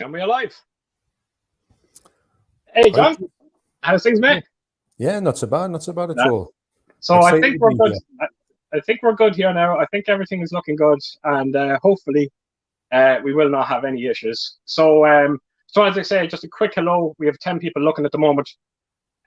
And we're alive. Hey, John, how's things, mate? Yeah, not so bad at all. So I think we're good. I think we're good here now. I think everything is looking good, and hopefully we will not have any issues. So, so as I say, just a quick hello. We have 10 people looking at the moment.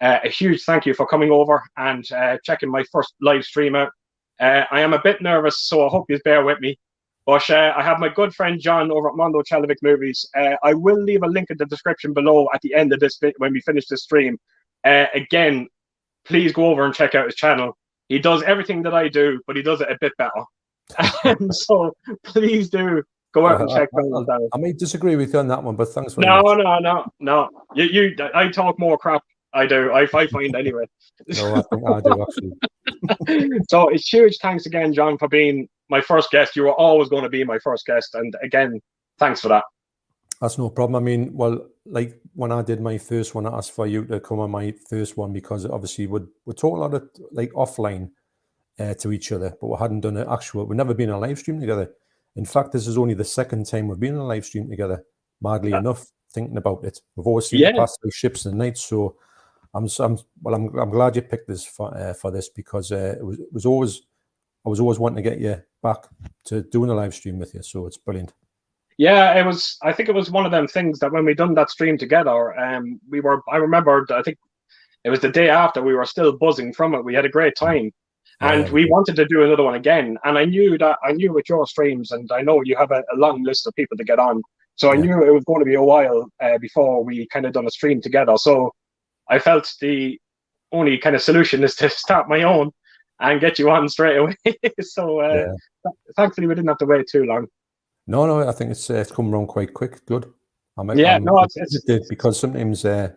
A huge thank you for coming over and checking my first live stream out. I am a bit nervous, so I hope you bear with me. But I have my good friend John over at Mondo Chelloveck Movies. I will leave a link in the description below at the end of this bit when we finish the stream. Again, please go over and check out his channel. He does everything that I do, but he does it a bit better. So please do go out and check out. I may disagree with you on that one, but thanks very much. No. I talk more crap. I do. I find anyway. No, I think I do actually. So it's huge thanks again, John, for being my first guest. You were always going to be my first guest, and again, thanks for that. That's no problem. I mean, well, like when I did my first one, I asked for you to come on my first one because obviously we're talking a lot of like offline to each other, but we hadn't done an actual. We've never been on a live stream together. In fact, this is only the second time we've been on a live stream together. Madly enough, thinking about it, we've always seen the past like ships and nights. So I'm glad you picked this for this because I was always wanting to get you back to doing a live stream with you. So it's brilliant. Yeah, I think it was one of them things that when we done that stream together, I remember, I think it was the day after, we were still buzzing from it. We had a great time, and we wanted to do another one again. And I knew with your streams, and I know you have a long list of people to get on. So I knew it was going to be a while before we kind of done a stream together. So I felt the only kind of solution is to start my own and get you on straight away. So thankfully we didn't have to wait too long. No, I think it's come around quite quick. Good. It's because sometimes my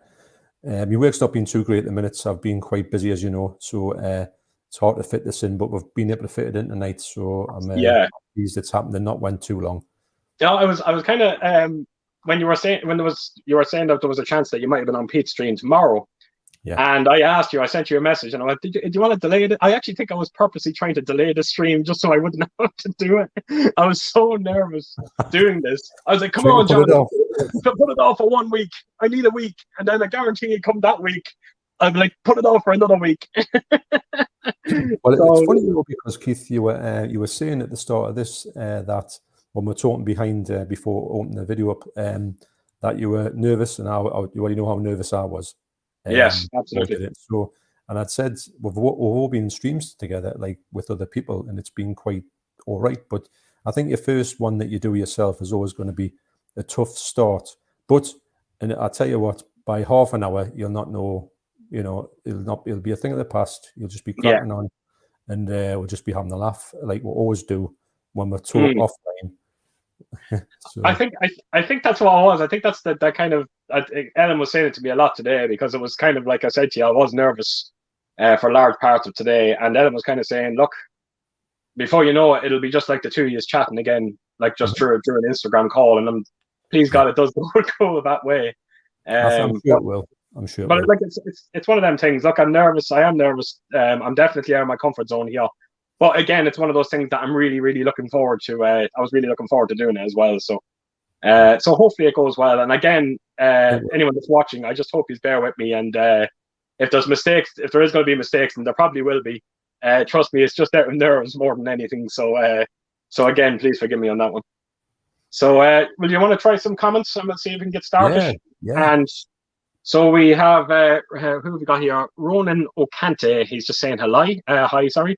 work's not been too great at the minute. So I've been quite busy, as you know. So it's hard to fit this in, but we've been able to fit it in tonight. So I'm pleased it's happened and not went too long. Yeah, I was kind of when you were saying that there was a chance that you might have been on Pete's stream tomorrow. Yeah. And I sent you a message, and I went, do you want to delay it? I actually think I was purposely trying to delay the stream just so I wouldn't know how to do it. I was so nervous doing this. I was like, come on, John, put it off for 1 week. I need a week. And then I guarantee you come that week, I'd be like, put it off for another week. Well, it's funny though, because Keith, you were saying at the start of this that when we're talking behind before opening the video up, that you were nervous, and you already know how nervous I was. Yes, absolutely. So, and I'd said we've all been in streams together, like with other people, and it's been quite all right. But I think your first one that you do yourself is always going to be a tough start. But, and I tell you what, by half an hour, you'll not know. You know, it'll be a thing of the past. You'll just be cracking on, and we'll just be having a laugh, like we always do when we're talking offline. So. I think that's what it was. I think that's that kind of. Ellen was saying it to me a lot today because it was kind of like I said to you, I was nervous for large parts of today, and Ellen was kind of saying, "Look, before you know it, it'll be just like the two of you chatting again, like just through an Instagram call." And please God, it does go that way. I'm sure it will. I'm sure. But like it's one of them things. Look, I'm nervous. I am nervous. I'm definitely out of my comfort zone here. But again, it's one of those things that I'm really, really looking forward to. I was really looking forward to doing it as well. So, so hopefully it goes well. And again, anyone that's watching, I just hope you bear with me. And if there's mistakes, if there is going to be mistakes, and there probably will be, trust me, it's just out of nerves more than anything. So, so again, please forgive me on that one. So, will you want to try some comments and let's see if we can get started? Yeah. And so we have who have we got here? Ronan Okante. He's just saying hi. Sorry.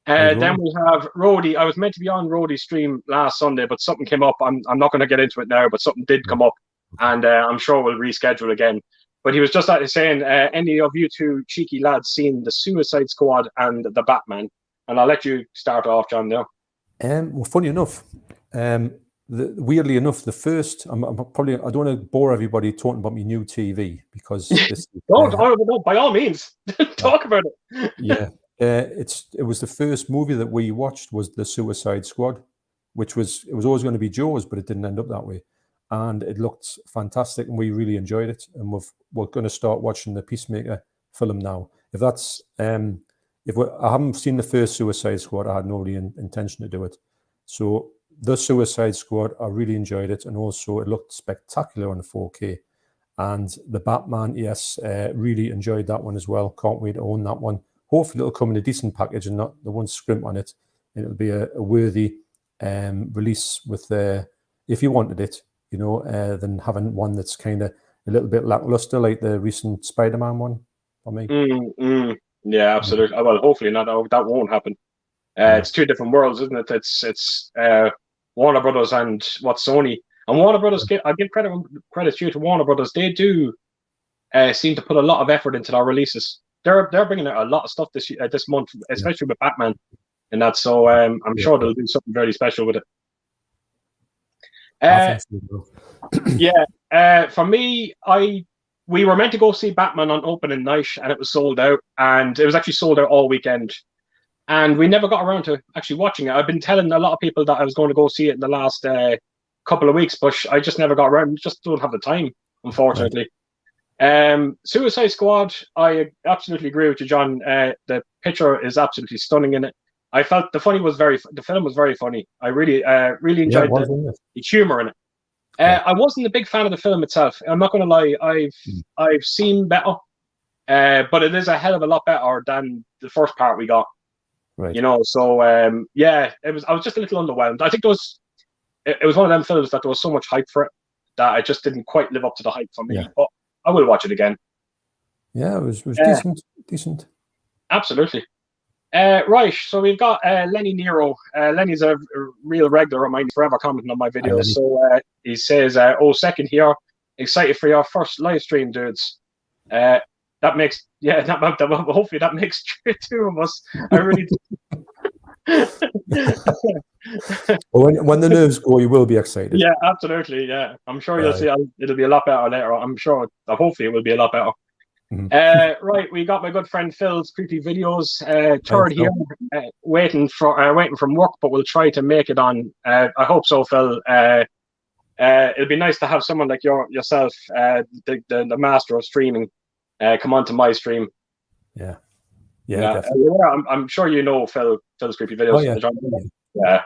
Then we have Rody. I was meant to be on Rody's stream last Sunday, but something came up. I'm not going to get into it now, but something did come up, and I'm sure we'll reschedule again. But he was just saying, any of you two cheeky lads seen the Suicide Squad and the Batman? And I'll let you start off, John, now. Well, funny enough, weirdly enough, the first, I don't want to bore everybody talking about my new TV because this. No, by all means, talk about it. Yeah. It was the first movie that we watched was the Suicide Squad, it was always going to be Jaws, but it didn't end up that way, and it looked fantastic, and we really enjoyed it. And we're going to start watching the Peacemaker film now. If that's I haven't seen the first Suicide Squad, I had no real intention to do it. So The Suicide Squad, I really enjoyed it, and also it looked spectacular on 4K. And the Batman, yes, really enjoyed that one as well. Can't wait to own that one. Hopefully it'll come in a decent package and not the one scrimp on it. And it'll be a worthy release with if you wanted it, you know, than having one that's kind of a little bit lackluster like the recent Spider-Man one for me. Yeah, absolutely. Well, hopefully not. That won't happen. It's two different worlds, isn't it? It's Warner Brothers and Sony. And Warner Brothers, I give credit due to Warner Brothers. They do seem to put a lot of effort into their releases. They're bringing out a lot of stuff this month, especially with Batman, and that. So I'm sure they'll do something very special with it. I think so. For me, we were meant to go see Batman on opening night, and it was sold out, and it was actually sold out all weekend. And we never got around to actually watching it. I've been telling a lot of people that I was going to go see it in the last couple of weeks, but I just never got around. Just don't have the time, unfortunately. Right. Suicide Squad, I absolutely agree with you, John. The picture is absolutely stunning in it. I felt the film was very funny. I really enjoyed the humor in it. I wasn't a big fan of the film itself. I'm not going to lie. I've seen better, but it is a hell of a lot better than the first part we got. Right. You know, so it was. I was just a little underwhelmed. I think it was one of them films that there was so much hype for it that I just didn't quite live up to the hype for me. Yeah. But I will watch it again. Yeah, it was decent. Absolutely. Right, so we've got Lenny Nero. Lenny's a real regular of mine, forever commenting on my videos. So he says, second here, excited for your first live stream, dudes. That makes, hopefully that makes two of us. I really Well, when the nerves go, you will be excited. Yeah, absolutely, yeah. I'm sure you'll see it'll be a lot better later. I'm sure, hopefully it will be a lot better. Mm-hmm. Right, we got my good friend Phil's creepy videos. Third here, waiting from work, but we'll try to make it on. I hope so, Phil. It'd be nice to have someone like yourself, the master of streaming, come onto my stream. Yeah. I'm sure you know Phil's creepy videos.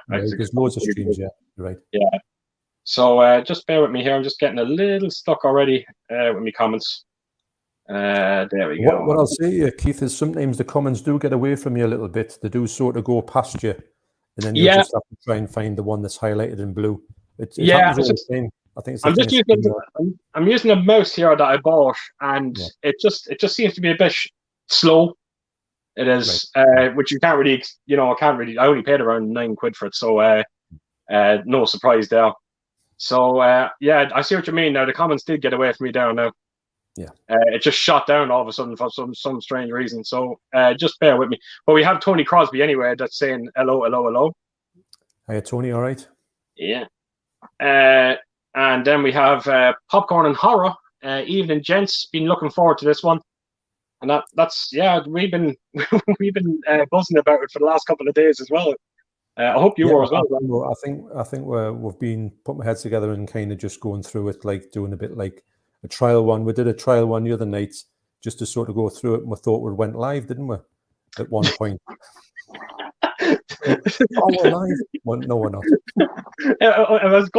There's loads of streams. Yeah, right. Yeah. So just bear with me here. I'm just getting a little stuck already with my comments. There we go. What I'll say, Keith, is sometimes the comments do get away from you a little bit. They do sort of go past you, and then you just have to try and find the one that's highlighted in blue. It happens all the same. I think I'm using a mouse here that I bought, and it just seems to be a bit slow. It is, which you can't really, I only paid around £9 for it, so no surprise there. So I see what you mean. Now the comments did get away from me down now. Yeah, it just shot down all of a sudden for some strange reason. So just bear with me. But we have Tony Crosby anyway that's saying hello. Hiya, Tony. All right. Yeah. And then we have Popcorn and Horror. Evening, gents. Been looking forward to this one. And that's we've been buzzing about it for the last couple of days as well. I hope you were as well. I think we've been putting our heads together and kind of just going through it, like doing a bit like a trial one. We did a trial one the other night just to sort of go through it, and we thought we went live, didn't we? At one point. We're live. Well, no, we're not. I was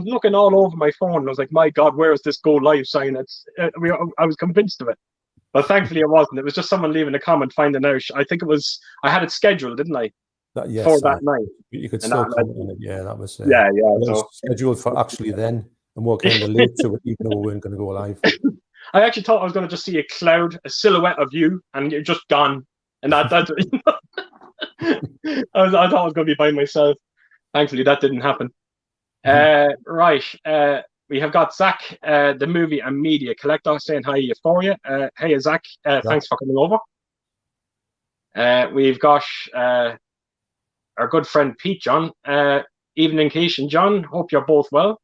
looking all over my phone. And I was like, my God, where is this go live sign? I was convinced of it. But thankfully it wasn't. It was just someone leaving a comment finding out. I think I had it scheduled, didn't I? That night. You could still comment on it. Yeah, that was. It was scheduled for actually then, and we're kind of late to it, even though we weren't going to go live. I actually thought I was going to just see a cloud, a silhouette of you, and you're just gone. And that I thought I was going to be by myself. Thankfully, that didn't happen. Right. We have got Zach, the movie and media collector, saying hi, Euphoria. Hey, Zach. Thanks for coming over. We've got our good friend Pete, John. Evening, Keish and John. Hope you're both well.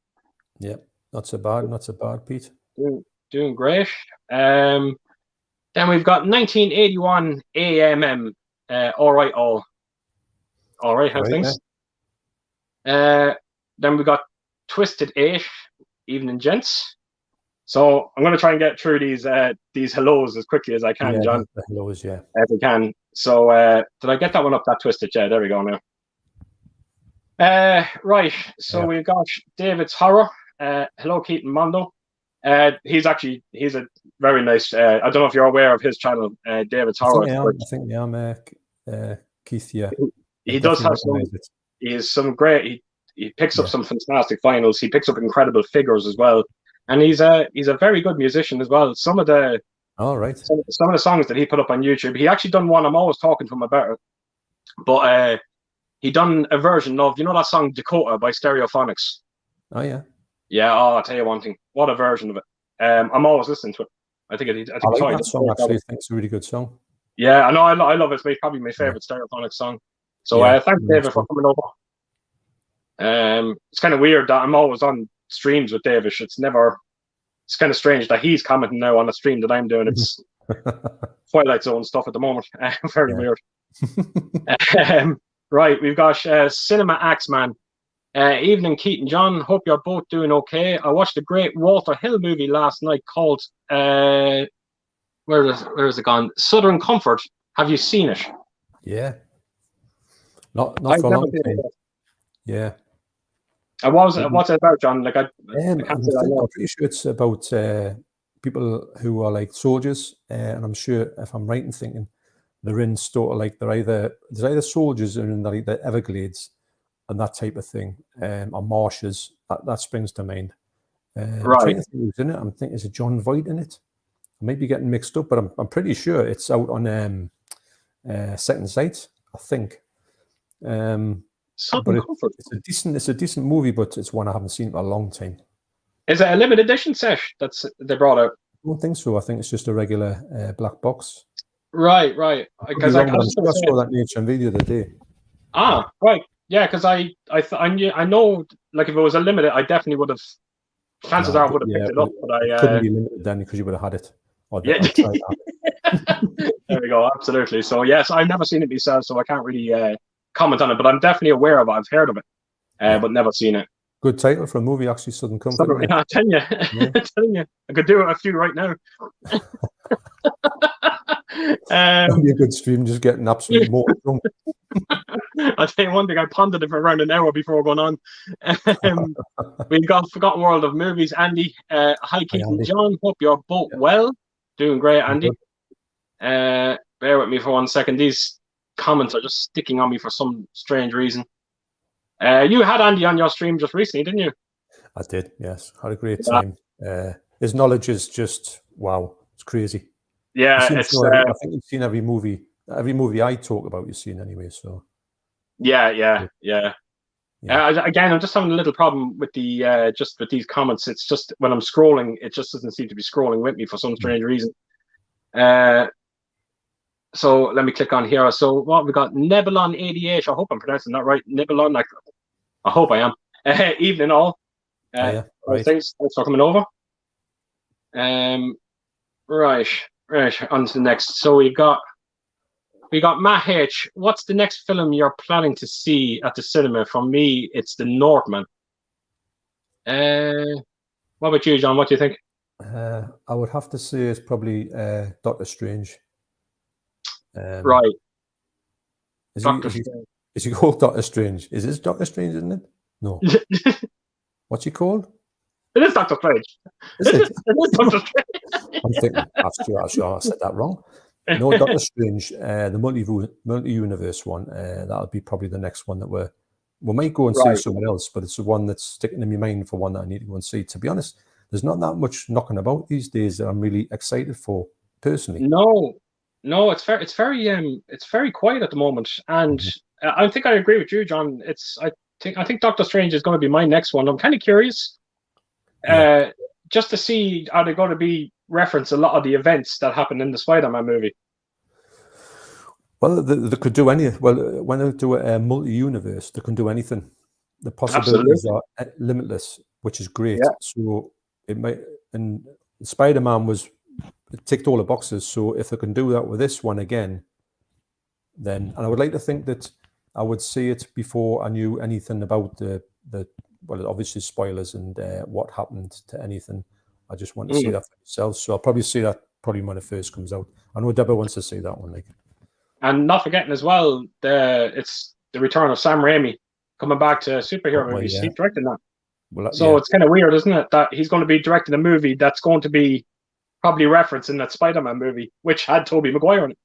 Yeah, not so bad, Pete. Doing great. Then we've got 1981 AMM. All right, how's things? Then we got Twisted 8. Evening, gents. So I'm going to try and get through these hellos as quickly as I can, John. The hellos, as we can. So did I get that one up? That Twisted? Yeah, there we go now. Right. So we've got David's Horror. Hello, Keaton Mondo. He's a very nice. I don't know if you're aware of his channel, David's Horror. I think I am. Keith, yeah. He does have some great. He picks up some fantastic finals. He picks up incredible figures as well, and he's a very good musician as well. Some of the songs that he put up on YouTube, he actually done one. I'm always talking to him about it, but he done a version of that song Dakota by Stereophonics. Oh yeah. Yeah. Oh, I'll tell you one thing. What a version of it. I'm always listening to it. I like that song. Actually, I think it's a really good song. Yeah, I know. I love it. It's probably my favorite Stereophonics song. So thanks, David, for coming over. It's kind of weird that I'm always on streams with David. It's kind of strange that he's commenting now on a stream that I'm doing. It's Twilight Zone stuff at the moment. Very weird. Right, we've got Cinema Axeman. Evening, Keaton John. Hope you're both doing okay. I watched a great Walter Hill movie last night called where is it gone? Southern Comfort. Have you seen it? Yeah. Not for a long time. Yeah. What's it about, John? I'm pretty sure it's about people who are like soldiers, and I'm sure, if I'm right in thinking, they're in sort of like there's either soldiers in like the Everglades and that type of thing, or marshes. That springs to mind. Right. I'm trying to think who's in it. I'm thinking, is it John Voight in it? I might be getting mixed up, but I'm pretty sure it's out on Second Sight, I think. But it's a decent movie, but it's one I haven't seen for a long time. Is it a limited edition set they brought out? I don't think so. I think it's just a regular black box. Right. Because I saw that nature video the other day. Ah, right. Yeah, because I know, like, if it was a limited, I definitely would have. Chances are I would have picked it up, but I couldn't be limited then because you would have had it. Yeah. There we go. Absolutely. So yes, I've never seen it myself, so I can't really comment on it, but I'm definitely aware of it. I've heard of it, but never seen it. Good title for a movie, actually, Southern Comfort. I'm telling you. I'm telling you. I could do a few right now. That'd be a good stream, just getting absolutely more drunk. I'll tell you one thing, I pondered it for around an hour before going on. We've got Forgotten World of Movies, Andy. Hi, Keaton John. Hope you're both well. Doing great, Andy. Bear with me for 1 second. These comments are just sticking on me for some strange reason. You had Andy on your stream just recently, didn't you? I did, yes. Had a great time. His knowledge is just, wow. It's crazy. Yeah, I think you've seen every movie I talk about, you've seen anyway. So yeah. Again, I'm just having a little problem with the just with these comments. It's just when I'm scrolling, it just doesn't seem to be scrolling with me for some strange reason. So let me click on here. So what we got? Nebulon 88. I hope I'm pronouncing that right. Nebulon. I hope I am. Evening all. Right. Thanks for coming over. Right. On to the next. So we got Matt H. What's the next film you're planning to see at the cinema? For me, it's The Northman. What about you, John? What do you think? I would have to say it's probably Doctor Strange. Right. Is he called Doctor Strange? Is this Doctor Strange, isn't it? No. What's he called? It is Doctor Strange. Is it? It is Doctor Strange. I'm thinking, I'm sure I said that wrong. No, Doctor Strange, the multi-universe one. That'll be probably the next one that we might go and see someone else, but it's the one that's sticking in my mind for one that I need to go and see. To be honest, there's not that much knocking about these days that I'm really excited for personally. No, it's very quiet at the moment, and I think I agree with you, John. I think Doctor Strange is going to be my next one. I'm kind of curious, just to see are they going to be reference a lot of the events that happened in the Spider-Man movie. Well, they could do any. Well, when they do a multi-universe, they can do anything. The possibilities are limitless, which is great. Yeah. So it might. And Spider-Man it ticked all the boxes. So if they can do that with this one again, then, and I would like to think that I would see it before I knew anything about the obviously spoilers and what happened to anything. I just want to see that for myself. So I'll probably see that when it first comes out. I know Deborah wants to see that one. And not forgetting as well, it's the return of Sam Raimi, coming back to superhero Well, movies. yeah. He's directing that. Well, So it's kind of weird, isn't it, that he's going to be directing a movie that's going to be probably referencing that Spider-Man movie, which had Tobey Maguire in it.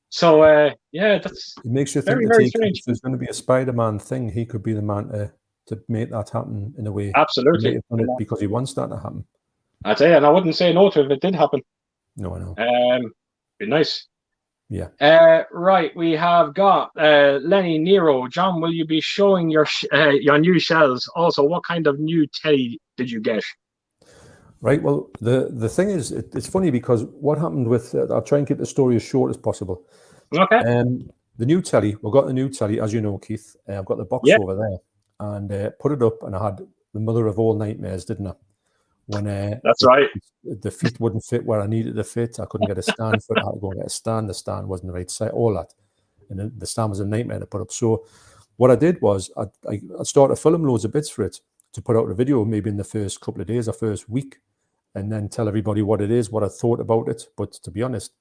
So, yeah, that's it makes you think very, that very strange. if there's going to be a Spider-Man thing, he could be the man to make that happen in a way. Absolutely. He may have done it because he wants that to happen. I'd say, and I wouldn't say no to it if it did happen. No, I know. Be nice. Yeah. Right, we have got Lenny Nero. John, will you be showing your new shells? Also, what kind of new telly did you get? Right. Well, the thing is, it's funny because what happened with I'll try and keep the story as short as possible. Okay. The new telly. We've got the new telly, as you know, Keith. I've got the box over there, and put it up, and I had the mother of all nightmares, didn't I? When that's right, the feet wouldn't fit where I needed to fit. I couldn't get a stand for it. I had to go and get a stand. The stand wasn't the right size. All that, and the stand was a nightmare to put up. So, what I did was I started to film loads of bits for it to put out a video, maybe in the first couple of days or first week, and then tell everybody what it is, what I thought about it. But to be honest,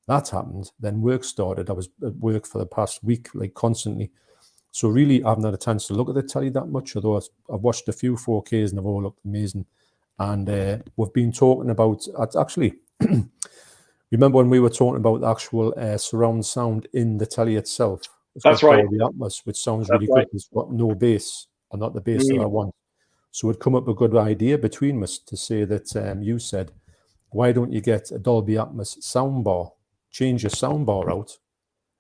that happened. Then work started. I was at work for the past week, like constantly. So really, I haven't had a chance to look at the telly that much, although I've watched a few 4Ks and they've all looked amazing. And we've been talking about, actually, remember when we were talking about the actual surround sound in the telly itself? It's that's right. The Atmos, which sounds really good. It's got no bass, or not the bass that I want. So it'd come up with a good idea between us to say that you said, why don't you get a Dolby Atmos soundbar, change your soundbar out,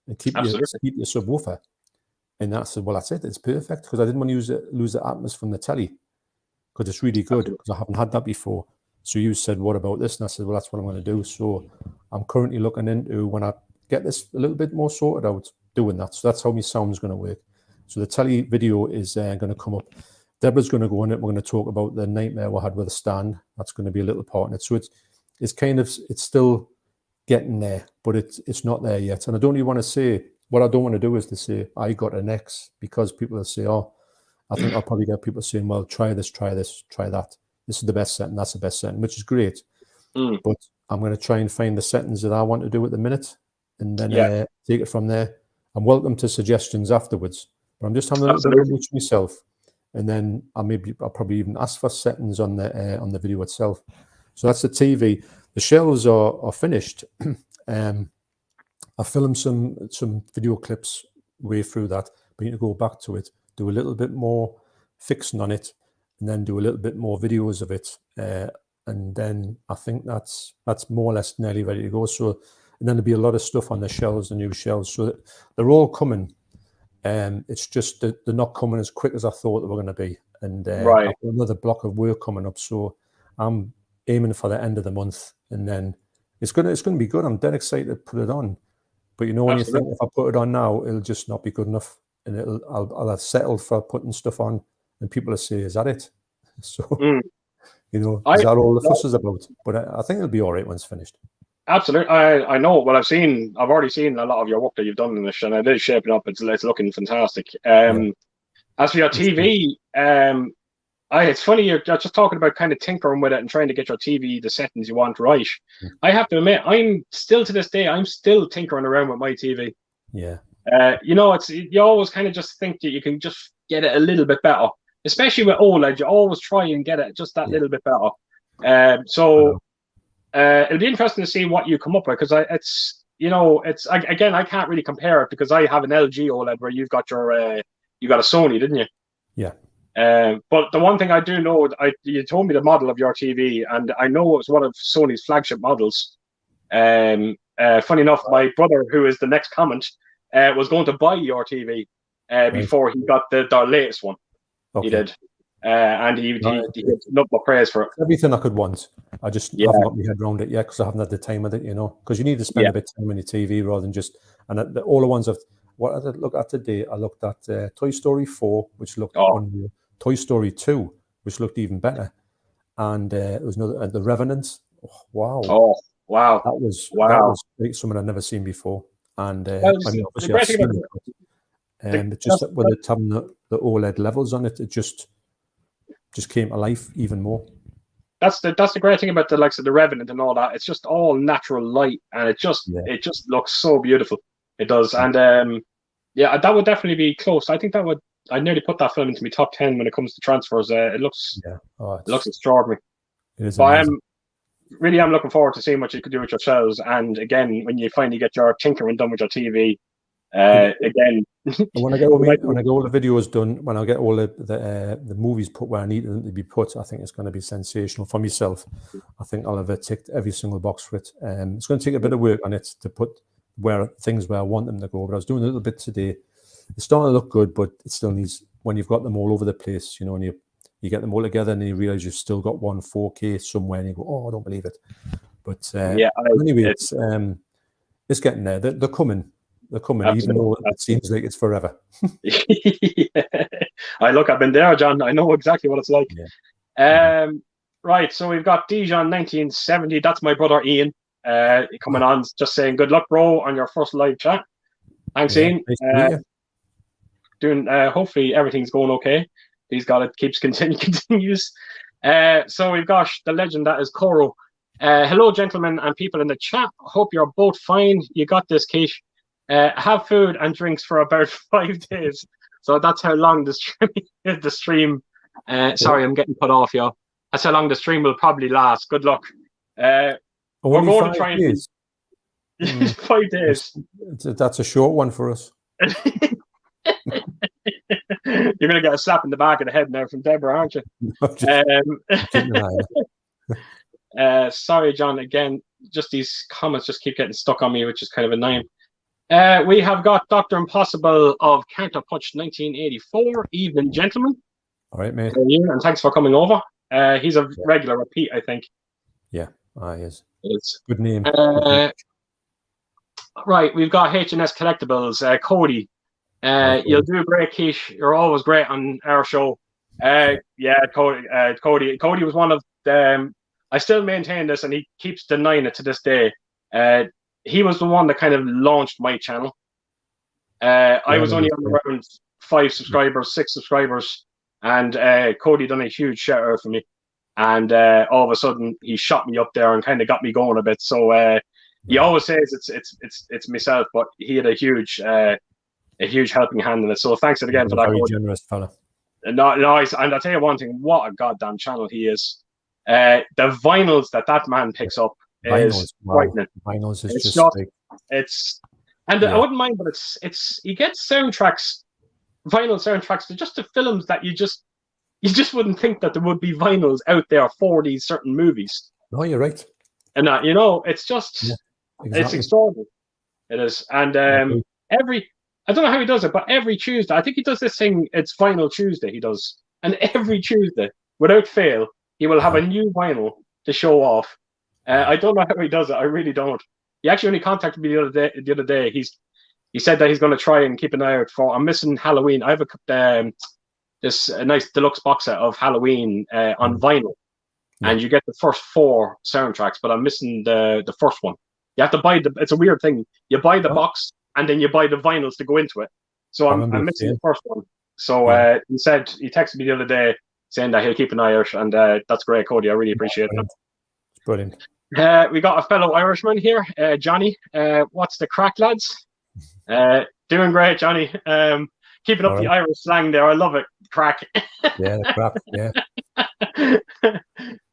and keep your subwoofer? And I said, well, that's it. It's perfect, because I didn't want to lose the Atmos from the telly, because it's really good, because I haven't had that before. So you said, what about this? And I said, well, that's what I'm going to do. So I'm currently looking into, when I get this a little bit more sorted out, doing that. So that's how my sound's going to work. So the telly video is going to come up. Deborah's going to go in it. We're going to talk about the nightmare we had with the stand. That's going to be a little part in it. So it's still getting there, but it's not there yet. And I don't really want to say, what I don't want to do is to say, I got an X, because people will say, oh, I think I'll probably get people saying, well, try this, try that. This is the best setting, that's the best setting, which is great. But I'm going to try and find the settings that I want to do at the minute, and then take it from there. I'm welcome to suggestions afterwards, but I'm just having a little bit of a look myself. And then I'll probably even ask for settings on the video itself. So that's the TV. The shelves are finished. I filmed some video clips way through that, but you need to go back to it, do a little bit more fixing on it, and then do a little bit more videos of it, and then I think that's more or less nearly ready to go. So, and then there'll be a lot of stuff on the shelves, the new shelves. So they're all coming. It's just that they're not coming as quick as I thought they were going to be. And I've got another block of work coming up, so I'm aiming for the end of the month, and then it's going to be good. I'm dead excited to put it on. But you know, when you think, if I put it on now, it'll just not be good enough, and I'll have settled for putting stuff on, and people will say, "Is that it?" So you know, is that all the fuss is about? But I think it'll be all right when it's finished. Absolutely, I know. Well, I've already seen a lot of your work that you've done in this, and it is shaping up. It's looking fantastic. As for your TV, it's funny, you're just talking about kind of tinkering with it and trying to get your TV the settings you want right. I have to admit, I'm still to this day, I'm still tinkering around with my TV. Yeah. You know, you always kind of just think that you can just get it a little bit better, especially with OLED. You always try and get it just that little bit better. So it'll be interesting to see what you come up with, because again, I can't really compare it because I have an LG OLED where you got a Sony, didn't you? Yeah. But the one thing I do know, you told me the model of your TV, and I know it was one of Sony's flagship models. Funny enough, my brother, who is the next comment, was going to buy your TV before he got the latest one. Okay. He did. And he had nothing but praise for it. Everything I could want. I just haven't got my head around it yet, because I haven't had the time with it, you know, because you need to spend a bit of time on your TV rather than just, and all the ones what I looked at today, I looked at Toy Story 4, which looked unreal. Toy Story 2, which looked even better, and it was another, The Revenant. Oh, wow! Oh, wow! That was like something I'd never seen before, and I mean, obviously I've seen it, but just with it having the OLED levels on it, it just came to life even more. That's the great thing about the likes of The Revenant and all that. It's just all natural light, and it just looks so beautiful. It does, and that would definitely be close. I think that would I'd nearly put that film into my top 10 when it comes to transfers. It looks extraordinary. It is but amazing. I'm looking forward to seeing what you could do with yourselves. And again, when you finally get your tinkering done with your TV, again. When I get all the videos done, when I get all the movies put where I need them to be put, I think it's going to be sensational for myself. I think I'll have ticked every single box for it. It's going to take a bit of work on it to put things where I want them to go. But I was doing a little bit today. It's starting to look good, but it still needs, when you've got them all over the place, you know, and you get them all together and you realize you've still got one 4K somewhere and you go, oh, I don't believe it. But anyway, it's getting there. They're coming. They're coming, even though it seems like it's forever. I've been there, John. I know exactly what it's like. Yeah. Right, so we've got Dijon 1970. That's my brother Ian coming on, just saying good luck, bro, on your first live chat. Thanks, Ian. Nice hopefully everything's going okay. He's got it, continues. So we've got the legend that is Coro. Hello, gentlemen and people in the chat. Hope you're both fine. You got this, Keith. Have food and drinks for about 5 days. So that's how long the stream. Sorry, I'm getting put off, y'all. That's how long the stream will probably last. Good luck. We're going to try and 5 days. That's a short one for us. You're going to get a slap in the back of the head now from Deborah, aren't you? Sorry, John. Again, just these comments just keep getting stuck on me, which is kind of annoying. We have got Dr. Impossible of Counter Punch 1984. Evening, gentlemen. All right, mate. And thanks for coming over. He's a regular repeat, I think. Yeah, he is. Good name. Right, we've got H&S Collectibles. Cody. You'll do great, Keish. You're always great on our show. Cody. Cody was one of them. I still maintain this, and he keeps denying it to this day. He was the one that kind of launched my channel. I was only on around 5 subscribers, 6 subscribers, and Cody done a huge shout out for me. And all of a sudden, he shot me up there and kind of got me going a bit. So he always says it's myself, but he had a huge helping hand in it. So thanks again for that. Very generous fella. And I'll tell you one thing: what a goddamn channel he is. The vinyls that man picks up is frightening. Vinyls is just I wouldn't mind, but it's you get soundtracks, vinyl soundtracks to just the films that you just wouldn't think that there would be vinyls out there for these certain movies. No, you're right. And it's just it's extraordinary. It is, and I don't know how he does it, but every Tuesday, I think he does this thing. It's Vinyl Tuesday. He does, and every Tuesday, without fail, he will have a new vinyl to show off. I don't know how he does it. I really don't. He actually only contacted me the other day. He said that he's going to try and keep an eye out for. I'm missing Halloween. I have this nice deluxe box set of Halloween on vinyl, and you get the first 4 soundtracks. But I'm missing the first one. You have to buy it's a weird thing. You buy the box and then you buy the vinyls to go into it. So I'm missing the first one. So he texted me the other day saying that he'll keep an eye out, and that's great, Cody. I really appreciate it. It's brilliant. We got a fellow Irishman here, Johnny. What's the crack, lads? Doing great, Johnny. Keeping up the Irish slang there. I love it. Crack. Yeah, the crack.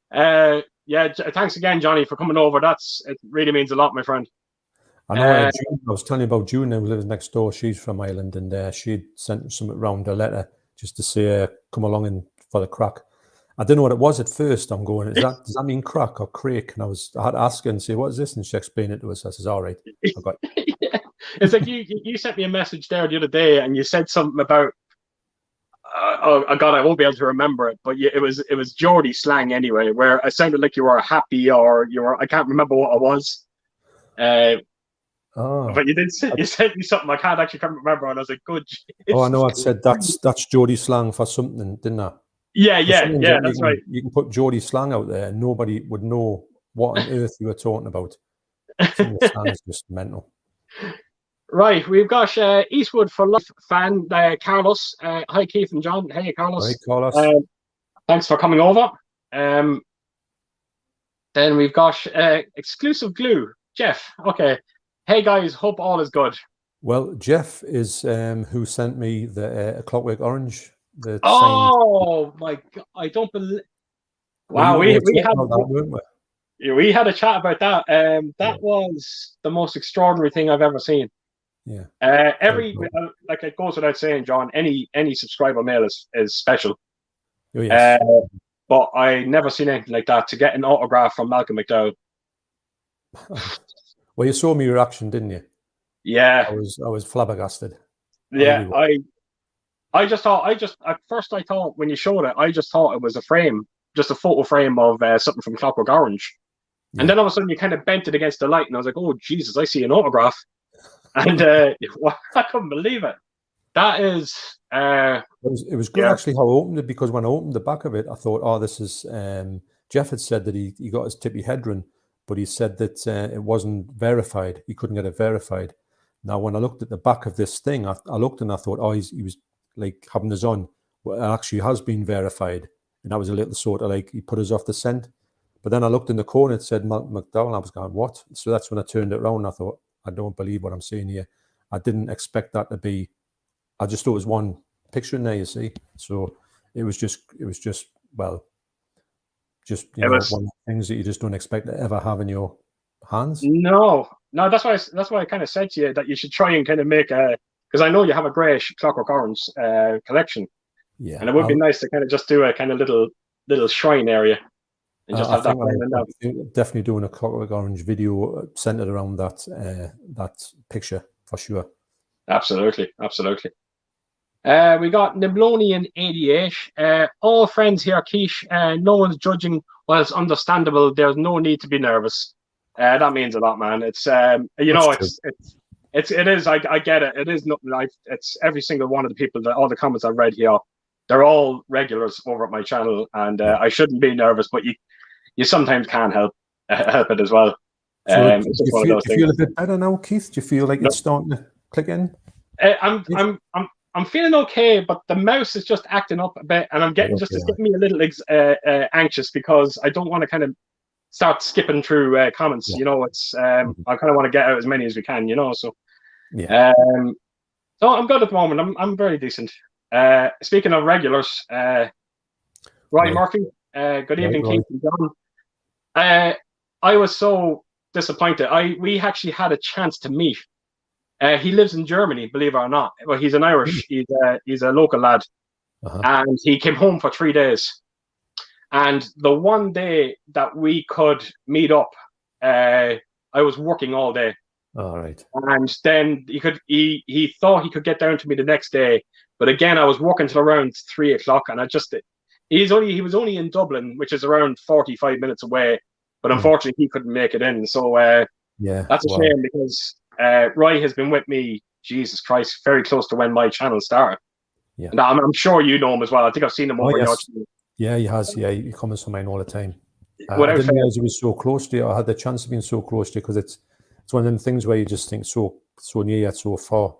Yeah. Thanks again, Johnny, for coming over. It really means a lot, my friend. I know. June, I was telling you about June, who lives next door. She's from Ireland, and she sent something around a letter just to say, "Come along and for the crack." I didn't know what it was at first. I'm going, does that mean crack or crake? And I had to ask her and say, "What is this?" And she explained it to us. I says, "All right." Yeah. It's like you sent me a message there the other day, and you said something about. Oh God, I won't be able to remember it, but it was Geordie slang anyway, where it sounded like you were happy or you were. I can't remember what it was. But you sent me something I can't actually remember, and I was like, "Good." Oh, I know. I said that's Geordie slang for something, didn't I? Yeah, that's right. You can put Geordie slang out there, and nobody would know what on earth you were talking about. Some of the slang is just mental. Right, we've got Eastwood for Life fan Carlos. Hi, Keith and John. Hey, Carlos. Hi, Carlos. Thanks for coming over. Then we've got Exclusive Glue, Jeff. Okay. Hey guys, hope all is good. Well, Jeff is who sent me the Clockwork Orange. The signed. Oh my God! I don't believe. Well, Wow, we were we talking had about that, weren't we? we had a chat about that. Yeah. That was the most extraordinary thing I've ever seen. Yeah. Every like it goes without saying, John. Any subscriber mail is special. Oh, yes. But I never seen anything like that. To get an autograph from Malcolm McDowell. Well, you saw my reaction, didn't you? Yeah, I was flabbergasted. yeah. Really I just thought at first I thought when you showed it, I just thought it was a frame, just a photo frame of something from Clockwork Orange. Yeah. And then all of a sudden you kind of bent it against the light, and I was like, "Oh Jesus, I see an autograph!" And I couldn't believe it. That is. It was good actually how I opened it, because when I opened the back of it, I thought, "Oh, this is." Jeff had said that he got his tippy head run, but he said that it wasn't verified. He couldn't get it verified. Now, when I looked at the back of this thing, I looked and I thought, "Oh, he was like having us on." Well, it actually has been verified, and that was a little sort of like he put us off the scent. But then I looked in the corner, it said Malcolm McDowell. I was going, "What?" So that's when I turned it around. I thought, "I don't believe what I'm seeing here." I didn't expect that to be. I just thought it was one picture in there, you see. So it was just well, just one of the things that you just don't expect to ever have in your hands. No, that's why I kind of said to you that you should try and kind of make a, because I know you have a great Clockwork Orange collection. Yeah, and it would be nice to kind of just do a kind of little shrine area and just have that. Definitely doing a Clockwork Orange video centered around that picture for sure. Absolutely. We got Niblonian 88. All friends here, Quiche. No one's judging. Well, it's understandable. There's no need to be nervous. That means a lot, man. It's it is. I get it. It is not like it's every single one of the people that all the comments I've read here. They're all regulars over at my channel, and I shouldn't be nervous, but you sometimes can't help it as well. So do you feel a bit better now, Keith? Do you feel like it's starting to click in? I'm feeling okay, but the mouse is just acting up a bit, and I'm getting it's getting me a little anxious, because I don't want to kind of start skipping through comments. You know, it's I kind of want to get out as many as we can. You know, so so I'm good at the moment. I'm very decent. Speaking of regulars, Roy Murphy. Good evening, Keith and John. I was so disappointed. We actually had a chance to meet. He lives in Germany, believe it or not. Well, he's an Irish. He's a local lad, and he came home for 3 days. And the one day that we could meet up, I was working all day. All right. And then he thought he could get down to me the next day, but again I was working till around 3 o'clock, and he was only in Dublin, which is around 45 minutes away, but unfortunately he couldn't make it in. So that's a shame, because Roy has been with me, Jesus Christ, very close to when my channel started. Yeah. And I'm sure you know him as well. I think I've seen him over your channel. Yeah, he has. Yeah, he comments on mine all the time. I didn't realize he was so close to you. I had the chance of being so close to you, because it's one of them things where you just think so near yet so far.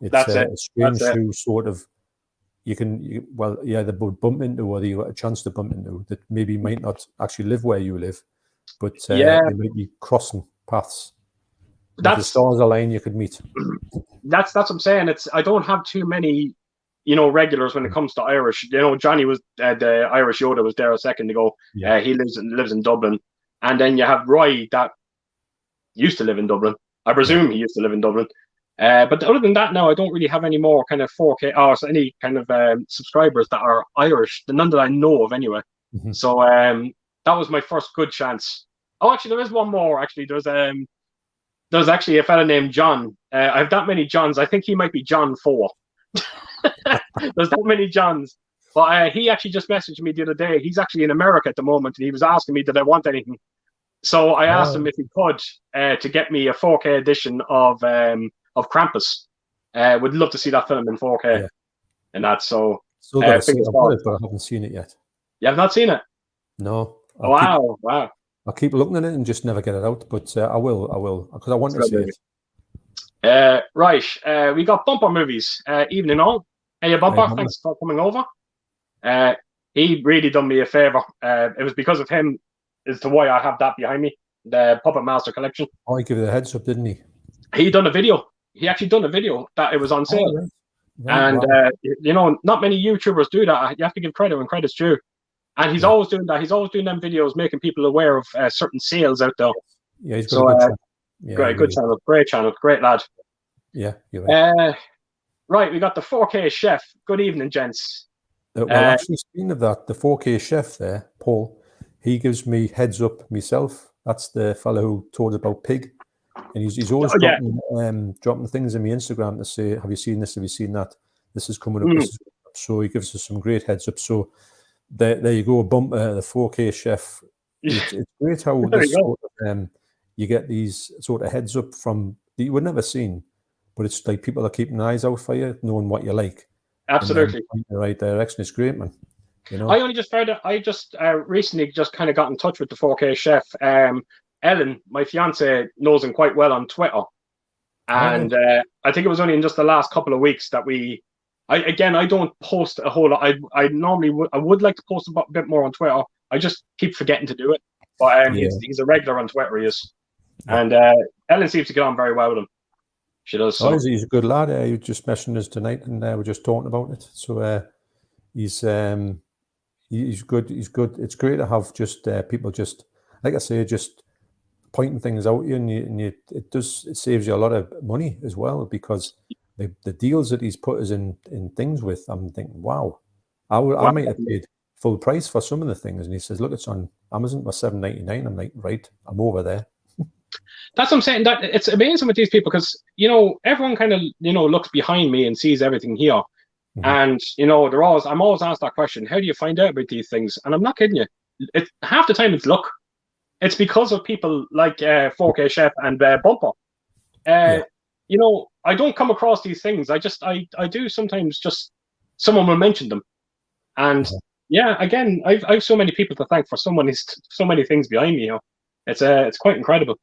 It's strange who sort of they both bump into, or you got a chance to bump into, that maybe might not actually live where you live, but they might be crossing paths. If the stars align, you could meet. That's what I'm saying. I don't have too many, regulars when it comes to Irish. Johnny was the Irish Yoda was there a second ago. Yeah. He lives in Dublin, and then you have Roy that used to live in Dublin. I presume he used to live in Dublin. But other than that, now I don't really have any more kind of 4K or any kind of subscribers that are Irish. None that I know of, anyway. Mm-hmm. So that was my first good chance. Oh, actually, there is one more. Actually, there's actually a fella named John. I have that many Johns. I think he might be John 4. There's that many Johns. But he actually just messaged me the other day. He's actually in America at the moment, and he was asking me, did I want anything? So I asked him if he could to get me a 4K edition of Krampus. Would love to see that film in 4K. Yeah. And that's so. Still got to see it, but I haven't seen it yet. You have not seen it? No. Wow. I keep looking at it and just never get it out, but I will, because I want to see it. Right. We got Bumper Movies. Evening all. Hey, Bumper. Thanks for coming over. He really done me a favor. It was because of him as to why I have that behind me, the Puppet Master collection. Oh, he gave you the heads up, didn't he? He done a video. He actually done a video that it was on sale. Right. And not many YouTubers do that. You have to give credit when credit's due. And he's always doing that. He's always doing them videos, making people aware of certain sales out there. Yeah, he's got a good channel. Yeah, good channel, great lad. Yeah, you're right. Right, we got the 4K chef. Good evening, gents. Well, actually, speaking of that, the 4K chef there, Paul, he gives me heads up myself. That's the fellow who told about Pig, and he's always dropping things in my Instagram to say, "Have you seen this? Have you seen that? This is coming up." This is coming up. So he gives us some great heads up. So there you go, a bumper, the 4K chef. It's great how this sort of, you get these sort of heads up from that you would never seen. But it's like people are keeping eyes out for you, knowing what you like. Absolutely. In the right direction. It's great, man. I only just found out, I just recently just kind of got in touch with the 4K chef. Ellen, my fiance, knows him quite well on Twitter. And I think it was only in just the last couple of weeks that I don't post a whole lot. I normally would like to post a bit more on Twitter. I just keep forgetting to do it. But he's a regular on Twitter, he is. Yeah. And Ellen seems to get on very well with him. She does. So. He's a good lad. He was just messaging us tonight, and we're just talking about it. So he's good. He's good. It's great to have just people just, like I say, just pointing things out you, and it saves you a lot of money as well, because the deals that he's put us in things with, I'm thinking, wow, I might have paid full price for some of the things, and he says, look, it's on Amazon for $7.99. I'm like, right, I'm over there. That's what I'm saying. That it's amazing with these people, because everyone kind of looks behind me and sees everything here, and I'm always asked that question: how do you find out about these things? And I'm not kidding you. Half the time it's luck. It's because of people like 4K Chef and Bumper. I don't come across these things. I do sometimes. Just someone will mention them, and again, I've so many people to thank for so many things behind me. It's quite incredible.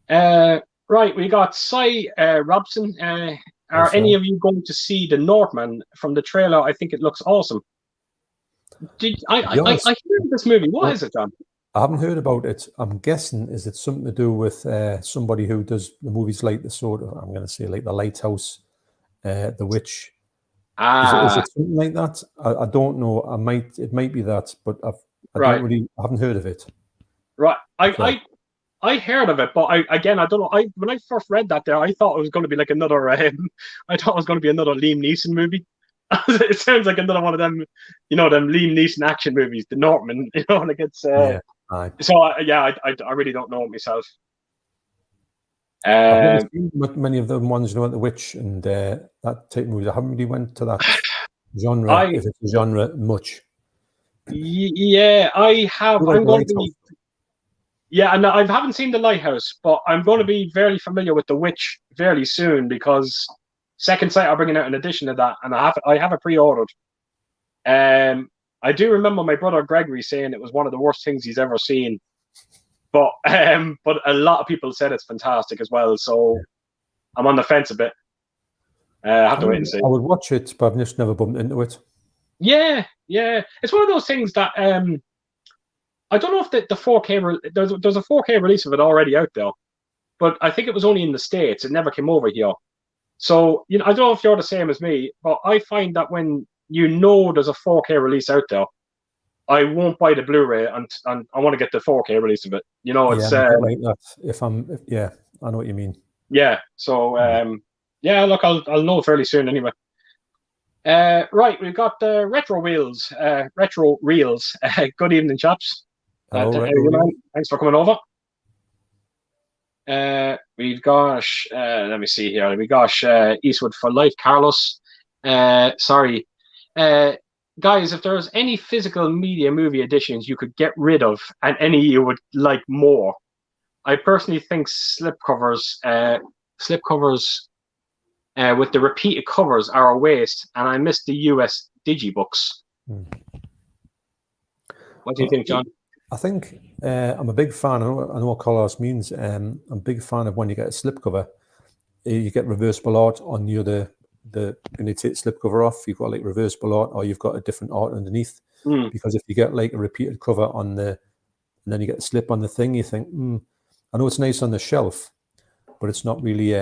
Right, we got Cy Robson. Are any of you going to see The Northman? From the trailer, I think it looks awesome. I heard this movie. What is it, John? I haven't heard about it. I'm guessing, is it something to do with somebody who does the movies like the sort of, I'm going to say, like The Lighthouse, The Witch. Is it something like that? I don't know. It might be that, but I haven't heard of it. Right. I heard of it, but I don't know. When I first read that I thought it was going to be like another. I thought it was going to be another Liam Neeson movie. It sounds like another one of them, them Liam Neeson action movies, The Northman. Like it's. So I really don't know it myself. I've never seen many of the ones, The Witch and that type of movies. I haven't really went to that genre, if it's a genre, much. Yeah, I have. I'm going to be. Yeah, and I haven't seen The Lighthouse, but I'm going to be very familiar with The Witch fairly soon, because Second Sight are bringing out an edition of that, and I have it pre-ordered. I do remember my brother Gregory saying it was one of the worst things he's ever seen, but a lot of people said it's fantastic as well. So I'm on the fence a bit. I have to wait and see. I would watch it, but I've just never bumped into it. Yeah, it's one of those things that I don't know if the 4K there's a 4K release of it already out there, but I think it was only in the States. It never came over here. So I don't know if you're the same as me, but I find that when there's a 4K release out there, I won't buy the Blu-ray, and I want to get the 4K release of it. It's like that. I know what you mean. Yeah. So look, I'll know fairly soon anyway. Right, we've got the retro reels. Good evening, chaps. Thanks for coming over. We've got let me see here. We got Eastwood for Life, Carlos. Sorry. Guys, if there's any physical media movie editions you could get rid of and any you would like more, I personally think slipcovers with the repeated covers are a waste, and I miss the US Digibooks. What do you think, John? I think I'm a big fan. I know what Carlos means. I'm a big fan of when you get a slipcover, you get reversible art on the other. When you take the slipcover off, you've got like reversible art, or you've got a different art underneath. Because if you get like a repeated cover and then you get a slip on the thing, you think, I know it's nice on the shelf, but it's not really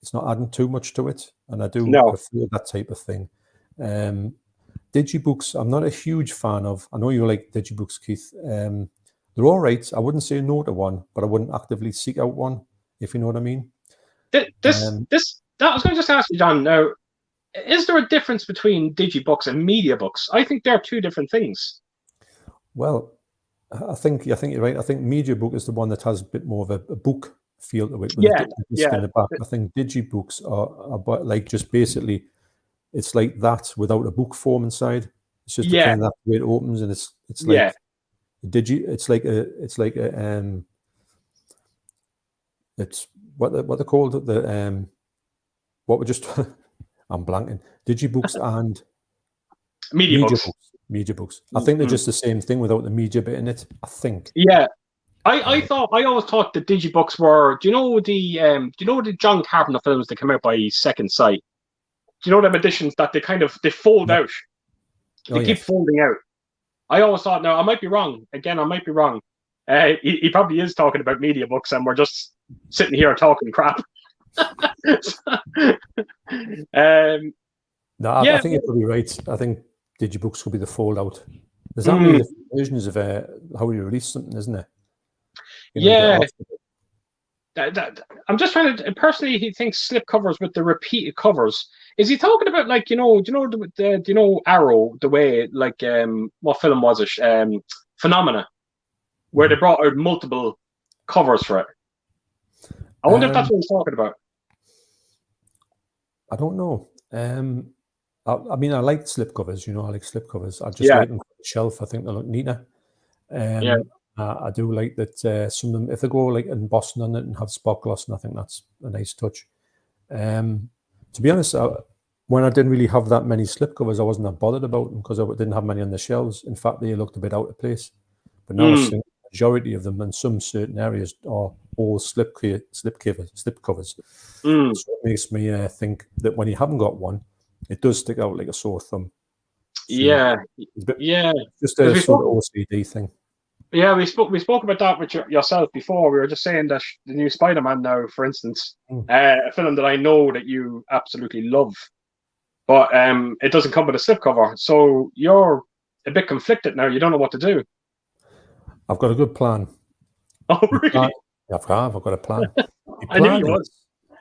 it's not adding too much to it, and I do No. prefer that type of thing. Digibooks, I'm not a huge fan of. I know you like Digibooks, Keith. They're all right. I wouldn't say no to one, but I wouldn't actively seek out one, if you know what I mean. That I was going to just ask you, John. Now, is there a difference between Digibooks and media books? I think they're two different things. Well, I think you're right. I think media book is the one that has a bit more of a book feel to it with a disc in the back. I think Digibooks are like just basically, it's like that without a book form inside. It's just kind of that way it opens, and it's like it's like it's what they're called, the what we just I'm blanking. Digibooks and media books. Media books. I think they're just the same thing without the media bit in it, I think. Yeah. I always thought the Digibooks were, do you know the John Carpenter films that come out by Second Sight? Do you know them editions that they fold out? They keep folding out. I always thought, now I might be wrong. Again, I might be wrong. He probably is talking about media books, and we're just sitting here talking crap. No, I think you're probably right. I think Digibooks will be the fold out. There's that many different versions of how you release something, isn't there? I'm just trying to. Personally, he thinks slipcovers with the repeated covers. Is he talking about, like, do you know Arrow, the way, like, what film was it? Phenomena, where they brought out multiple covers for it. I wonder if that's what he's talking about. I don't know. I mean, I like slipcovers. I like slipcovers. I just like them for the shelf. I think they look neater. I do like that some of them, if they go like embossing on it and have spot gloss, and I think that's a nice touch. To be honest, when I didn't really have that many slipcovers, I wasn't that bothered about them because I didn't have many on the shelves. In fact, they looked a bit out of place. But now I think the majority of them in some certain areas are all slip covers. So it makes me think that when you haven't got one, it does stick out like a sore thumb. So it's just a sort of OCD thing. Yeah, we spoke about that with yourself before. We were just saying that the new Spider-Man now, for instance, a film that I know that you absolutely love, but it doesn't come with a slipcover. So you're a bit conflicted now. You don't know what to do. I've got a good plan. Oh, really? I've got a plan. I knew you was.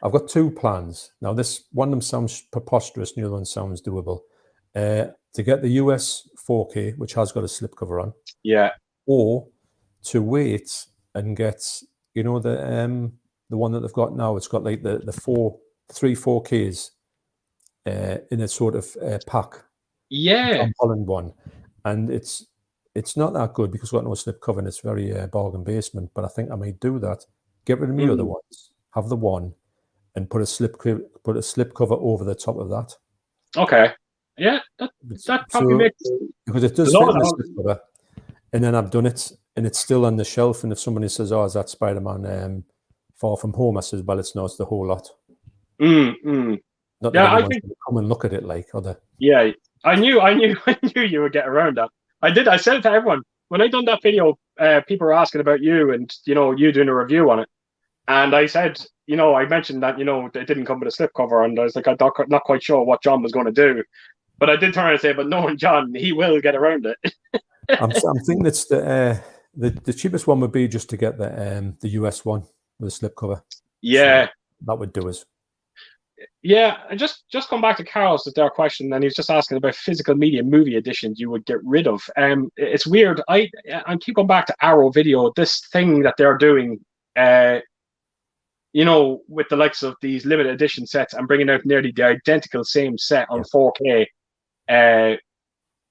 I've got two plans. Now, this one of them sounds preposterous, and the other one sounds doable. To get the US 4K, which has got a slipcover on. Yeah. Or to wait and get, the one that they've got now. It's got like the 3 4Ks in a sort of pack. Yeah. Tom Holland one, and it's not that good because it's got no slipcover and it's very bargain basement. But I think I may do that. Get rid of me other ones. Have the one, and put a slipcover over the top of that. Okay. Yeah, that probably makes, because it does fit in the slipcover. And then I've done it, and it's still on the shelf. And if somebody says, "Oh, is that Spider-Man Far From Home?" I says, "Well, it's the whole lot." Not that anyone's gonna come and look at it like other. Yeah, I knew you would get around that. I said it to everyone when I done that video. People were asking about you and you doing a review on it, and I said, I mentioned that it didn't come with a slipcover, and I was like, I'm not quite sure what John was going to do, but I did turn around and say, but knowing John, he will get around it. I'm thinking it's the cheapest one would be just to get the US one with a slipcover. Yeah, so that would do us. Yeah, and just come back to Carl's their question, and he's just asking about physical media movie editions you would get rid of. It's weird. I keep going back to Arrow Video. This thing that they're doing, with the likes of these limited edition sets and bringing out nearly the identical same set on 4K.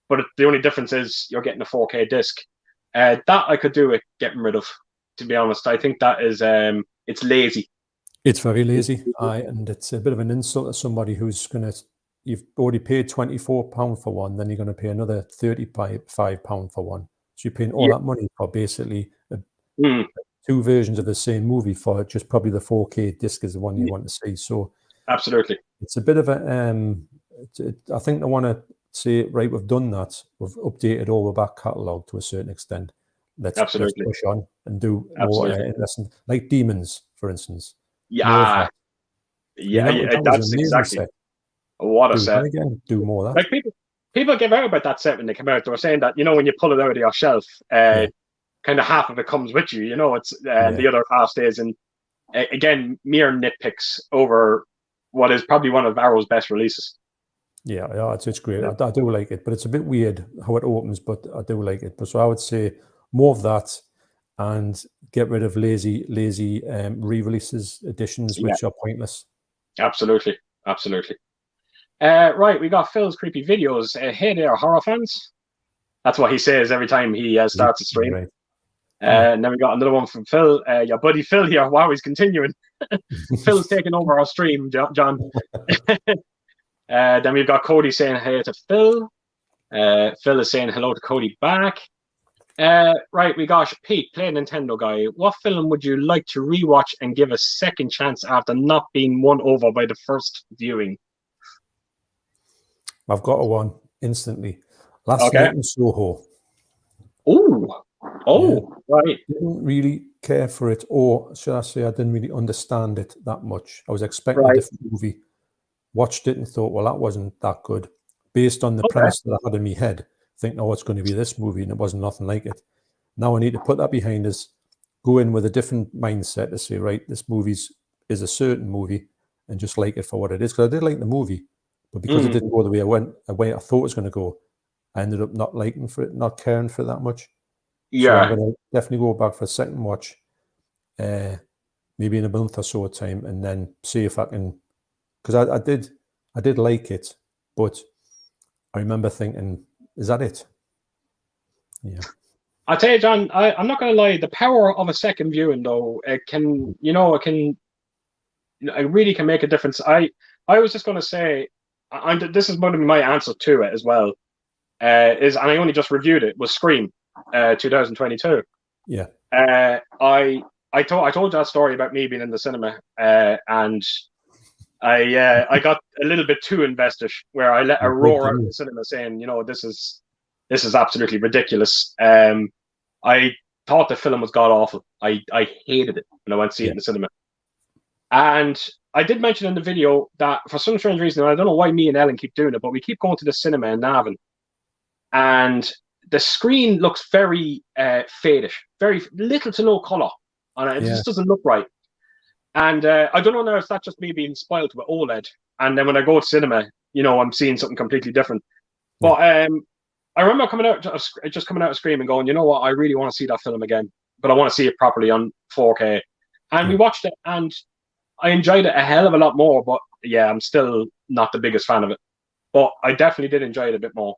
But the only difference is you're getting a 4K disc. That I could do with getting rid of, to be honest. I think that is it's lazy. It's very lazy, and it's a bit of an insult to somebody who's you've already paid £24 for one, then you're going to pay another £35 for one. So you're paying all that money for basically two versions of the same movie for just probably the 4K disc is the one you want to see. So absolutely, it's a bit of a. I think they want to say, right, we've done that. We've updated all the back catalogue to a certain extent. Let's push on and do more interesting, like Demons, for instance. Yeah. Yeah, I mean, that was that's an amazing exactly set. what a Do set. that again. Do more of that. Like people give out about that set when they come out. They were saying that when you pull it out of your shelf, Yeah. kind of half of it comes with you. It's and Yeah. the other half stays. And again, mere nitpicks over what is probably one of Arrow's best releases. Yeah, it's great. I do like it, but it's a bit weird how it opens, but I do like it. But so I would say more of that, and get rid of lazy re-releases, editions, which are pointless. Absolutely. Right, we got Phil's creepy videos. Hey there, horror fans. That's what he says every time he starts a stream. Right. And then we got another one from Phil. Your buddy Phil here. Wow, he's continuing. Phil's taking over our stream, John. Then we've got Cody saying hey to Phil. Phil is saying hello to Cody back. Right, we got Pete, Play Nintendo guy. What film would you like to rewatch and give a second chance after not being won over by the first viewing? I've got one instantly. Last Night in Soho. Right. Didn't really care for it, or should I say, I didn't really understand it that much. I was expecting a different movie. Watched it and thought, well, that wasn't that good. Based on the premise that I had in my head, think, oh, it's going to be this movie, and it wasn't nothing like it. Now I need to put that behind us, go in with a different mindset to say, right, this movie is a certain movie, and just like it for what it is. Because I did like the movie, but because it didn't go the way I thought it was going to go, I ended up not liking for it, not caring for it that much. Yeah. So I'm going to definitely go back for a second watch, maybe in a month or so time, and then see if I can. Because I did like it, but I remember thinking, is that it? Yeah. I'll tell you, John, I'm not going to lie. The power of a second viewing, though, it really can make a difference. I was just going to say, this is going to be my answer to it as well. And I only just reviewed it, was Scream, 2022. Yeah. I told you that story about me being in the cinema, and I got a little bit too invested, where I let a roar out of the cinema saying, this is absolutely ridiculous. I thought the film was god awful. I hated it when I went to see it in the cinema. And I did mention in the video that for some strange reason, I don't know why me and Ellen keep doing it, but we keep going to the cinema in Navan, and the screen looks very fadish, very little to no color on it. It just doesn't look right. And I don't know now if that's just me being spoiled with OLED. And then when I go to cinema, I'm seeing something completely different. But I remember coming out of Scream and going, you know what, I really want to see that film again, but I want to see it properly on 4K. And we watched it, and I enjoyed it a hell of a lot more. But yeah, I'm still not the biggest fan of it. But I definitely did enjoy it a bit more.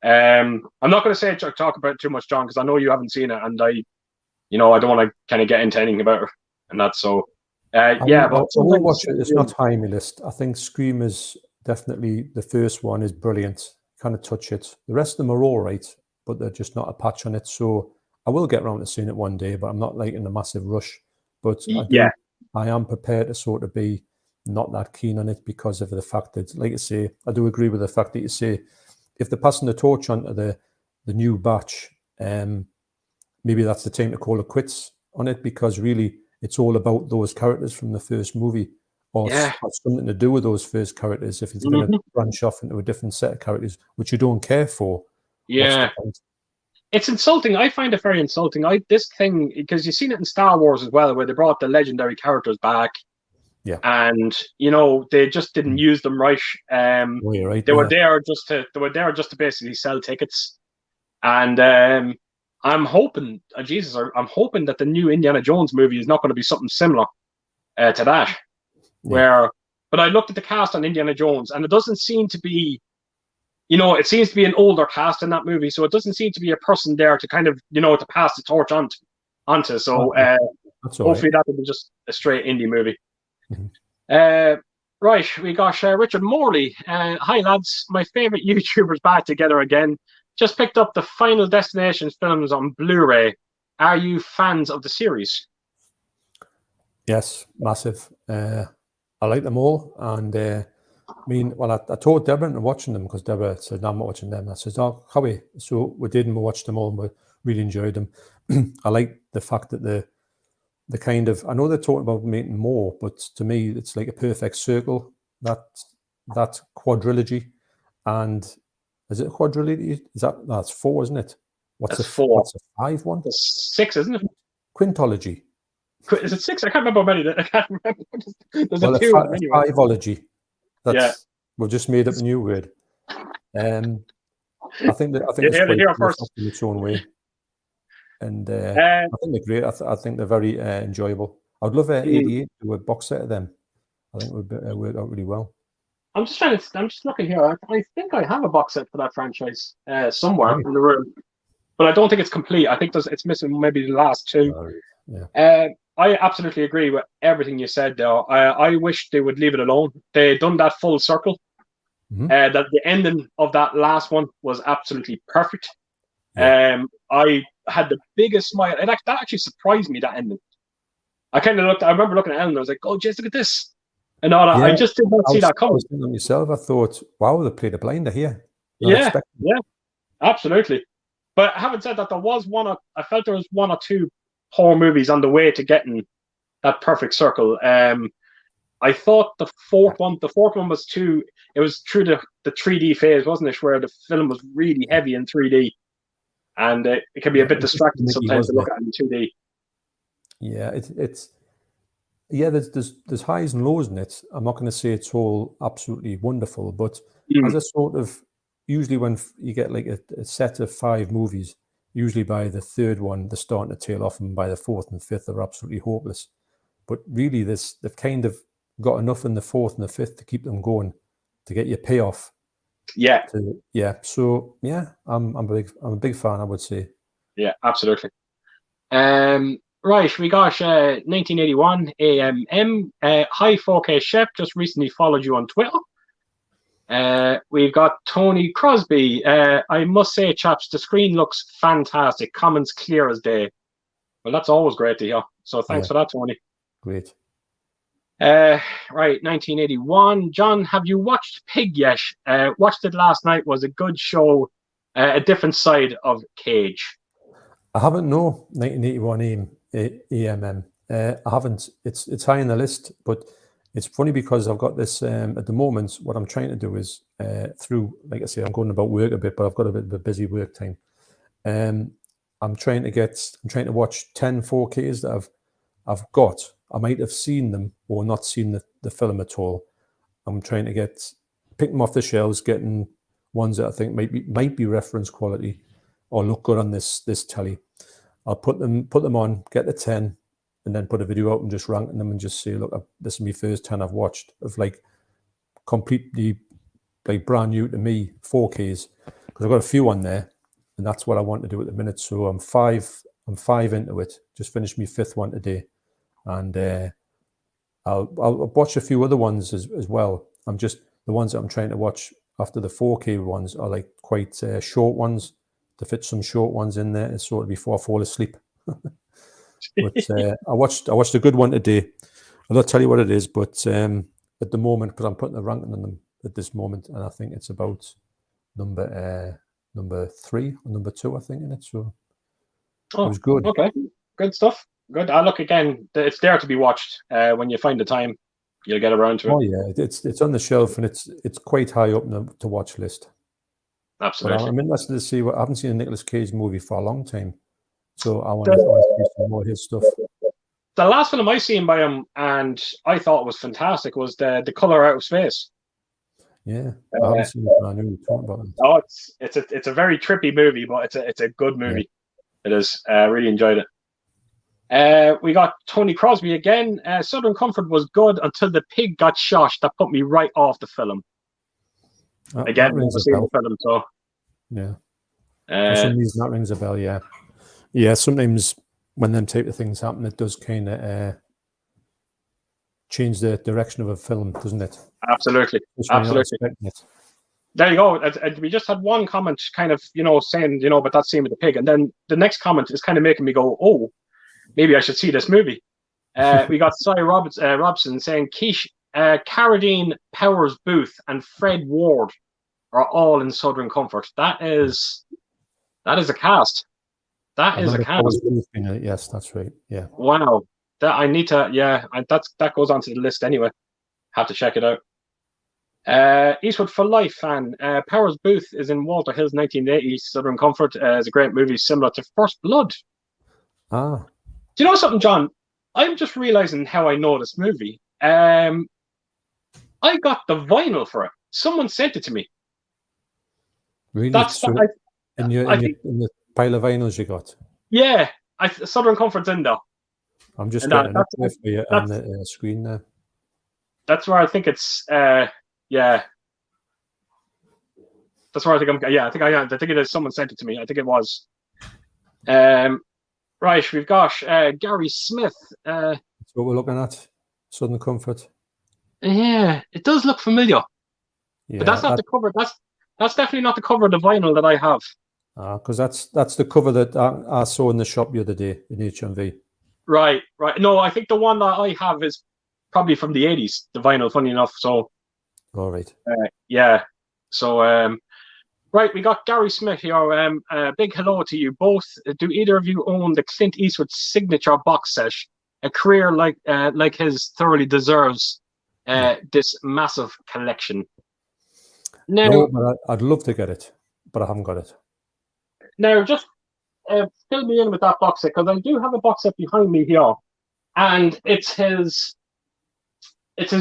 I'm not going to talk about it too much, John, because I know you haven't seen it, and I don't want to kind of get into anything about it, and that's so. But I will watch it. It's not high on my list. I think Scream is definitely the first one is brilliant. Kind of touch it. The rest of them are all right, but they're just not a patch on it. So I will get around to seeing it one day, but I'm not like in a massive rush. But I am prepared to sort of be not that keen on it because of the fact that, like I say, I do agree with the fact that you say if they're passing the torch on to the new batch, maybe that's the time to call it quits on it, because really it's all about those characters from the first movie, or have something to do with those first characters. If it's going to branch off into a different set of characters, which you don't care for, it's insulting. I find it very insulting. This thing, because you've seen it in Star Wars as well, where they brought the legendary characters back, and they just didn't use them right. They were there just to basically sell tickets, and I'm hoping, I'm hoping that the new Indiana Jones movie is not going to be something similar to that. But I looked at the cast on Indiana Jones, and it doesn't seem to be, it seems to be an older cast in that movie, so it doesn't seem to be a person there to kind of, to pass the torch onto. So hopefully that will be just a straight indie movie. Right, we got Richard Morley. Hi lads, my favorite YouTubers back together again. Just picked up the Final Destination films on Blu-ray. Are you fans of the series? Yes, massive. I like them all, and I told Deborah into watching them, because Deborah said, no, I'm not watching them. I said, oh, how we? So we did, and we watched them all, and we really enjoyed them. I like the fact that the kind of, I know they're talking about making more, but to me, it's like a perfect circle, that quadrilogy. And is it a quadrilogy? That's 4, isn't it? That's 4. What's a 5 one? That's 6, isn't it? Quintology. Is it 6? I can't remember how many. I can't remember. There's a few of them anyway. Fiveology. Yeah. We've just made up a new word. I think it's here first. in its own way. And I think they're great. I think they're very enjoyable. I'd love 88 to do a box set of them. I think it would work out really well. I'm just looking here. I think I have a box set for that franchise somewhere in the room, but I don't think it's complete. I think it's missing maybe the last 2. I absolutely agree with everything you said, though. I wish they would leave it alone. They done that full circle. That the ending of that last one was absolutely perfect. I had the biggest smile. That actually surprised me, that ending. I remember looking at it and I was like, oh, just look at this. And all that. I just did not see that coming. I was thinking myself, I thought, wow, they played a blinder here. Yeah, absolutely. But having said that, I felt there was 1 or 2 horror movies on the way to getting that perfect circle. I thought the fourth one was it was through the 3D phase, wasn't it, where the film was really heavy in 3D. And it can be a bit distracting sometimes to look at it in 2D. Yeah, there's highs and lows in it. I'm not going to say it's all absolutely wonderful, but as a sort of, usually when you get like a set of 5 movies, usually by the 3rd one, they're starting to tail off, and by the 4th and 5th, they're absolutely hopeless. But really, they've kind of got enough in the 4th and the 5th to keep them going, to get your payoff. Yeah. So yeah, I'm a big fan, I would say. Yeah, absolutely. Right, we got 1981 AMM. Hi 4K Chef just recently followed you on Twitter. We've got Tony Crosby. I must say, chaps, the screen looks fantastic. Comments clear as day. Well, that's always great to hear. So thanks for that, Tony. Great. Right, 1981. John, have you watched Pig yet? Watched it last night. Was a good show. A different side of Cage. I haven't. No, 1981 AMM. I haven't. It's high on the list, but it's funny because I've got this at the moment. What I'm trying to do is through, like I say, I'm going about work a bit, but I've got a bit of a busy work time. I'm trying to watch 10 4Ks that I've got. I might have seen them or not seen the film at all. I'm trying to pick them off the shelves, getting ones that I think might be reference quality or look good on this telly. I'll put them on, get the 10, and then put a video out and just ranking them and just say, look, this is my first 10 I've watched of like completely like brand new to me 4Ks, because I've got a few on there, and that's what I want to do at the minute. So I'm five into it. Just finished my 5th one today. And I'll watch a few other ones as well. I'm just, the ones that I'm trying to watch after the 4K ones are like quite short ones, to fit some short ones in there, sort of before I fall asleep. But I watched a good one today. I'll not tell you what it is, but at the moment, because I'm putting a ranking on them at this moment, and I think it's about number 3 or number 2, I think, in it. So it was good. Okay, good stuff. Good. I look again. It's there to be watched. When you find the time, you'll get around to it. Oh yeah, it's on the shelf, and it's quite high up in the watch list. Absolutely. But I'm interested to see I haven't seen a Nicolas Cage movie for a long time, so I want to see some more of his stuff. The last film I seen by him, and I thought it was fantastic, was the Color Out of Space. Yeah, I haven't seen it. I knew you were talking about it. Oh, it's a very trippy movie, but it's a good movie. Yeah. It is. Really enjoyed it. We got Tony Crosby again. Southern Comfort was good until the pig got shot. That put me right off the film. Again, never seen the film, so yeah. For some reason, that rings a bell. Yeah, yeah. Sometimes when them type of things happen, it does kind of change the direction of a film, doesn't it? Absolutely, absolutely. There you go. We just had one comment, kind of, saying, but that scene with the pig, and then the next comment is kind of making me go, oh, maybe I should see this movie. We got Cy Robson saying Carradine, Powers Booth, and Fred Ward are all in Southern Comfort. That is a cast. That is a cast. Yes, that's right. Yeah. Wow. that I need to. Yeah, that goes onto the list anyway. Have to check it out. Eastwood for Life fan. Powers Booth is in Walter Hill's 1980 Southern Comfort. It's a great movie similar to First Blood. Ah. Do you know something, John? I'm just realizing how I know this movie. I got the vinyl for it. Someone sent it to me. Really? That's So in the pile of vinyls you got? Yeah, Southern Comfort's in there. I'm just getting it up there for you on the screen there. That's where I think it's. Yeah. That's where I think I'm. Yeah, I think it is. Someone sent it to me. I think it was. Right, we've got Gary Smith. That's what we're looking at. Southern Comfort. Yeah, it does look familiar. Yeah, but that's not the cover. That's definitely not the cover of the vinyl that I have. Because that's the cover that I saw in the shop the other day in HMV. Right. No, I think the one that I have is probably from the 80s, the vinyl, funny enough. So. All right. Yeah. So, right, we got Gary Smith here. Big hello to you both. Do either of you own the Clint Eastwood signature box set? A career like his thoroughly deserves this massive collection. Now, no, but I'd love to get it, but I haven't got it. Now, just fill me in with that box set, because I do have a box set behind me here, and it's his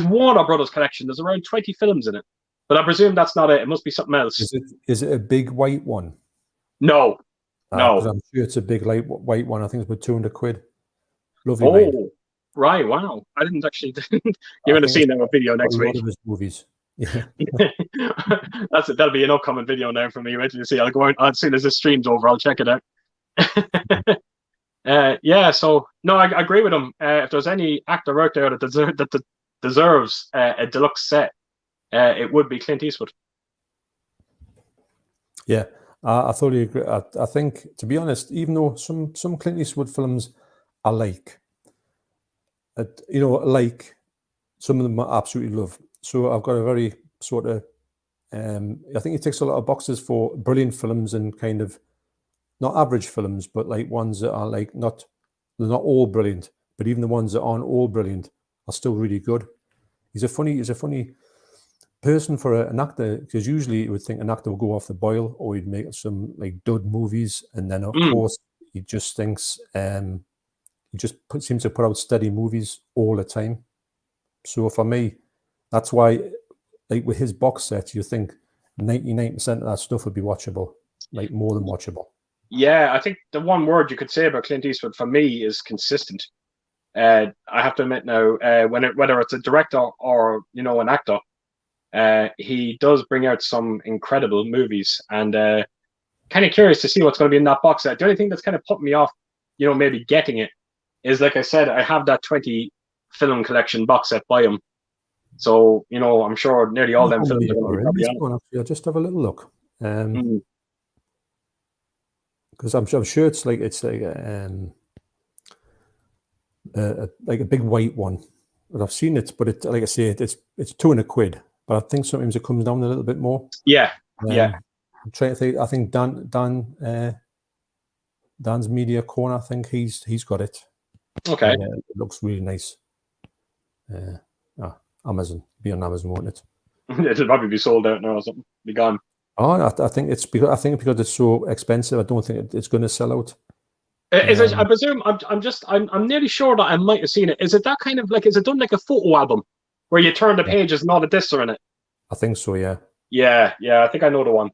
Warner Brothers collection. There's around 20 films in it, but I presume that's not it. It must be something else. Is it a big white one? No. Because I'm sure it's a big white one. I think it's about 200 quid. Lovely. Oh, right. Wow. I didn't actually. You're going to see that video next week. A lot of his movies. Yeah. That's it. That'll be an upcoming video now for me. Wait till you see. I'll go out as soon as this stream's over. I'll check it out. Yeah. So no, I agree with him. If there's any actor out there that deserves a deluxe set, it would be Clint Eastwood. Yeah, I totally agree. I think, to be honest, even though some Clint Eastwood films I like, like some of them I absolutely love. So I've got a very sort of, I think he ticks a lot of boxes for brilliant films and kind of not average films, but like ones that are like they're not all brilliant, but even the ones that aren't all brilliant are still really good. He's a funny person for an actor, because usually you would think an actor would go off the boil or he'd make some like dud movies, and then of course he just thinks he just seems to put out steady movies all the time. So for me, that's why, like with his box set, you think 99% of that stuff would be watchable, like more than watchable. Yeah, I think the one word you could say about Clint Eastwood for me is consistent. I have to admit now, whether it's a director or an actor, he does bring out some incredible movies, and kind of curious to see what's going to be in that box set. The only thing that's kind of put me off, maybe getting it, is, like I said, I have that 20 film collection box set by him. So, I'm sure nearly all them films are going to be on it. I'll just have a little look. Because I'm sure it's like a big white one. But I've seen it, but like I say, it's 200 quid. But I think sometimes it comes down a little bit more. Yeah. I'm trying to think. I think Dan's Media Corner, I think he's got it. Okay. It looks really nice. Amazon. Be on Amazon, won't it? It'll probably be sold out now or something. Be gone. Oh, I think it's because it's so expensive. I don't think it's going to sell out. Is it? I presume. I'm nearly sure that I might have seen it. Is it that kind of like? Is it done like a photo album where you turn the pages and all the discs are in it? I think so. Yeah. Yeah. I think I know the one.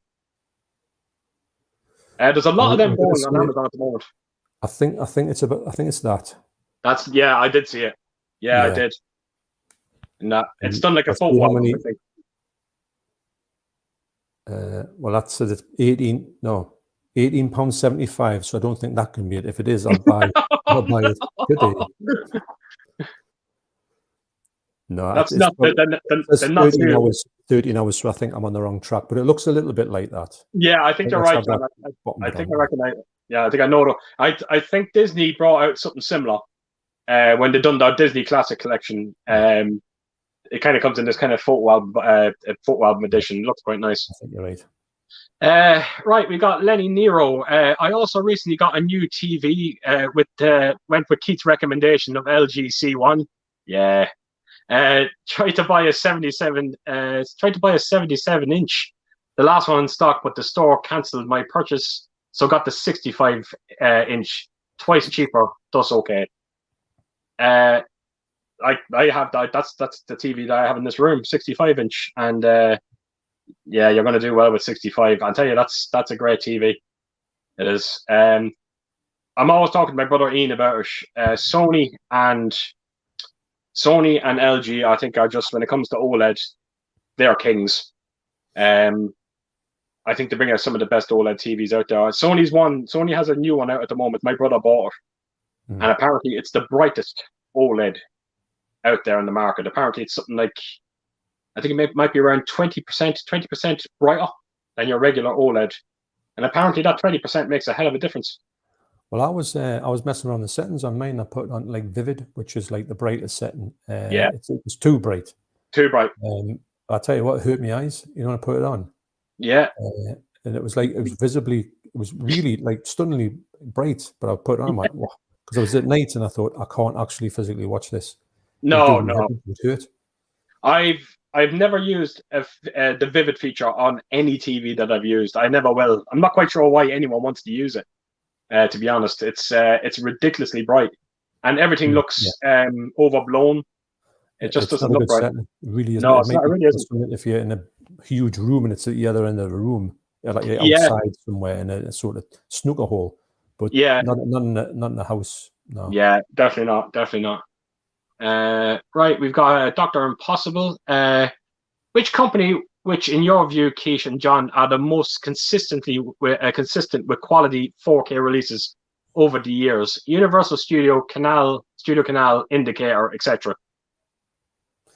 There's a lot of them going on Amazon at the moment. I think it's that. That's I did see it. Yeah. I did. No, it's done like a photo album, I think. Well, that's it's £18.75. So I don't think that can be it. If it is, I'll buy it. No, that's not. Then not 13 hours. So I think I'm on the wrong track. But it looks a little bit like that. Yeah, I think you're right. I think I recognize it. Yeah, I think I know it. I think Disney brought out something similar when they done their Disney Classic Collection. It kind of comes in this kind of photo album edition. It looks quite nice. I think you're right. Right, we got Lenny Nero. I also recently got a new TV went with Keith's recommendation of LG C1. Yeah. Tried to buy a 77 inch. The last one in stock, but the store cancelled my purchase, so got the 65 inch, twice cheaper. That's okay. I have that. That's the TV that I have in this room, 65 inch, and yeah, you're going to do well with 65. I'll tell you, that's a great TV. It is. I'm always talking to my brother Ian about it. Sony and LG, I think, are just, when it comes to OLED, they're kings. I think they bring out some of the best OLED TVs out there. Sony has a new one out at the moment. My brother bought it, and apparently it's the brightest OLED out there in the market. Apparently it's something like, I think it might be around 20% brighter than your regular OLED, and apparently that 20% makes a hell of a difference. Well, I was messing around the settings on mine. I put on like Vivid, which is like the brightest setting. Yeah, it's too bright. Too bright. I'll tell you what, it hurt my eyes. You know, when I put it on. Yeah. And it was really like stunningly bright. But I put it on, I'm like, because I was at night and I thought, I can't actually physically watch this. No. It would hurt. I've never used the Vivid feature on any TV that I've used. I never will. I'm not quite sure why anyone wants to use it. To be honest, it's ridiculously bright, and everything looks overblown. It just doesn't look right. It really isn't. No, it really isn't. If you're in a huge room and it's at the other end of the room, like you're outside somewhere in a sort of snooker hole, but not in the house. No. Yeah, definitely not. Right, we've got Dr. Impossible. Which in your view, Keith and John, are the most consistent with quality 4K releases over the years? Universal Studio Canal, Indicator, etc.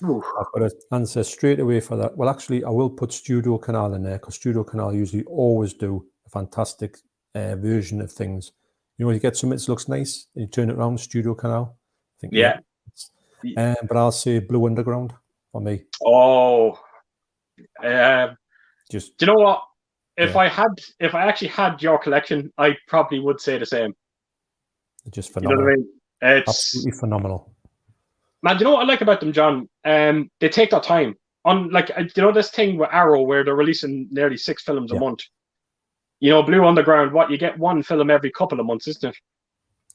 I've got an answer straight away for that. Well, actually, I will put Studio Canal in there, because Studio Canal usually always do a fantastic version of things. You know, you get something that looks nice and you turn it around, Studio Canal. I think, but I'll say Blue Underground for me. Oh, do you know what? If I actually had your collection, I probably would say the same. Just phenomenal. You know what I mean? It's absolutely phenomenal. Man, do you know what I like about them, John? They take their time. On this thing with Arrow where they're releasing nearly 6 films a month. You know, Blue Underground, you get one film every couple of months, isn't it?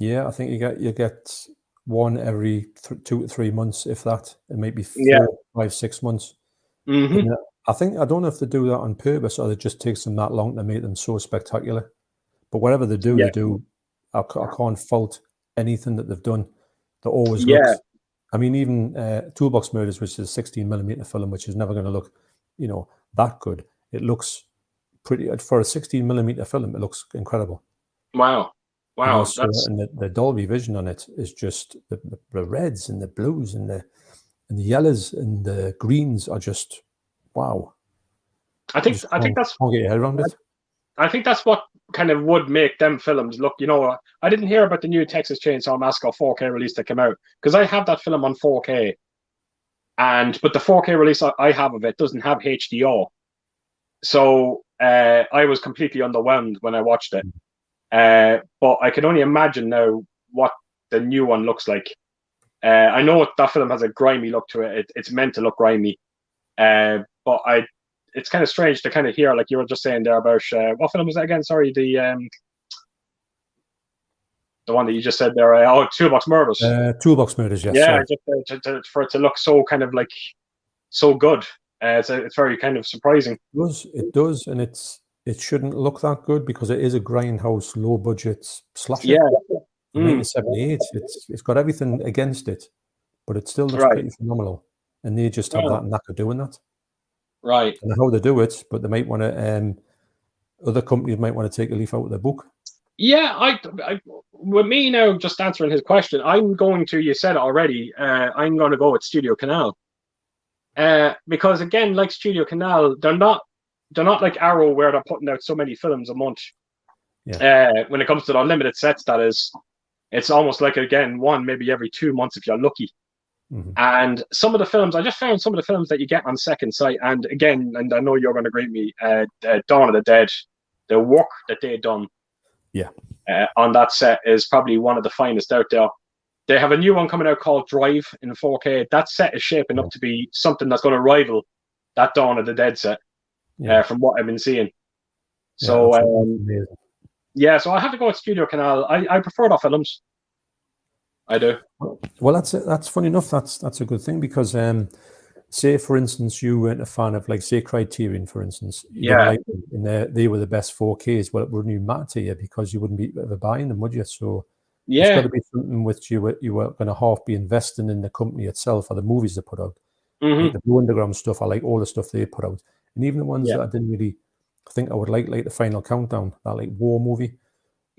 Yeah, I think you get one every 2 to 3 months, if that. It might be 4, 5, 6 months. Mm-hmm. I don't know if they do that on purpose or it just takes them that long to make them so spectacular. But whatever they do, they do. I can't fault anything that they've done. They always looks. I mean, even Toolbox Murders, which is a 16mm film, which is never going to look, that good. It looks pretty for a 16mm film. It looks incredible. Wow. And the Dolby Vision on it is just the reds and the blues and the yellows and the greens are just wow. I think that's can't get your head around it. I think that's what kind of would make them films look. I didn't hear about the new Texas Chainsaw Massacre 4K release that came out, because I have that film on 4K, but the 4K release I have of it doesn't have HDR, so I was completely underwhelmed when I watched it. But I can only imagine now what the new one looks like. I know that film has a grimy look to it. It's meant to look grimy, but it's kind of strange to kind of hear, like you were just saying there about what film was that again? Sorry, the one that you just said there. Toolbox Murders. Toolbox Murders, yes. Yeah, just for it to look so kind of like so good. It's very kind of surprising. It does, and it shouldn't look that good because it is a grindhouse, low budget slasher. Yeah. 1978. It's got everything against it, but it still looks pretty phenomenal. And they just have that knack of doing that. Right. And how they do it, but they might want to. Other companies might want to take a leaf out of their book. Yeah, I with me now, just answering his question, I'm going to. You said it already. I'm going to go with Studio Canal. Because again, like Studio Canal, they're not like Arrow where they're putting out so many films a month. Yeah. When it comes to the unlimited sets, that is, it's almost like, again, one maybe every 2 months if you're lucky. And some of the films, I just found some of the films that you get on second sight. And again, and I know you're going to agree with me, Dawn of the Dead, the work that they've done on that set is probably one of the finest out there. They have a new one coming out called Drive in 4K. That set is shaping up to be something that's going to rival that Dawn of the Dead set, from what I've been seeing. So, so I have to go with Studio Canal. I prefer their films. I do. Well, that's funny enough. That's a good thing because, say for instance, you weren't a fan of, like, say, Criterion, for instance. You didn't like them, and they were the best 4Ks. Well, it wouldn't even matter to you because you wouldn't be ever buying them, would you? So it's got to be something which you were going to half be investing in the company itself or the movies they put out. Like the Blue Underground stuff, I like all the stuff they put out, and even the ones that I didn't really think I would like the Final Countdown, that like war movie,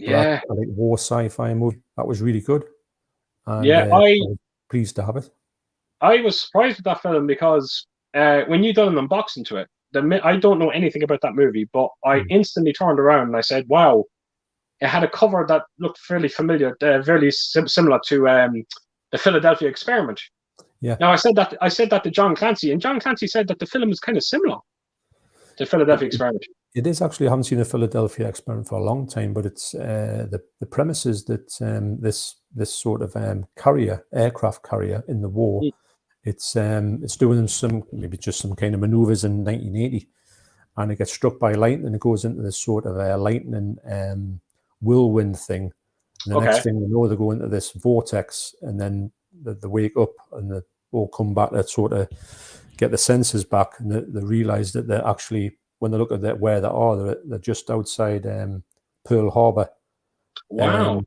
I like war sci-fi movie. That was really good. And, I was pleased to have it. I was surprised with that film because when you done an unboxing to it, I don't know anything about that movie, but I instantly turned around and I said, "Wow!" It had a cover that looked fairly familiar, very similar to the Philadelphia Experiment. Yeah. Now I said that to John Clancy, and John Clancy said that the film is kind of similar to Philadelphia Experiment. It is actually. I haven't seen a Philadelphia Experiment for a long time, but it's the premise is that this sort of aircraft carrier in the war, it's doing maybe just some kind of maneuvers in 1980, and it gets struck by lightning and it goes into this sort of lightning whirlwind thing. And the next thing you know, they go into this vortex, and then they wake up and they all come back to sort of get the senses back, and they realize that they're actually, when they look at where they are, they're just outside Pearl Harbor. Wow.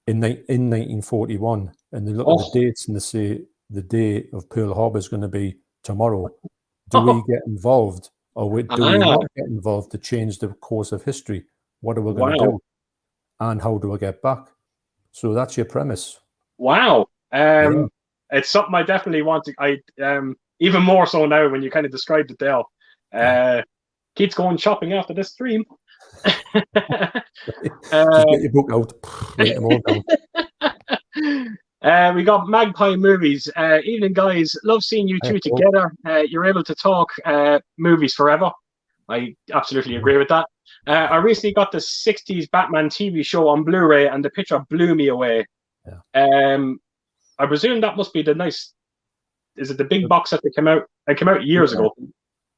In 1941, and they look at the dates and they say the day of Pearl Harbor is going to be tomorrow. Do we get involved, or do we not get involved to change the course of history? What are we going to do, and how do I get back? So that's your premise. Wow. It's something I definitely want to. Even more so now when you kind of described it there. Keeps going shopping after this stream. Just get your book out. Write them all down. We got Magpie Movies. Evening, guys. Love seeing you two together. You're able to talk movies forever. I absolutely agree with that. I recently got the 60s Batman TV show on Blu-ray, and the picture blew me away. I presume that must be the nice. Is it the big box that came out? It came out years ago.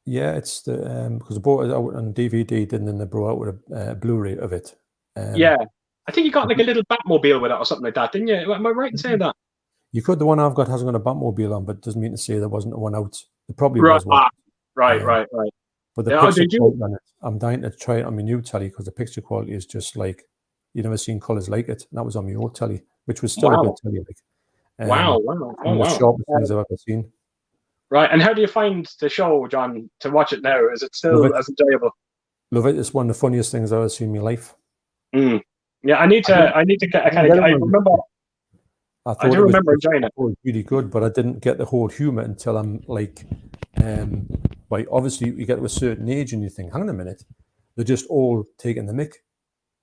Yeah, it's the because I bought it out on DVD, and then they brought out with a Blu-ray of it. I think you got like a little Batmobile with it or something like that, didn't you? Am I right in saying that? You could. The one I've got hasn't got a Batmobile on, but it doesn't mean to say there wasn't one out. There probably was one. Right. But the picture quality on it, I'm dying to try it on my new telly because the picture quality is just like you've never seen colours like it. And that was on my old telly, which was still a good telly. Like, one of the sharpest things I've ever seen. Right, and how do you find the show, John, to watch it now? Is it still as enjoyable? Love it. It's one of the funniest things I've ever seen in my life. Yeah, I need to get. I remember. I do remember enjoying it. It was really good, but I didn't get the whole humor until I'm like, obviously you get to a certain age and you think, hang on a minute, they're just all taking the mick.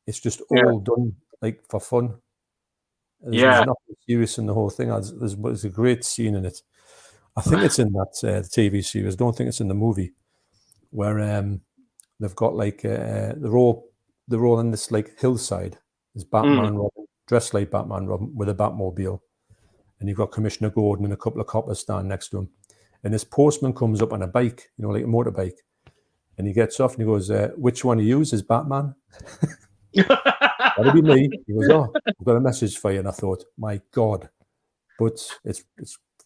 It's just all done like for fun. There's nothing serious in the whole thing. There's a great scene in it. I think it's in that TV series. I don't think it's in the movie where they've got like they're all on this like hillside. There's Batman Robin, dressed like Batman Robin with a Batmobile, and you've got Commissioner Gordon and a couple of coppers standing next to him. And this postman comes up on a bike, like a motorbike, and he gets off and he goes, "Which one of you is Batman?" That'll be me. He goes, "Oh, I've got a message for you." And I thought, my God, but it's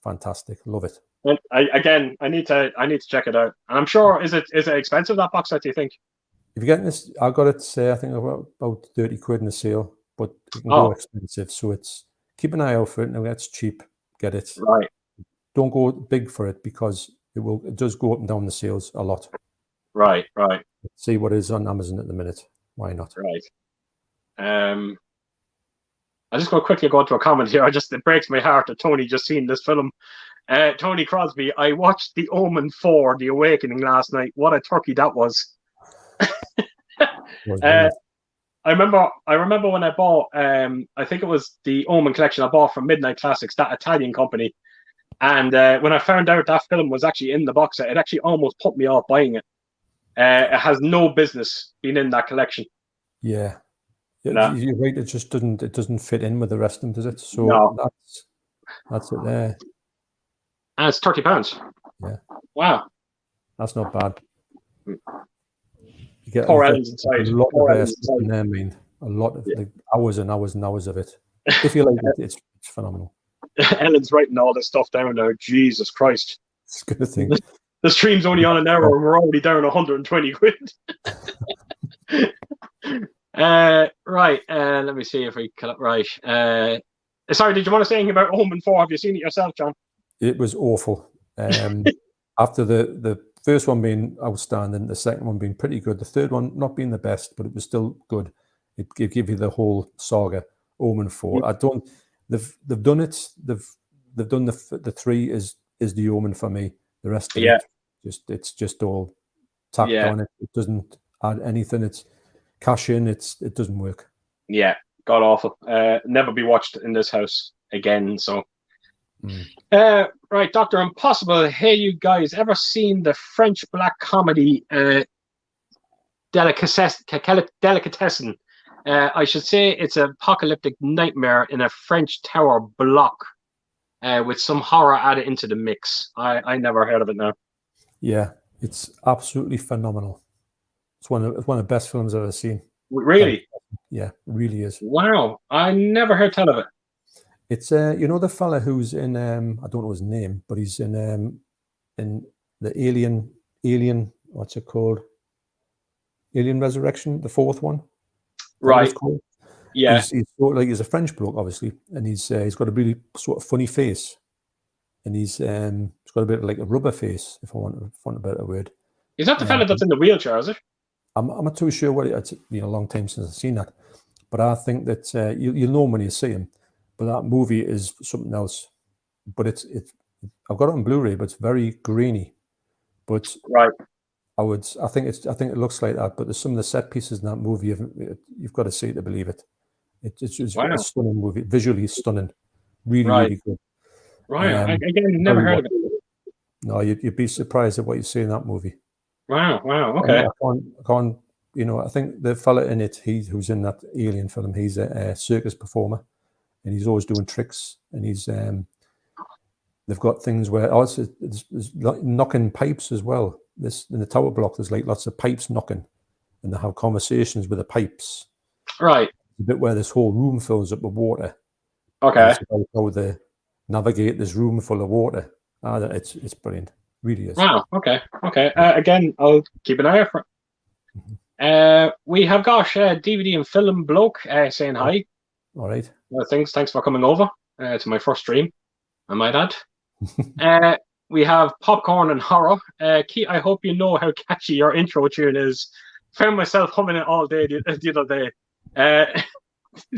fantastic. Love it. Well, I need to check it out. And I'm sure is it expensive, that box set, do you think? If you're getting this, I got it. I think about 30 quid in the sale, but it can go expensive. So it's keep an eye out for it. Now that's cheap. Get it right. Don't go big for it because it does go up and down the sales a lot. Right. See what is on Amazon at the minute. Why not? Right. I just quickly go into a comment here. It breaks my heart that Tony just seen this film. Tony Crosby, I watched The Omen 4, The Awakening last night. What a turkey that was. I remember when I bought, I think it was the Omen collection I bought from Midnight Classics, that Italian company. And when I found out that film was actually in the box set, it actually almost put me off buying it. It has no business being in that collection. Yeah. No. You're right. It just doesn't fit in with the rest of them, does it? So No. that's it there. And it's £30. Yeah. Wow. That's not bad. You get Poor Ellen's inside. a lot Poor of Ellen's stuff in there, I mean, a lot of like hours and hours and hours of it. If you like it, it's phenomenal. Ellen's writing all this stuff down now. Jesus Christ. It's a good thing. The stream's only on an hour and we're already down 120 quid. Right. Let me see if we can. Right. Sorry, did you want to say anything about Omen 4? Have you seen it yourself, John? It was awful. After the first one being outstanding, the second one being pretty good, the third one not being the best, but it was still good. It gave you the whole saga. Omen 4. I don't. They've done it. They've done the 3 is the Omen for me. The rest of it, it's just all tacked on. It doesn't add anything. It's cash in. It doesn't work. Yeah, god awful. Never be watched in this house again. So, right, Dr. Impossible. Hey, you guys, ever seen the French black comedy Delicatessen? I should say it's an apocalyptic nightmare in a French tower block with some horror added into the mix. I never heard of it now. Yeah, it's absolutely phenomenal. It's one of the best films I've ever seen. Really? Yeah, it really is. Wow, I never heard tell of it. It's you know the fella who's in I don't know his name, but he's in the Alien what's it called? Alien Resurrection, the fourth one. Right. Yeah. He's sort of like, he's a French bloke, obviously, and he's got a really sort of funny face, and he's got a bit of like a rubber face, if I want a better word. Is that the fella that's in the wheelchair? Is it? I'm not too sure what it's been a long time since I've seen that, but I think that you'll know when you see him. But that movie is something else. But it's I've got it on Blu-ray, but it's very grainy. But right. I think it looks like that, but there's some of the set pieces in that movie you've got to see to believe it. It's a stunning movie, visually stunning, really good. Right, again, never heard of it. No, you'd be surprised at what you see in that movie. Wow, okay. I can't, I think the fella in it, who's in that Alien film, he's a circus performer, and he's always doing tricks, and he's they've got things where there's knocking pipes as well. In the tower block, there's like lots of pipes knocking, and they have conversations with the pipes. Right. The bit where this whole room fills up with water. Okay. How they navigate this room full of water. It's brilliant. Really is. Wow. Okay. Again, I'll keep an eye out for it. We have got DVD and film bloke saying hi. All right. Thanks for coming over to my first stream, I might add. We have Popcorn and Horror. Keith, I hope you know how catchy your intro tune is. Found myself humming it all day the other day.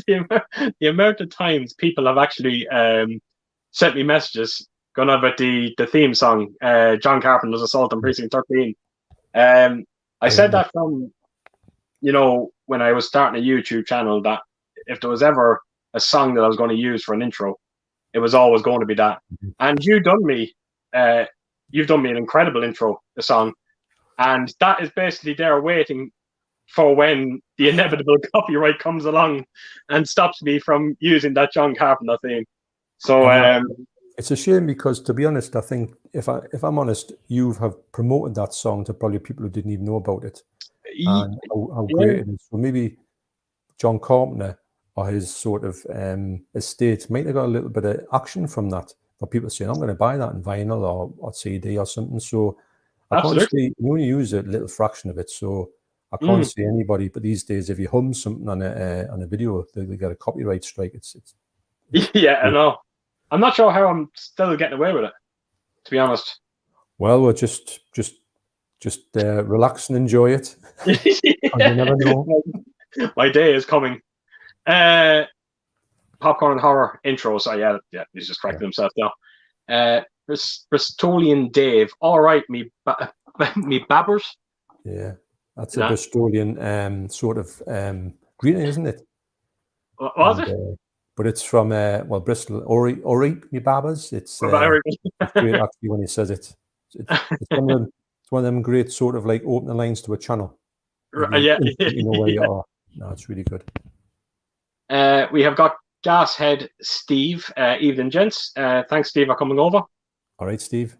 The amount of times people have actually sent me messages going on about the theme song, John Carpenter's Assault on Precinct 13. I said that from, when I was starting a YouTube channel, that if there was ever a song that I was going to use for an intro, it was always going to be that. And you've done me an incredible intro, the song, and that is basically there waiting for when the inevitable copyright comes along and stops me from using that John Carpenter theme. So it's a shame because, to be honest, I think if I'm honest, you have promoted that song to probably people who didn't even know about it and how great it is. So maybe John Carpenter or his sort of estate might have got a little bit of action from that. For people saying, I'm going to buy that in vinyl or CD or something. So I can't see, you only use a little fraction of it. So I can't see anybody. But these days, if you hum something on a video, they get a copyright strike. It's yeah, I know. I'm not sure how I'm still getting away with it, to be honest. Well, we'll just relax and enjoy it. You never know. My day is coming. Popcorn and Horror intro. So yeah, he's just correcting himself now. Bristolian Dave. All right, me babbers. Yeah, that's a Bristolian sort of green, isn't it? Was it? but it's from Bristol. Ori me babas. It's great actually when he says it. It's one of them great sort of like opening lines to a channel. Yeah, you know where you are. No, it's really good. We have got Gashead Steve. Evening, gents. Thanks, Steve, for coming over. All right, Steve.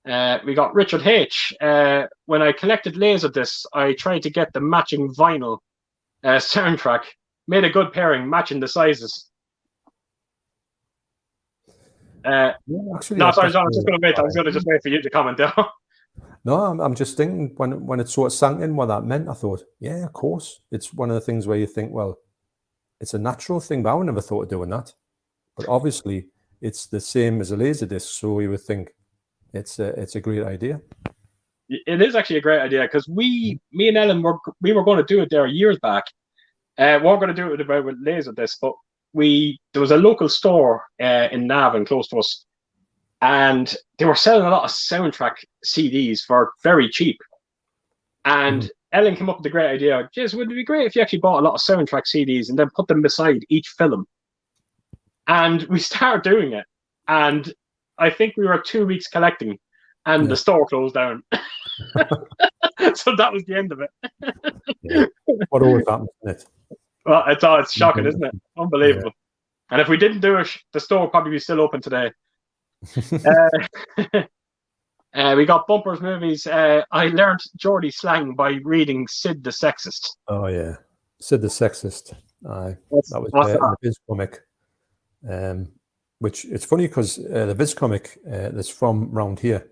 We got Richard H. When I collected Laserdiscs, I tried to get the matching vinyl soundtrack. Made a good pairing, matching the sizes. Actually, no, sorry, John. I was just going to wait. I was going to just wait for you to comment there. No, I'm just thinking when it sort of sank in what that meant, I thought, yeah, of course. It's one of the things where you think, well, it's a natural thing, but I never thought of doing that. But obviously, it's the same as a Laserdisc, so you would think it's a great idea. It is actually a great idea because me and Ellen were going to do it there years back. We weren't going to do it with Laserdisc, but there was a local store in Navan close to us, and they were selling a lot of soundtrack CDs for very cheap. And Ellen came up with the great idea, "Jeez, would it be great if you actually bought a lot of soundtrack CDs and then put them beside each film?" And we started doing it, and I think we were 2 weeks collecting, and the store closed down. So that was the end of it. Yeah. What always happens, isn't it? Well, it's shocking, isn't it? Unbelievable. Yeah. And if we didn't do it, the store would probably be still open today. We got Bumpers Movies. I learned Geordie slang by reading Sid the Sexist. Oh, yeah. Sid the Sexist. That was in the Viz comic. Which it's funny because the Viz comic that's from round here,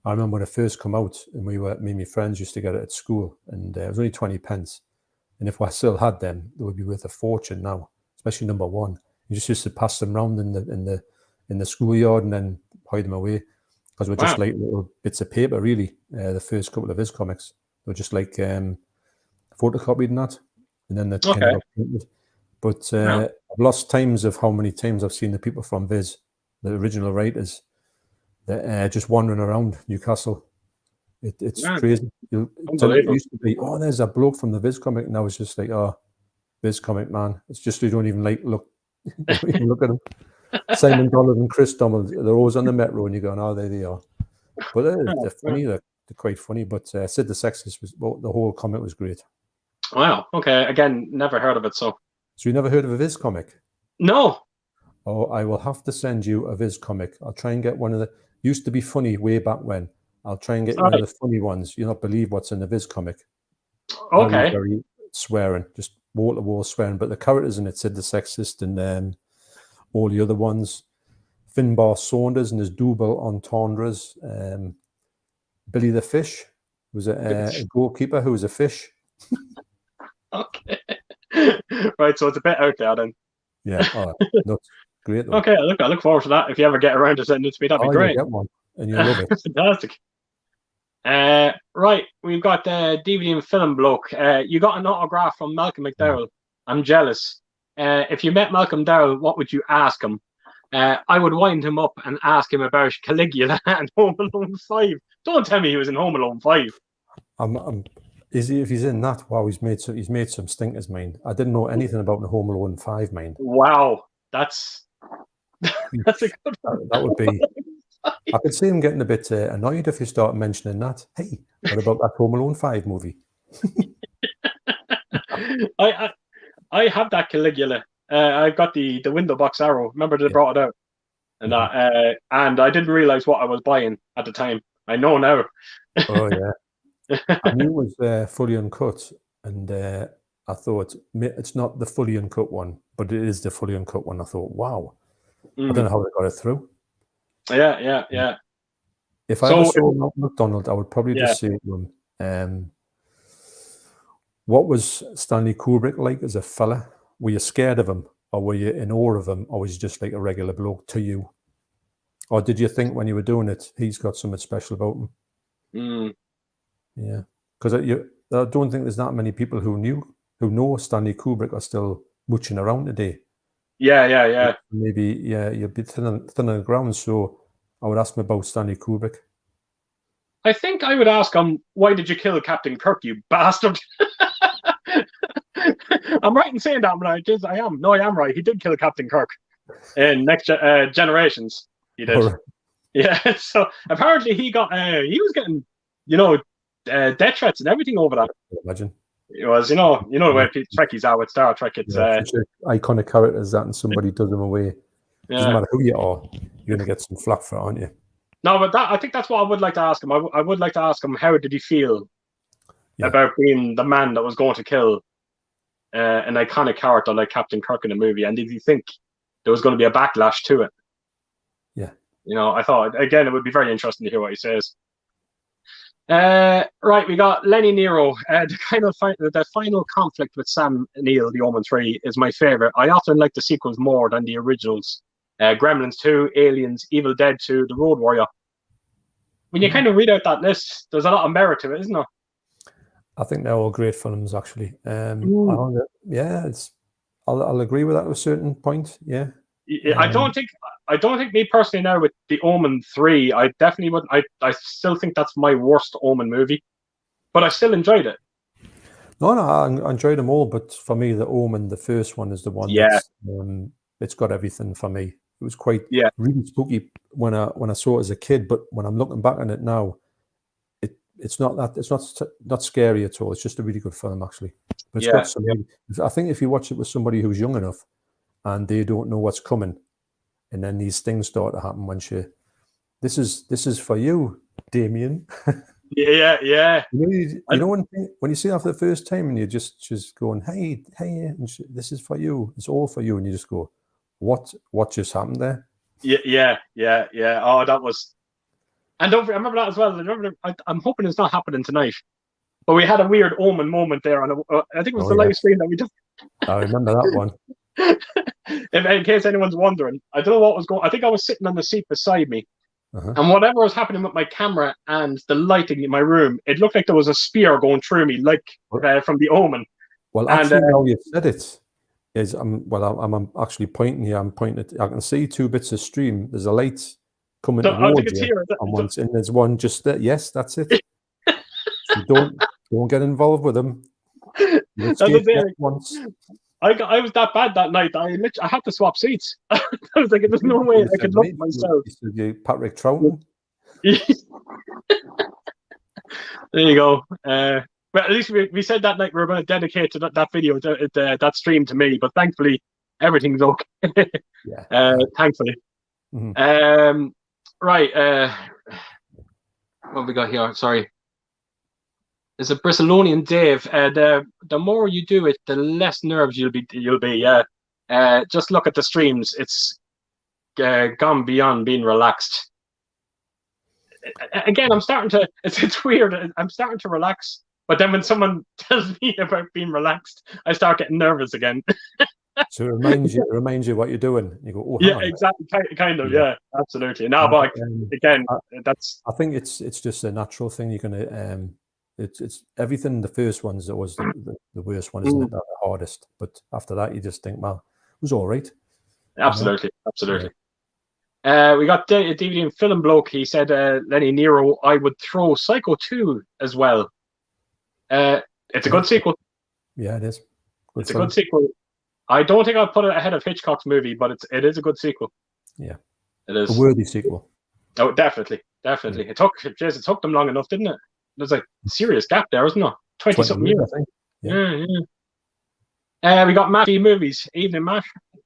I remember when it first come out, and me and my friends used to get it at school, and it was only 20 pence. And if I still had them, they would be worth a fortune now, especially number one. You just used to pass them around in the schoolyard and then hide them away, because we're just like little bits of paper, really. The first couple of Viz comics, they were just like photocopied and that, and then they kind of got printed. But I've lost times of how many times I've seen the people from Viz, the original writers, that just wandering around Newcastle. It's crazy. It used to be, oh, there's a bloke from the Viz comic, and I was just like, oh, Viz comic, man. It's just you don't even look at them. Simon Donald and Chris Donald, they're always on the metro, and you're going, oh, there they are. But they're funny. They're quite funny. But Sid the Sexist the whole comic was great. Wow. Okay. Again, never heard of it. So you never heard of a Viz comic? No. Oh, I will have to send you a Viz comic. I'll try and get one of the. Used to be funny way back when. I'll try and get one of the funny ones. You'll not believe what's in the Viz comic. Okay. Very swearing, just wall to wall swearing. But the characters in it, Sid the Sexist, and all the other ones, Finbar Saunders and his double entendres, Billy the Fish was a goalkeeper who was a fish. Okay. Right, so it's a bit out there then. Yeah, that's great. Though. Okay, I look forward to that. If you ever get around to sending it to me, that'd be great. Get one, and you'll love it. Fantastic. Right, we've got DVD and film bloke. You got an autograph from Malcolm McDowell. I'm jealous. If you met Malcolm Dowell, what would you ask him? I would wind him up and ask him about Caligula and Home Alone 5. Don't tell me he was in Home Alone 5. If he's in that, wow, he's made some stinkers, mind. I didn't know anything about the Home Alone 5, mind. Wow, that's a good one. That would be. I could see him getting a bit annoyed if you start mentioning that. Hey, what about that Home Alone 5 movie? I have that Caligula. I've got the window box arrow. Remember they brought it out, and that, and I didn't realize what I was buying at the time. I know now. Oh yeah. I knew it was fully uncut, and I thought it's not the fully uncut one, but it is the fully uncut one. I thought, wow, I don't know how they got it through. Yeah. If I ever saw McDonald, I would probably just say to him, what was Stanley Kubrick like as a fella? Were you scared of him, or were you in awe of him, or was he just like a regular bloke to you? Or did you think when you were doing it, he's got something special about him? Yeah, because I don't think there's that many people who know Stanley Kubrick are still mooching around today. Yeah. Maybe, you'd be thin on the ground. So I would ask him about Stanley Kubrick. I think I would ask him, why did you kill Captain Kirk, you bastard? I'm right in saying that, but I am. No, I am right. He did kill Captain Kirk in Next Generations. He did. Or, Yeah. So apparently he was getting, death threats and everything over that. imagine. It was, the way Trekkies are with Star Trek. It's Such an iconic character as that, and somebody does them away. Doesn't matter who you are, you're going to get some flack for it, aren't you? No, but I think that's what I would like to ask him. I would like to ask him, how did he feel about being the man that was going to kill an iconic character like Captain Kirk in a movie, and did he think there was going to be a backlash to it? Yeah. I thought, again, it would be very interesting to hear what he says. Right, we got Lenny Nero. The final conflict with Sam Neill, the Omen 3, is my favorite. I often like the sequels more than the originals. Gremlins 2, Aliens, Evil Dead 2, The Road Warrior. When you kind of read out that list, there's a lot of merit to it, isn't there? I think they're all great films, actually. I'll agree with that to a certain point. Yeah. I don't think me personally now with The Omen 3, I definitely wouldn't. I still think that's my worst Omen movie, but I still enjoyed it. No, I enjoyed them all, but for me, The Omen, the first one, is the one that's it's got everything for me. It was quite really spooky when I saw it as a kid, but when I'm looking back on it now, it's not scary at all. It's just a really good film, actually. But it's got some. I think if you watch it with somebody who's young enough and they don't know what's coming, and then these things start to happen, this is for you, Damien. Yeah. When you see it for the first time and you're just going, hey, and this is for you. It's all for you, and you just go, what just happened there? Yeah. Oh, that was. And I remember that as well. I'm hoping it's not happening tonight. But we had a weird Omen moment there, and I think it was the live stream that we did. I remember that one. In case anyone's wondering, I don't know what was going. I think I was sitting on the seat beside me, and whatever was happening with my camera and the lighting in my room, it looked like there was a spear going through me, like from The Omen. Well, actually, now you said it, I'm actually pointing here. I'm pointing. I can see two bits of stream. There's a light coming towards you, and there's one just there. Yes, that's it. So don't get involved with them. Once. I was that bad that night. I had to swap seats. I was like, there's no way I could look at myself. You Patrick Troughton. There you go. But at least we said that night we were going to dedicate to that video, that stream to me. But thankfully, everything's okay. Thankfully. Mm-hmm. Right. What have we got here? Sorry. There's a Bristolian Dave. The more you do it, the less nerves you'll be. Just look at the streams. It's gone beyond being relaxed. Again, I'm starting to. It's weird. I'm starting to relax, but then when someone tells me about being relaxed, I start getting nervous again. So it reminds you what you're doing. You go, oh, yeah, exactly, kind of, yeah, absolutely. No, but again, that's. I think it's just a natural thing. You're gonna. It's everything. The first one's always the worst one, isn't it? The hardest. But after that, you just think, well, it was all right. Absolutely. Yeah. We got DVD and Film Bloke. He said, Lenny Nero, I would throw Psycho 2 as well. It's a good sequel. Yeah, it is. It's a good sequel. I don't think I'd put it ahead of Hitchcock's movie, but it is a good sequel. Yeah, it is a worthy sequel. Oh, definitely. Yeah. It took them long enough, didn't it? There's like a serious gap there, isn't there? 20-something years. I think. Yeah. We got Matt V Movies. Evening, Matt.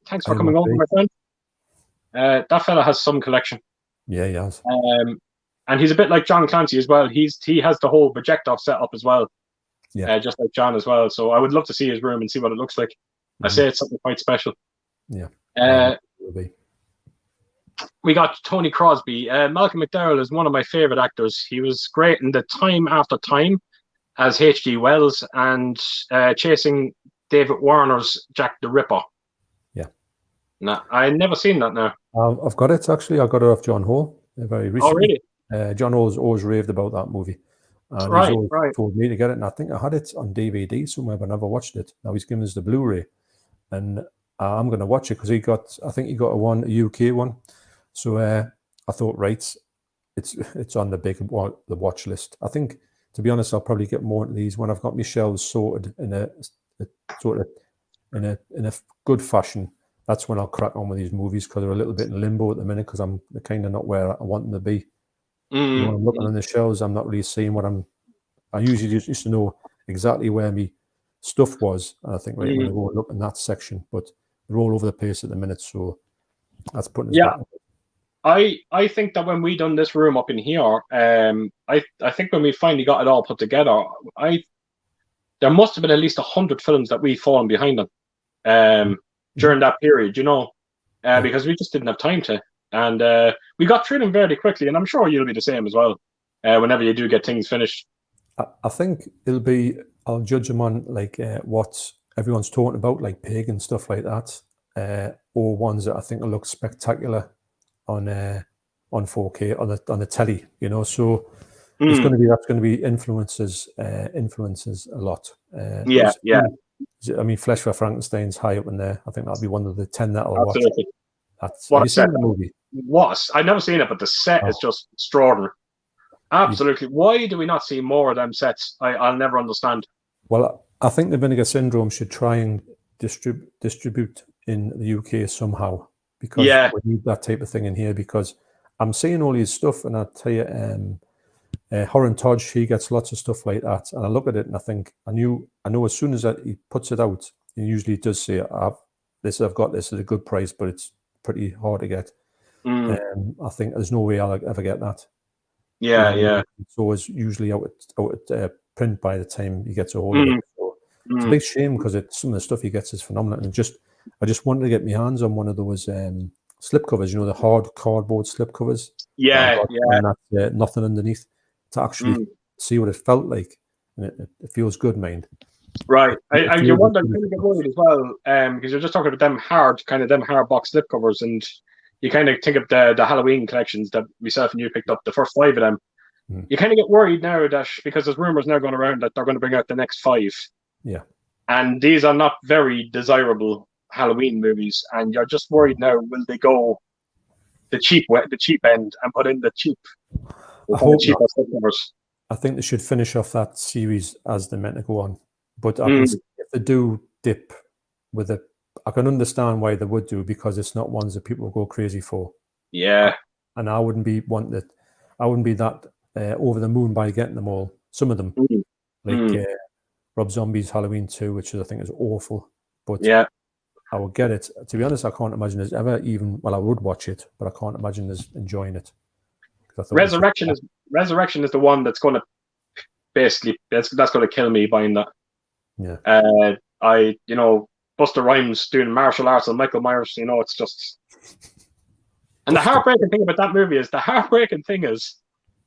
Thanks for coming over, my friend. That fella has some collection. Yeah, he has. And he's a bit like John Clancy as well. He has the whole projector set up as well. Yeah. Just like John as well. So I would love to see his room and see what it looks like. I say it's something quite special. Yeah. We got Tony Crosby. Malcolm McDowell is one of my favorite actors. He was great in the Time After Time as H.G. Wells and chasing David Warner's Jack the Ripper. Yeah. No, I never seen that now. I've got it, actually. I got it off John Hall very recently. Oh, really? John Hall's always raved about that movie. And he's always told me to get it. And I think I had it on DVD somewhere, but I never watched it. Now he's given us the Blu-ray. And I'm going to watch it because I think he got a UK one. So I thought, right, it's on the watch list. I think, to be honest, I'll probably get more of these when I've got my shelves sorted in a sort of in a good fashion, that's when I'll crack on with these movies, because they're a little bit in limbo at the minute, because I'm kind of not where I want them to be. You know, when I'm looking on the shelves, I'm not really seeing what I usually just used to know exactly where me stuff was, and I think, right, I'm going to go and look in that section, but they're all over the place at the minute, so that's putting us back. I think that when we done this room up in here, I think when we finally got it all put together, there must have been at least 100 films that we've fallen behind on during that period, you know, because we just didn't have time to. And we got through them very quickly, and I'm sure you'll be the same as well whenever you do get things finished. I think it'll be, I'll judge them on like what everyone's talking about, like Pig and stuff like that, or ones that I think will look spectacular on 4K on the telly, you know. So it's going to be, that's going to be influences a lot. Yeah. I mean, Flesh for Frankenstein's high up in there. I think that'll be one of the 10 that I'll watch. Have you seen the movie? I've never seen it, but the set is just extraordinary. Absolutely. Why do we not see more of them sets? I'll never understand. Well, I think the Vinegar Syndrome should try and distribute in the UK somehow, because we need that type of thing in here, because I'm seeing all his stuff, and I tell you, Horan Todge, he gets lots of stuff like that, and I look at it and I think, I know as soon as he puts it out, he usually does say, I've got this at a good price, but it's pretty hard to get. I think there's no way I'll ever get that. It's always usually out at print by the time he gets a hold of it. So it's a big shame, because some of the stuff he gets is phenomenal. And I just wanted to get my hands on one of those slipcovers, you know, the hard cardboard slipcovers. And that's nothing underneath, to actually see what it felt like. And it feels good, mind. Right. You wonder, kind of get worried as well, because you're just talking about them hard box slipcovers, and you kind of think of the Halloween collections that myself and you picked up, the first 5 of them. You kind of get worried now that, because there's rumors now going around that they're going to bring out the next 5. Yeah. And these are not very desirable Halloween movies, and you're just worried now, will they go the cheap end and put in the cheap? I think they should finish off that series as they're meant to go on. But I can see if they do dip with it, I can understand why they would do, because it's not ones that people will go crazy for. Yeah. And I wouldn't be that over the moon by getting them all. Some of them, like Rob Zombie's Halloween 2, which I think is awful. But I would get it. To be honest, I can't imagine there's ever even, well, I would watch it, but I can't imagine there's enjoying it. Resurrection is the one that's going to basically, that's going to kill me buying that. Yeah. Busta Rhymes doing martial arts and Michael Myers, it's just. And the heartbreaking thing about that movie is,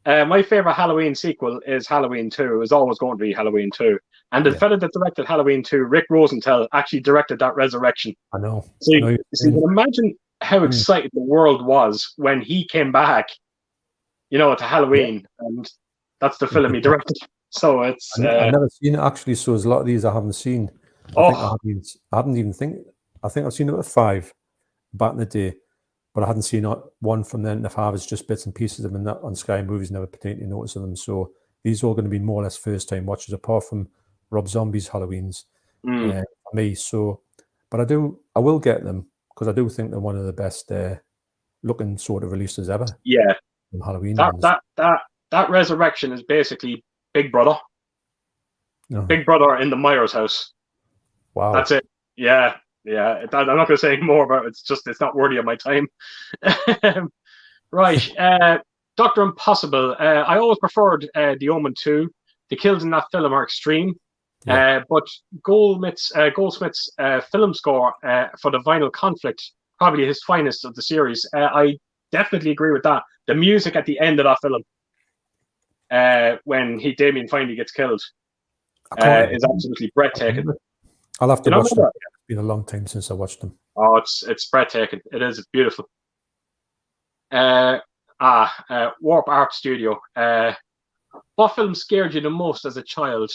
my favorite Halloween sequel is Halloween 2. It was always going to be Halloween 2. And the fella that directed Halloween 2, Rick Rosenthal, actually directed that Resurrection. I know. So you can imagine how excited the world was when he came back, to Halloween. And that's the film he directed. So it's. I've never seen it, actually. So there's a lot of these I haven't seen. I think I've seen about 5 back in the day, but I hadn't seen one from then. If I was just bits and pieces of them on Sky Movies, never particularly noticed of them. So these are all going to be more or less first time watches, apart from Rob Zombie's Halloweens for me. So, but I will get them, because I do think they're one of the best looking sort of releases ever. Yeah, Halloween. That Resurrection is basically Big Brother. Big Brother in the Myers house. Wow. That's it. Yeah. I'm not going to say more about it. It's not worthy of my time. Right. Dr. Impossible. I always preferred The Omen 2. The kills in that film are extreme. Yeah. But Goldsmith's film score for the Vinyl Conflict, probably his finest of the series. I definitely agree with that. The music at the end of that film, when Damien finally gets killed, is absolutely breathtaking. I'll have to watch them. It's been a long time since I watched them. Oh, it's breathtaking. It is. It's beautiful. Warp Art Studio. What film scared you the most as a child?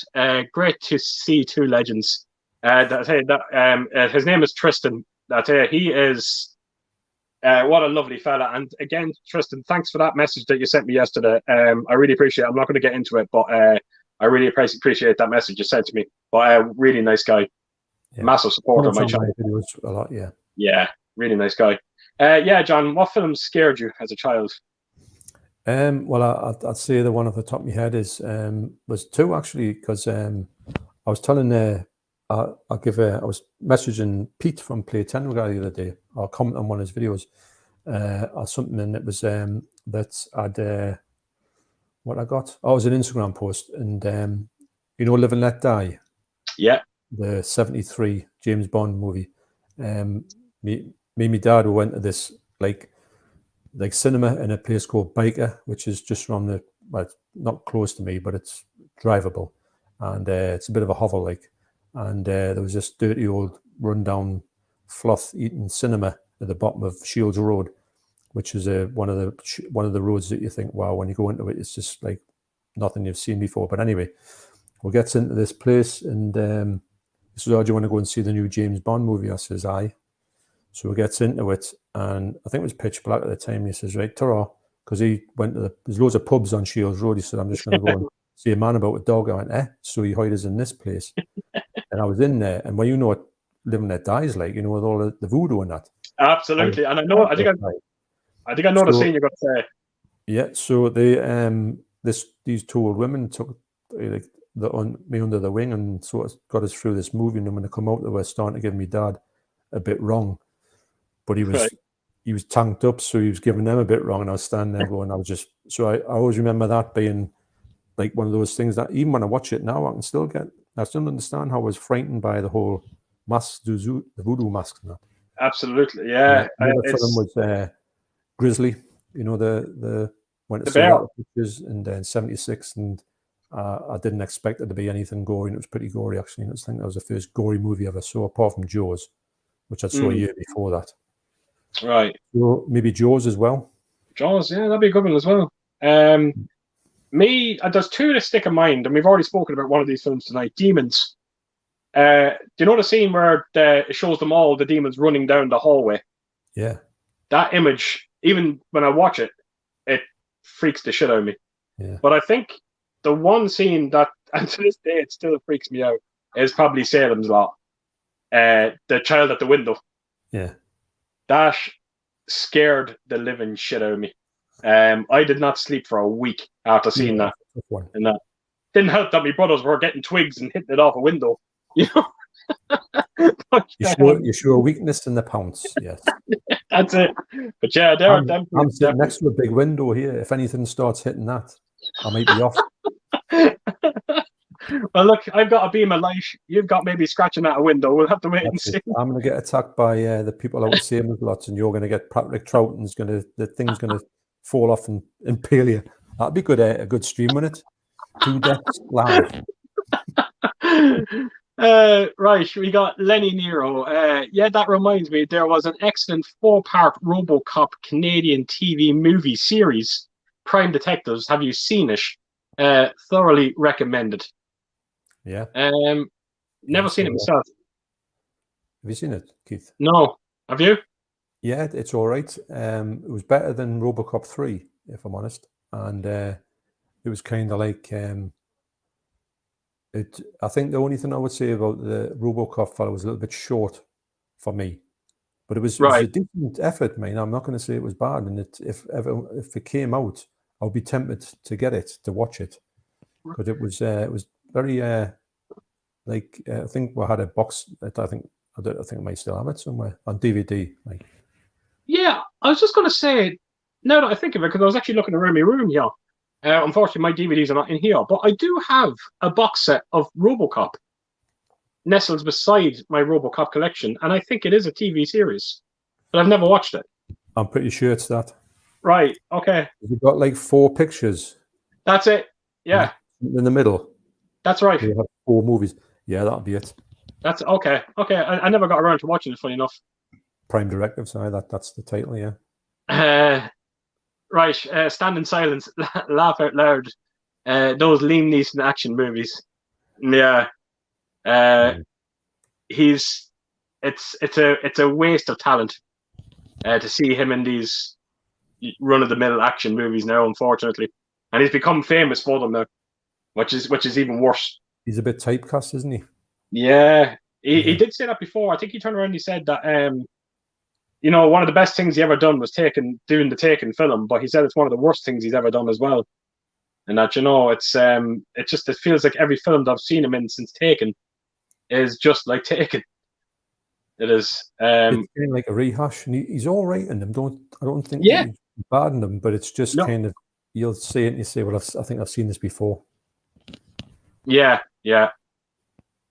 Great to see 2 legends. His name is Tristan. He is what a lovely fella. And again, Tristan, thanks for that message that you sent me yesterday. I really appreciate it. I'm not going to get into it, but I really appreciate that message you sent to me. But really nice guy. Massive supporter of my Comments on channel. my videos a lot, yeah. Yeah, really nice guy. Yeah, John, what films scared you as a child? Well, I'd say the one off the top of my head was two actually, because I was telling I was messaging Pete from Play 10 guy the other day, or comment on one of his videos or something, and it was that I'd what I got. Oh, it was an Instagram post, and Live and Let Die, Yeah. the 73 James Bond movie. Me and my dad, we went to this like cinema in a place called Baker, which is just around it's not close to me, but it's drivable, and it's a bit of a hovel like. And there was this dirty old rundown fluff-eating cinema at the bottom of Shields Road, which is one of the roads that you think, wow, when you go into it, it's just like nothing you've seen before. But anyway, we get into this place, and he says, "Oh, do you want to go and see the new James Bond movie?" I says, "Aye." So we gets into it, and I think it was pitch black at the time. He says, "Right, ta-ra," because he went to there's loads of pubs on Shields Road. He said, "I'm just going to go and see a man about a dog." I went, "Eh?" So he hired us in this place, and I was in there. And when you know what Living That Dies like, with all the voodoo and that. Absolutely, and I know. I think I know the scene you're going to say. Yeah, so they these two old women took me under the wing and sort of got us through this movie. And then when they come out, they were starting to give me dad a bit wrong, but he was tanked up, so he was giving them a bit wrong, and I was standing there going, I always remember that being like one of those things that even when I watch it now, I still understand how I was frightened by the whole the voodoo masks and that. Absolutely, yeah. Another film was Grizzly, the went to see a lot of pictures, and then 76, and I didn't expect it to be anything gory, and it was pretty gory actually. And I think that was the first gory movie I ever saw, apart from Jaws, which I saw a year before that. Right. So maybe Jaws as well. Jaws, yeah, that'd be a good one as well. There's two that stick in mind, and we've already spoken about one of these films tonight, Demons. Do you know the scene where it shows them all, the demons running down the hallway? Yeah. That image, even when I watch it, it freaks the shit out of me. Yeah. But I think the one scene that, and to this day, it still freaks me out, is probably Salem's Lot. The child at the window. Yeah. That scared the living shit out of me. I did not sleep for a week after seeing that. And that didn't help that my brothers were getting twigs and hitting it off a window. You show a weakness in the pounce, yes. That's it. But yeah, I'm sitting next to a big window here. If anything starts hitting that, I might be off. Well, look, I've got a beam of light. You've got maybe scratching at a window. We'll have to wait and see. I'm going to get attacked by the people out of Salem's Lot, and you're going to get Patrick Troughton. The thing's going to fall off and impale you. That'd be good. A good stream on it. 2 deaths live. Right, we got Lenny Nero. Yeah, that reminds me, there was an excellent 4-part RoboCop Canadian TV movie series, Prime Detectives. Have you seen it? Thoroughly recommended. Yeah. Never seen it myself. Have you seen it, Keith? No. Have you? Yeah, it's all right. It was better than RoboCop 3, if I'm honest. And it was kind of like I think the only thing I would say about the RoboCop fellow was a little bit short for me, but it was a decent effort, man. I'm not going to say it was bad, and if it came out, I'll be tempted to watch it, because it was very I think we had a box. I think I might still have it somewhere on DVD. Like, yeah, I was just going to say, now that I think of it, because I was actually looking around my room here. Unfortunately, my DVDs are not in here, but I do have a box set of RoboCop nestled beside my RoboCop collection, and I think it is a TV series, but I've never watched it. I'm pretty sure it's that. Right, okay. You've got like 4 pictures. That's it, yeah. In the middle. That's right. You have 4 movies. Yeah, that'll be it. That's okay. Okay, I never got around to watching it, funny enough. Prime Directives, that's the title, yeah. Right, stand in silence, laugh out loud. Those Liam Neeson action movies. Yeah. It's a waste of talent to see him in these run-of-the-mill action movies now, unfortunately. And he's become famous for them now, which is even worse. He's a bit typecast, isn't he? Yeah. He did say that before. I think he turned around and he said that one of the best things he ever done was doing the Taken film, but he said it's one of the worst things he's ever done as well. And that it feels like every film that I've seen him in since Taken is just like Taken. It is. It's kind of like a rehash, and he's all right in them. I don't think he's bad in them, but it's just kind of, you'll see it and you say, well, I think I've seen this before. Yeah.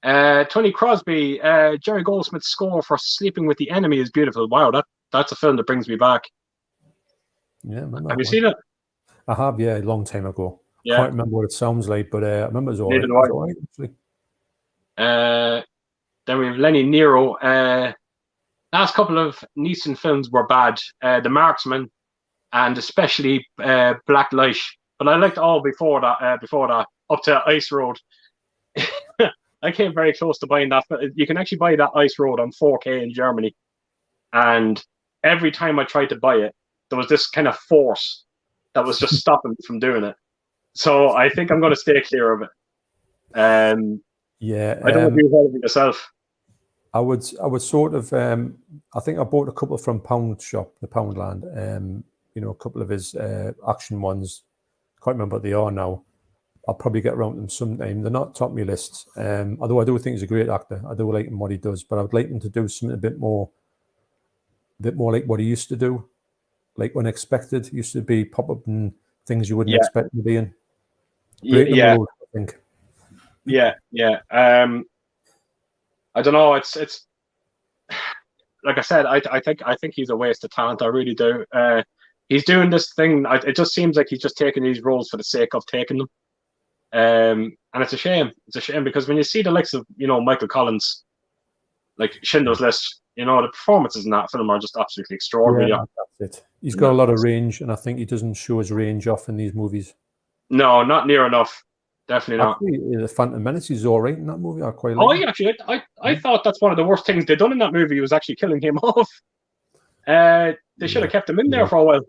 Tony Crosby, Jerry Goldsmith's score for Sleeping with the Enemy is beautiful. Wow, that's a film that brings me back. Yeah, have you seen it? I have, a long time ago. Yeah. Can't remember what it sounds like, but I remember it was all right. Neither do I. Then we have Lenny Nero. Last couple of Neeson films were bad. The Marksman, and especially Black Light. But I liked all before that, up to Ice Road. I came very close to buying that. You can actually buy that Ice Road on 4K in Germany. And every time I tried to buy it, there was this kind of force that was just stopping me from doing it. So I think I'm going to stay clear of it. I don't know if you've heard of it yourself. I would sort of, I think I bought a couple from the Poundland, a couple of his action ones. Can't remember what they are now. I'll probably get around to them sometime. They're not top of my lists, although I do think he's a great actor. I do like him what he does, but I would like him to do something a bit more like what he used to do, like Unexpected. He used to be pop up in things you wouldn't expect him to be in. Road, I think. Yeah. I don't know. It's like I said. I think he's a waste of talent. I really do. He's doing this thing. It just seems like he's just taking these roles for the sake of taking them. And it's a shame. It's a shame because when you see the likes of Michael Collins, like Schindler's List, the performances in that film are just absolutely extraordinary. Yeah, that's it. He's got a lot of range, and I think he doesn't show his range off in these movies. No, not near enough. Definitely not. Actually, the Phantom Menace is all right in that movie. I quite like. I thought that's one of the worst things they'd done in that movie was actually killing him off. They should have kept him in there for a while.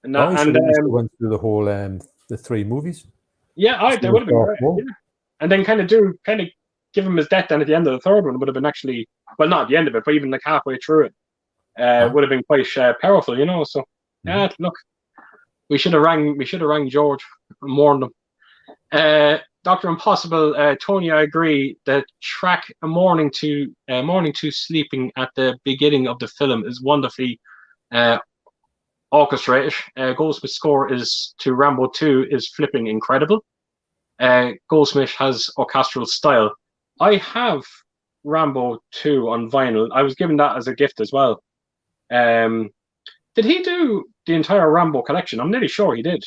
And went through the whole the 3 movies. Yeah, they would have been great. Yeah. And then kind of give him his death. Then at the end of the third one would have been actually, well, not at the end of it, but even like halfway through it, would have been quite powerful. So look, we should have rang George and warned him. Dr. Impossible, Tony, I agree. The track Morning to Sleeping at the beginning of the film is wonderfully orchestrated. Goldsmith's score to Rambo 2 is flipping incredible. Goldsmith has orchestral style. I have Rambo 2 on vinyl. I was given that as a gift as well. Did he do the entire Rambo collection? I'm nearly sure he did.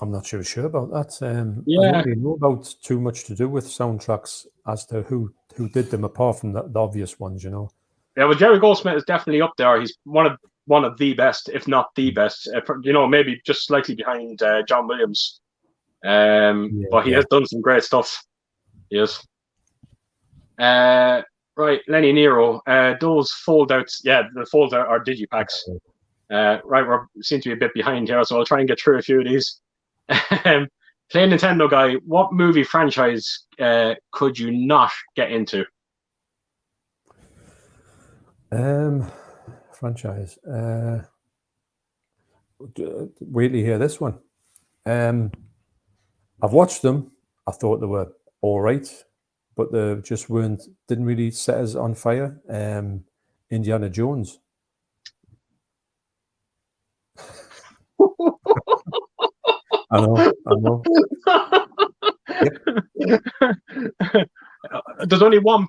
I'm not sure about that. I don't really know about too much to do with soundtracks as to who did them, apart from the obvious ones, Yeah, well, Jerry Goldsmith is definitely up there. He's one of the best, if not the best. Maybe just slightly behind John Williams. But he has done some great stuff. Yes. Right, Lenny Nero. Those fold-outs, the fold-out are digipacks. Right, we seem to be a bit behind here, so I'll try and get through a few of these. Play Nintendo guy, what movie franchise could you not get into? Franchise. Wait till you hear this one. I've watched them. I thought they were all right, but they just didn't really set us on fire. Indiana Jones. I know. Yep. There's only one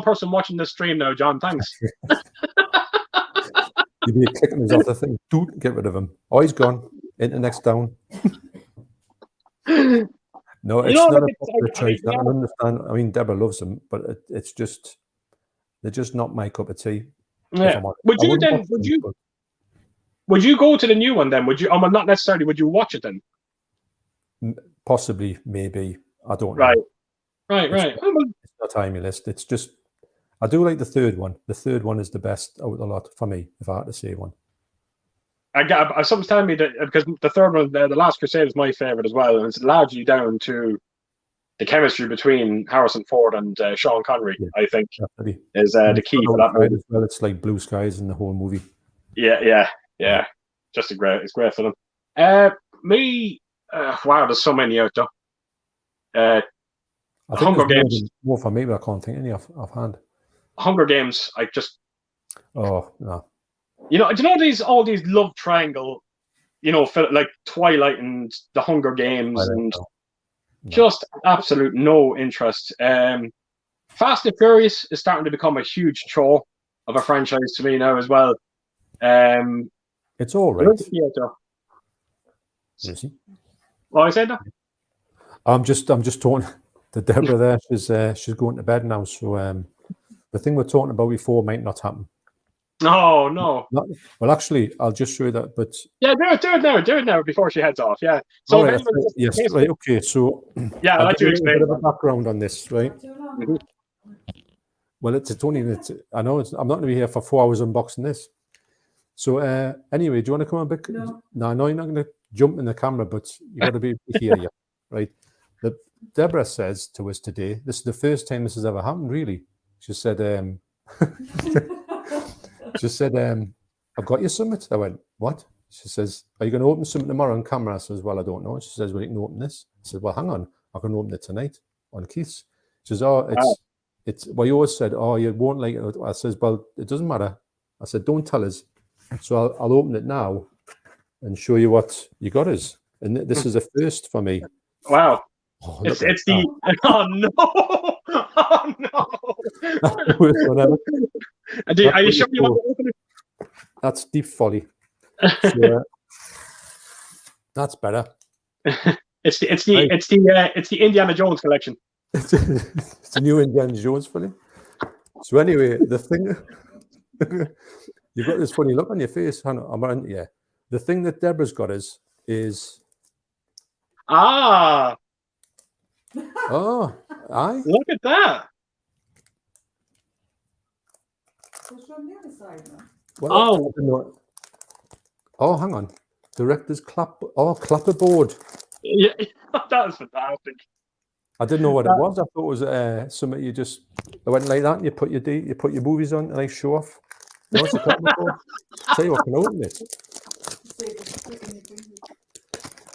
person watching this stream now, John. Thanks. You'd be clicking us off the thing. Dude, get rid of him. Oh, he's gone. Internet's down. No, it's not a popular choice. I understand. I mean, Deborah loves them, but they're just not my cup of tea. Yeah. Would you go to the new one then? Would you? Well, not necessarily. Would you watch it then? Possibly, maybe. I don't know. Right. It's not high on my list. It's just, I do like the third one. The third one is the best out of the lot for me, if I had to say one. Someone's telling me that because the third one, The Last Crusade, is my favorite as well, and it's largely down to chemistry between Harrison Ford and Sean Connery, I think, is the key for that movie. Well, it's like blue skies in the whole movie. Yeah. Just it's great film. Wow, there's so many out there. I think Hunger Games. More for me, but I can't think any offhand. Hunger Games. Oh no. Do you know all these love triangle, like Twilight and the Hunger Games, and just absolute no interest. Fast and Furious is starting to become a huge chore of a franchise to me now as well. It's all right. What I said that? I'm just talking to Deborah there. She's going to bed now, so the thing we're talking about before might not happen. Oh no. Well, actually, I'll just show you that. But yeah, do it now before she heads off. Yeah. So right, yes, right. Okay, so yeah, I'd like to explain a bit of a background on this, right? Mm-hmm. Well, I know I'm not going to be here for 4 hours unboxing this. So anyway, do you want to come on back? No, I know you're not going to jump in the camera, but you got to be here, yeah, right? Deborah says to us today, this is the first time this has ever happened, really. She said, I've got you something. I went, what? She says, are you going to open something tomorrow on camera? I says, well, I don't know. She says, well, you can open this. I said, well, hang on, I can open it tonight on Keith's. She says, oh, it's well, you always said, oh, you won't like it. I says, well, it doesn't matter. I said, don't tell us. So I'll open it now and show you what you got us. And this is a first for me. Wow. Oh, it's the oh no. Oh no. Are you sure you want to open it? That's deep folly. So, that's better. It's the Indiana Jones collection. It's the new Indiana Jones folly. So anyway, the thing you've got this funny look on your face, Hannah. Yeah. The thing that Deborah's got is oh, aye. Look at that. Well, oh, hang on. Director's clapperboard. Yeah, that was fantastic. I didn't know what it was. I thought it was something you just went like that and you put your movies on and I show off. No, it's a clapperboard. Tell you what, can open it.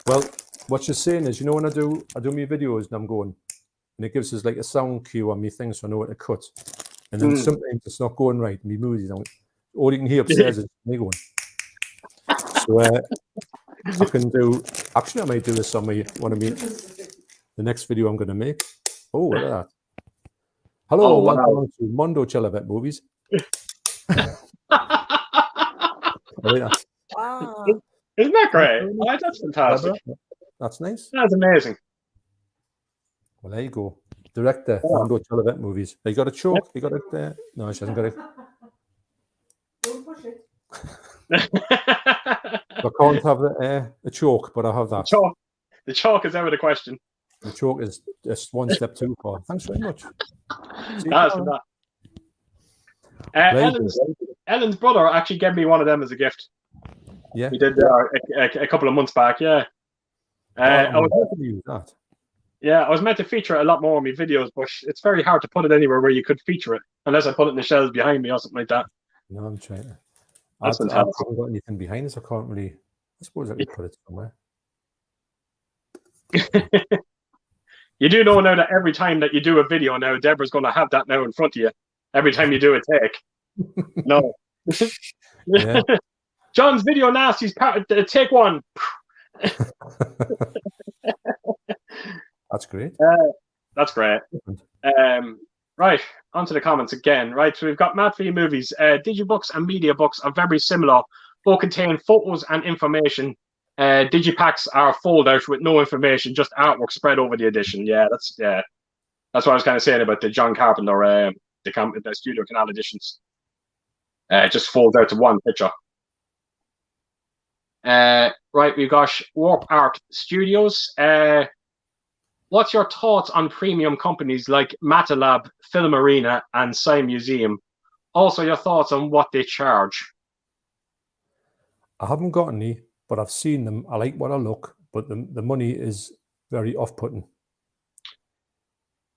Well, what she's saying is, when I do my videos and I'm going, and it gives us like a sound cue on me thing so I know what to cut. And then sometimes it's not going right. Me movies, all you can hear upstairs is me going. So I can do. Actually, I might do this on the next video I'm going to make. Oh, look at that! Hello, welcome to Mondo Chelloveck movies. Wow! Isn't that great? Oh, that's fantastic. That's nice. That's amazing. Well, there you go. Director, Mondo Chelloveck movies. You got a chalk? You got it there? No, she hasn't got it. Don't push it. I can't have a chalk, but I have that. The chalk is out of the question. The chalk is just one step too far. Thanks very much. That's for that. Ellen's brother actually gave me one of them as a gift. Yeah, he did a couple of months back. Yeah, I was meant to feature it a lot more in my videos, but it's very hard to put it anywhere where you could feature it unless I put it in the shelves behind me or something like that. No, I'm trying to. I haven't got anything behind us. I can't really. I suppose I could put it somewhere. You do know now that every time that you do a video now, Deborah's going to have that now in front of you. Every time you do a take. No. Yeah. John's video nasty's take one. That's great. That's great. Right, onto the comments again. Right, so we've got Mad for You movies. Digibooks and media books are very similar. Both contain photos and information. Digipacks are fold out with no information, just artwork spread over the edition. Yeah, that's what I was kind of saying about the John Carpenter, the Studio Canal editions. Just folds out to one picture. Right, we've got Warp Art Studios. What's your thoughts on premium companies like Matalab, Film Arena, and Sci Museum? Also, your thoughts on what they charge. I haven't got any, but I've seen them. I like what I look, but the money is very off-putting.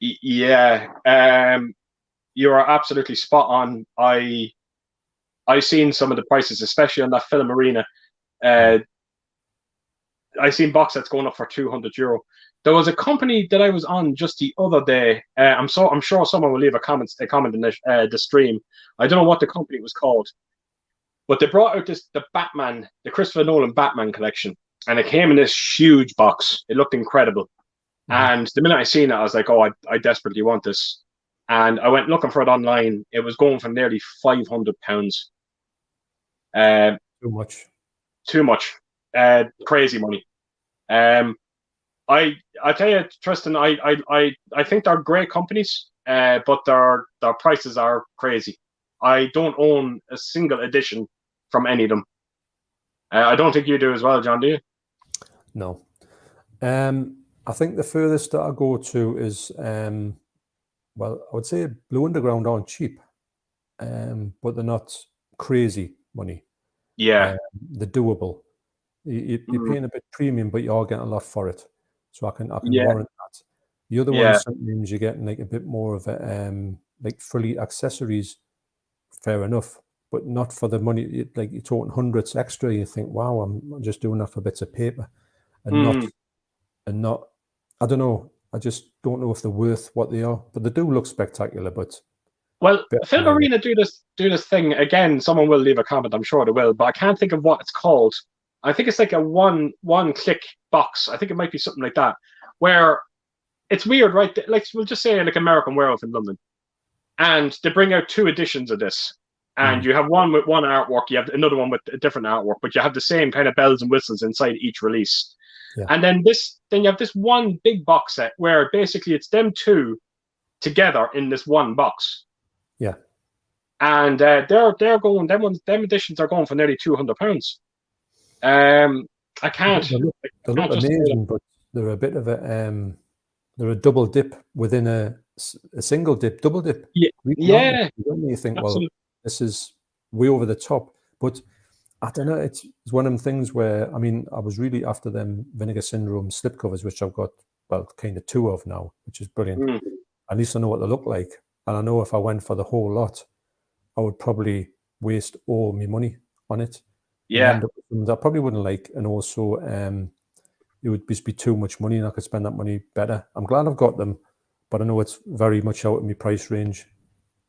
Yeah, you are absolutely spot on. I've seen some of the prices, especially on that Film Arena. I've seen box sets going up for €200. There was a company that I was on just the other day. I'm sure someone will leave a comment in the stream. I don't know what the company was called, but they brought out the Christopher Nolan Batman collection, and it came in this huge box. It looked incredible. And the minute I seen it, I was like, oh, I desperately want this. And I went looking for it online. It was going for nearly £500. Too much. Too much. Crazy money. I tell you, Tristan, I think they're great companies, but their prices are crazy. I don't own a single edition from any of them. I don't think you do as well, John, do you? No. I think the furthest that I go to is, well, I would say Blue Underground aren't cheap, but they're not crazy money. Yeah. They're doable. You're paying a bit premium, but you are getting a lot for it. So I can warrant that. The other ones, sometimes you're getting like a bit more of a, like fully accessories, fair enough, but not for the money. Like you're talking hundreds extra. You think, wow, I'm just doing that for bits of paper, and not. I don't know. I just don't know if they're worth what they are, but they do look spectacular. But well, Film Arena do this thing again. Someone will leave a comment. I'm sure they will, but I can't think of what it's called. I think it's like a one click box. I think it might be something like that, where it's weird, right? Like we'll just say like American Werewolf in London, and they bring out 2 editions of this, and you have one with one artwork, you have another one with a different artwork, but you have the same kind of bells and whistles inside each release. Yeah. And then you have this one big box set where basically it's them 2 together in this one box. Yeah. And they're going, them editions are going for nearly £200. I can't. They look amazing, but they're a bit of a they're a double dip within a single dip, double dip. Yeah. You think, absolutely. Well, this is way over the top, but I don't know. It's one of them things where, I mean, I was really after them Vinegar Syndrome slipcovers, which I've got, well, kind of 2 of now, which is brilliant. At least I know what they look like, and I know if I went for the whole lot, I would probably waste all my money on it. Yeah, I probably wouldn't like, and also it would just be too much money, and I could spend that money better. I'm glad I've got them, but I know it's very much out of my price range.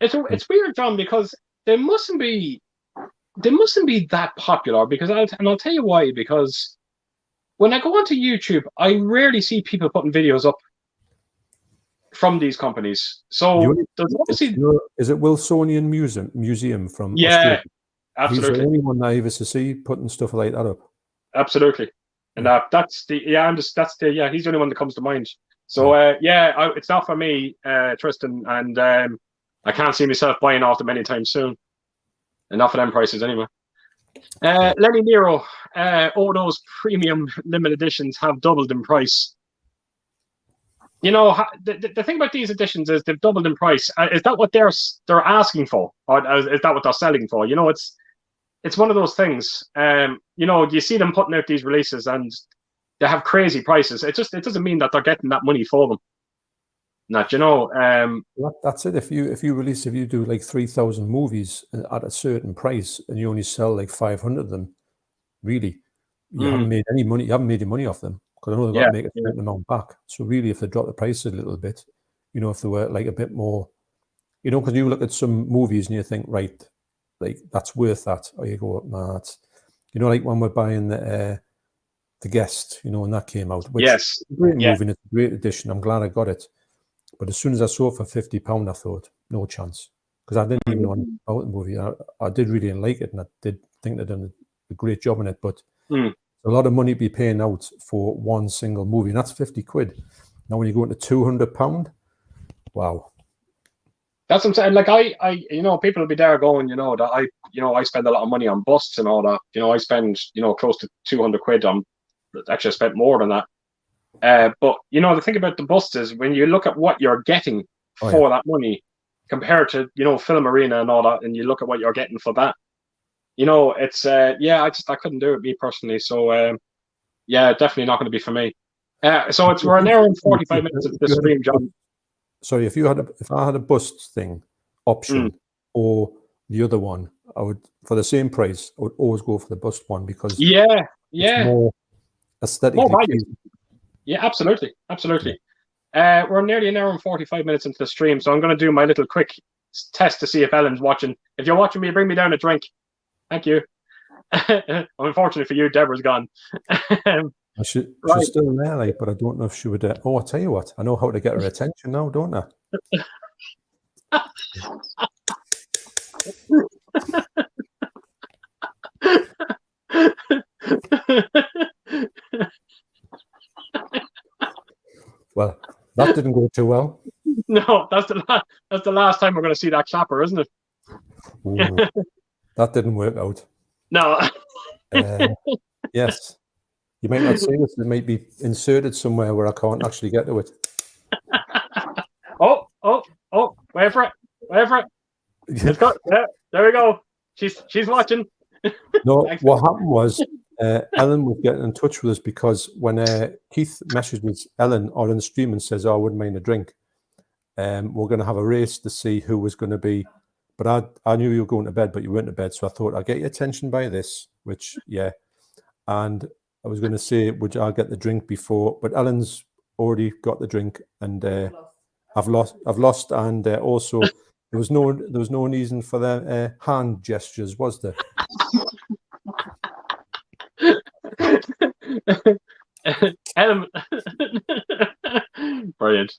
It's weird, John, because they mustn't be that popular. Because I'll tell you why. Because when I go onto YouTube, I rarely see people putting videos up from these companies. So there's obviously is it Wilsonian Museum from Australia? Absolutely. He's the only one I ever see putting stuff like that up. Absolutely. And he's the only one that comes to mind. So it's not for me, Tristan, and I can't see myself buying off them anytime soon. And not for them prices anyway. Lenny Nero, all those premium limited editions have doubled in price. You know, the thing about these editions is they've doubled in price. Is that what they're asking for, or is that what they're selling for? You know, it's one of those things. You know, you see them putting out these releases and they have crazy prices. It doesn't mean that they're getting that money for them. Not, you know. That's it. If you do like 3,000 movies at a certain price and you only sell like 500 of them, really, you haven't made any money. You haven't made any money off them, because I know they've got to make a certain amount back. So really, if they drop the price a little bit, you know, if they were like a bit more, you know, because you look at some movies and you think, right, like that's worth that, or you go, nah, that's, you know, like when we're buying the Guest, you know, when that came out, which is a great movie and it's a great edition. I'm glad I got it. But as soon as I saw it for £50, I thought, no chance. Because I didn't even know anything about the movie. I did really like it, and I did think they'd done a great job in it. But a lot of money to be paying out for one single movie, and that's £50. Now, when you go into £200, wow. That's what I'm saying. Like I you know, people will be there going, you know, that I spend a lot of money on busts and all that. You know, I spend, you know, close to £200 on. Actually, I spent more than that. But you know, the thing about the bust is when you look at what you're getting for that money compared to, you know, Film Arena and all that, and you look at what you're getting for that, you know, it's I couldn't do it, me personally. So definitely not going to be for me. So we're an hour and 45 minutes of the stream, John. sorry, if I had a bust thing option or the other one, I would, for the same price, I would always go for the bust one because it's more aesthetically pleasing. Yeah, absolutely. We're nearly an hour and 45 minutes into the stream, so I'm going to do my little quick test to see if Ellen's watching. If you're watching me, bring me down a drink. Thank you. Unfortunately for you, Deborah's gone. She's still there, like, but I don't know if she would. I'll tell you what, I know how to get her attention now, don't I? Well, that didn't go too well. No, that's the last time we're going to see that clapper, isn't it? Ooh, that didn't work out. No. Yes. You might not see this. It might be inserted somewhere where I can't actually get to it. Oh, wait for it. Let's go. There we go. She's watching. No, what happened was Ellen was getting in touch with us because when Keith messaged Ellen on the stream and says, "Oh, I wouldn't mind a drink," we're going to have a race to see who was going to be. But I knew you were going to bed, but you weren't to bed, so I thought I'd get your attention by this, which, yeah. And I was going to say, would I get the drink before? But Ellen's already got the drink, and I've lost, and also there was no reason for the hand gestures, was there? Brilliant.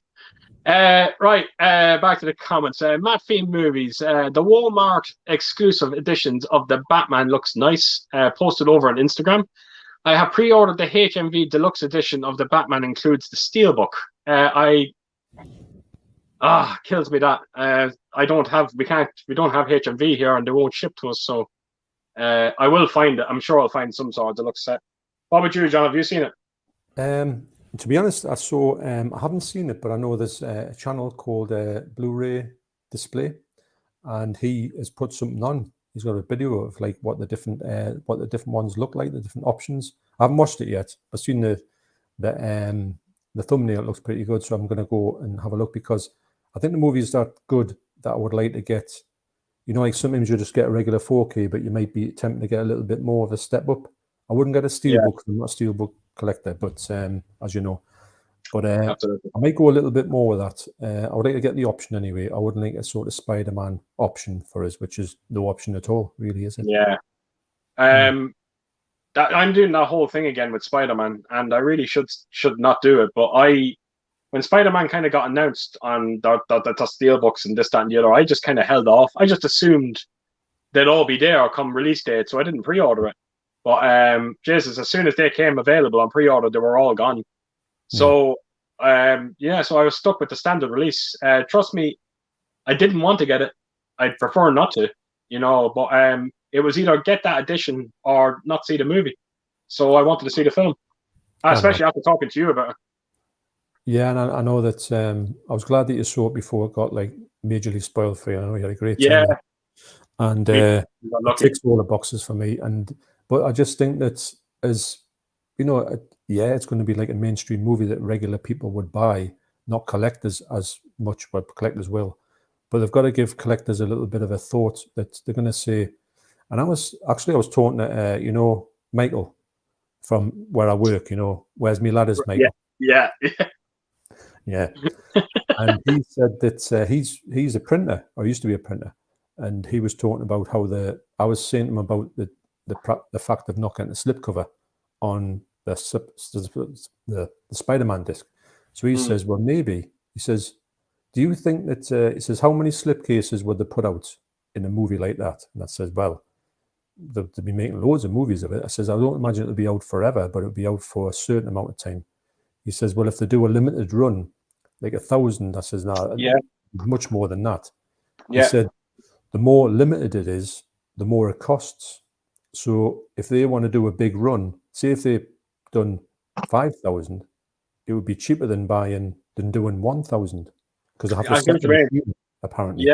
Right, back to the comments. Matt Fiend Movies. The Walmart exclusive editions of the Batman looks nice. Posted over on Instagram. I have pre-ordered the HMV deluxe edition of the Batman, includes the steelbook. Kills me that. We don't have HMV here, and they won't ship to us. So I will find it. I'm sure I'll find some sort of deluxe set. What about you, John? Have you seen it? To be honest, I haven't seen it, but I know there's a channel called Blu-ray Display, and he has put something on. He's got a video of like what the different ones look like, the different options. I haven't watched it yet. I've seen the thumbnail. It looks pretty good, so I'm going to go and have a look because I think the movie is that good that I would like to get. You know, like sometimes you just get a regular 4K, but you might be tempted to get a little bit more of a step up. I wouldn't get a steelbook. I'm not a steelbook collector, but as you know, but I might go a little bit more with that. I would like to get the option anyway. I wouldn't like a sort of Spider-Man option for us, which is no option at all, really, is it? Yeah. I'm doing that whole thing again with Spider-Man, and I really should not do it. But when Spider-Man kind of got announced on the steelbooks and this, that, and the other, I just kind of held off. I just assumed they'd all be there come release date, so I didn't pre-order it. But Jesus, as soon as they came available on pre-order, they were all gone. So so I was stuck with the standard release. Trust me, I didn't want to get it. I'd prefer not to, but it was either get that edition or not see the movie. So I wanted to see the film, especially after talking to you about it. Yeah, and I know that I was glad that you saw it before it got like majorly spoiled for you. I know you had a great time. And it ticks all the boxes for me. But I just think that it's going to be like a mainstream movie that regular people would buy, not collectors as much, but collectors will. But they've got to give collectors a little bit of a thought that they're going to say. And I was talking to, Michael from where I work, where's me ladders, Michael? Yeah. And he said that he's a printer, or used to be a printer. And he was talking about how I was saying to him about the fact of not getting a slipcover on the Spider-Man disc. So he says, well, maybe. He says, do you think that, he says, how many slipcases would they put out in a movie like that? And I says, well, they'll be making loads of movies of it. I says, I don't imagine it'll be out forever, but it'll be out for a certain amount of time. He says, well, if they do a limited run, like 1,000, I says, no, much more than that. He said, the more limited it is, the more it costs. So if they want to do a big run, say if they've done 5,000, it would be cheaper than doing 1,000 because they have to set them apparently.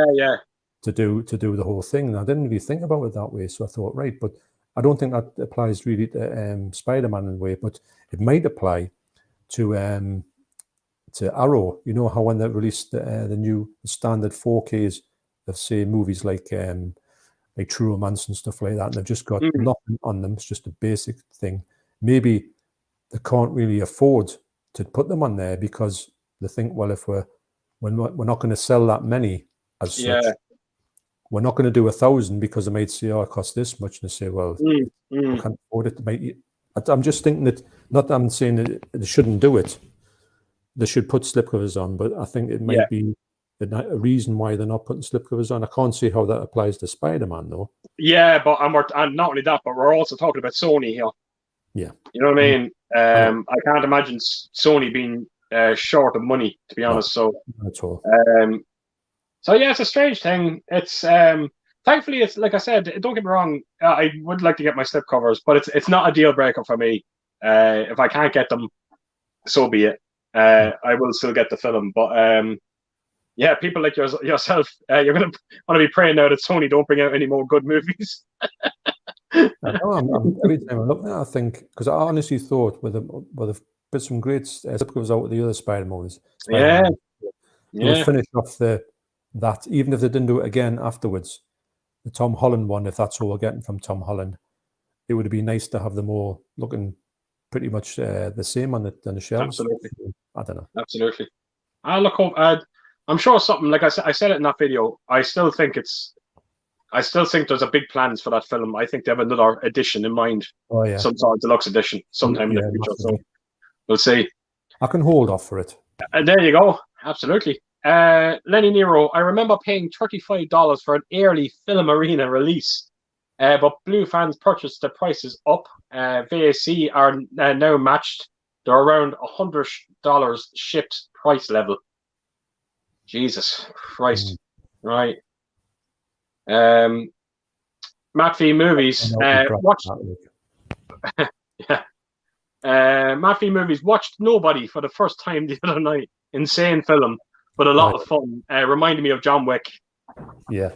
To do the whole thing. And I didn't really think about it that way. So I thought, right, but I don't think that applies really to Spider-Man in a way, but it might apply to to Arrow. You know how when they released the new standard 4Ks of, say, movies like True Romance and stuff like that, and they've just got nothing on them. It's just a basic thing. Maybe they can't really afford to put them on there because they think, well, if we're not going to sell that many as such, we're not going to do 1,000 because they might say, oh, it costs this much, and they say, well, we can't afford it. I'm just thinking that, not that I'm saying that they shouldn't do it. They should put slipcovers on, but I think it might be a reason why they're not putting slipcovers on. I can't see how that applies to Spider-Man, though. Yeah, but and not only that, but we're also talking about Sony here. Yeah. You know what I mean? I can't imagine Sony being short of money, to be honest. So, not at all. So yeah, it's a strange thing. It's thankfully, it's like I said. Don't get me wrong. I would like to get my slipcovers, but it's not a deal breaker for me. If I can't get them, so be it. I will still get the film, but yeah, people like yourself, you're gonna want to be praying now that Sony don't bring out any more good movies. Every time I look at it, I think, because I honestly thought with put some great slipcovers out with the other Spider movies. They would finish off that, even if they didn't do it again afterwards. The Tom Holland one, if that's all we're getting from Tom Holland, it would be nice to have them all looking pretty much the same on the shelves. Absolutely. I don't know. Absolutely. I look up. I'm sure something like I said it in that video. I still think there's a big plans for that film. I think they have another edition in mind. Oh yeah, some sort of deluxe edition sometime in the future. Massively. So we'll see. I can hold off for it. And there you go. Absolutely. Lenny Nero. I remember paying $35 for an early Film Arena release, but Blue fans purchased the prices up. VAC are now matched. They're around $100 shipped price level. Jesus Christ. Right. Matt V Movies watched Matt V Movies watched Nobody for the first time the other night. Insane film, but a lot of fun. Reminded me of John Wick. Yeah.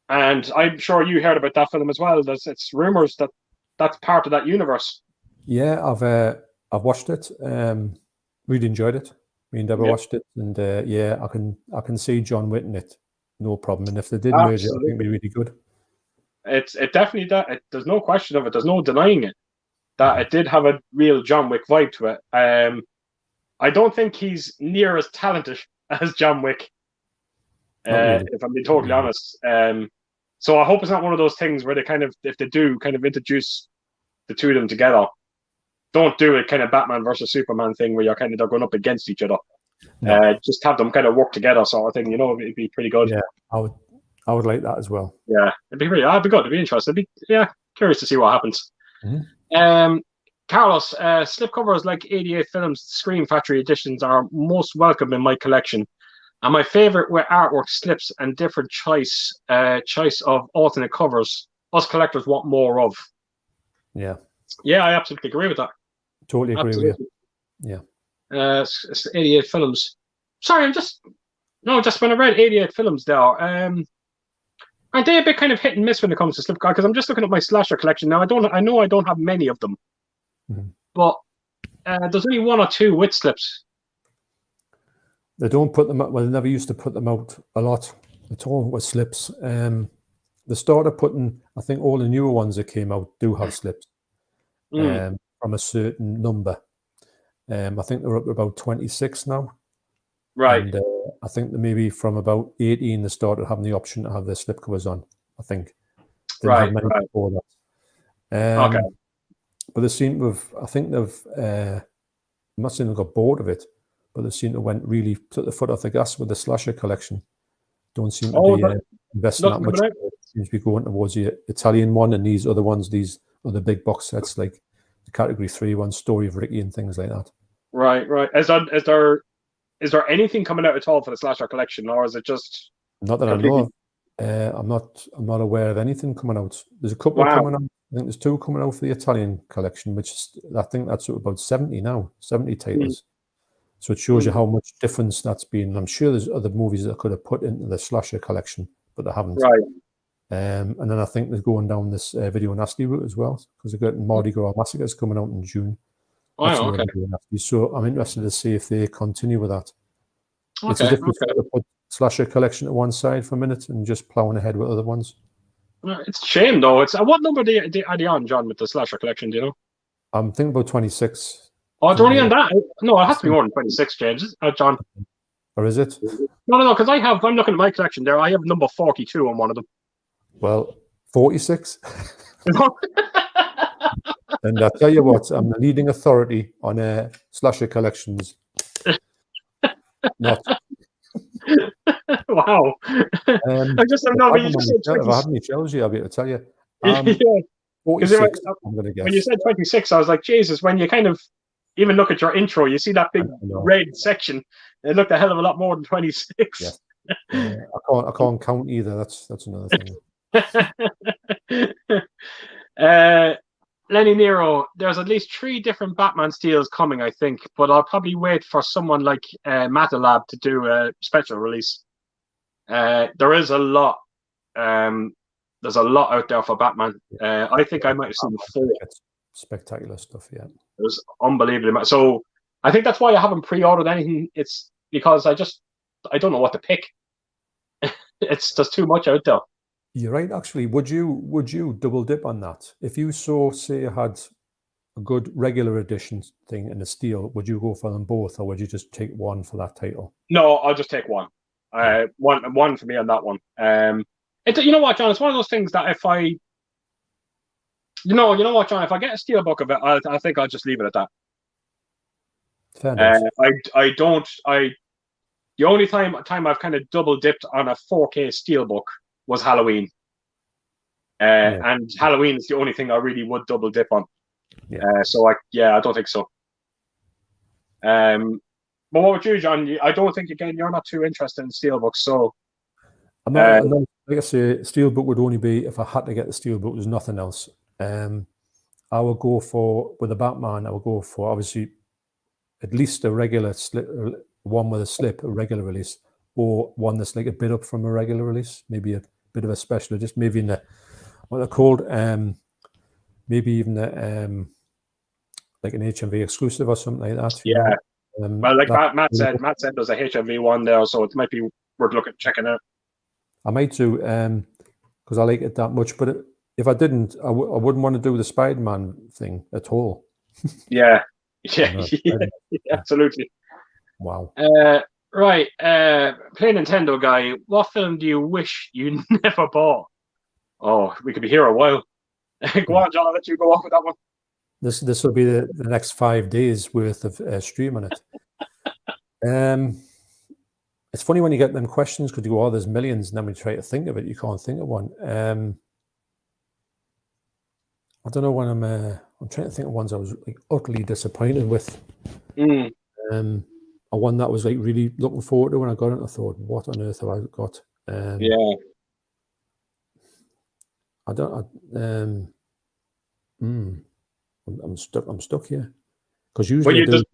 And I'm sure you heard about that film as well. It's rumors that that's part of that universe. Yeah, I've watched it. Really enjoyed it. Me and Deborah watched it, and I can see John Wick in it, no problem. And if they did merge it, I think it'd be really good. It definitely that. There's no question of it. There's no denying it. That it did have a real John Wick vibe to it. I don't think he's near as talented as John Wick. Really. If I'm being totally honest. So I hope it's not one of those things where they if they do introduce the two of them together, don't do it kind of Batman versus Superman thing where they're going up against each other. No. Just have them kind of work together, sort of thing. It'd be pretty good. Yeah, I would like that as well. Yeah, it'd be good. It'd be interesting. Curious to see what happens. Mm-hmm. Carlos, slipcovers like 88 Films Scream Factory editions are most welcome in my collection. And my favorite where artwork slips and different choice of alternate covers us collectors want more of. Yeah. Yeah, I absolutely agree with that. Totally agree with you. Yeah. 88 Films. Sorry, just when I read 88 Films there, aren't they a bit kind of hit and miss when it comes to slipcovers? Because I'm just looking at my slasher collection now. I know I don't have many of them, but there's only one or two with slips. They don't put them out. Well, they never used to put them out a lot at all with slips. They started putting, I think all the newer ones that came out do have slips from a certain number. I think they're up to about 26 now. Right. And I think that maybe from about 18 they started having the option to have their slipcovers on, I think. Didn't have many before that. Okay. But they seem to have, I think I'm not saying they got bored of it, but they seem to took the foot off the gas with the slasher collection. Don't seem to be investing that much. It seems to be going towards the Italian one and these other ones, these other big box sets like the Category 3 one, Story of Ricky and things like that. Right. Is there anything coming out at all for the slasher collection, or is it just not that I know of? I'm not aware of anything coming out. There's a couple coming out. I think there's 2 coming out for the Italian collection, which I think that's about 70 now, 70 titles. So it shows you how much difference that's been. I'm sure there's other movies that could have put into the slasher collection, but they haven't. Right. And then I think they're going down this Video Nasty route as well, because they've got Mardi Gras Massacres coming out in June. That's Wow, what okay. I'm doing, actually. So I'm interested to see if they continue with that. It's Okay, a different okay. to put slasher collection to one side for a minute and just plowing ahead with other ones. Well, it's a shame though. It's what number are they on, John, with the slasher collection? Do you know? I'm thinking about 26. Oh, they're only on Something like that. No, it has to be that. more than 26, James. John. Or is it? No, because I'm looking at my collection there. I have number 42 on one of them. Well, 46. And I tell you what, I'm the leading authority on slasher collections. Not. Wow. I just don't know. When you just said If I 26, had any shells, I'll be able to tell you. yeah, 46, I'm going to guess. when you said 26, I was like, Jesus, when you kind of even look at your intro, you see that big red section. It looked a hell of a lot more than 26. Yeah. I can't count either. That's another thing. Lenny Nero, there's at least 3 different Batman steals coming, I think, but I'll probably wait for someone like Matalab to do a special release. There is a lot. There's a lot out there for Batman. I think I might have seen 4. Spectacular stuff, yeah. It was unbelievable. So I think that's why I haven't pre-ordered anything. It's because I don't know what to pick. It's just too much out there. You're right. Actually, would you double dip on that? If you saw, say, you had a good regular edition thing and a steal, would you go for them both, or would you just take one for that title? No, I'll just take one. One for me on that one. You know what, John? It's one of those things that if I, you know what, John? If I get a steelbook of it, I think I'll just leave it at that. Fair enough. The only time I've kind of double dipped on a 4K steelbook was Halloween. And Halloween is the only thing I really would double dip on. Yeah. I don't think so. But what about you, John? I don't think, again, you're not too interested in steelbooks, so. I'm not, like I say, steelbook would only be if I had to get the steelbook. There's nothing else. I would go for, with the Batman, I would go for obviously at least a regular slip, one with a slip, a regular release, or one that's like a bit up from a regular release, maybe a bit of a special, just maybe in the, what they're called, maybe even like an HMV exclusive or something like that. Yeah. Well, like Matt said there's a HMV one there, so it might be worth checking out. I might do, because I like it that much. But if I didn't, I wouldn't want to do the Spider-Man thing at all. Yeah, absolutely. Wow. Right, Play Nintendo guy, what film do you wish you never bought? Oh, we could be here a while. Go on, John, I'll let you go off with that one. This will be the next 5 days worth of stream on it. It's funny when you get them questions because you go, "Oh, there's millions," and then when you try to think of it, you can't think of one. I don't know when I'm trying to think of ones I was like utterly disappointed with. A one that was like really looking forward to when I got it. I thought, "What on earth have I got?" Yeah. I don't. I'm stuck here because usually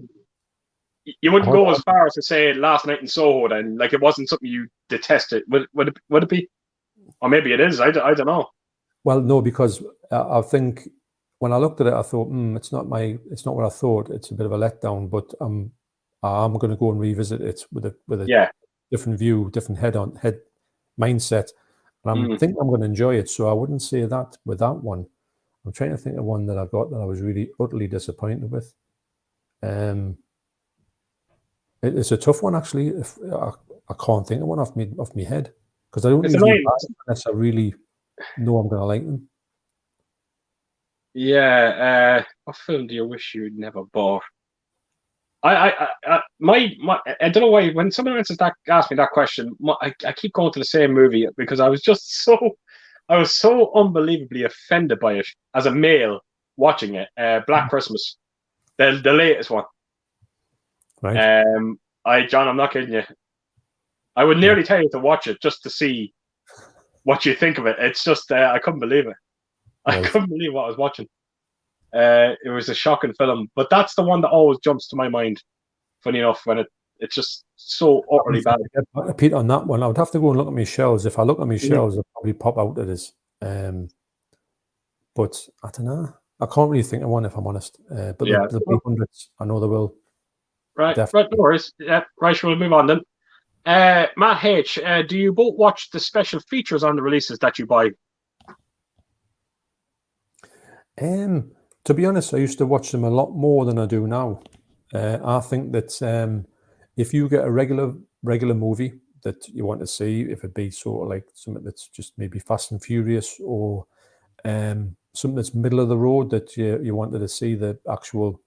you wouldn't go as far as to say Last Night in Soho, then, like it wasn't something you detested. Would it be? Or maybe it is. I don't know. Well, no, because I think when I looked at it, I thought, it's not what I thought. It's a bit of a letdown, but I'm going to go and revisit it with a different view, different head mindset, and I think I'm going to enjoy it. So I wouldn't say that with that one. I'm trying to think of one that I got that I was really utterly disappointed with. It's a tough one, actually. If I can't think of one off my head because I don't usually buy them unless I really know I'm going to like them. Yeah. What film do you wish you'd never bought? I don't know why when someone asks me that question, I keep going to the same movie because I was so unbelievably offended by it as a male watching it. Black Christmas, the latest one. Right. John, I'm not kidding you. I would nearly tell you to watch it just to see what you think of it. It's just I couldn't believe it. I couldn't believe what I was watching. It was a shocking film, but that's the one that always jumps to my mind. Funny enough, when it's just so utterly bad. Pete, on that one, I would have to go and look at my shelves. If I look at my shelves, I'll probably pop out of this. But I don't know. I can't really think of one if I'm honest. But Yeah. there'll be hundreds. I know there will. Right, Definitely. no worries. Yeah, right, we'll move on then. Matt H, do you both watch the special features on the releases that you buy? To be honest, I used to watch them a lot more than I do now. I think that if you get a regular movie that you want to see, if it be sort of like something that's just maybe Fast and Furious, or something that's middle of the road that you wanted to see the actual,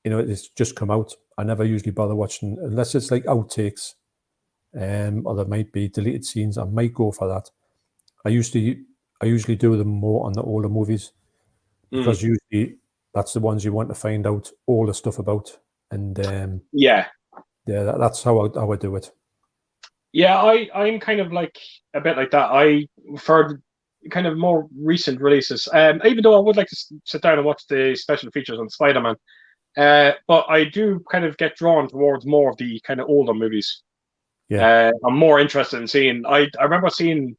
it's just come out. I never usually bother watching unless it's like outtakes, or there might be deleted scenes. I might go for that. I usually do them more on the older movies, because usually that's the ones you want to find out all the stuff about. And Yeah. that's how I do it. Yeah, I'm kind of like a bit like that. For kind of more recent releases, even though I would like to sit down and watch the special features on Spider-Man, but I do kind of get drawn towards more of the kind of older movies. Yeah. I'm more interested in seeing. I remember seeing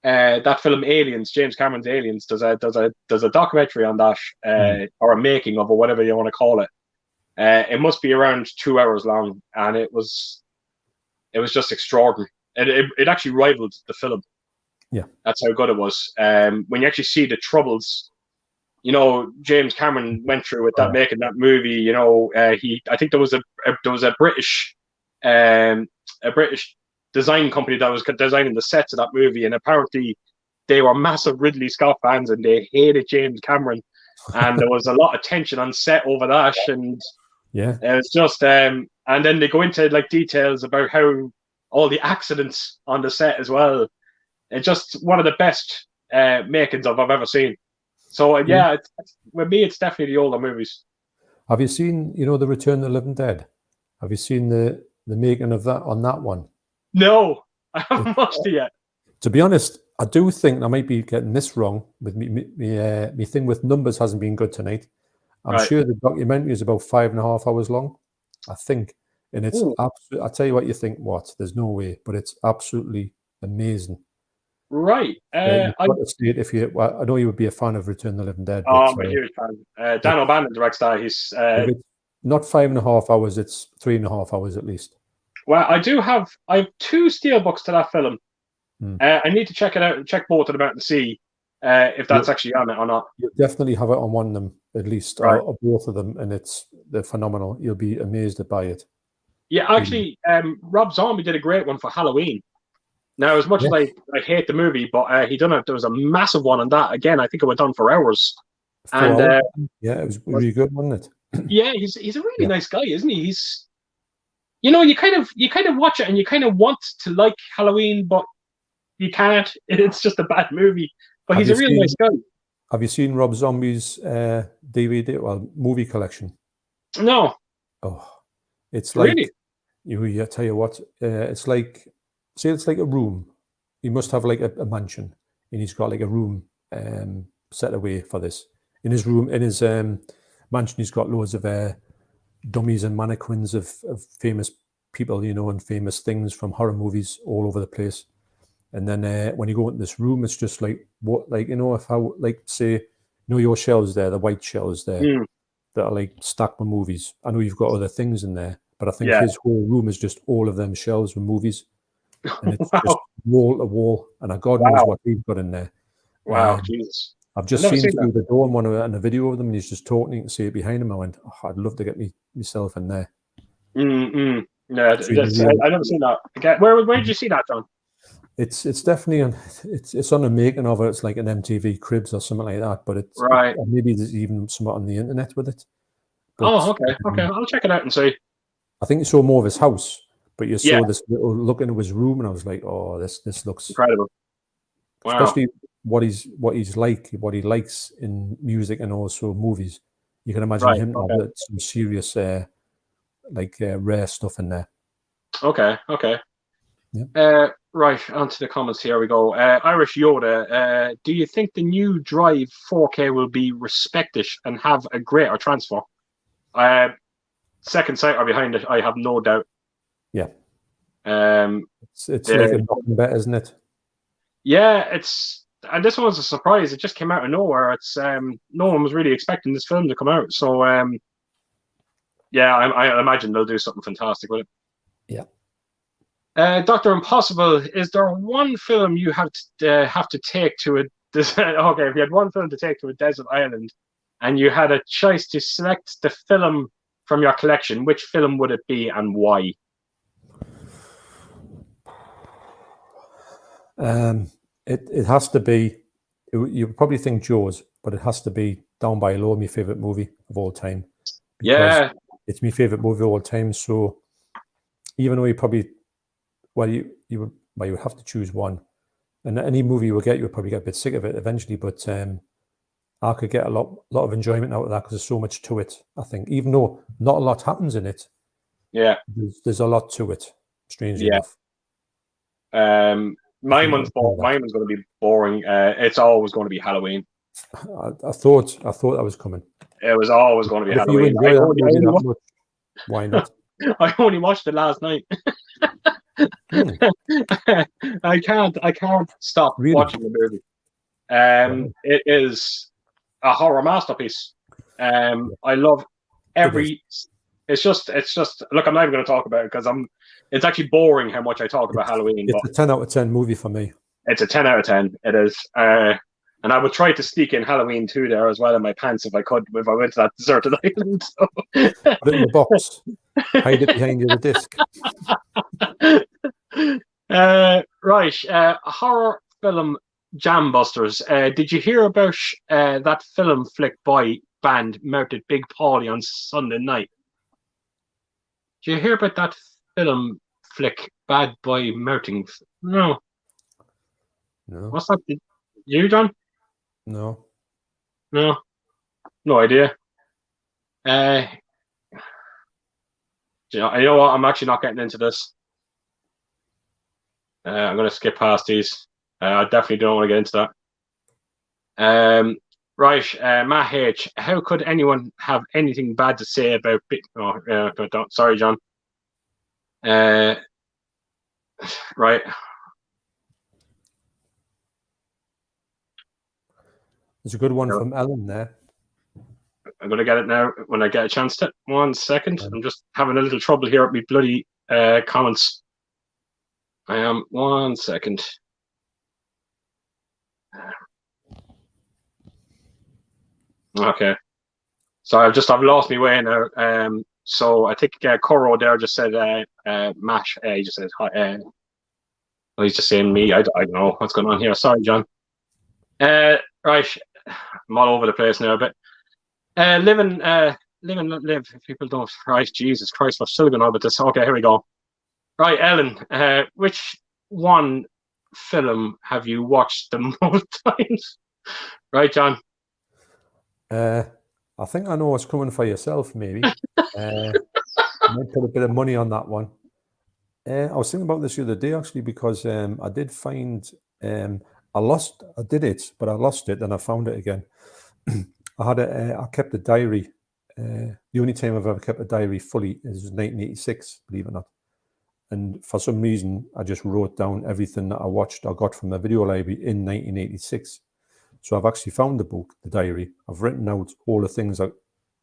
that film Aliens, James Cameron's Aliens. There's a documentary on that, or a making of, or whatever you want to call it. It must be around 2 hours long, and it was just extraordinary. It actually rivaled the film. Yeah, that's how good it was. When you actually see the troubles, James Cameron went through with that, making that movie. I think there was a British design company that was designing the sets of that movie, and apparently they were massive Ridley Scott fans, and they hated James Cameron, and there was a lot of tension on set over that, and yeah, it's just and then they go into like details about how all the accidents on the set as well. It's just one of the best makings of I've ever seen. So with me, it's definitely the older movies. Have you seen, the Return of the Living Dead? Have you seen the making of that on that one? No, I haven't watched it yet. To be honest, I do think I might be getting this wrong. With me thing with numbers hasn't been good tonight. I'm sure the documentary is about 5.5 hours long, I think, and it's absolutely. I tell you what, you think, what? There's no way, but it's absolutely amazing. Right. You've got to see it if you. Well, I know you would be a fan of Return of the Living Dead. Oh, I'm a huge fan. Dan O'Bannon directs that. He's not 5.5 hours. It's 3.5 hours at least. Well, I have 2 steelbooks to that film. I need to check it out and check both of them out and see if that's actually on it or not. You'll definitely have it on one of them at least, or both of them, and they're phenomenal. You'll be amazed by it. Yeah, actually, Rob Zombie did a great one for Halloween. Now, as much as I hate the movie, but there was a massive one on that. Again, I think it went on for hours. It was really good, wasn't it? Yeah, he's a really nice guy, isn't he? He's, you kind of watch it and you kind of want to like Halloween, but you can't. It's just a bad movie. But he's a really nice guy. Have you seen Rob Zombie's movie collection? No. Oh, it's like really. I tell you what, it's like. Say it's like a room. He must have like a mansion, and he's got like a room set away for this. In his room, in his mansion, he's got loads of dummies and mannequins of famous people, and famous things from horror movies all over the place. And then when you go into this room, it's just like say, your shelves there, the white shelves there that are like stacked with movies. I know you've got other things in there, but I think his whole room is just all of them shelves with movies. And it's just wall to wall, and God knows what he's got in there. Wow, Jesus! I've just seen through the door and a video of them, and he's just talking. You can see it behind him. I went, I'd love to get myself in there. No, I've never seen that. Okay. Where did you see that, John? It's definitely it's on the making of it. It's like an MTV Cribs or something like that. But it's maybe there's even something on the internet with it. But, okay. I'll check it out and see. I think you saw more of his house. But you saw this little look into his room, and I was like, "Oh, this looks incredible." Wow. Especially what he likes in music and also movies. You can imagine him have some serious, rare stuff in there. Okay. Yeah. Right, on to the comments. Here we go. Irish Yoda. Do you think the new Drive 4K will be respected and have a greater transfer? Second sight or behind it, I have no doubt. Yeah. It's like a knocking bet, isn't it? Yeah, it's and this one was a surprise. It just came out of nowhere. It's no one was really expecting this film to come out. So yeah, I imagine they'll do something fantastic with it. Yeah. Doctor Impossible. Is there one film you have to take to a okay? If you had one film to take to a desert island, and you had a choice to select the film from your collection, which film would it be and why? It has to be. You would probably think Jaws, but it has to be Down by Law, my favorite movie of all time. Yeah, it's my favorite movie of all time. So even though you probably, you would have to choose one, and any movie you will get, you would probably get a bit sick of it eventually. But I could get a lot of enjoyment out of that because there's so much to it. I think, even though not a lot happens in it, yeah, there's a lot to it. Strangely enough. Mine one's going to be boring. It's always going to be Halloween. I thought that was coming. It was always going to be But Halloween. Why not? I only watched it last night. I can't stop watching the movie. It is a horror masterpiece. I love every. It's just. Look, I'm not even going to talk about it because it's actually boring how much I talk about Halloween. It's a 10 out of 10 movie for me. It's a 10 out of 10. It is. And I would try to sneak in Halloween 2 there as well in my pants if I could, if I went to that deserted island. So. Put it in the box. Hide it behind the disc. Right. Horror film Jambusters. Did you hear about that film flick boy band mounted Big Paulie on Sunday night? Did you hear about that film flick Bad Boy Mounting? No. What's that? You, John? No. No idea. You know what? I'm actually not getting into this. I'm going to skip past these. I definitely don't want to get into that. Right, Matt H. How could anyone have anything bad to say about? Sorry, John. Right. There's a good one from Ellen there. I'm going to get it now when I get a chance to. 1 second. I'm just having a little trouble here with my bloody comments. I am 1 second. Okay. So I've lost my way now. So I think Coro there just said Mash. He just said hi. He's just saying me. I don't know what's going on here. Sorry, John. Right. I'm all over the place now, but live and live. If people don't, right? Jesus Christ, we're still going on with this. Okay, here we go. Right, Ellen. Which one film have you watched the most times? Right, John. I think I know what's coming for yourself. Maybe. I might put a bit of money on that one. I was thinking about this the other day actually because I did find I did it, but I lost it, and I found it again. I kept a diary. The only time I've ever kept a diary fully is 1986, believe it or not. And for some reason, I just wrote down everything that I watched or got from the video library in 1986. So I've actually found the book, the diary. I've written out all the things that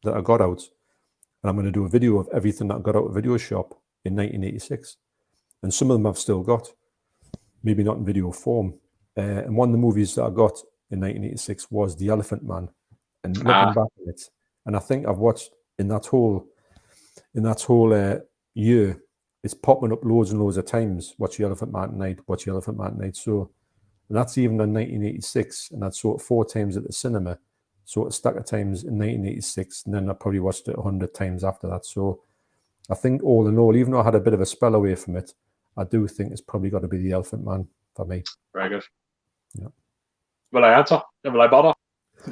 I got out, and I'm going to do a video of everything that I got out of video shop in 1986. And some of them I've still got, maybe not in video form. And one of the movies that I got in 1986 was The Elephant Man. And looking back at it, and I think I've watched in that whole year, it's popping up loads and loads of times. Watch The Elephant Man tonight. Watch The Elephant Man tonight. So, and that's even in 1986, and that's sort of 4 times at the cinema, sort of stack of times in 1986, and then I probably watched it 100 times after that. So, I think all in all, even though I had a bit of a spell away from it, I do think it's probably got to be The Elephant Man for me. Very good. Yeah. Will I answer? Will I bother?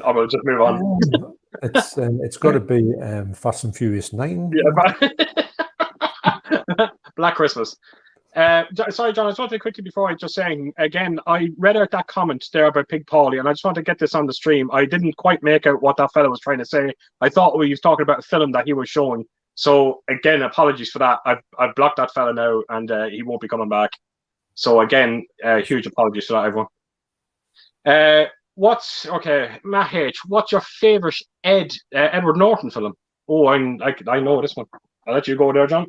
I will just move on. It's got to be Fast and Furious 9. Yeah, Black Christmas. Sorry, John, I just wanted to quickly, before I just saying, again, I read out that comment there about Pig Paulie, and I just want to get this on the stream. I didn't quite make out what that fellow was trying to say. I thought he was talking about a film that he was showing. So, again, apologies for that. I've blocked that fella now, and he won't be coming back. So, again, huge apologies for that, everyone. What's okay, Matt H? What's your favorite Edward Norton film? Oh, I know this one. I'll let you go there, John.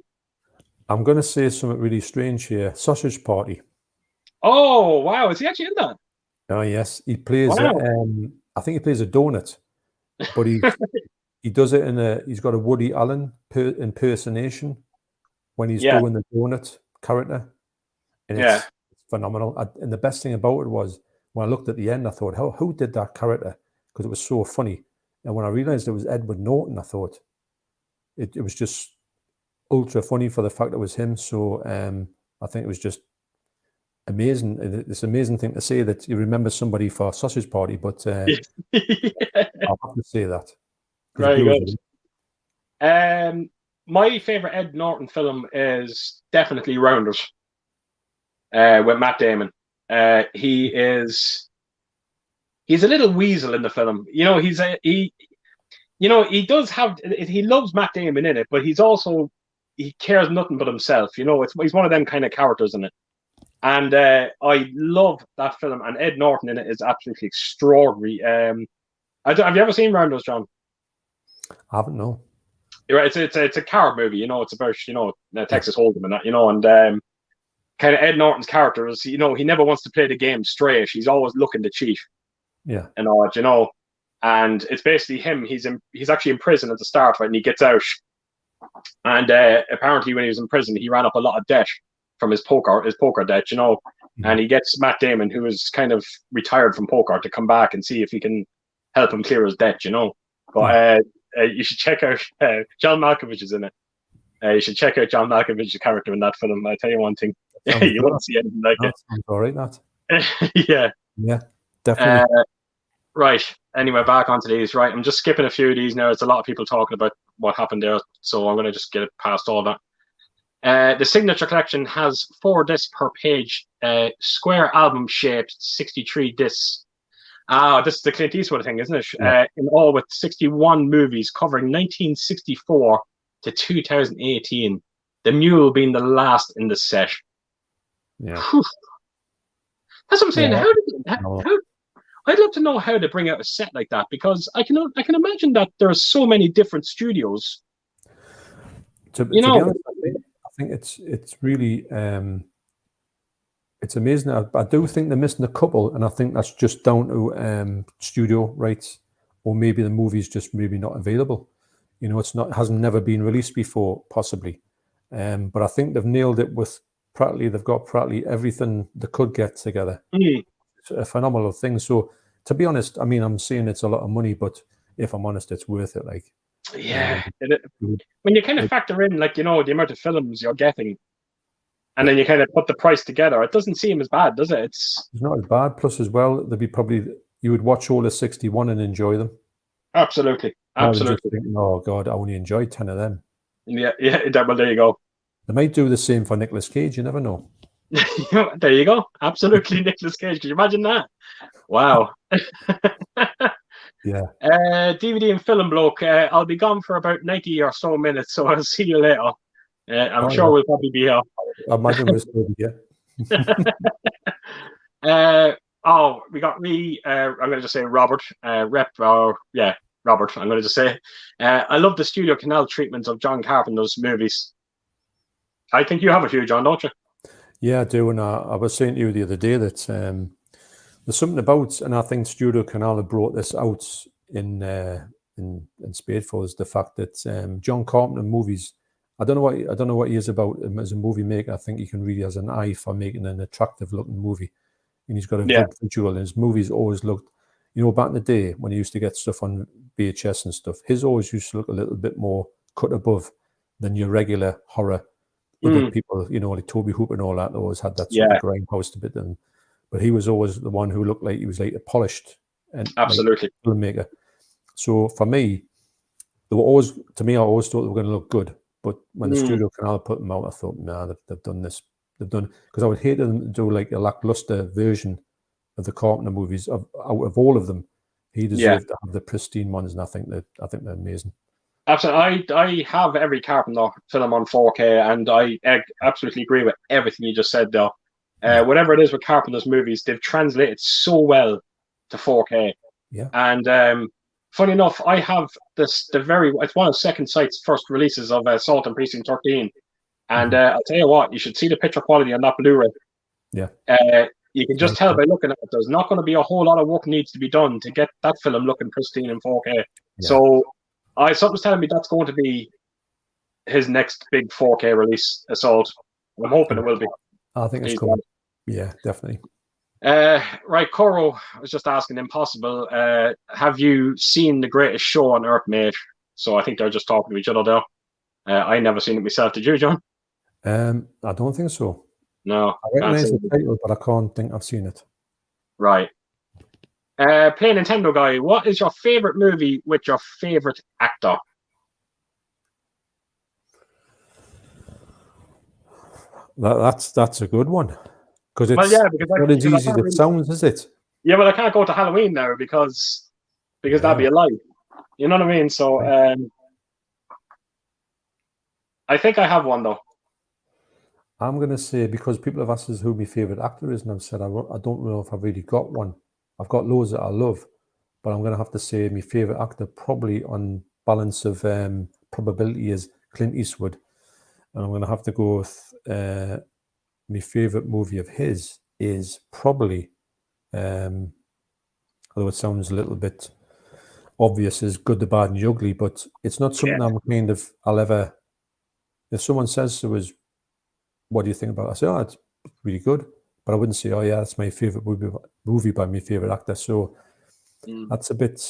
I'm going to say something really strange here. Sausage Party. Oh wow, is he actually in that? Oh yes, he plays. Wow. I think he plays a donut, but he does it in a. He's got a Woody Allen impersonation when he's Yeah. doing the donut character, and Yeah. it's phenomenal. And the best thing about it was when I looked at the end, I thought, who did that character? Because it was so funny. And when I realized it was Edward Norton, I thought it was just ultra funny for the fact it was him. So I think it was just amazing. It's an amazing thing to say that you remember somebody for Sausage Party, but I'll have to say that. Very good. My favorite Ed Norton film is definitely Rounders with Matt Damon. He's a little weasel in the film. You know, he loves Matt Damon in it, but he cares nothing but himself. You know, he's one of them kind of characters in it. And I love that film, and Ed Norton in it is absolutely extraordinary. Have you ever seen Rounders, John? I haven't, no. Right, it's a car movie, you know. It's about Texas Hold'em and that, you know, and kind of Ed Norton's character is, you know, he never wants to play the game straight. He's always looking to cheat. Yeah, and all that, you know. And it's basically him. He's actually in prison at the start, right, and he gets out. And apparently, when he was in prison, he ran up a lot of debt from his poker debt, you know. Mm-hmm. And he gets Matt Damon, who is kind of retired from poker, to come back and see if he can help him clear his debt, you know. But you should check out John Malkovich is in it. You should check out John Malkovich's character in that film. I'll tell you one thing. You won't see anything like it. Sounds all right, that. Yeah, definitely. Right. Anyway, back onto these. Right, I'm just skipping a few of these now. It's a lot of people talking about what happened there, so I'm going to just get it past all that. The Signature Collection has 4 discs per page, square album shaped, 63 discs. This is the Clint Eastwood thing, isn't it? Yeah. In all, with 61 movies covering 1964 to 2018. The Mule being the last in the set. Yeah. Whew. That's what I'm saying. Yeah. How I'd love to know how to bring out a set like that, because I can imagine that there's so many different studios. To be honest, I think it's really it's amazing. I do think they're missing a couple, and I think that's just down to studio rights, or maybe the movie's just maybe not available. You know, hasn't never been released before, possibly. But I think they've nailed it with Prattley. They've got Prattley everything they could get together. Mm. It's a phenomenal thing. So to be honest, I mean, I'm saying it's a lot of money, but if I'm honest, it's worth it. Like, yeah, when you kind of factor in, like, you know, the amount of films you're getting, and then you kind of put the price together, it doesn't seem as bad, does it? It's not as bad. Plus, as well, you would watch all the 61 and enjoy them. Absolutely. Thinking, oh God, I only enjoyed 10 of them. Yeah. Well, there you go. They might do the same for Nicolas Cage. You never know. There you go. Absolutely, Nicolas Cage. Could you imagine that? Wow. Yeah. DVD and film bloke. I'll be gone for about 90 or so minutes, so I'll see you later. I'm sure we'll probably be here. I imagine we'll still be here. We got me. I'm going to just say Robert. Robert. I'm going to just say, I love the studio canal treatment of John Carpenter's movies. I think you have a few, John, don't you? Yeah, I do. And I was saying to you the other day that there's something about, and I think Studio Canal have brought this out in Spadeful, is the fact that John Carpenter movies. I don't know what he is about him as a movie maker. I think he can really has an eye for making an attractive looking movie, and he's got a good visual. And his movies always looked, you know, back in the day when he used to get stuff on VHS and stuff, his always used to look a little bit more cut above than your regular horror. Other people, you know, like Toby Hooper and all that, always had that sort of grindhouse to bit. But he was always the one who looked like he was like a polished and absolutely filmmaker. So for me, they were always, to me, I always thought they were going to look good. But when the Studio Canal put them out, I thought, nah, they've done this. They've done, because I would hate them to do like a lackluster version of the Carpenter movies. Out of all of them, he deserved to have the pristine ones, and I think they're amazing. Absolutely. I have every Carpenter film on 4K, and I absolutely agree with everything you just said, though. Whatever it is with Carpenter's movies, they've translated so well to 4K. Yeah. And funny enough, I have it's one of Second Sight's first releases of Assault on Precinct 13. And I'll tell you what, you should see the picture quality on that Blu-ray. Yeah. You can just tell by looking at it, there's not going to be a whole lot of work needs to be done to get that film looking pristine in 4K. Yeah. So something's telling me that's going to be his next big 4K release, Assault. I'm hoping it will be. I think it's coming. Yeah, definitely. Right, Coro was just asking Impossible, have you seen The Greatest Show on Earth, mate? So I think they're just talking to each other there. I never seen it myself. Did you, John? I don't think so. No. I recognize the title, but I can't think I've seen it. Right. Play Nintendo guy, what is your favorite movie with your favorite actor? That's a good one. Because it's not as easy as it sounds, is it? Yeah, well, I can't go to Halloween now because that'd be a lie. You know what I mean? So I think I have one, though. I'm going to say, because people have asked us who my favourite actor is, and I've said I don't know if I've really got one. I've got loads that I love, but I'm going to have to say my favourite actor, probably on balance of probability, is Clint Eastwood. And I'm going to have to go with my favourite movie of his is probably, although it sounds a little bit obvious, is Good, the Bad and the Ugly, but it's not something I'll ever, if someone says to us, what do you think about it? I say, oh, it's really good. But I wouldn't say, oh yeah, that's my favourite movie by my favourite actor. So that's a bit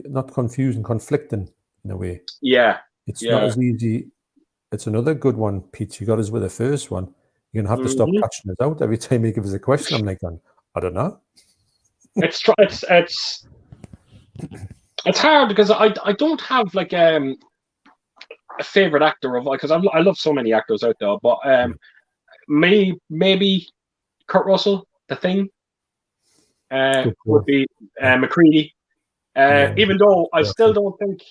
not confusing, conflicting in a way. Yeah. It's not as easy. It's another good one, Pete. You got us with the first one. You're going to have to stop catching us out every time you give us a question. I'm like, I don't know. It's hard because I don't have like a favorite actor of, because I love so many actors out there, but maybe Kurt Russell, The Thing, would be McCready. Even though I still don't think,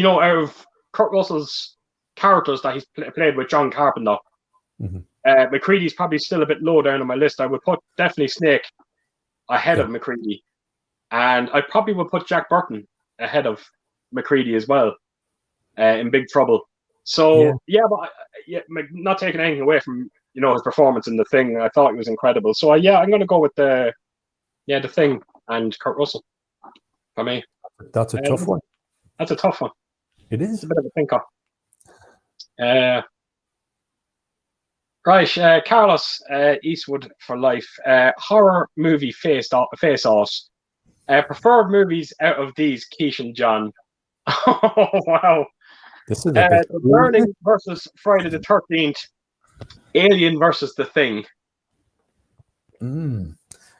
out of Kurt Russell's characters that he's played with John Carpenter, McCready's probably still a bit low down on my list. I would put definitely Snake ahead of McCready, and I probably would put Jack Burton ahead of McCready as well in Big Trouble. So but not taking anything away from his performance in The Thing. I thought he was incredible. So I'm going to go with The Thing and Kurt Russell for me. That's a tough one. That's a tough one. It is a bit of a thinker. Right, Carlos Eastwood for life. Horror movie face-offs. Preferred movies out of these, Keish and John. Oh wow! This is The Burning versus Friday the 13th. Alien versus The Thing.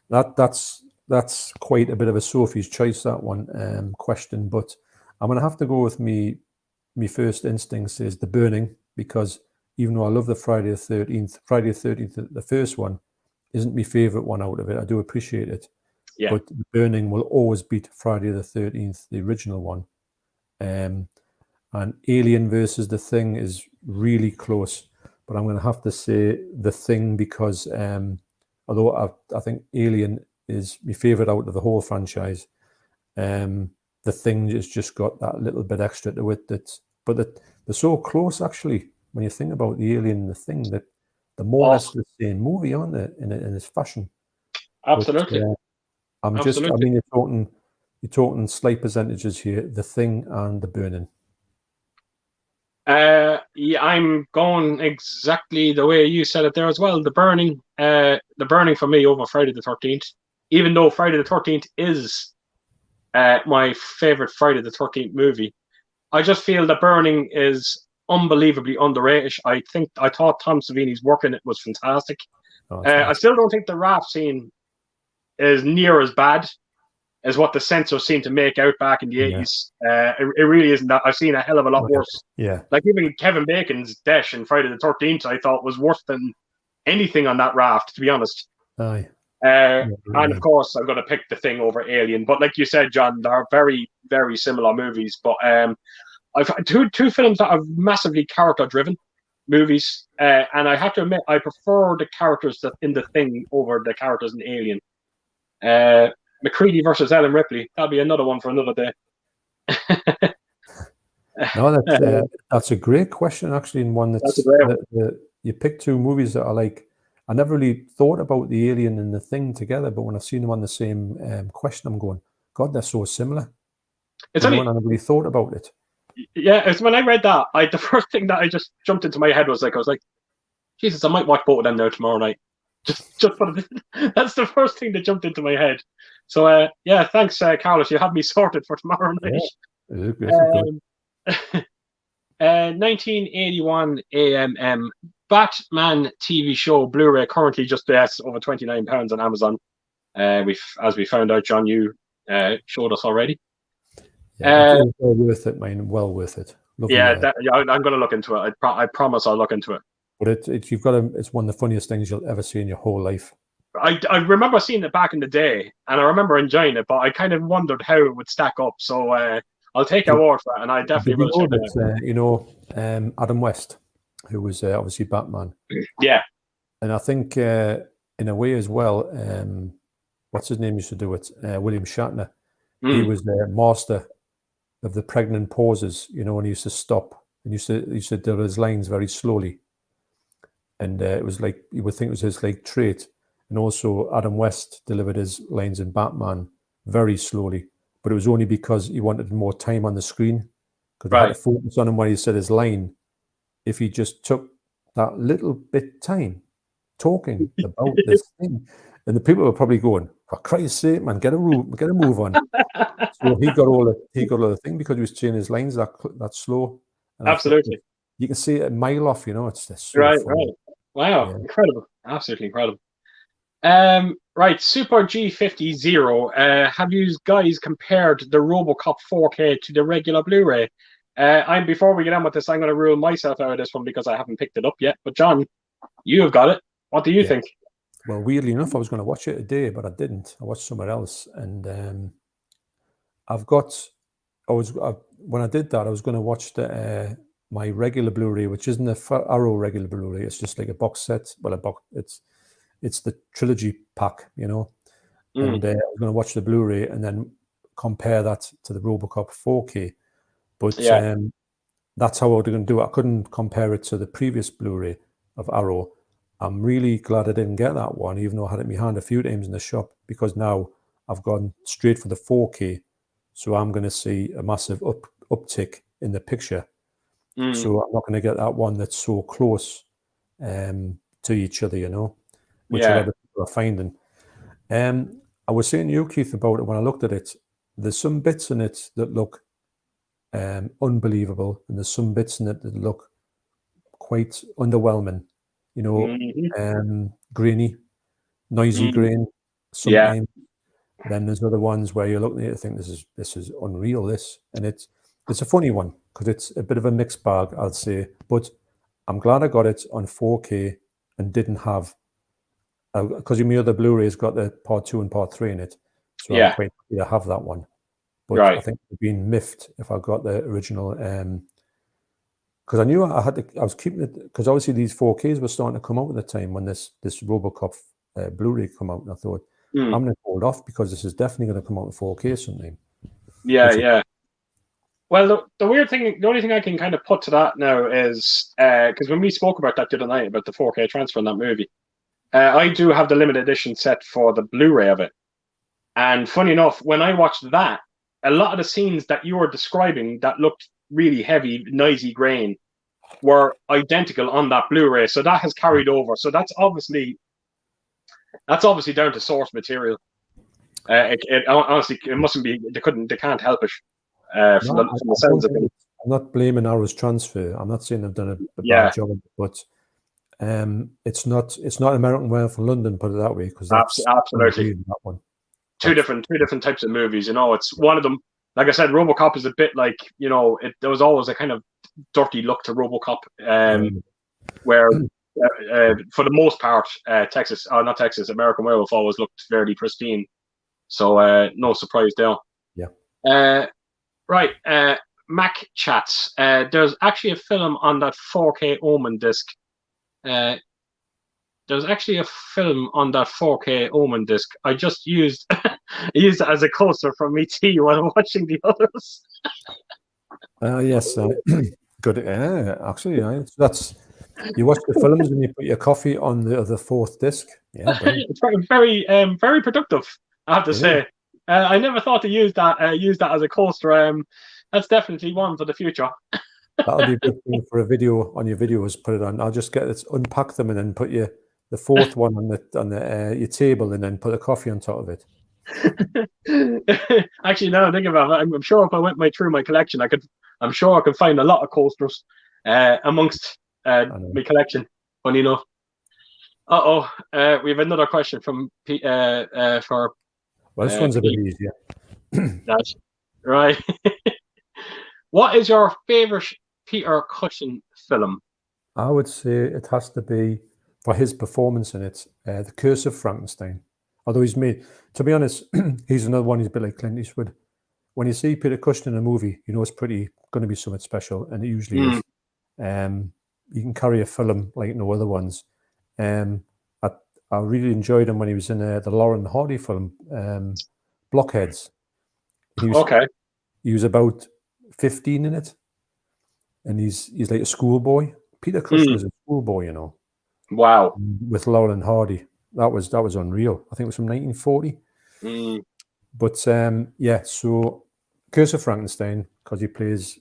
That's quite a bit of a Sophie's choice, that one question. But I'm going to have to go with me first instincts is The Burning, because even though I love the Friday the 13th, the first one isn't my favourite one out of it. I do appreciate it. Yeah. But The Burning will always beat Friday the 13th, the original one. And Alien versus The Thing is really close. But I'm going to have to say The Thing because although I think Alien is my favourite out of the whole franchise, The Thing has just got that little bit extra to it. But they're so close, actually, when you think about the Alien and The Thing, that they're more or less the same movie, aren't they, in its fashion? Absolutely. But, you're talking slight percentages here, The Thing and The Burning. I'm going exactly the way you said it there as well. The Burning for me over Friday the 13th, even though Friday the 13th is my favorite Friday the 13th movie. I just feel The Burning is unbelievably underrated. I thought Tom Savini's work in it was fantastic. I still don't think the raft scene is near as bad as what the censors seem to make out back in the 80s. It really isn't. I've seen a hell of a lot worse. Yeah. Like even Kevin Bacon's Desh in Friday the 13th, I thought was worse than anything on that raft, to be honest. Aye. And of course, I'm going to pick The Thing over Alien. But like you said, John, they're very, very similar movies. But I've had two films that are massively character-driven movies. And I have to admit, I prefer the characters in The Thing over the characters in Alien. McCready versus Ellen Ripley. That'll be another one for another day. No, that's a great question, actually, and one That's a great one. you pick two movies that are like, I never really thought about the Alien and the Thing together, but when I've seen them on the same question, I'm going, God, they're so similar. It's I only, never really thought about it. yeah, it's when I read that, the first thing that I just jumped into my head was like, I was like, Jesus, I might watch both of them now tomorrow night. Just for that's the first thing that jumped into my head. So yeah, thanks, Carlos. You have me sorted for tomorrow night. Yeah. Good. 1981 AMM Batman TV show Blu-ray, currently just over £29 on Amazon. As we found out, John, you showed us already. Yeah, it's well worth it, man. Well worth it. Lovely, I'm going to look into it. I promise I'll look into it. But it's one of the funniest things you'll ever see in your whole life. I remember seeing it back in the day, and I remember enjoying it, but I kind of wondered how it would stack up. So I'll take your word for it, and I definitely will check it out. Adam West, who was obviously Batman. Yeah. And I think in a way as well, what's his name used to do it? William Shatner. He was the master of the pregnant pauses, and he used to stop and used to do his lines very slowly. And it was like, you would think it was his like trait. And also Adam West delivered his lines in Batman very slowly, but it was only because he wanted more time on the screen, because they had to focus on him when he said his line. If he just took that little bit time talking about this thing, and the people were probably going, for Christ's sake, man, get a move on. So he got all the thing because he was changing his lines that slow. And absolutely. You can see it a mile off, it's just so right. Wow, yeah. Incredible. Absolutely incredible. Right, Super G50 have you guys compared the RoboCop 4K to the regular Blu-ray? Before we get on with this, I'm going to rule myself out of this one because I haven't picked it up yet. But John, you have got it. What do you think? Well, weirdly enough, I was going to watch it today, but I didn't. I watched somewhere else, and when I did that, I was going to watch my regular Blu-ray, which isn't a Arrow regular Blu-ray. It's just like a box set. Well, it's the trilogy pack, and I was going to watch the Blu-ray and then compare that to the RoboCop 4K. But that's how I was going to do it. I couldn't compare it to the previous Blu-ray of Arrow. I'm really glad I didn't get that one, even though I had it in my hand a few times in the shop, because now I've gone straight for the 4K. So I'm going to see a massive uptick in the picture. So I'm not going to get that one that's so close to each other, which a lot of people are finding. I was saying to you, Keith, about it when I looked at it. There's some bits in it that look unbelievable, and there's some bits in it that look quite underwhelming. Grainy, noisy grain. Sometimes. Then there's other ones where you're looking at it and think this is unreal. And it's a funny one because it's a bit of a mixed bag, I'll say. But I'm glad I got it on 4K and didn't have, because my other Blu-ray's got the part 2 and part 3 in it. So I'm quite happy to have that one. But I think I'd been miffed if I got the original. Because I knew I was keeping it, because obviously these 4Ks were starting to come out at the time when this RoboCop Blu-ray come out, and I thought, I'm going to hold off because this is definitely going to come out in 4K sometime. Yeah. Well, the weird thing, the only thing I can kind of put to that now is, because when we spoke about that the other night, about the 4K transfer in that movie, I do have the limited edition set for the Blu-ray of it. And funny enough, when I watched that, a lot of the scenes that you were describing that looked really heavy, noisy grain were identical on that Blu-ray. So that has carried over. So that's obviously down to source material. Honestly, it mustn't be. They can't help it. From the sounds of it. I'm not blaming Arrow's transfer. I'm not saying they've done a bad job, but it's not American Way for London. Put it that way, because that's absolutely that one. Two different types of movies. It's one of them. Like I said, RoboCop is a bit like there was always a kind of dirty look to RoboCop, where. For the most part, American Werewolf always looked fairly pristine. So no surprise there. Yeah. Right. Mac chats. There's actually a film on that 4K Omen disc. I just used used it as a coaster from ET while watching the others. Yes, good. Actually, yeah. So that's you watch the films and you put your coffee on the fourth disc. Yeah, brilliant. It's very, very productive, I have to It say. I never thought to use that as a coaster. That's definitely one for the future. That'll be a good thing for a video on your videos. Put it on. I'll just unpack them and then put the fourth one on your table and then put a coffee on top of it. Actually, now think about it, I'm sure if I went through my collection, I'm sure I could find a lot of coasters amongst my collection. Funny enough. We have another question from for. Well, this one's a bit easier. That's right. What is your favorite Peter Cushing film? I would say it has to be, for his performance in it, The Curse of Frankenstein. Although to be honest, he's another one. He's a bit like Clint Eastwood. When you see Peter Cushing in a movie, you know it's going to be something special, and it usually is. You can carry a film like no other ones. I really enjoyed him when he was in the Lauren Hardy film, Blockheads. He was about 15 in it, and he's like a schoolboy. Peter Cushing was a schoolboy, you know. Wow. With Lauren Hardy. That was unreal. I think it was from 1940. But so Curse of Frankenstein, because he plays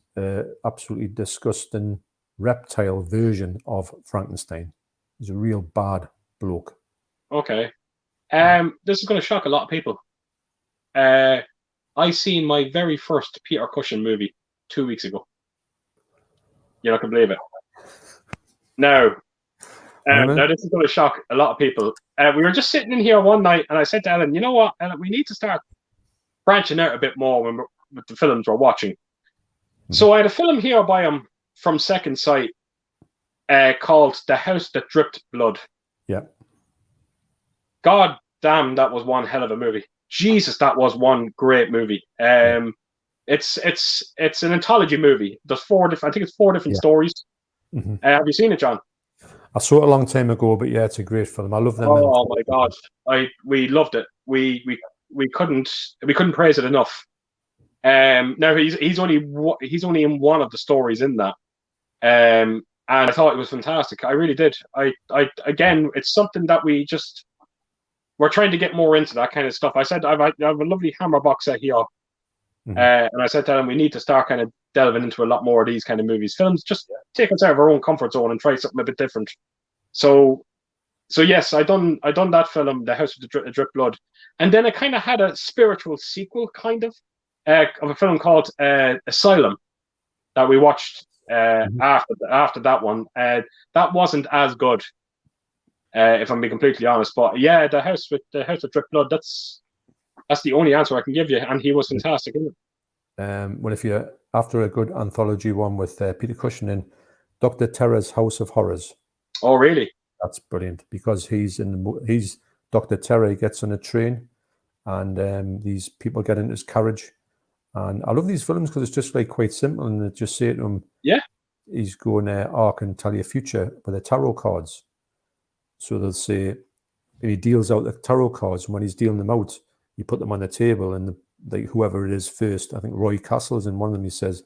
absolutely disgusting reptile version of Frankenstein. He's a real bad bloke. Okay. This is going to shock a lot of people. I seen my very first Peter Cushing movie 2 weeks ago. You're not going to believe it. Now, this is going to shock a lot of people. We were just sitting in here one night, and I said to Ellen, you know what, Ellen, we need to start branching out a bit more with the films we're watching. So I had a film here by him from Second Sight called The House That Dripped Blood. Yeah. God damn, that was one hell of a movie. Jesus, that was one great movie. It's an anthology movie. There's four different stories. Have you seen it, John? I saw it a long time ago, but yeah, it's a great film. I love them. Oh my God, we loved it. We couldn't praise it enough. Now he's only in one of the stories in that, and I thought it was fantastic. I really did. Again, it's something that we're trying to get more into that kind of stuff. I said I have a lovely Hammer box set here, and I said to them we need to start kind of delving into a lot more of these kind of movies, films. Just take us out of our own comfort zone and try something a bit different. So yes, I done that film, The House of the Drip Blood, and then I kind of had a spiritual sequel, kind of a film called Asylum that we watched after that one. That wasn't as good, if I'm being completely honest. But yeah, The House of Drip Blood. That's the only answer I can give you, and he was fantastic, isn't it? Well, if you're after a good anthology one with Peter Cushing in Dr. Terror's House of Horrors. Oh, really? That's brilliant because he's Dr. Terror. He gets on a train, and these people get in his carriage. And I love these films because it's just like quite simple, and they just say to him, "Yeah, he's going I can tell you future with the tarot cards." So they'll say, and he deals out the tarot cards, and when he's dealing them out, you put them on the table, and whoever it is first, I think Roy Castle's in one of them. He says,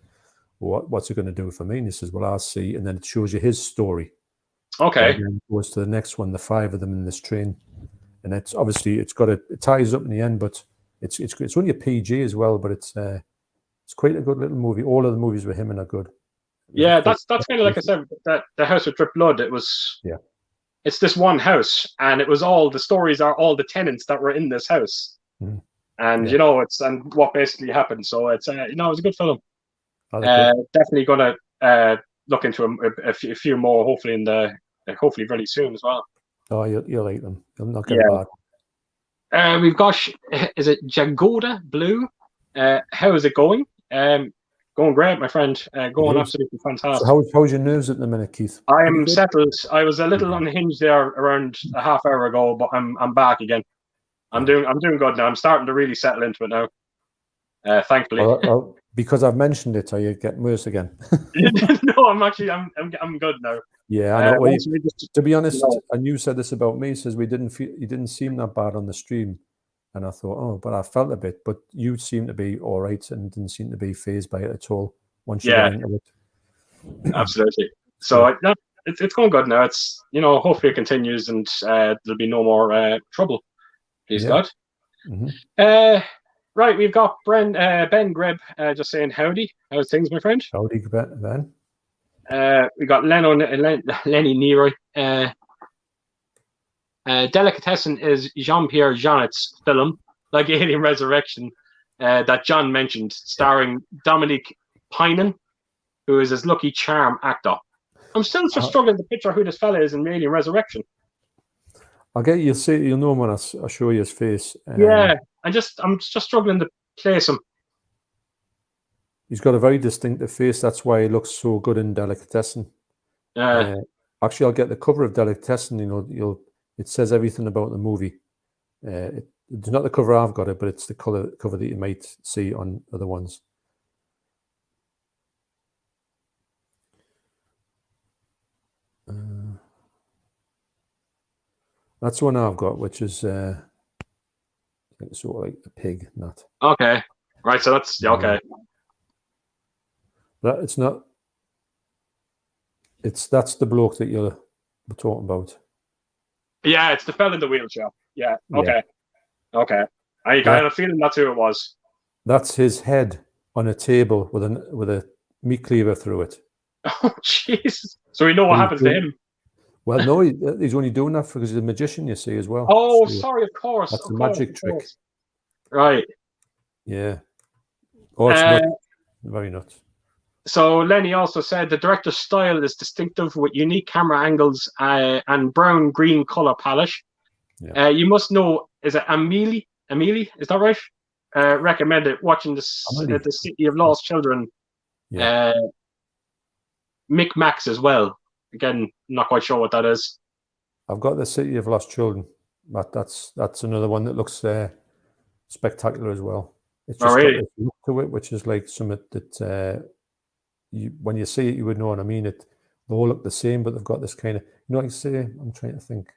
"What's it going to do for me?" And he says, "Well, I'll see." And then it shows you his story. Okay. And then it goes to the next one, the five of them in this train, and it ties up in the end, but it's only a PG as well, but it's quite a good little movie. All of the movies with him are good. Yeah, that's kind of like I said, that The House of Drip Blood. It's this one house, and it was all the stories are all the tenants that were in this house, and and what basically happened. So it's it was a good film. Definitely gonna look into a few more, hopefully very soon as well. Oh, you'll like them. You'll not get bad. We've got, is it Jagoda Blue? How is it going? Going great, my friend. Going absolutely fantastic. So how's your nerves at the minute, Keith? I am settled. I was a little unhinged there around a half hour ago, but I'm back again. I'm doing good now. I'm starting to really settle into it now. Thankfully. Well, because I've mentioned it, are you getting worse again? No, I'm good now. Yeah, I know. To be honest, and you said this about me, says you didn't seem that bad on the stream. and I thought, oh, but I felt a bit. But you seemed to be all right and didn't seem to be fazed by it at all once you got into it. Absolutely. So it's going good now. It's hopefully it continues and there'll be no more trouble. Please God. Mm-hmm. Right, we've got Ben Greb just saying howdy. How's things, my friend? Howdy, Ben. We got Lenny Neroy. Delicatessen is Jean-Pierre Jeannet's film, like Alien Resurrection, that John mentioned, starring Dominique Peynon, who is his Lucky Charm actor. I'm still just struggling to picture who this fella is in Alien Resurrection. You'll know him when I show you his face. Yeah, I'm just struggling to place him. He's got a very distinctive face. That's why he looks so good in Delicatessen. Actually, I'll get the cover of Delicatessen. It says everything about the movie. It's not the cover I've got it, but it's the cover that you might see on other ones. That's the one I've got, which is I think it's sort of like a pig, not. Okay, right. So that's okay. That's the bloke that you're talking about. Yeah, it's the fella in the wheelchair. Yeah. Okay. I got a feeling that's who it was. That's his head on a table with a meat cleaver through it. Oh, Jesus. So we know what happens to him. Well, no, he's only doing that because he's a magician, you see, as well. Oh, so sorry, of course. That's a magic trick. Right. Yeah. Oh, it's nuts. Very nuts. So Lenny also said the director's style is distinctive with unique camera angles and brown-green color palette. Yeah. You must know, is it Amelie? Is that right? Recommended watching the City of Lost Children. Yeah. Micmacs as well. Again, not quite sure what that is. I've got the City of Lost Children. That's another one that looks spectacular as well. It's just got this look to it, which is like something that when you see it, you would know what I mean. They all look the same, but they've got this kind of, like say, I'm trying to think,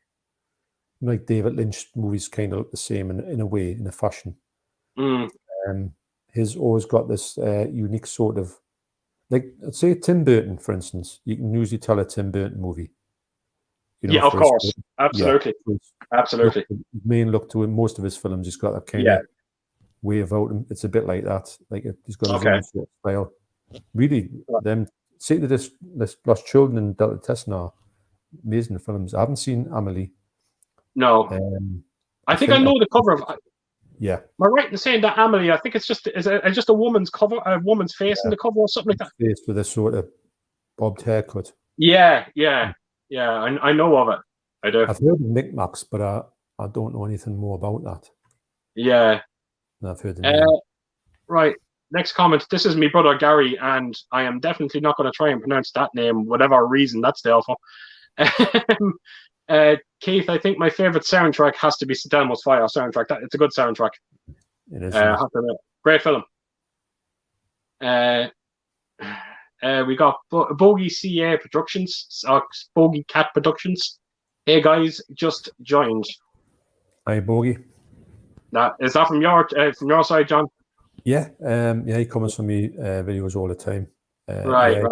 like David Lynch movies kind of look the same in a way, in a fashion. His always got this unique sort of, like, let's say Tim Burton, for instance. You can usually tell a Tim Burton movie. Of course. Absolutely. Absolutely. The main look to him, most of his films, he's got that kind of way about him. It's a bit like that. Like he's got his own sort of style. Really, say that this Lost Children and Delicatessen are amazing films. I haven't seen Amelie. No. I think I know the cover of. Yeah. Am I right in saying that Amelie? I think it's just a woman's cover, a woman's face in the cover or something like that. Face with a sort of bobbed haircut. Yeah. I know of it. I do. I've heard of Micmacs, but I don't know anything more about that. Yeah. And I've heard the name. Right. Next comment. This is my brother Gary, and I am definitely not going to try and pronounce that name, whatever reason that's there for. Keith, I think my favorite soundtrack has to be Elmo's Fire soundtrack. It's a good soundtrack. It is. Great film. We got Bogey CA Productions, Bogey Cat Productions. Hey guys, just joined. Hi, Bogey. Is that from your side, John? Yeah, he comments on me videos all the time. Right.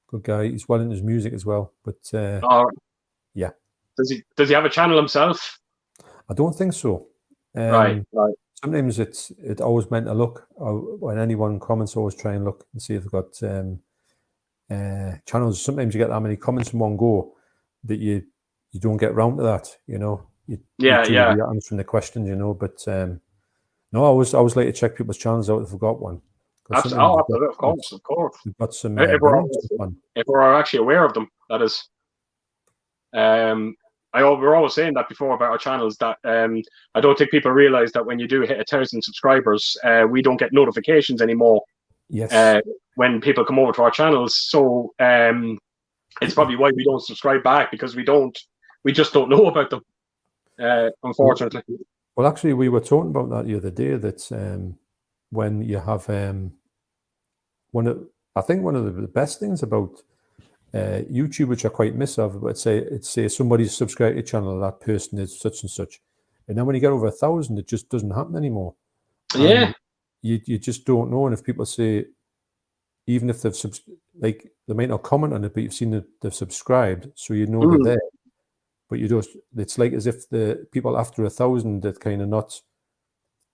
Good guy. He's well into his music as well. But yeah. Does he have a channel himself? I don't think so. Right. Sometimes it always meant to look when anyone comments. Always try and look and see if they've got channels. Sometimes you get that many comments in one go that you don't get round to that. You're answering the questions. But no, I always like to check people's channels out if they've got one. Absolutely, of course. We've got some. If we're actually aware of them, that is. We're always saying that before about our channels that I don't think people realize that when you do hit 1,000 subscribers, we don't get notifications anymore. Yes. When people come over to our channels, so it's probably why we don't subscribe back, because we just don't know about them. Unfortunately. Well, actually, we were talking about that the other day. That when you have one of the best things about YouTube, which I quite miss of, but say somebody's subscribed to a channel, that person is such and such. And then when you get over 1,000, it just doesn't happen anymore. Yeah. And you just don't know. And if people say, even if they've like they might not comment on it, but you've seen that they've subscribed, so you know they're there. But you just, it's like as if the people after 1,000 that kind of not,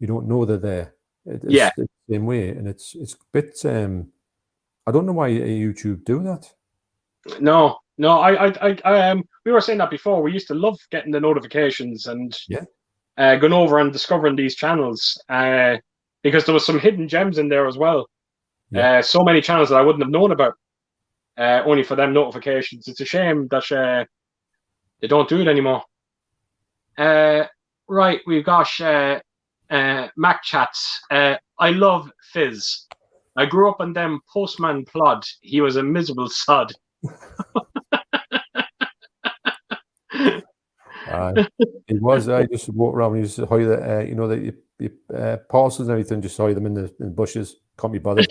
you don't know they're there. It's the same way, and it's a bit. I don't know why YouTube do that. No, we were saying that before. We used to love getting the notifications and going over and discovering these channels because there was some hidden gems in there as well. Yeah. So many channels that I wouldn't have known about only for them notifications. It's a shame that they don't do it anymore. Right, we've got Mac Chats. I love Fizz. I grew up on them Postman Plod. He was a miserable sod. It was. I just walk around and used to hide the, parcels and everything. Just hide them in the bushes. Can't be bothered.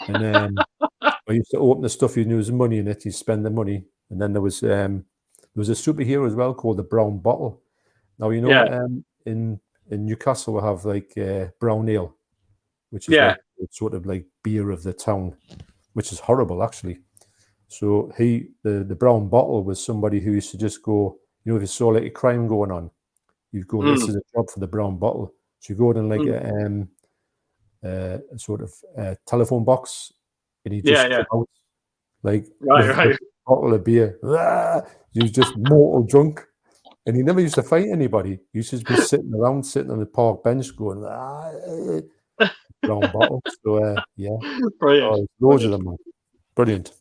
And I used to open the stuff. You knew there was money in it. You spend the money. And then there was a superhero as well called the Brown Bottle. Now in Newcastle we have like brown ale, which is like sort of like beer of the town, which is horrible actually. So the Brown Bottle was somebody who used to just go, if you saw like a crime going on, you'd go, this is a job for the Brown Bottle. So you go in like a sort of telephone box, and he just come out like a bottle of beer. He was just mortal drunk, and he never used to fight anybody. He used to be sitting on the park bench going, Brown Bottle. So brilliant. Loads of them, man. Brilliant.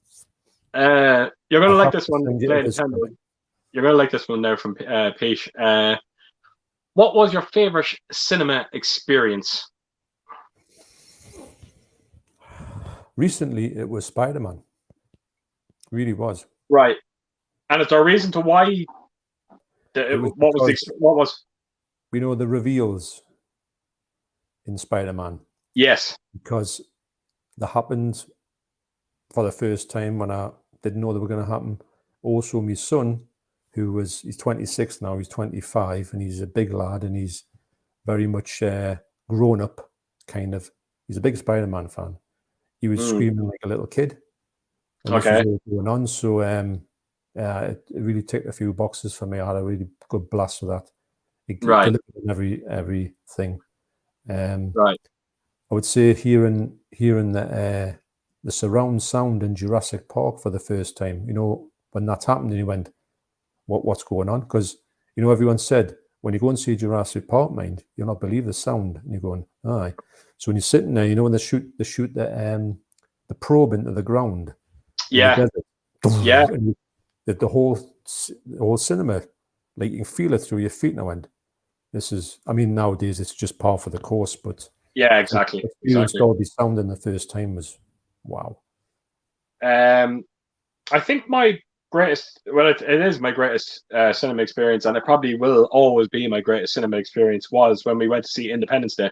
You're gonna like this one. You're gonna like this one there from Pete. What was your favorite cinema experience? Recently, it was Spider-Man. Really was. Right, and is there a reason to why? What was? We know the reveals in Spider-Man. Yes, because that happened for the first time when I didn't know they were going to happen. Also, my son, he's 26 now, he's 25, and he's a big lad, and he's very much grown up, kind of. He's a big Spider-Man fan. He was screaming like a little kid. And this was all going on, so it really ticked a few boxes for me. I had a really good blast with that. It delivered on everything. Right. I would say hearing the surround sound in Jurassic Park for the first time, when that happened, and you went, what's going on? Because, everyone said, when you go and see Jurassic Park, mind, you'll not believe the sound. And you're going, aye. So when you're sitting there, when they shoot the probe into the ground. Yeah. And the whole cinema, like you can feel it through your feet now. And nowadays it's just par for the course, but yeah, exactly. Dolby sound in the first time was wow. I think my greatest, it is my greatest cinema experience, and it probably will always be my greatest cinema experience, was when we went to see Independence Day.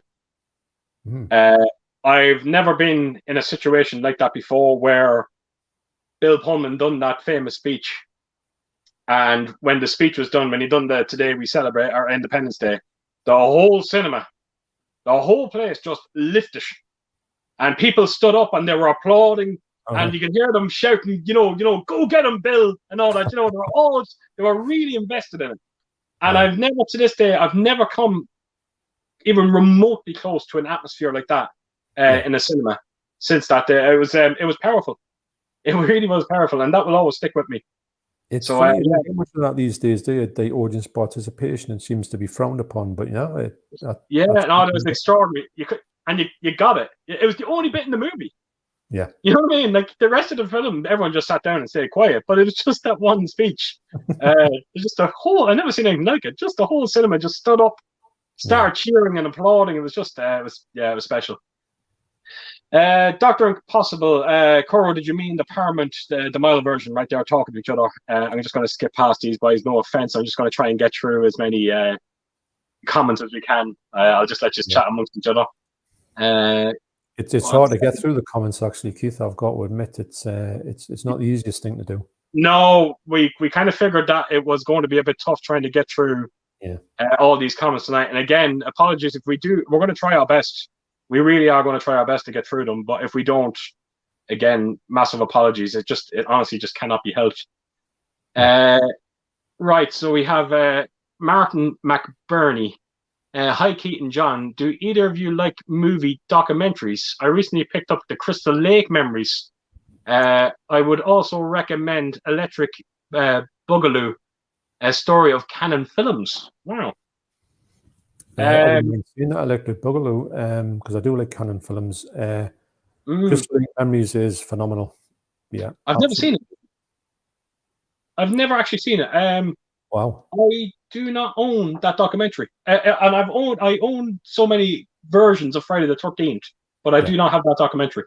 I've never been in a situation like that before, where Bill Pullman done that famous speech, and when the speech was done, when he done the "Today we celebrate our Independence Day," the whole cinema, the whole place just lifted, and people stood up and they were applauding, and you could hear them shouting, "Go get him, Bill," and all that. They were really invested in it. And I've never, to this day, come even remotely close to an atmosphere like that in a cinema since that day. It was powerful. It really was powerful, and that will always stick with me. It's so funny, much of that these days, the audience participation, it seems to be frowned upon. But it was extraordinary. You got it. It was the only bit in the movie. Yeah, you know what I mean. Like the rest of the film, everyone just sat down and stayed quiet. But it was just that one speech. It was just I never seen anything like it. Just the whole cinema just stood up, started cheering and applauding. It was just, it was special. Dr. Impossible, Coro, did you mean the Paramount, the mile version, right there talking to each other? I'm just going to skip past these guys, no offense. I'm just going to try and get through as many comments as we can. I'll just let you chat amongst each other. It's hard to get through the comments, actually, Keith. I've got to admit, it's not the easiest thing to do. No, we kind of figured that it was going to be a bit tough trying to get through all these comments tonight. And again, apologies if we do. We're going to try our best. We really are going to try our best to get through them. But if we don't, again, massive apologies. It honestly just cannot be helped. Right. So we have Martin McBurney. Hi, Keith and John. Do either of you like movie documentaries? I recently picked up the Crystal Lake Memories. I would also recommend Electric Boogaloo, a story of Canon Films. Wow. I haven't seen that Electric Boogaloo because I do like Canon Films. Crystal Lake Memories is phenomenal. Yeah, I've never seen it. I've never actually seen it. Wow. I do not own that documentary, and I own so many versions of Friday the 13th, but I do not have that documentary.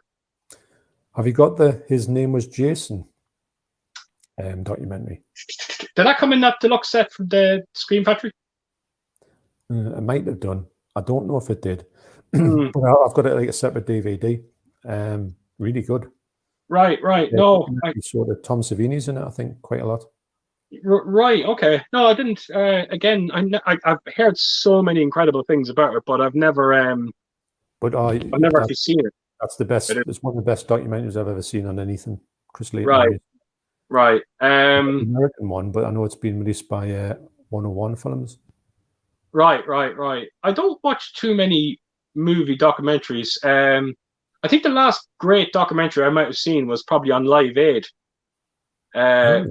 Have you got His Name Was Jason documentary? Did that come in that deluxe set from the Scream Factory? It might have done. I don't know if it did. But I've got it like a separate DVD. Really good. Right. No, sort of Tom Savini's in it. I think quite a lot. Right. Okay. No, I didn't. Again, I've heard so many incredible things about it, but I've never. I've never actually seen it. That's the best. It's one of the best documentaries I've ever seen on anything. Crystal Lake. Right. American one, but I know it's been released by 101 Films. Right. I don't watch too many movie documentaries. I think the last great documentary I might have seen was probably on Live Aid.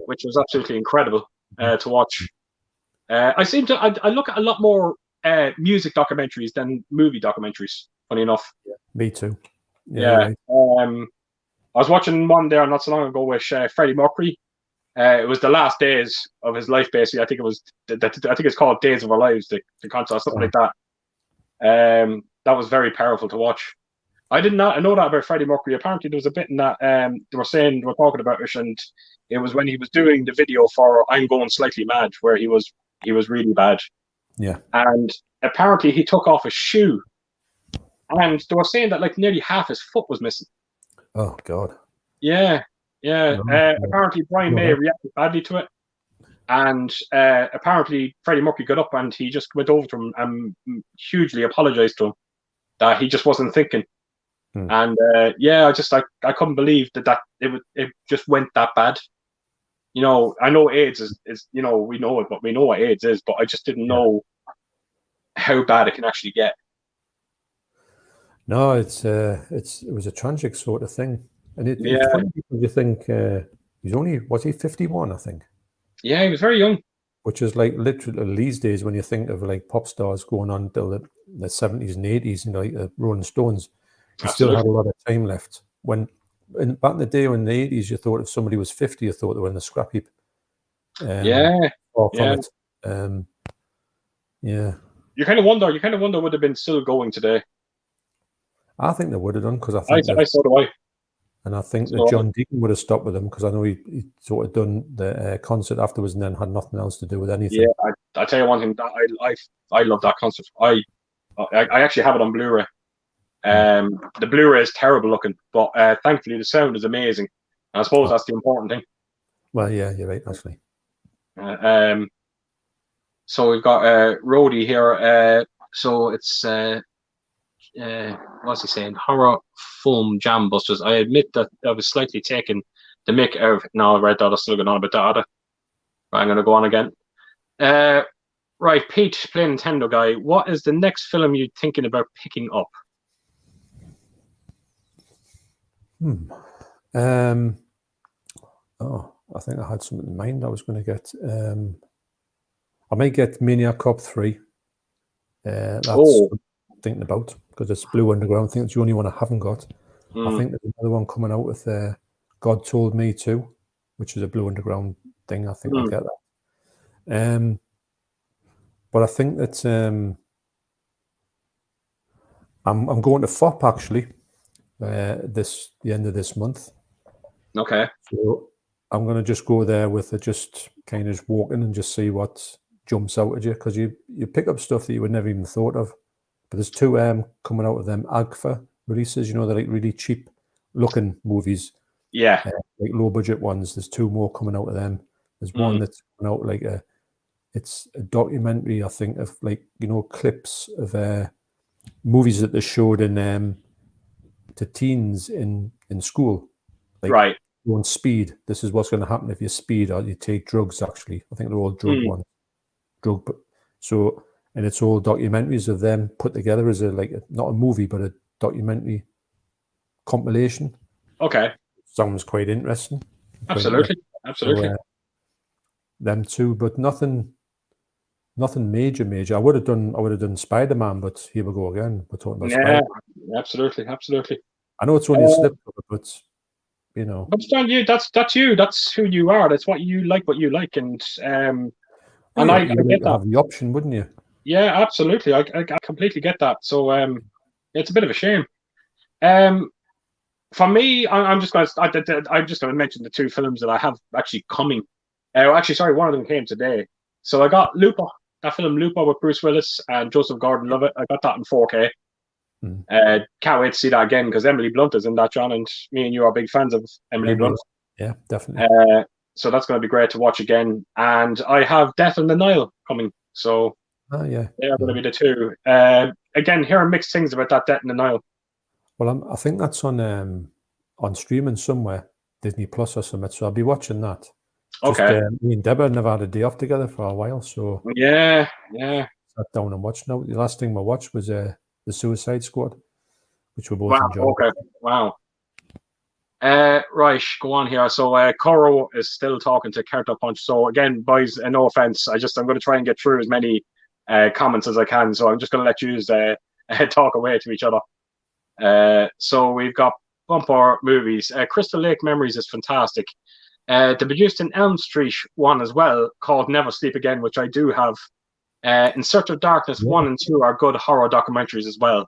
Which was absolutely incredible to watch. I look at a lot more music documentaries than movie documentaries, funny enough. Yeah, me too. Yeah. Right. I was watching one there not so long ago with Freddie Mercury. It was the last days of his life, basically. I think it's called Days of Our Lives, the concert, something like that. That was very powerful to watch. I did not know that about Freddie Mercury. Apparently, there was a bit in that they were talking about it, and it was when he was doing the video for "I'm Going Slightly Mad," where he was really bad. Yeah. And apparently, he took off his shoe, and they were saying that like nearly half his foot was missing. Oh God. Yeah. Apparently, Brian May reacted badly to it, and apparently, Freddie Mercury got up and he just went over to him and hugely apologized to him that he just wasn't thinking. And I couldn't believe that it just went that bad. You know, I know AIDS is we know it, but we know what AIDS is, but I just didn't know how bad it can actually get. No, it was a tragic sort of thing, and it's funny because you think was he 51? I think. Yeah, he was very young. Which is like literally these days when you think of like pop stars going on till the 70s and 80s, like Rolling Stones. He still had a lot of time left. Back in the day, in the 80s, you thought if somebody was 50, you thought they were in the scrap heap. You kind of wonder would have been still going today. I think they would have done because I so do I. And I think that John Deacon would have stopped with him because I know he sort of done the concert afterwards and then had nothing else to do with anything. Yeah, I tell you one thing, I love that concert. I actually have it on Blu-ray. The Blu-ray is terrible looking, but thankfully the sound is amazing. And I suppose that's the important thing. Well, yeah, you're right, actually. So we've got Rhodey here. So it's what's he saying? Horror Foam Jam Busters. I admit that I was slightly taken the mick out of it. No, Red Dot is still going on about that. Right, I'm going to go on again. Right, Pete, Play Nintendo guy. What is the next film you're thinking about picking up? I think I had something in mind I was going to get. I might get Maniac Cop 3. That's what I'm thinking about because it's Blue Underground. I think it's the only one I haven't got. I think there's another one coming out with God Told Me Too, which is a Blue Underground thing. I think I'll get that. But I think that I'm going to FOP actually. The end of this month. Okay. So I'm going to just go there with just kind of walking and just see what jumps out at you because you pick up stuff that you would never even thought of. But there's two coming out of them AGFA releases. They're like really cheap looking movies. Yeah. Like low budget ones. There's two more coming out of them. There's one that's coming out like it's a documentary, I think, of like, you know, clips of movies that they showed in to teens in school, like Right. on speed. This is what's going to happen if you speed or you take drugs. Actually, I think they're all drug Mm. ones. But so, and it's all documentaries of them put together as not a movie but a documentary compilation. Okay. Sounds quite interesting. Absolutely. So, them two, but nothing major. I would have done Spider-Man, but here we go again. We're talking about Spider-Man. Absolutely. I know it's only a slip, but you know. But John, that's you. That's who you are. That's what you like. And I get that. Have the option, wouldn't you? Yeah, absolutely. I completely get that. So it's a bit of a shame. For me, I'm just going to mention the two films that I have actually coming. One of them came today. So I got Looper, that film Looper with Bruce Willis and Joseph Gordon-Levitt. I got that in 4K. Can't wait to see that again because Emily Blunt is in that, John, and me and you are big fans of Emily Blunt. Yeah, definitely. So that's going to be great to watch again. And I have Death on the Nile coming. So yeah, they're going to be the two. Again, hearing mixed things about that Death on the Nile. Well, I think that's on streaming somewhere, Disney Plus or something. So I'll be watching that. Okay. Me and Deborah never had a day off together for a while, so yeah. Sat down and watched. Now the last thing we watched was the Suicide Squad, which we both enjoyed. Okay. Wow. Right, go on here. So Coro is still talking to Counter Punch. So again, boys, no offense. I'm going to try and get through as many comments as I can. So I'm just going to let you talk away to each other. So we've got bumper movies. Crystal Lake Memories is fantastic. They produced an Elm Street one as well called Never Sleep Again, which I do have. In Search of Darkness 1 and 2 are good horror documentaries as well.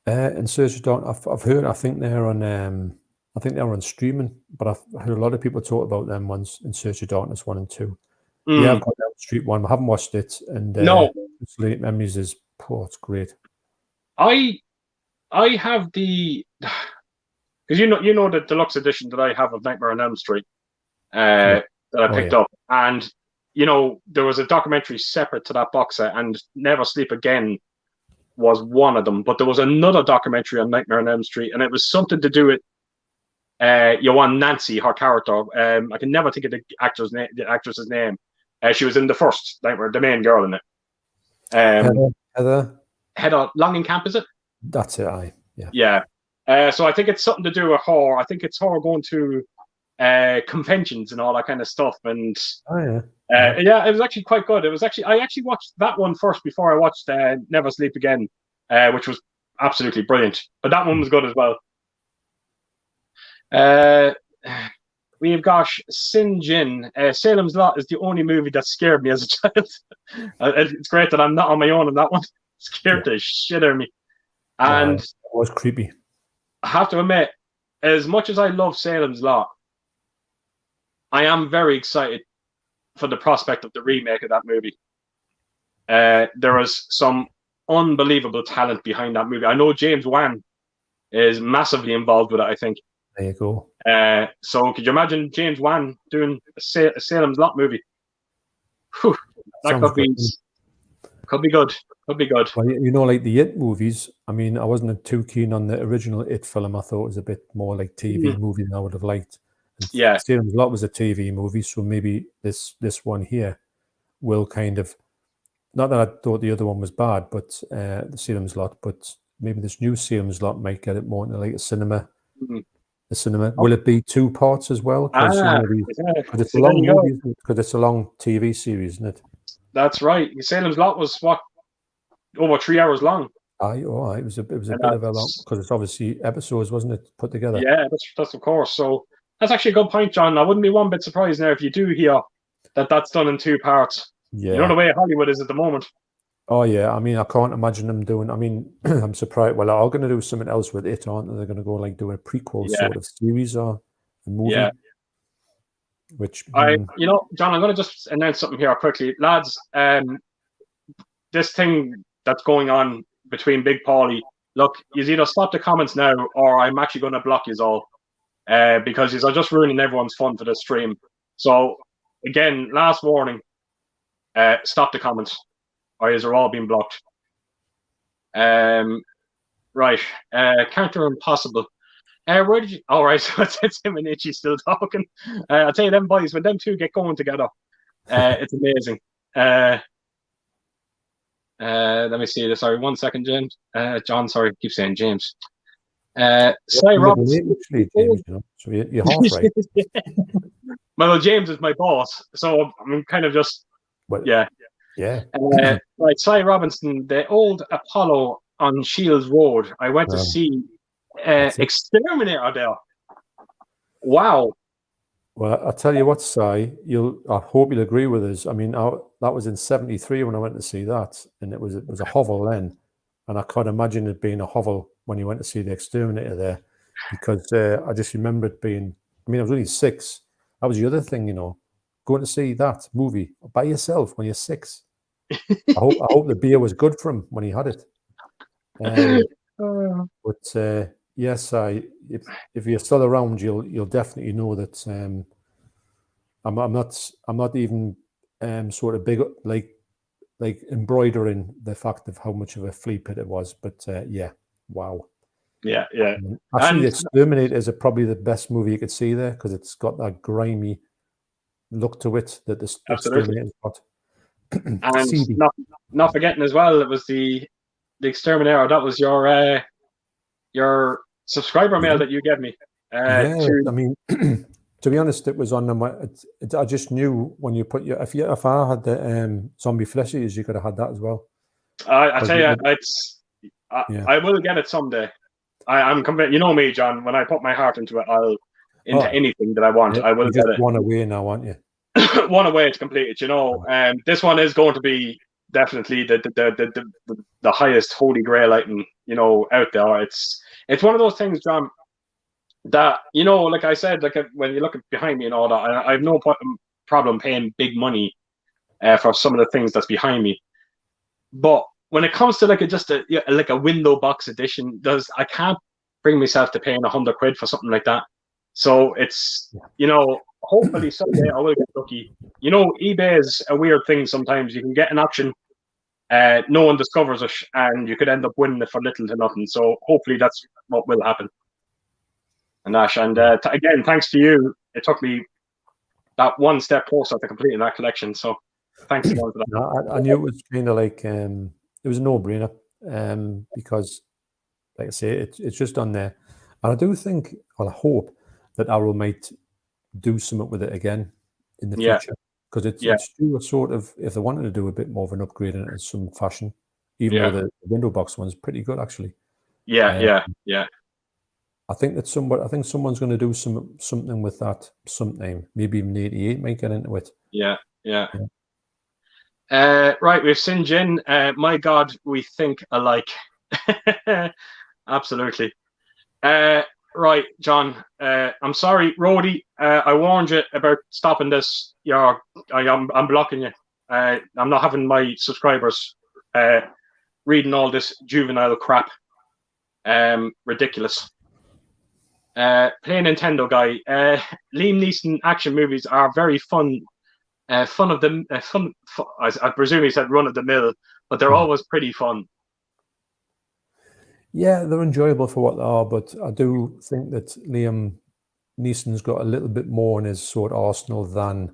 In Search of Darkness, I've heard. I think they're on streaming, but I've heard a lot of people talk about them ones. In Search of Darkness 1 and 2. Yeah, I've got Elm Street 1. I haven't watched it, and no, Crystal Lake Memories is it's great. I have the. Because you know the deluxe edition that I have of Nightmare on Elm Street that I picked up, and you know there was a documentary separate to that box set, and Never Sleep Again was one of them. But there was another documentary on Nightmare on Elm Street, and it was something to do with Nancy, her character. I can never think of the actress's name. She was in the first Nightmare, the main girl in it. Heather Langenkamp, is it? That's it. Yeah. So I think it's something to do with her. I think it's her going to conventions and all that kind of stuff. And it was actually quite good. I actually watched that one first before I watched Never Sleep Again, which was absolutely brilliant. But that one was good as well. We've got Sin Jin. Salem's Lot is the only movie that scared me as a child. It's great that I'm not on my own in that one. It scared the shit out of me. And it was creepy. I have to admit, as much as I love Salem's Lot, I am very excited for the prospect of the remake of that movie. There is some unbelievable talent behind that movie. I know James Wan is massively involved with it, I think. There you go. So could you imagine James Wan doing a Salem's Lot movie? Whew, that could be good. Could be good. Well, you know, like the It movies, I mean, I wasn't too keen on the original It film. I thought it was a bit more like TV movie than I would have liked. And Salem's Lot was a TV movie, so maybe this one here will kind of, not that I thought the other one was bad, but the Salem's Lot, but maybe this new Salem's Lot might get it more into like a cinema. The cinema. Will it be 2 parts as well? Because it's a long movie, because it's a long TV series, isn't it? That's right. Salem's Lot was over 3 hours long. It was a bit of a long, because it's obviously episodes, wasn't it, put together? Yeah, that's of course. So that's actually a good point, John. I wouldn't be one bit surprised now if you do hear that that's done in 2 parts. Yeah. You know the way Hollywood is at the moment. Oh yeah, I mean, I can't imagine them doing. I mean, I'm surprised. Well, are going to do something else with it, aren't they? They're going to go like do a prequel sort of series or a movie. Yeah. Which John, I'm going to just announce something here quickly, lads. This thing that's going on between Big Paulie. Look, you either stop the comments now, or I'm actually going to block you all, because you're just ruining everyone's fun for the stream. So again, last warning. Stop the comments. Or is are all being blocked. Right. Counter Impossible. Where did you? All right, so it's him and Itchy still talking. I'll tell you, them boys, when them two get going together, it's amazing. Let me see this. Sorry, 1 second, James. John, sorry, keep saying James. Sly Robinson. Actually, James, you know, so you're half right. Well, James is my boss, so I'm kind of just yeah. Right, Sly Robinson, the old Apollo on Shields Road. I went to see Exterminator there. Wow. Well, I tell you what, Si, I hope you'll agree with us. I mean, that was in '73 when I went to see that, and it was a hovel then, and I can't imagine it being a hovel when you went to see the Exterminator there, because I just remember it being. I mean, I was only 6. That was the other thing, you know, going to see that movie by yourself when you're 6. I hope the beer was good for him when he had it. But yes, if you're still around, you'll definitely know that I'm not even sort of big like embroidering the fact of how much of a flea pit it was. But yeah, wow. Yeah. Actually, The Exterminators are probably the best movie you could see there, because it's got that grimy look to it that the Exterminators got. And not forgetting as well, it was the Exterminator. That was your subscriber mail that you gave me. I mean, to be honest, it was on my. I just knew when you put if I had the zombie fleshies, you could have had that as well. I tell you, I will get it someday. I'm convinced. You know me, John. When I put my heart into it, I'll anything that I want. I will get it. One away now, aren't you? One away to complete it. You know, this one is going to be definitely the highest holy grail item, you know, out there. It's one of those things, John, that, you know, like I said, like when you look behind me and all that, I have no problem paying big money for some of the things that's behind me. But when it comes to like a window box edition, I can't bring myself to paying £100 for something like that. So it's, you know, hopefully someday I will get lucky. You know, eBay is a weird thing sometimes. You can get an auction, no one discovers it, and you could end up winning it for little to nothing. So hopefully that's what will happen. And Ash, and again, thanks to you, it took me that one step closer to completing that collection. So thanks again for that. No, I knew it was kind of like it was a no-brainer because, like I say, it's just on there, and I do think, well, I hope that Arrow might do something with it again in the future, because it's due a sort of, if they wanted to do a bit more of an upgrade in some fashion, even though the window box one's pretty good actually. Yeah. I think someone's going to do something with that sometime. Maybe even 88 might get into it. Yeah. Right, we've seen Jin. My God, we think alike. Absolutely. Right, John. I'm sorry, Rhodey. I warned you about stopping this. I'm blocking you. I'm not having my subscribers reading all this juvenile crap. Ridiculous. Play Nintendo guy. Liam Neeson action movies are very fun. I presume he said run of the mill, but they're always pretty fun. Yeah, they're enjoyable for what they are, but I do think that Liam Neeson's got a little bit more in his sort of arsenal than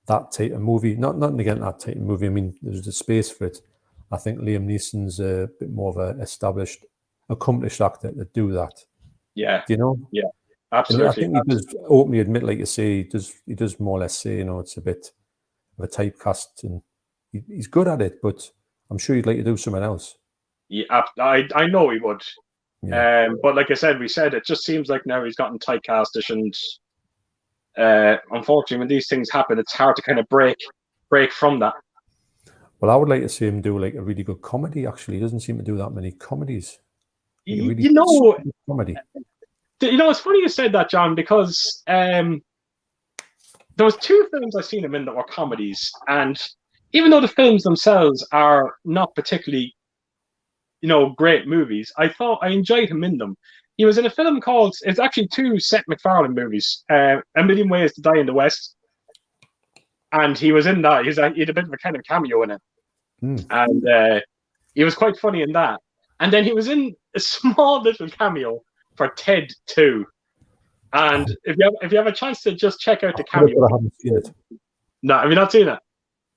that type of movie. Nothing against that type of movie. I mean, there's the space for it. I think Liam Neeson's a bit more of an established, accomplished actor to do that. Yeah. Do you know? Yeah, absolutely. And I think he does openly admit, like you say, he does more or less say, you know, it's a bit of a typecast, and he's good at it, but I'm sure he'd like to do something else. Yeah, I know he would. Yeah. But like I said, it just seems like now he's gotten typecastish, and unfortunately, when these things happen, it's hard to kind of break from that. Well, I would like to see him do like a really good comedy. Actually, he doesn't seem to do that many comedies. Comedy. You know, it's funny you said that, John, because there was 2 films I've seen him in that were comedies, and even though the films themselves are not particularly, you know, great movies, I thought I enjoyed him in them. He was in a film called, it's actually 2 Seth MacFarlane movies, A Million Ways to Die in the West, and he was in that. He had a bit of a kind of cameo in it, and he was quite funny in that. And then he was in a small little cameo for Ted 2. And if you have a chance to just check out the cameo, I haven't seen it. No, have you not seen it?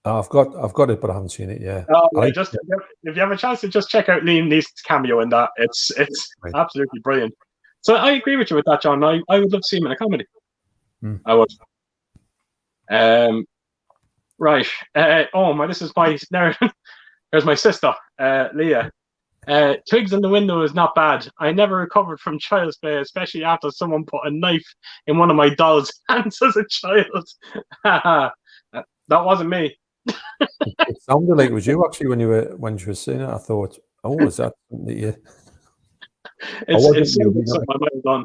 I've got it, but I haven't seen it. Yeah. Oh, if you have a chance to just check out Liam Neeson's cameo in that, it's right. Absolutely brilliant. So I agree with you with that, John. I would love to see him in a comedy. I would. Right. This is my narrative. There's my sister, Leah. Twigs in the window is not bad. I never recovered from child's play, especially after someone put a knife in one of my doll's hands as a child. That wasn't me. It sounded like it was you actually when you were saying it. I thought, oh, is that something that you? It's something I might have done.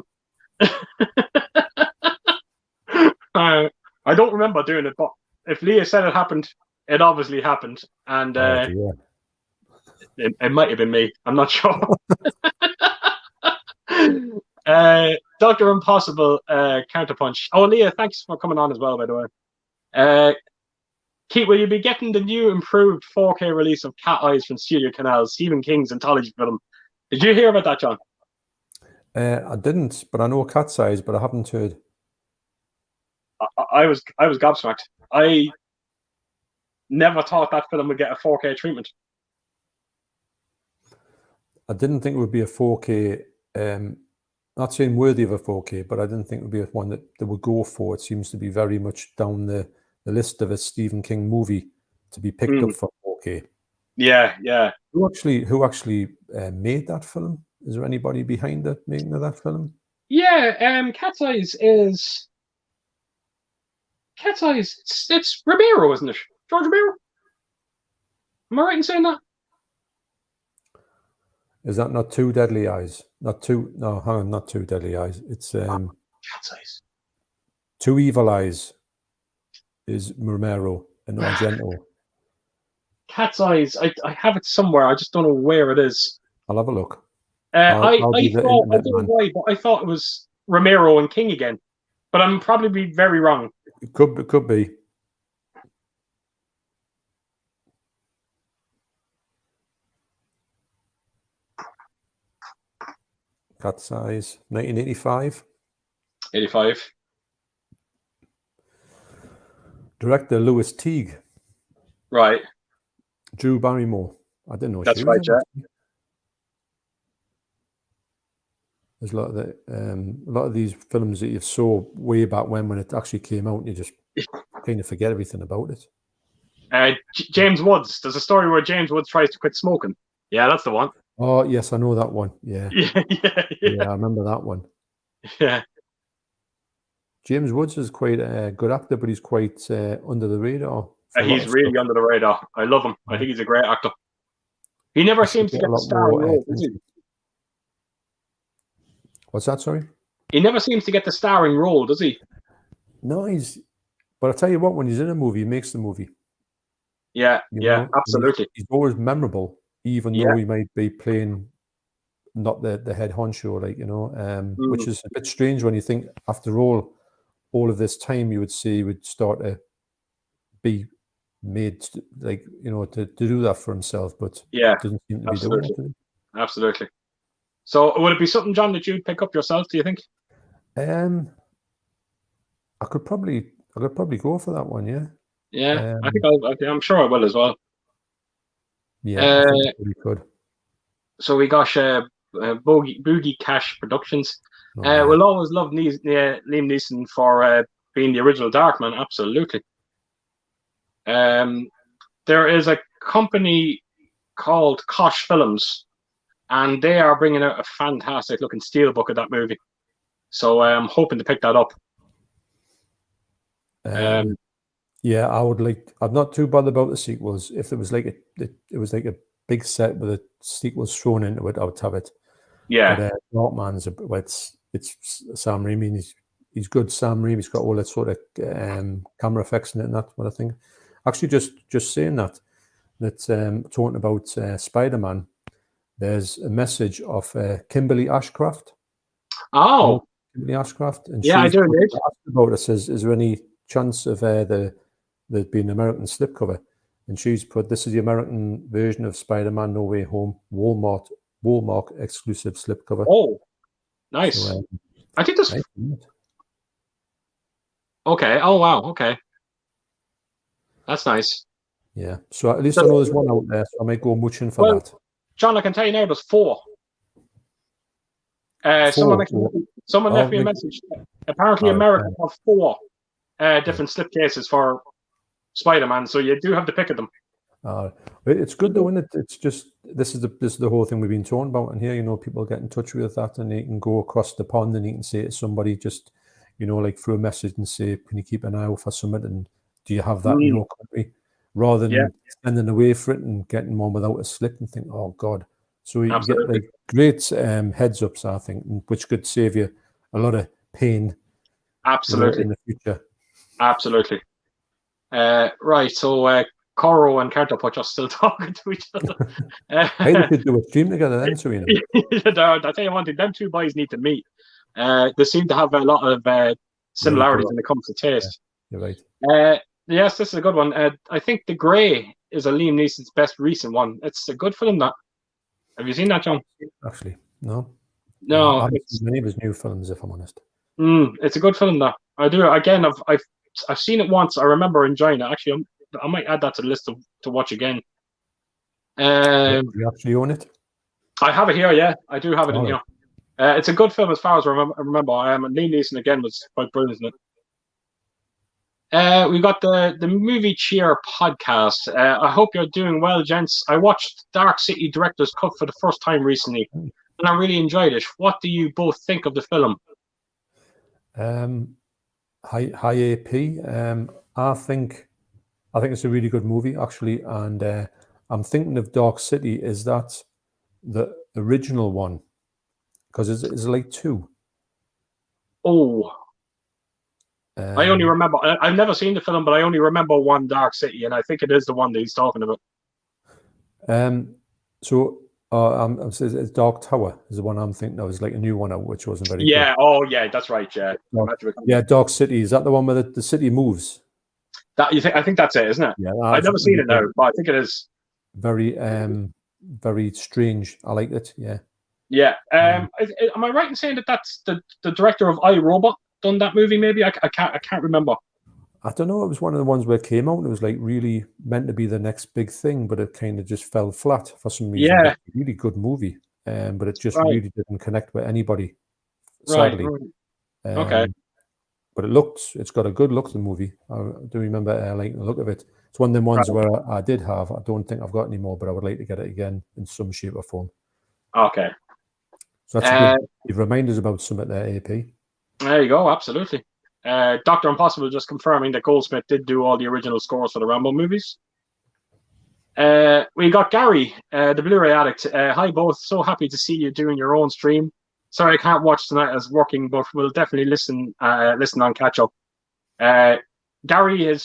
I don't remember doing it, but if Leah said it happened, it obviously happened, and it might have been me. I'm not sure. Dr. Impossible Counterpunch. Oh, Leah, thanks for coming on as well, by the way. Keith, will you be getting the new improved 4K release of Cat Eyes from Studio Canal, Stephen King's anthology film? Did you hear about that, John? I didn't, but I know Cat's Eyes, but I haven't heard. I was gobsmacked. I never thought that film would get a 4K treatment. I didn't think it would be a 4K. Not saying worthy of a 4K, but I didn't think it would be one that they would go for. It seems to be very much down the list of a Stephen King movie to be picked up for 4K. Yeah. Who actually made that film? Is there anybody behind the making of that film? Yeah, Cat's Eyes. It's Romero, isn't it? George Romero. Am I right in saying that? Is that not Two Deadly Eyes? Not Two Deadly Eyes. It's Cat's Eyes. Two Evil Eyes is Romero and Argento. Cat's Eyes. I have it somewhere. I just don't know where it is. I'll have a look. I don't know why, but I thought it was Romero and King again. But I'm probably very wrong. It could be. Cat's Eyes, 1985. 85. Director Louis Teague. Right. Drew Barrymore. I didn't know. That's right, yeah. There's a lot of these films that you saw way back when it actually came out, and you just kind of forget everything about it. James Woods. There's a story where James Woods tries to quit smoking. Yeah, that's the one. Oh yes, I know that one. Yeah. Yeah, I remember that one. Yeah. James Woods is quite a good actor, but he's quite under the radar. He's really under the radar. I love him. I think he's a great actor. He never seems to get the starring role, does he? What's that, sorry? He never seems to get the starring role, does he? No, but I tell you what, when he's in a movie, he makes the movie. Yeah, absolutely. He's always memorable, even though he might be playing not the head honcho, which is a bit strange when you think after all of this time you would see he would start to be made to do that for himself, but doesn't seem to be doing it. Absolutely. So would it be something, John, that you'd pick up yourself, do you think? I could probably go for that one, yeah. Yeah, I think I'm sure I will as well. Yeah, I think we could. So we got Boogie Cash Productions. We'll always love Liam Neeson for being the original Darkman, absolutely. There is a company called Kosh Films, and they are bringing out a fantastic looking steelbook of that movie. So I'm hoping to pick that up. Yeah, I would like. I'm not too bothered about the sequels. If it was like it was like a big set with the sequels thrown into it, I would have it. Yeah, but Darkman's it's Sam Raimi. And he's good. Sam Raimi's got all that sort of camera effects in it, and that what I think. Actually, just saying that talking about Spider-Man, there's a message of Kimberly Ashcraft. Oh, Kimberly Ashcraft, and I do. About it says, "Is there any chance of the there'd be an American slipcover, and she's put, "This is the American version of Spider-Man: No Way Home, Walmart exclusive slipcover." Oh, nice. So, I think this. nice, isn't it? Okay. Oh wow. Okay. That's nice. Yeah. So at least I know there's one out there, so I might go muching for that. John, I can tell you now, there's 4. Someone left me a message. Apparently, America have 4 different slipcases for Spider-Man, so you do have to pick of them. It's good though, isn't it? It's just this is the whole thing we've been talking about, and here, you know, people get in touch with that, and they can go across the pond, and you can say to somebody, just, you know, like through a message and say, "Can you keep an eye out for something? And do you have that in your country?" Rather than sending away for it and getting one without a slip and think, "Oh God." So you get like great heads ups, I think, which could save you a lot of pain. Absolutely, in the future. Absolutely. Right. So Coro and Counterpunch are still talking to each other. Hey, they could do a stream together then, so you know. I tell you one thing, them 2 boys need to meet. They seem to have a lot of similarities when it comes to taste. Yeah, you're right. Yes, this is a good one. I think The Grey is a Liam Neeson's best recent one. It's a good film. That have you seen that, John? Actually, no. No, I haven't seen many of his new films, if I'm honest. It's a good film. That I do. Again, I've seen it once. I remember enjoying it. Actually, I might add that to the list to watch again. You actually own it? I have it here. Yeah, I do have it in here. It's a good film as far as I remember. Liam Neeson again was quite brilliant in it. We got the Movie Cheer podcast. I hope you're doing well, gents. I watched Dark City Director's Cut for the first time recently, and I really enjoyed it. What do you both think of the film? High AP. I think it's a really good movie, actually, and I'm thinking of Dark City. Is that the original one? Because it's like 2. Oh. I only remember. I've never seen the film, but I only remember one, Dark City, and I think it is the one that he's talking about. So it's Dark Tower is the one I'm thinking of. It's like a new one out, which wasn't very good. Yeah. Oh, yeah. That's right. Yeah. Dark City, is that the one where the city moves? That you think? I think that's it, isn't it? Yeah. I've never seen it now, but I think it is. Very very strange. I liked it. Yeah. Yeah. Am I right in saying that that's the director of iRobot done that movie? Maybe I can't remember. I don't know. It was one of the ones where it came out and it was like really meant to be the next big thing, but it kind of just fell flat for some reason. Yeah. Really good movie, but it just really didn't connect with anybody. Sadly. Right. Okay. But it's got a good look, the movie. I do remember liking the look of it. It's one of them ones where I did have. I don't think I've got any more, but I would like to get it again in some shape or form. Okay. So that's good. You've reminded us about something there, AP. There you go. Absolutely. Dr. Impossible just confirming that Goldsmith did do all the original scores for the Rambo movies. We got Gary, the Blu-ray addict. Hi, both. So happy to see you doing your own stream. Sorry, I can't watch tonight as working, but we'll definitely listen on catch up. Gary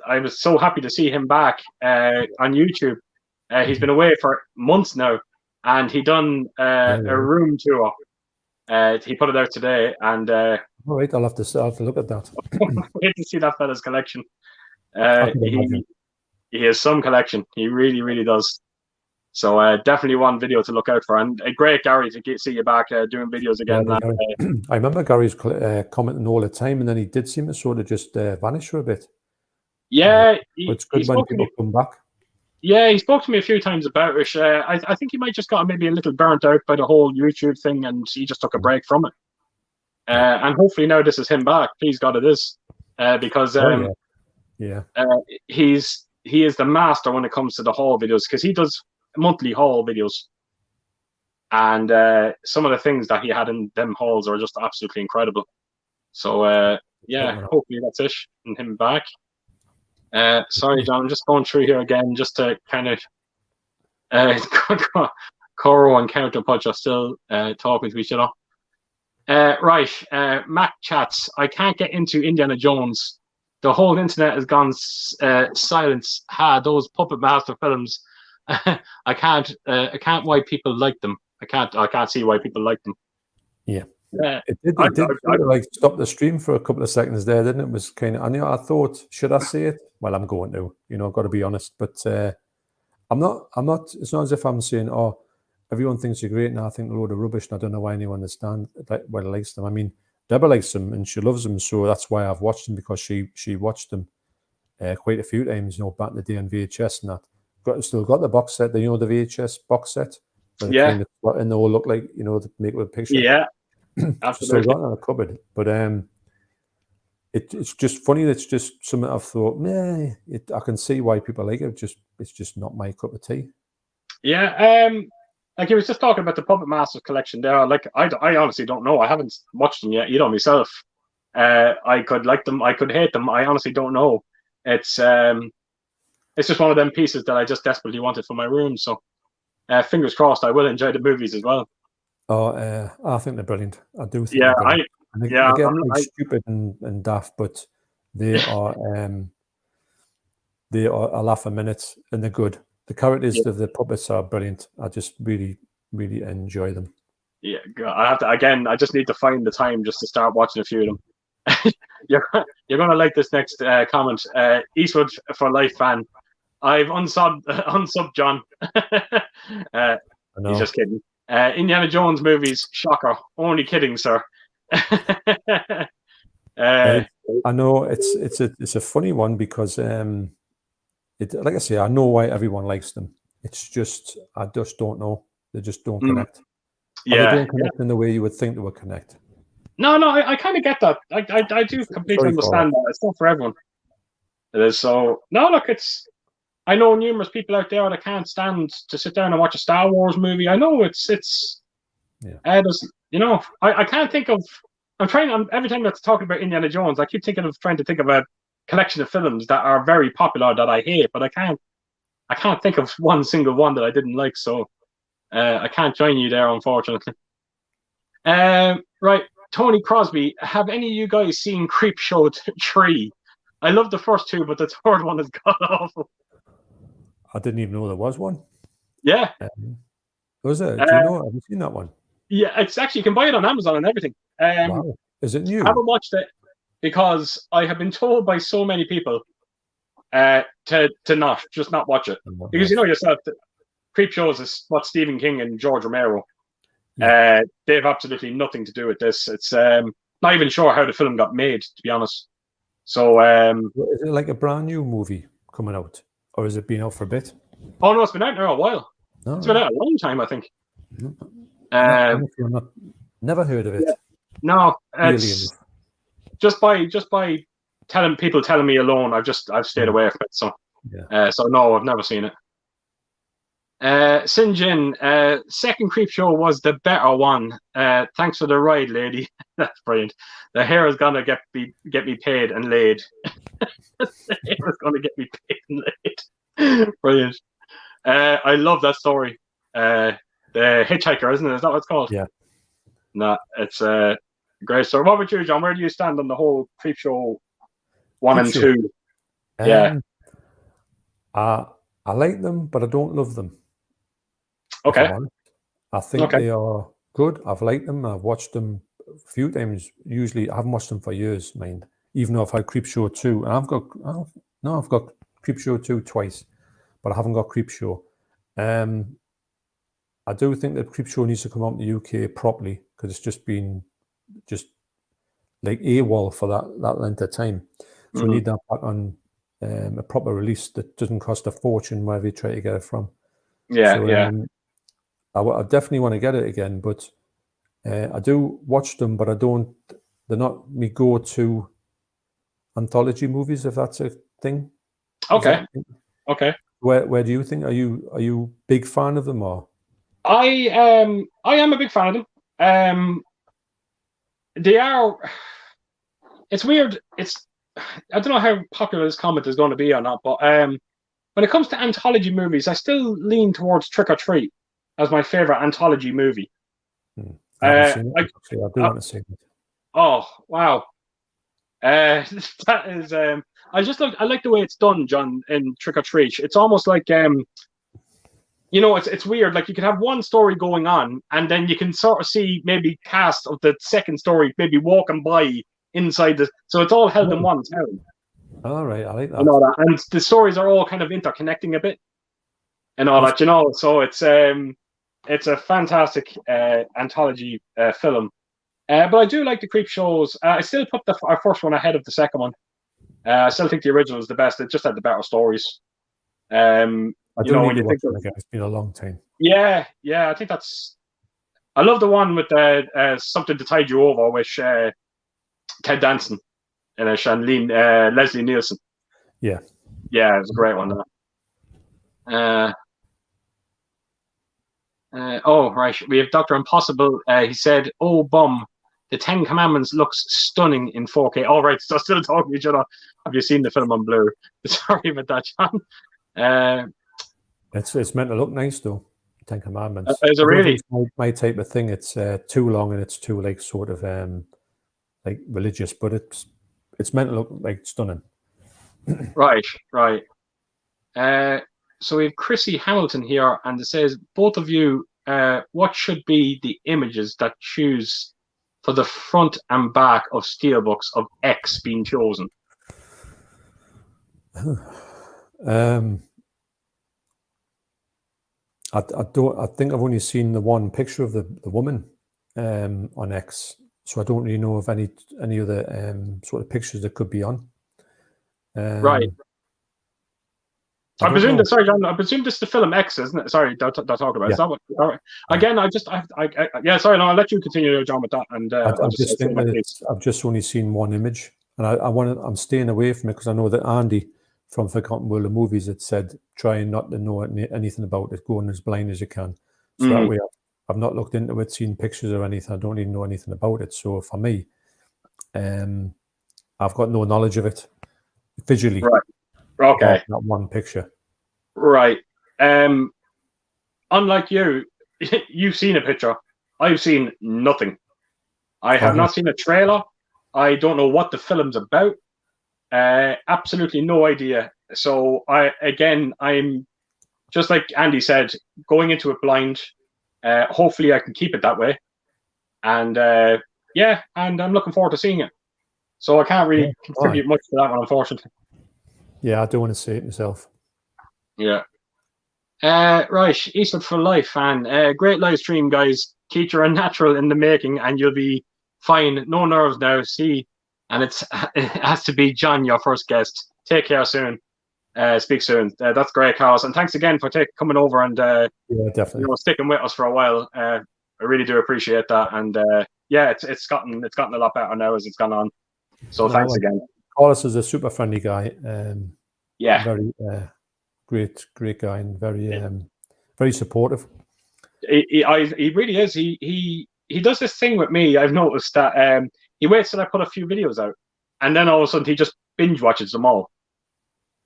I was so happy to see him back on YouTube. He's been away for months now, and he done a room tour. He put it out today, and all right, I'll have to look at that. Wait to see that fella's collection. He has some collection. He really, really does. So definitely one video to look out for, and a great Gary to see you back doing videos again. I remember Gary's commenting all the time, and then he did seem to sort of just vanish for a bit. Yeah, it's good when people come back. Yeah, he spoke to me a few times about it. I think he might just got maybe a little burnt out by the whole YouTube thing, and he just took a break from it. And hopefully now this is him back. Please God, it is, because he is the master when it comes to the haul videos, because he does monthly haul videos, and some of the things that he had in them hauls are just absolutely incredible. So hopefully that's it, and him back. Sorry, John, I'm just going through here again just to kind of Coro and Counterpunch are still talking to each other. Mac chats. I can't get into Indiana Jones. The whole internet has gone silent. Those Puppet Master films. I can't why people like them. I can't see why people like them. Yeah. It did sort of like stop the stream for a couple of seconds there, didn't it? It was kind of, I thought, should I say it? Well, I'm going to, I've got to be honest. But I'm not, it's not as if I'm saying, oh, everyone thinks you're great and I think a load of rubbish and I don't know why anyone likes them. I mean, Deborah likes them and she loves them. So that's why I've watched them, because she watched them quite a few times, back in the day on VHS and that. Still got the box set, the VHS box set. Yeah. Kind of, and they all look like, the make with a picture. Yeah. Absolutely. Still got it in a cupboard. But it's just funny. It's just something I've thought, I can see why people like it. It's just not my cup of tea. Yeah. Like he was just talking about the Puppet Masters collection there. Like I honestly don't know. I haven't watched them yet, myself. I could like them. I could hate them. I honestly don't know. It's just one of them pieces that I just desperately wanted for my room. So fingers crossed, I will enjoy the movies as well. Oh, I think they're brilliant. I do think they're brilliant. Again, stupid and daft, but they are a laugh a minute and they're good. The characters of the puppets are brilliant. I just really, really enjoy them. Yeah, I just need to find the time just to start watching a few of them. You're gonna like this next comment. Eastwood for life fan. I've unsubbed John. He's just kidding. Indiana Jones movies, shocker. Only kidding, sir. I know it's a funny one because like I say, I know why everyone likes them. It's just I just don't know. They just don't connect. Yeah, they don't connect in the way you would think they would connect. No, I kind of get that. I do completely understand that. It's not for everyone. It is. So no, look, I know numerous people out there that can't stand to sit down and watch a Star Wars movie. I know it's I can't think of. Every time that's talking about Indiana Jones, I keep trying to think of a collection of films that are very popular that I hate, but I can't think of one single one that I didn't like. So I can't join you there, unfortunately. Right, Tony Crosby, have any of you guys seen Creepshow 3? I love the first two, but the third one is god awful. I didn't even know there was one. Yeah. Was it? Do you know? Have you seen that one? Yeah, it's actually, you can buy it on Amazon and everything. Wow. Is it new? I haven't watched it because I have been told by so many people to not watch it. Because you know yourself that Creepshows is what Stephen King and George Romero. Yeah. They have absolutely nothing to do with this. It's not even sure how the film got made, to be honest. So is it like a brand new movie coming out? Or has it been out for a bit? Oh no, it's been out there a while. No, it's been out a long time, I think. Never heard of it. Yeah. No, it's just by telling me alone, I've stayed away from it. So so no, I've never seen it. Sinjin, second Creepshow was the better one. Thanks for the ride, lady. That's brilliant. The hair is gonna get me paid and laid. The hair is gonna get me paid and laid. Brilliant. I love that story. The Hitchhiker, isn't it? Is that what it's called? Yeah. No, it's a great story. What about you, John? Where do you stand on the whole Creepshow 1 and 2? Yeah. I like them, but I don't love them. Okay. I think they are good. I've liked them. I've watched them a few times. Usually, I haven't watched them for years, mind. Even though I've had Creepshow 2, and I've got Creepshow 2 twice, but I haven't got Creepshow. I do think that Creepshow needs to come out in the UK properly because it's just been like AWOL for that length of time. So we need that back on a proper release that doesn't cost a fortune wherever you try to get it from. Yeah, so, I definitely want to get it again, but I do watch them, but they're not me go-to anthology movies, if that's a thing. Okay. Okay. Where do you think? Are you big fan of them or? I am a big fan of them. They are. It's weird. I don't know how popular this comment is going to be or not, but when it comes to anthology movies, I still lean towards Trick or Treat as my favorite anthology movie. I do want to see it. Oh wow, that is. I like the way it's done, John, in Trick or Treat. It's almost like it's weird. Like you could have one story going on, and then you can sort of see maybe cast of the second story maybe walking by inside the. So it's all held in one town. All right, I like that. That, and the stories are all kind of interconnecting a bit, and all that. So it's a fantastic anthology film. But I do like the creep shows. I still put our first one ahead of the second one. I still think the original is the best. It just had the better stories. I don't when you think of it, it's been a long time. Yeah, I think that's. I love the one with Something to Tide You Over with Ted Danson and Leslie Nielsen. Yeah, it was a great one. Right, we have Dr. Impossible. He said, "Oh, bum, the 10 Commandments looks stunning in 4K." All right, so still talking to each other. Have you seen the film on Blu? Sorry about that, John. It's meant to look nice though. 10 Commandments. Is it really? My type of thing. It's too long and it's too like sort of like religious, but it's meant to look like stunning. Right. So we have Chrissy Hamilton here, and it says, both of you, what should be the images that choose for the front and back of steelbooks of X being chosen? I think I've only seen the one picture of the woman on X, so I don't really know of any other sort of pictures that could be on. Right. I presume this is the film X, isn't it? Sorry, they'll talk about. Yeah. Is that what? All right. Again, sorry, no, I'll let you continue, John, with that. And I've just only seen one image, and I'm staying away from it because I know that Andy from Forgotten World of Movies had said try not to know anything about it, going as blind as you can. So that way, I've not looked into it, seen pictures or anything. I don't even know anything about it. So for me, I've got no knowledge of it visually. Right. Okay. Not one picture. Right. Unlike you, you've seen a picture. I've seen nothing. I have not seen a trailer. I don't know what the film's about. Absolutely no idea. So I'm just like Andy said, going into it blind. Hopefully I can keep it that way. And and I'm looking forward to seeing it. So I can't really contribute much to that one, unfortunately. Yeah, I don't want to see it myself. Yeah. Right, Eastwood for Life fan. Great live stream, guys. Keith, you're a natural in the making, and you'll be fine. No nerves now. See, and it has to be John, your first guest. Take care soon. Speak soon. That's great, Carlos, and thanks again for coming over and definitely sticking with us for a while. I really do appreciate that, and it's gotten a lot better now as it's gone on. So thanks again. Carlos is a super friendly guy. Very great guy, and very supportive. He really is. He does this thing with me. I've noticed that he waits till I put a few videos out, and then all of a sudden he just binge watches them all.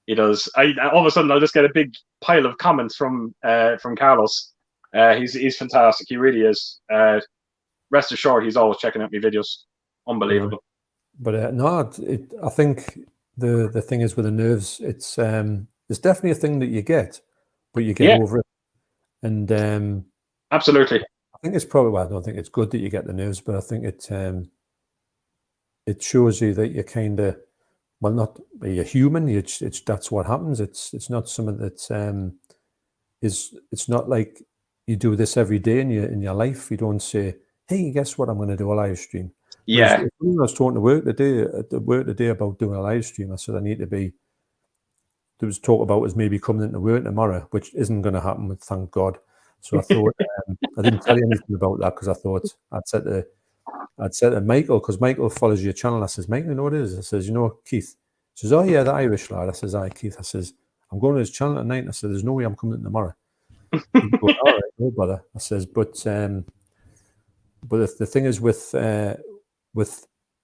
He does. All of a sudden I'll just get a big pile of comments from Carlos. He's fantastic. He really is. Rest assured, he's always checking out my videos. Unbelievable. But I think the thing is with the nerves, it's definitely a thing that you get, but you get over it. And absolutely, I think it's probably. Well, I don't think it's good that you get the nerves, but I think it shows you that you're kind of not you're human. That's what happens. It's not something that's it's not like you do this every day in your life. You don't say, "Hey, guess what? I'm going to do a live stream." Yeah. I was talking to work today about doing a live stream. I said I need to be. There was talk about us maybe coming into work tomorrow, which isn't going to happen. Thank God. So I thought I didn't tell you anything about that because I thought I'd said to Michael, because Michael follows your channel. I says, Michael, you know what it is? I says, Keith. He says, oh yeah, the Irish lad. I says, aye, Keith. I says, I'm going to his channel tonight. And I said, there's no way I'm coming in tomorrow. He goes, all right, no bother. I says, but the thing is with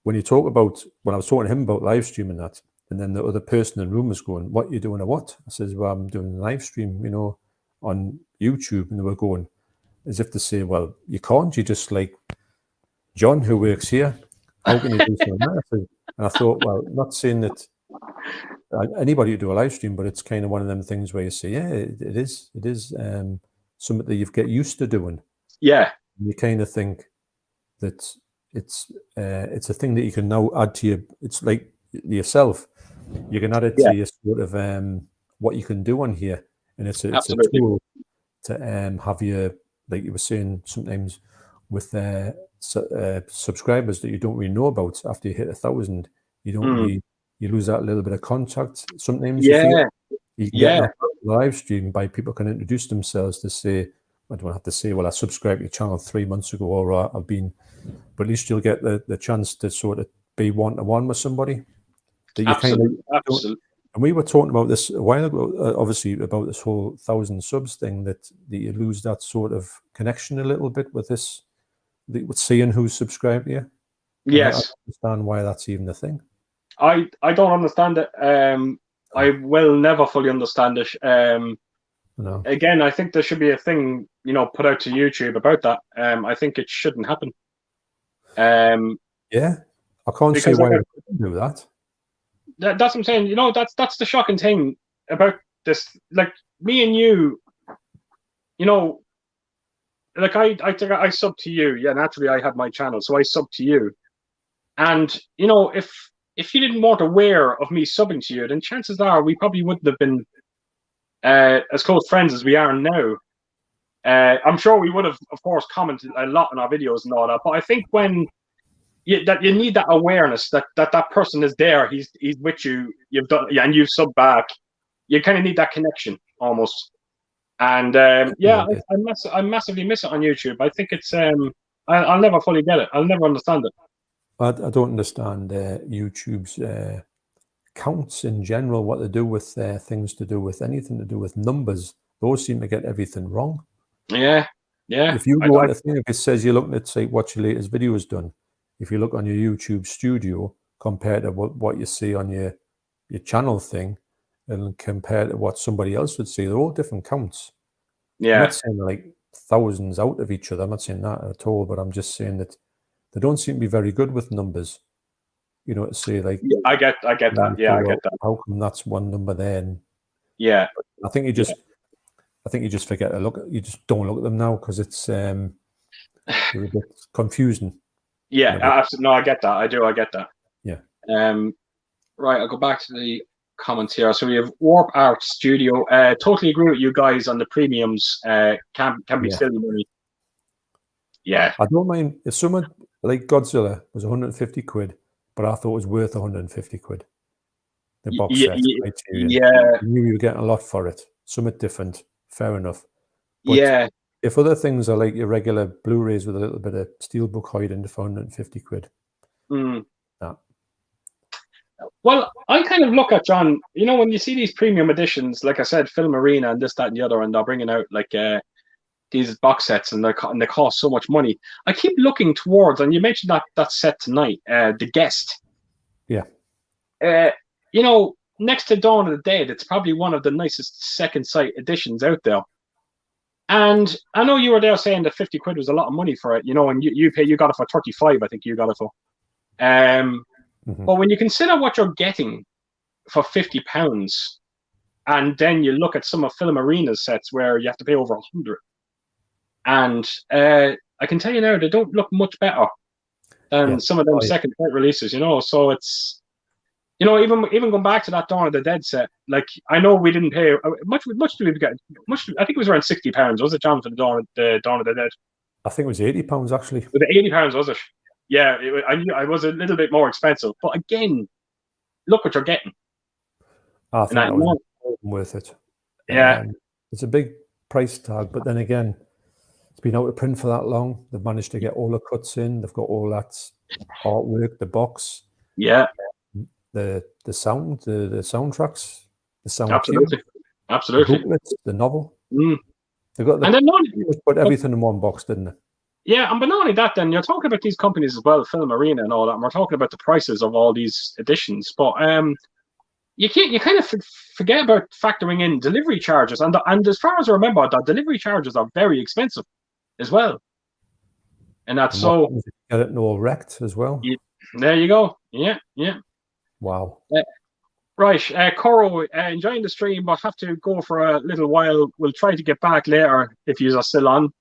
when you talk about, when I was talking to him about live streaming that, and then the other person in the room was going, what, you doing or what? I says, well, I'm doing a live stream, on YouTube. And they were going, as if to say, well, you can't. You just like John, who works here. How can you do something like that? And I thought, well, not saying that anybody would do a live stream, but it's kind of one of them things where you say, yeah, it is. something that you've get used to doing. Yeah. You kind of think that it's a thing that you can now add to your. It's like yourself. You can add it to your sort of what you can do on here, and it's a tool to have your, like you were saying, sometimes with subscribers that you don't really know about after you hit 1,000, you don't really, you lose that little bit of contact. Sometimes you feel you can get that live stream by people can introduce themselves to say, I don't have to say, well, I subscribed to your channel 3 months ago, or I've been, but at least you'll get the chance to sort of be one-to-one with somebody. That you Absolutely. And we were talking about this a while ago, obviously, about this whole 1,000 subs thing, that you lose that sort of connection a little bit with this, with seeing who's subscribed to you. Yes. I don't understand why that's even a thing. I don't understand it. I will never fully understand it. No. Again, I think there should be a thing, put out to YouTube about that. I think it shouldn't happen. Yeah, I can't see why they couldn't do that. That's what I'm saying. That's the shocking thing about this. Like me and you, like I sub to you. Yeah, naturally I have my channel, so I sub to you. And if you didn't want aware of me subbing to you, then chances are we probably wouldn't have been as close friends as we are now. I'm sure we would have, of course, commented a lot on our videos and all that. But I think when you need that awareness that person is there, he's with you, you've done, and you've subbed back. You kind of need that connection almost. And I massively miss it on YouTube. I think it's I'll never fully get it. I'll never understand it. I don't understand YouTube's counts in general, what they do with things to do with anything to do with numbers. Those seem to get everything wrong. Yeah. If you go on the thing, if it says you're looking at, say, what your latest video is done, if you look on your YouTube studio compared to what you see on your channel thing, and compared to what somebody else would see, they're all different counts. Yeah. I'm not saying like thousands out of each other. I'm not saying that at all, but I'm just saying that they don't seem to be very good with numbers. To say like, I get that. Yeah, I get that. How come that's one number then? Yeah, I think you just forget to look. You just don't look at them now because it's a bit confusing. Yeah, absolutely. No, I get that. I do. I get that. Yeah. Right. I'll go back to the comments here. So we have Warp Art Studio. Totally agree with you guys on the premiums. Can be silly money. Yeah. I don't mind if someone like Godzilla was 150 quid, but I thought it was worth 150 quid. The box set. Yeah. You knew you were getting a lot for it. Something different. Fair enough. But yeah. If other things are like your regular Blu-rays with a little bit of steelbook hiding for 150 quid. No. Nah. Well, I kind of look at, John, when you see these premium editions, like I said, Film Arena and this, that, and the other, and they're bringing out like these box sets, and they cost so much money. I keep looking towards, and you mentioned that set tonight, The Guest. Yeah. Next to Dawn of the Dead, it's probably one of the nicest second sight editions out there. And I know you were there saying that 50 quid was a lot of money for it, and you got it for 35, I think you got it for. But when you consider what you're getting for £50, and then you look at some of Film Arena's sets where you have to pay over 100, and I can tell you now, they don't look much better than some of them second sight releases, so it's, even going back to that Dawn of the Dead set, like, I know we didn't pay much did we get? I think it was around £60, was it, John, for the Dawn of the Dead? I think it was £80 actually. Was it £80, was it? Yeah, I was a little bit more expensive, but again, look what you're getting. I think that was worth it. Yeah, it's a big price tag, but then again, it's been out of print for that long. They've managed to get all the cuts in. They've got all that artwork, the box. Yeah. The sound, the soundtracks, the sound. Absolutely. The booklets, the novel. They got and then put everything in one box, didn't they? Yeah, but not only that, then you're talking about these companies as well, Film Arena and all that, and we're talking about the prices of all these editions. But you kind of forget about factoring in delivery charges, and as far as I remember, the delivery charges are very expensive as well. And that's so get it all wrecked as well. There you go. Yeah. Wow. Right, Coro, enjoying the stream, but have to go for a little while. We'll try to get back later if you are still on.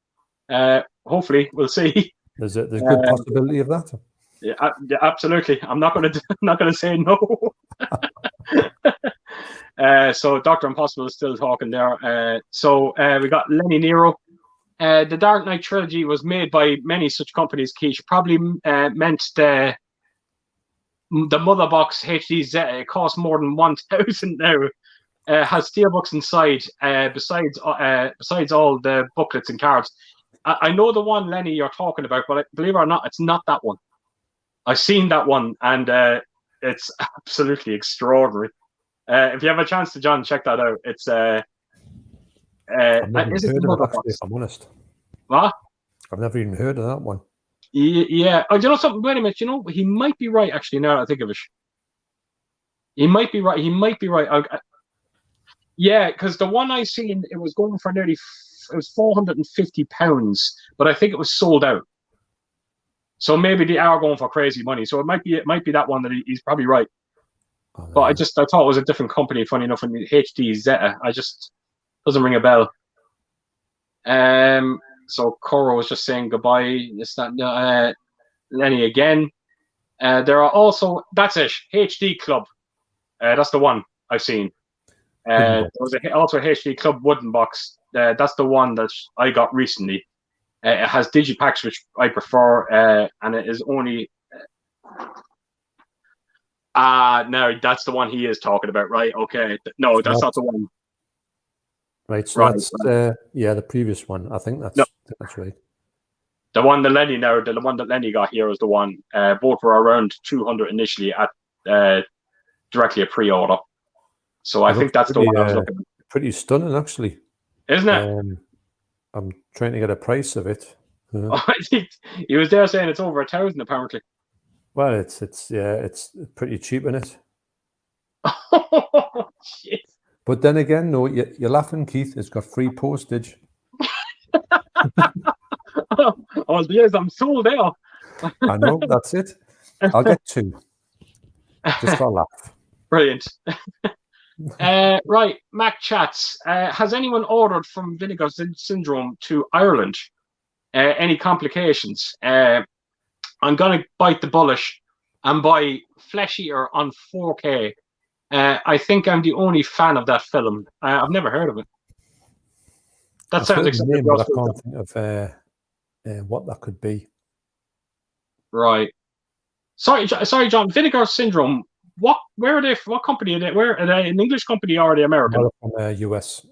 Hopefully, we'll see. There's a good possibility of that. Yeah, absolutely. I'm not going to say no. So Dr. Impossible is still talking there. So we got Lenny Nero. The Dark Knight trilogy was made by many such companies. Keish probably meant the Mother Box HDZ. It costs more than 1,000 now. Has steelbooks inside. Besides all the booklets and cards. I know the one, Lenny, you're talking about, but believe it or not, it's not that one. I've seen that one, and it's absolutely extraordinary. If you have a chance to, John, check that out. It's I've never heard of it, actually, if I'm honest. What? I've never even heard of that one. Yeah. Oh, do you know something? Wait a minute. You know, he might be right, actually, now that I think of it. He might be right. Yeah, because the one I seen, it was going for nearly... It was £450, but I think it was sold out. So maybe they are going for crazy money. So it might be that one that he's probably right. Oh, but I thought it was a different company. Funny enough, in HD Zeta, I just doesn't ring a bell. So Coro was just saying goodbye. It's not Lenny again. There are also, that's it, HD Club. That's the one I've seen. There was also a HD Club wooden box. That's the one that I got recently. It has digipacks, which I prefer, and it is only... no, that's the one he is talking about, right? Okay. No, that's not the one. Right, so right. That's the previous one. I think that's right. The one that Lenny got here is the one. Both were around 200 initially at directly a pre-order. So I think that's the one I was looking at. Pretty stunning, actually. Isn't it? I'm trying to get a price of it. He was there saying it's over 1,000 apparently. Well, it's pretty cheap, isn't it? Oh, shit. But then again, no, you're laughing, Keith. It's got free postage. Oh, yes, I'm sold out. I know, that's it. I'll get 2. Just for a laugh. Brilliant. Right, Mac chats. Has anyone ordered from Vinegar Syndrome to Ireland? Any complications? I'm going to bite the bullet and buy Flesh Eater on 4K. I think I'm the only fan of that film. I've never heard of it. That sounds like something I can't think of what that could be. Right. Sorry, John. Vinegar Syndrome. What company are they? Where are they? An English company or are they American? From US.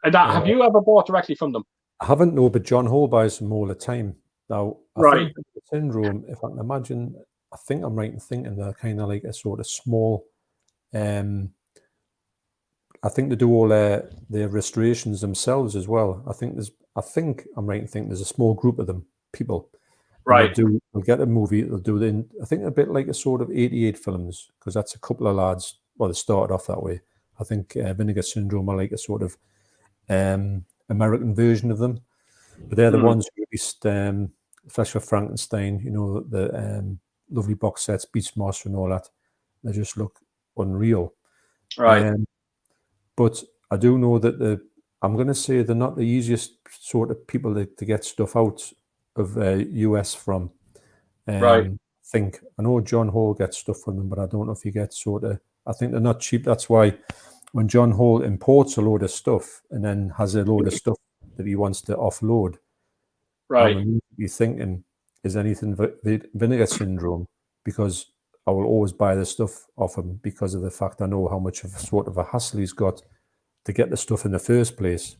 Have you ever bought directly from them? I haven't, no, but John Hall buys them all the time. Now, I think Syndrome, if I can imagine, I think I'm right in thinking they're kind of like a sort of small. I think they do all their restorations themselves as well. I think I'm right in thinking there's a small group of them, people. Right. They'll get a movie. They'll do it. I think a bit like a sort of 88 films, because that's a couple of lads. Well, they started off that way. I think Vinegar Syndrome are like a sort of American version of them, but they're the ones who released Flesh of Frankenstein. You know, the lovely box sets, Beastmaster, and all that. They just look unreal. Right. But I do know that I'm going to say they're not the easiest sort of people to get stuff out of US from. Right. I know John Hall gets stuff from them, but I don't know if he gets sort of. I think they're not cheap. That's why when John Hall imports a load of stuff and then has a load of stuff that he wants to offload, right, I'm immediately thinking, is anything Vinegar Syndrome? Because I will always buy the stuff off him because of the fact I know how much of sort of a hassle he's got to get the stuff in the first place,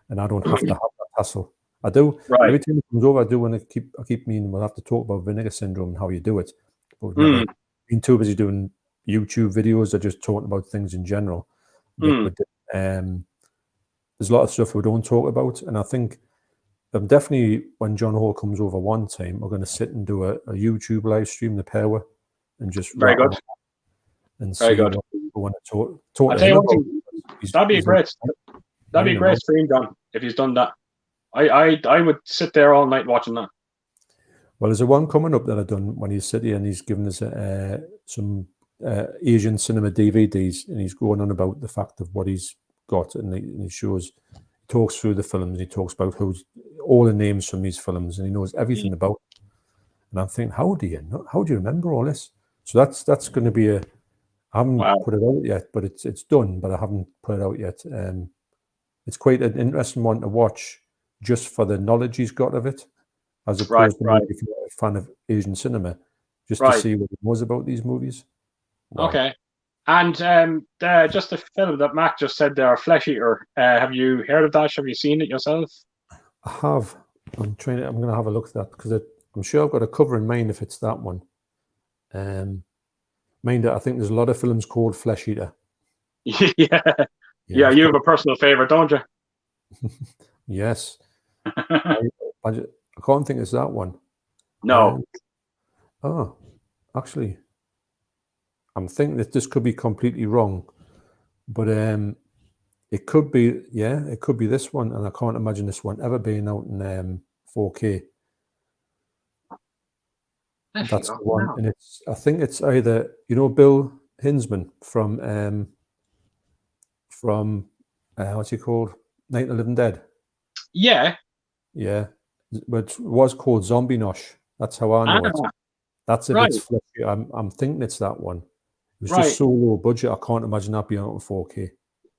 and I don't have to have that hassle. I do. Right. Every time it comes over, I do want to keep meaning we'll have to talk about Vinegar Syndrome and how you do it. But we've never been too busy doing YouTube videos or just talking about things in general. There's a lot of stuff we don't talk about, and I think definitely when John Hall comes over one time, we're going to sit and do a YouTube live stream, the pair, and just very good. And see what we want to talk. I'll tell you one thing, that'd be a great stream, John, if he's done that. I would sit there all night watching that. Well, there's a one coming up that I've done when he's sitting and he's given us some Asian cinema DVDs, and he's going on about the fact of what he's got, and he shows, he talks through the films, he talks about all the names from these films, and he knows everything about it. And I'm thinking, how do you remember all this? So that's going to be I haven't put it out yet, but it's done, but I haven't put it out yet. It's quite an interesting one to watch, just for the knowledge he's got of it, as opposed to maybe if you're a fan of Asian cinema, just to see what he knows about these movies. Wow. Okay. And just the film that Mac just said there, Flesh Eater, have you heard of that? Have you seen it yourself? I have. I'm going to have a look at that, because I'm sure I've got a cover in mind if it's that one. Mind that I think there's a lot of films called Flesh Eater. Yeah, you have a personal favorite, don't you? Yes. I can't think it's that one. No. Actually, I'm thinking that this could be completely wrong, but it could be. Yeah, it could be this one, and I can't imagine this one ever being out in 4K. That's the one, and I think it's either Bill Hinsman from what's he called? Night of the Living Dead. Yeah. Yeah, but it was called Zombie Nosh. That's how I know it. That's if it's fleshy. I'm thinking it's that one. It was just so low budget. I can't imagine that being out in 4K.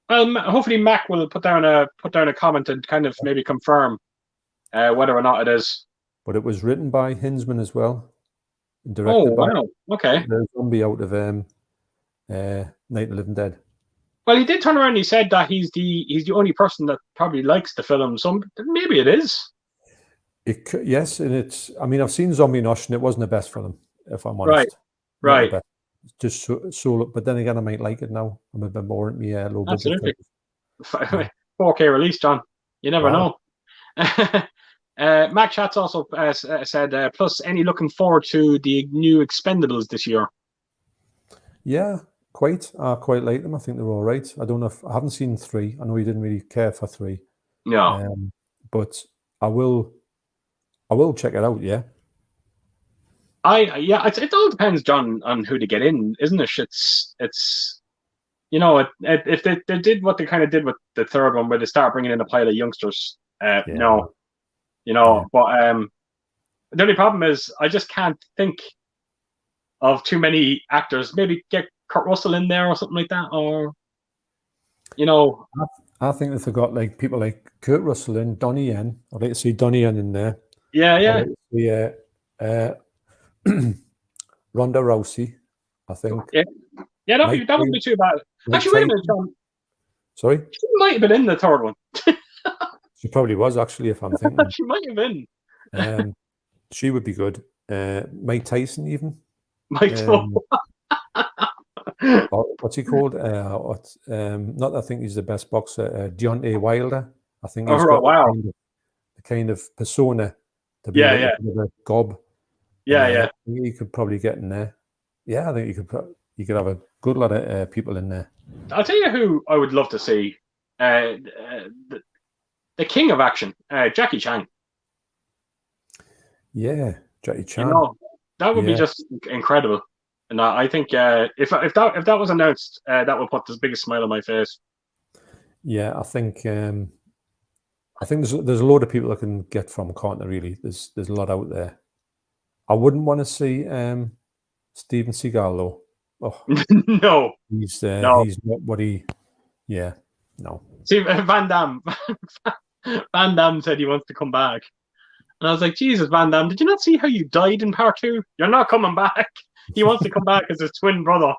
Well, hopefully Mac will put down a comment and kind of maybe confirm whether or not it is. But it was written by Hinsman as well. Directed by the zombie out of Night of the Living Dead. Well, he did turn around and he said that he's the only person that probably likes the film, so maybe it is. Yes, and it's. I mean, I've seen Zombie Nosh, and it wasn't the best film, if I'm honest. Right. Just so. But then again, I might like it now. I'm a bit more into me low budget. Absolutely. 4K release, John. You never know. Mac Chats also said, plus any looking forward to the new Expendables this year? Yeah, quite. I quite like them. I think they're all right. I don't know I haven't seen 3. I know you didn't really care for 3. No. But I will check it out, yeah. It all depends, John, on who to get in, isn't it? It's if they did what they kind of did with the third one, where they start bringing in a pile of youngsters, no. But the only problem is I just can't think of too many actors. Maybe get Kurt Russell in there or something like that, or I think if they got like people like Kurt Russell and Donnie Yen, I'd like to see Donnie Yen in there. Yeah. Ronda Rousey, I think. Yeah, that wouldn't be too bad. Actually, wait a minute, John. Sorry? She might have been in the third one. She probably was, actually, if I'm thinking. She might have been. She would be good. Mike Tyson, even. What's he called? Not I think he's the best boxer. Deontay Wilder. I think he's got the kind of persona to be a gob. Yeah. You could probably get in there. Yeah, I think you could have a good lot of people in there. I'll tell you who I would love to see. The king of action, Jackie Chan. Yeah, Jackie Chan. That would be just incredible. And I think if that was announced, that would put the biggest smile on my face. Yeah, I think there's a load of people that can get from, can't there? Really, there's a lot out there. I wouldn't want to see Steven Seagal though. Oh, no, he's not what he. Yeah, no. See, Van Damme said he wants to come back, and I was like, Jesus, Van Damme, did you not see how you died in part 2? You're not coming back. He wants to come back as his twin brother.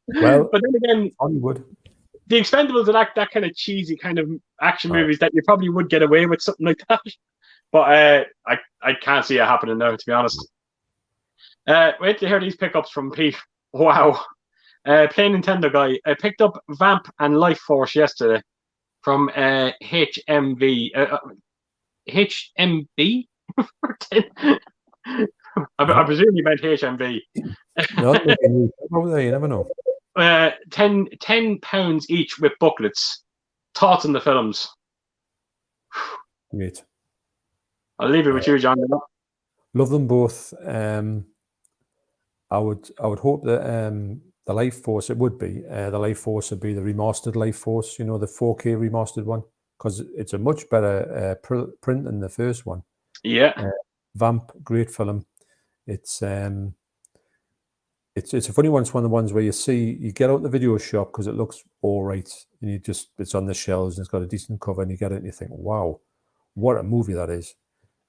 Well, but then again, Hollywood. The Expendables are that kind of cheesy kind of action movies that you probably would get away with something like that. But I can't see it happening now, to be honest. Wait to hear these pickups from Pete. Wow. Play Nintendo guy. I picked up Vamp and Life Force yesterday from HMV. HMB? I presume you meant HMV. No, you never know. £10 each with booklets. Thoughts on the films? Great. I'll leave it with you, John. Love them both. I would hope that the Life Force, it would be the Life Force would be the remastered Life Force, you know, the 4K remastered one, because it's a much better print than the first one. Yeah. Vamp, great film. It's a funny one. It's one of the ones where you get out the video shop because it looks all right, and it's on the shelves and it's got a decent cover, and you get it and you think, wow, what a movie that is.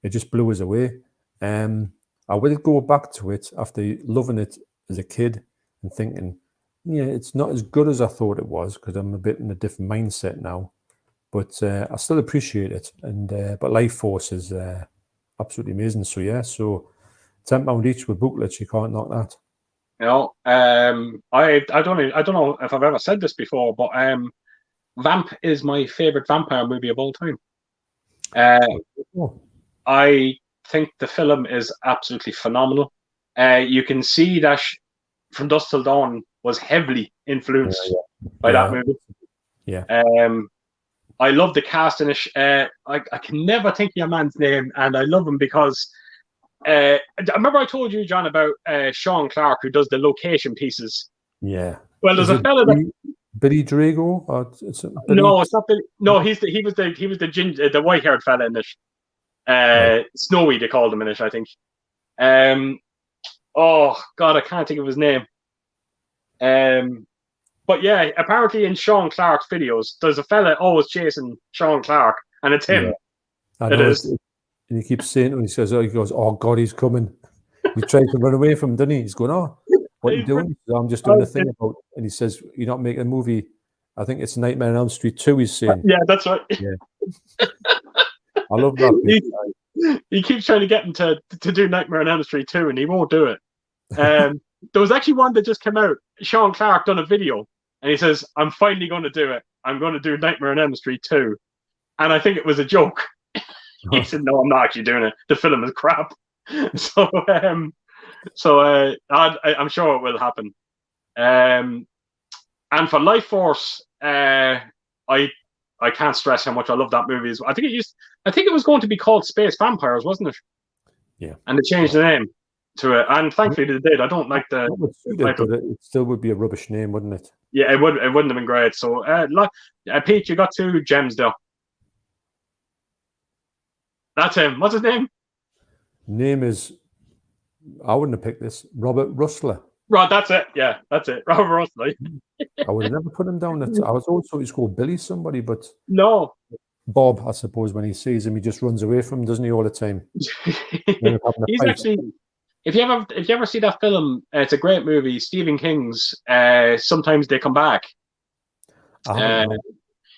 It just blew us away. I will go back to it after loving it as a kid and thinking, yeah, it's not as good as I thought it was because I'm a bit in a different mindset now. But I still appreciate it. And but Life Force is absolutely amazing. So yeah, so £10 each with booklets, you can't knock that. You know, I don't know if I've ever said this before, but Vamp is my favorite vampire movie of all time. I think the film is absolutely phenomenal. You can see that From Dusk Till Dawn was heavily influenced by that movie. Yeah. I love the cast in it. I can never think of your man's name, and I love him because I remember I told you, John, about Sean Clark, who does the location pieces. Yeah. Well, there's a fella that Billy Drago. Or no, it's not Billy. No, he was the white-haired fella in it. Right. Snowy, they called him in it, I think. Oh God, I can't think of his name. But yeah, apparently in Sean Clark's videos, there's a fella always chasing Sean Clark, and it's him. Yeah. I know, it is. And he keeps saying, when he goes, oh God, he's coming. He tries to run away from him, doesn't he? He's going, oh, what are you doing? I'm just doing a thing about. And he says, you're not making a movie. I think it's Nightmare on Elm Street 2. He's saying, yeah, that's right. Yeah. I love that. He keeps trying to get him to do Nightmare on Elm Street 2, and he won't do it. There was actually one that just came out. Sean Clark done a video, and he says, I'm finally going to do it. I'm going to do Nightmare on Elm Street 2. And I think it was a joke. He said, no, I'm not actually doing it. The film is crap. So I'm sure it will happen. And for Life Force, I can't stress how much I love that movie. I think it was going to be called Space Vampires, wasn't it? Yeah. And they changed the name to it, and thankfully they did. I don't like the title. It still would be a rubbish name, wouldn't it? Yeah, it wouldn't have been great. So, Pete, you got 2 gems though. That's him. What's his name? Name is, I wouldn't have picked this. Robert Rustler. Right, that's it. Yeah, that's it. Robert Rustler. I would have never put him down. I was also he's called Billy somebody, but no. Bob, I suppose, when he sees him, he just runs away from him, doesn't he, all the time? He's actually, if you ever see that film, it's a great movie. Stephen King's Sometimes They Come Back.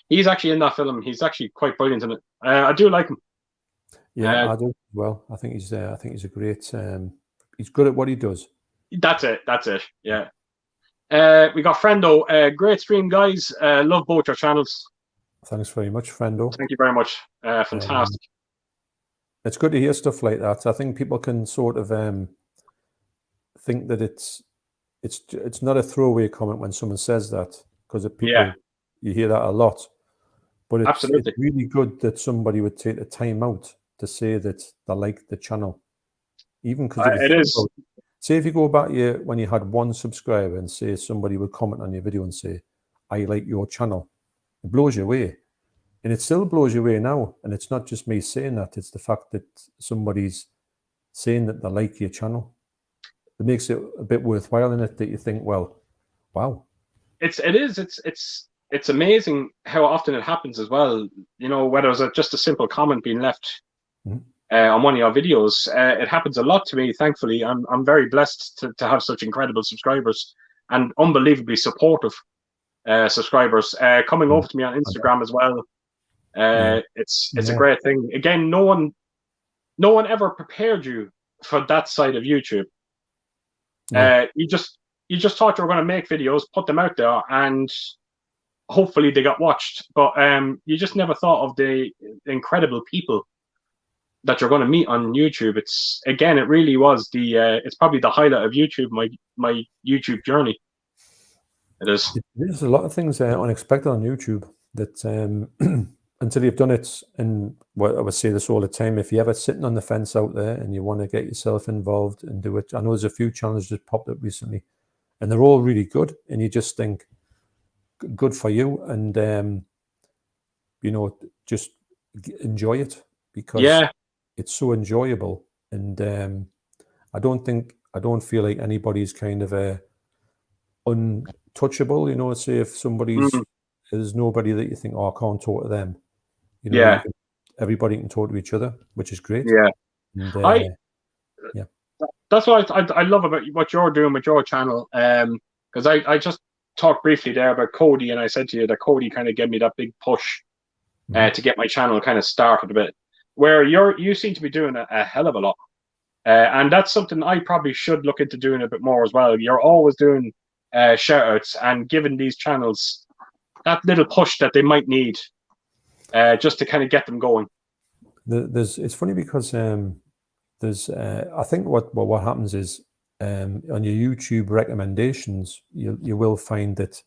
He's actually in that film. He's actually quite brilliant in it. I do like him. Yeah, I do as well. I think he's a great. He's good at what he does. That's it. Yeah. We got Friendo. Great stream, guys. Love both your channels. Thanks very much, Friendo. Thank you very much. Fantastic. It's good to hear stuff like that. I think people can sort of think that it's not a throwaway comment when someone says that, because you hear that a lot. But it's really good that somebody would take the time out to say that they like the channel, even because it is. Say if you go back when you had 1 subscriber and say somebody would comment on your video and say, I like your channel, it blows you away. And it still blows you away now. And it's not just me saying that, it's the fact that somebody's saying that they like your channel. It makes it a bit worthwhile in it, that you think, well, wow. It's amazing how often it happens as well. You know, whether it's just a simple comment being left on one of your videos, it happens a lot to me. Thankfully, I'm very blessed to have such incredible subscribers and unbelievably supportive subscribers coming over to me on Instagram as well. It's a great thing. Again, no one ever prepared you for that side of YouTube. You just thought you were going to make videos, put them out there, and hopefully they got watched. But you just never thought of the incredible people that you're going to meet on YouTube. It really was it's probably the highlight of YouTube, my YouTube journey. It is. There's a lot of things unexpected on YouTube that until you've done it, and I would say this all the time, if you're ever sitting on the fence out there and you want to get yourself involved and do it, I know there's a few challenges that popped up recently, and they're all really good, and you just think, good for you, and just enjoy it, because it's so enjoyable, and I don't feel like anybody's kind of untouchable. Say if somebody's there's nobody that you think, oh, I can't talk to them. Everybody can talk to each other, which is great. And, that's what I love about what you're doing with your channel. Because I just talked briefly there about Cody, and I said to you that Cody kind of gave me that big push to get my channel kind of started a bit. Where you seem to be doing a hell of a lot, and that's something I probably should look into doing a bit more as well. You're always doing shout outs and giving these channels that little push that they might need, just to kind of get them going. It's funny because I think what happens is on your YouTube recommendations, you will find that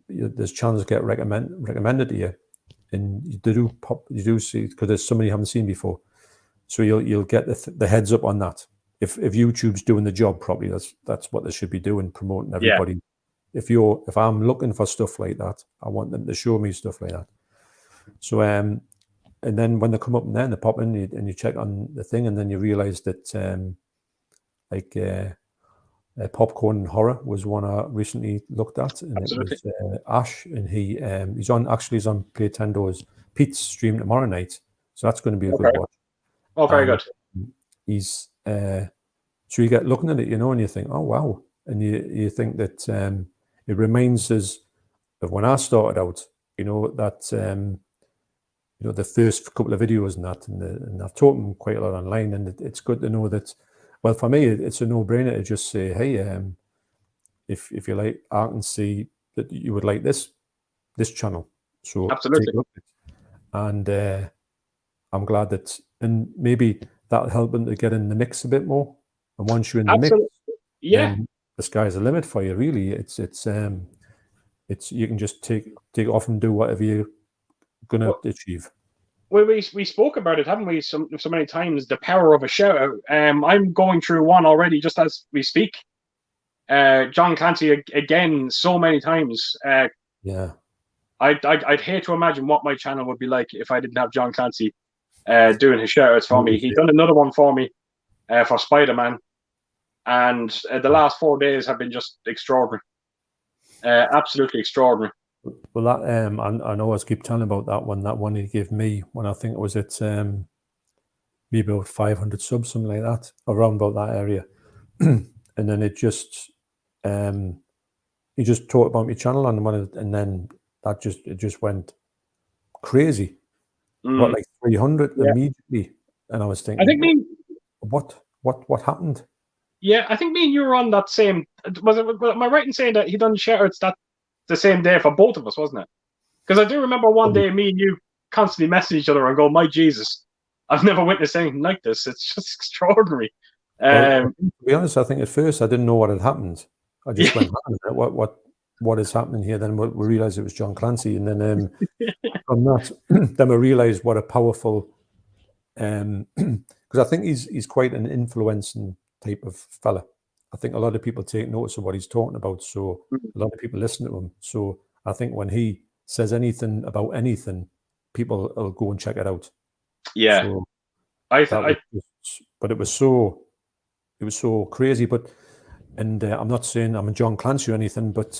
there's channels get recommended to you, and you do see, because there's somebody you haven't seen before, so you'll get the heads up on that. If YouTube's doing the job properly, that's what they should be doing, promoting everybody. If I'm looking for stuff like that, I want them to show me stuff like that. So and then when they come up and then they pop in and you check on the thing, and then you realize that Popcorn and Horror was one I recently looked at, and Absolutely. It was Ash, and he's on Play Tendo's Pete's stream tomorrow night, so that's going to be a good watch. Oh, very good. He's so you get looking at it, and you think, oh wow, and you think that it reminds us of when I started out, that the first couple of videos and that, and I've taught them quite a lot online, and it's good to know that. Well, for me, it's a no-brainer to just say, hey, if you like, I can see that you would like this channel, so Absolutely. take a look at it. And I'm glad that, and maybe that'll help them to get in the mix a bit more. And once you're in the mix, the sky's the limit for you. Really, it's you can just take off and do whatever you're gonna achieve. We spoke about it, haven't we, so many times, the power of a shout out. I'm going through one already just as we speak. John Clancy again so many times. I'd hate to imagine what my channel would be like if I didn't have John Clancy doing his shout outs for me. He's done another one for me for Spider-Man, and the last 4 days have been just extraordinary. Absolutely extraordinary. Well, that I know I keep telling about that one he gave me when I think it was at maybe about 500 subs, something like that, around about that area. And then it just he just talked about my channel and then it just went crazy. Got like 300 immediately, and I was thinking, I think what happened? Yeah, I think me and you were on that same. Am I right in saying that he done shoutouts that the same day for both of us, wasn't it? Because I do remember one day me and you constantly messaging each other and go, my Jesus, I've never witnessed anything like this. It's just extraordinary. Well, to be honest, I think at first I didn't know what had happened. I just went, what is happening here? Then we realized it was John Clancy, and then from that, then we realized what a powerful, because I think he's quite an influencing type of fella. I think a lot of people take notice of what he's talking about, so a lot of people listen to him. So I think when he says anything about anything, people will go and check it out. Yeah, so but it was so crazy. But I'm not saying I'm a John Clancy or anything, but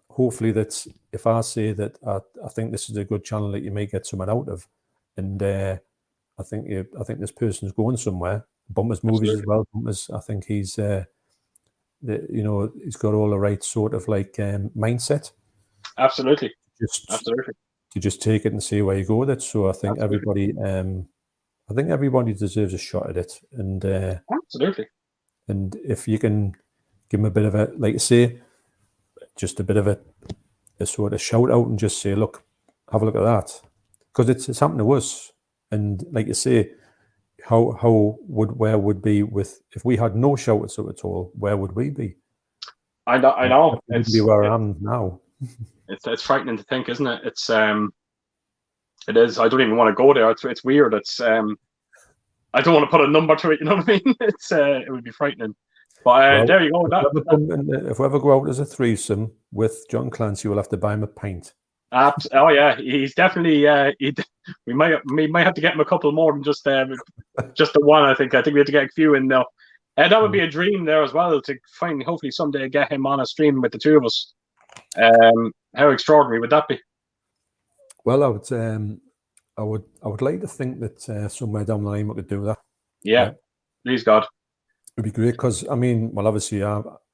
hopefully that if I say that I think this is a good channel that you may get something out of, and I think this person's going somewhere. Bumpers movies as well. Bumpers, I think he's he's got all the right sort of like mindset. Absolutely. To just take it and see where you go with it. So I think everybody deserves a shot at it. And absolutely. And if you can give them a bit of a, like I say, just a bit of a sort of shout out and just say, look, have a look at that, because it's happened to us. And like you say, where would be with if we had no shout outs at all? Where would we be? I know. It's be where I am now. It's frightening to think, isn't it? It's It is. I don't even want to go there. It's weird. It's I don't want to put a number to it. You know what I mean? It's it would be frightening. But Well, there you go. if we ever go out as a threesome with John Clancy, we'll have to buy him a pint. Oh yeah, he's definitely. We might have to get him a couple more than just the one. I think we have to get a few in now. That would be a dream there as well to find. Hopefully someday get him on a stream with the two of us. How extraordinary would that be? Well, I would like to think that somewhere down the line we could do that. Yeah, please God. It'd be great because I mean, well, obviously, you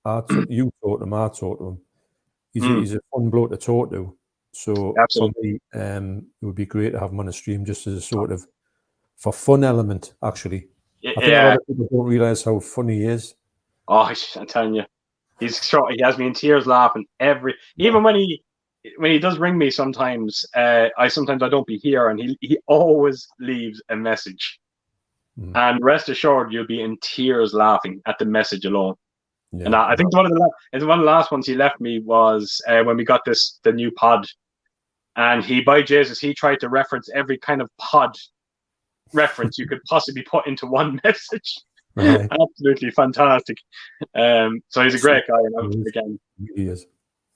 talk to him, I talk to him. He's a fun bloke to talk to. So absolutely, for me, it would be great to have him on a stream just as a sort of for fun element. Actually, I think a lot of people don't realize how funny he is. Oh, I'm telling you, he has me in tears laughing even when he does ring me sometimes. I don't be here, and he always leaves a message. And rest assured, you'll be in tears laughing at the message alone. Yeah. And I think one of the last ones he left me was when we got the new pod, and he tried to reference every kind of pod reference you could possibly put into one message. Right. Absolutely fantastic. So he's a great guy, and again, he is.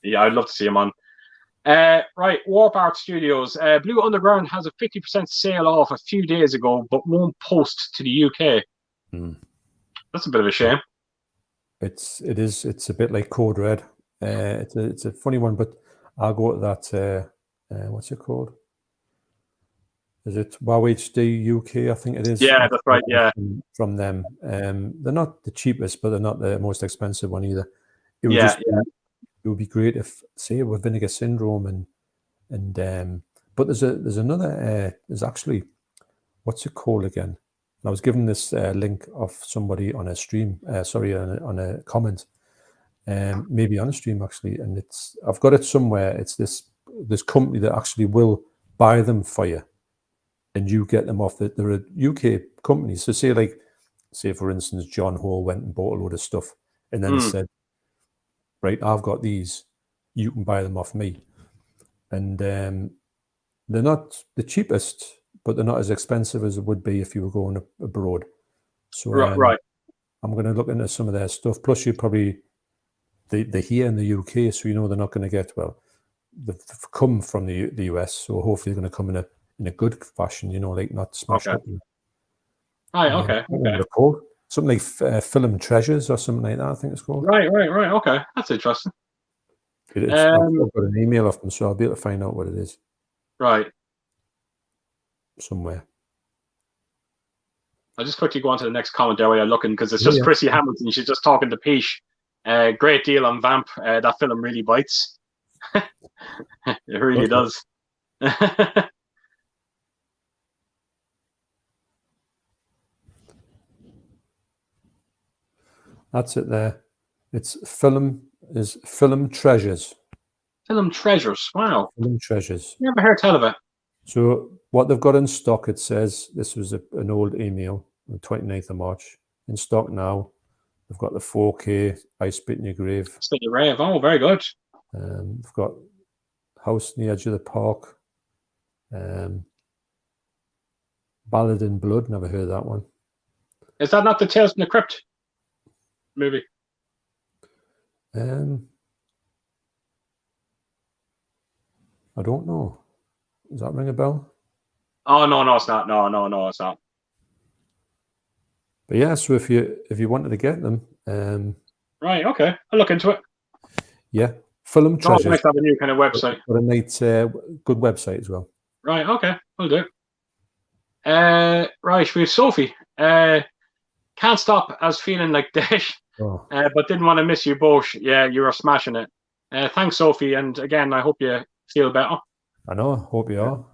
Yeah, I'd love to see him on. Right, Warp Art Studios. Blue Underground has a 50% sale off a few days ago, but won't post to the UK. That's a bit of a shame. It's a bit like Code Red. It's a funny one, but I'll go to that. What's it called? Is it WoW HD UK? I think it is. Yeah, that's right. Yeah, from them. They're not the cheapest, but they're not the most expensive one either. It would be great if, say, with Vinegar Syndrome and but there's another. There's actually, what's it called again? And I was given this link of somebody on a stream. On a comment. Maybe on a stream actually, and I've got it somewhere. It's this company that actually will buy them for you, and you get them off. They're a UK company. So say for instance, John Hall went and bought a load of stuff, and then said, right, I've got these, you can buy them off me. And they're not the cheapest, but they're not as expensive as it would be if you were going abroad. So right. I'm going to look into some of their stuff. Plus, they're here in the UK, so they're not going to get, well, they've come from the US, so hopefully they're going to come in a good fashion, like not smashed up. Right, okay. Something like Film Treasures or something like that, I think it's called. Right. Okay, that's interesting. I've got an email off them, so I'll be able to find out what it is. Right. Somewhere. I'll just quickly go on to the next comment there while you're looking, because it's just Chrissy Hamilton. She's just talking to Peach. Great deal on Vamp. That film really bites. It really does. That's it there. It's Film Treasures. Film Treasures. Wow. Film Treasures. Never heard tell of it. So what they've got in stock, it says, this was an old email on the 29th of March. In stock now, they've got the 4K I Spit in Your Grave. Spit in Your Grave. Oh, very good. They've got House in the Edge of the Park. Ballad in Blood. Never heard that one. Is that not the Tales from the Crypt movie? I don't know. Does that ring a bell? Oh no, it's not. No, it's not. But yeah, so if you wanted to get them, right, okay, I'll look into it. Yeah, Film Treasures. Nice to have a new kind of website. Got a nice, good website as well. Right, okay, I'll do. Right, we have Sophie. Can't stop as feeling like Dash, but didn't want to miss you both. Yeah, you were smashing it. Thanks, Sophie, and again, I hope you feel better. I know. Hope you are.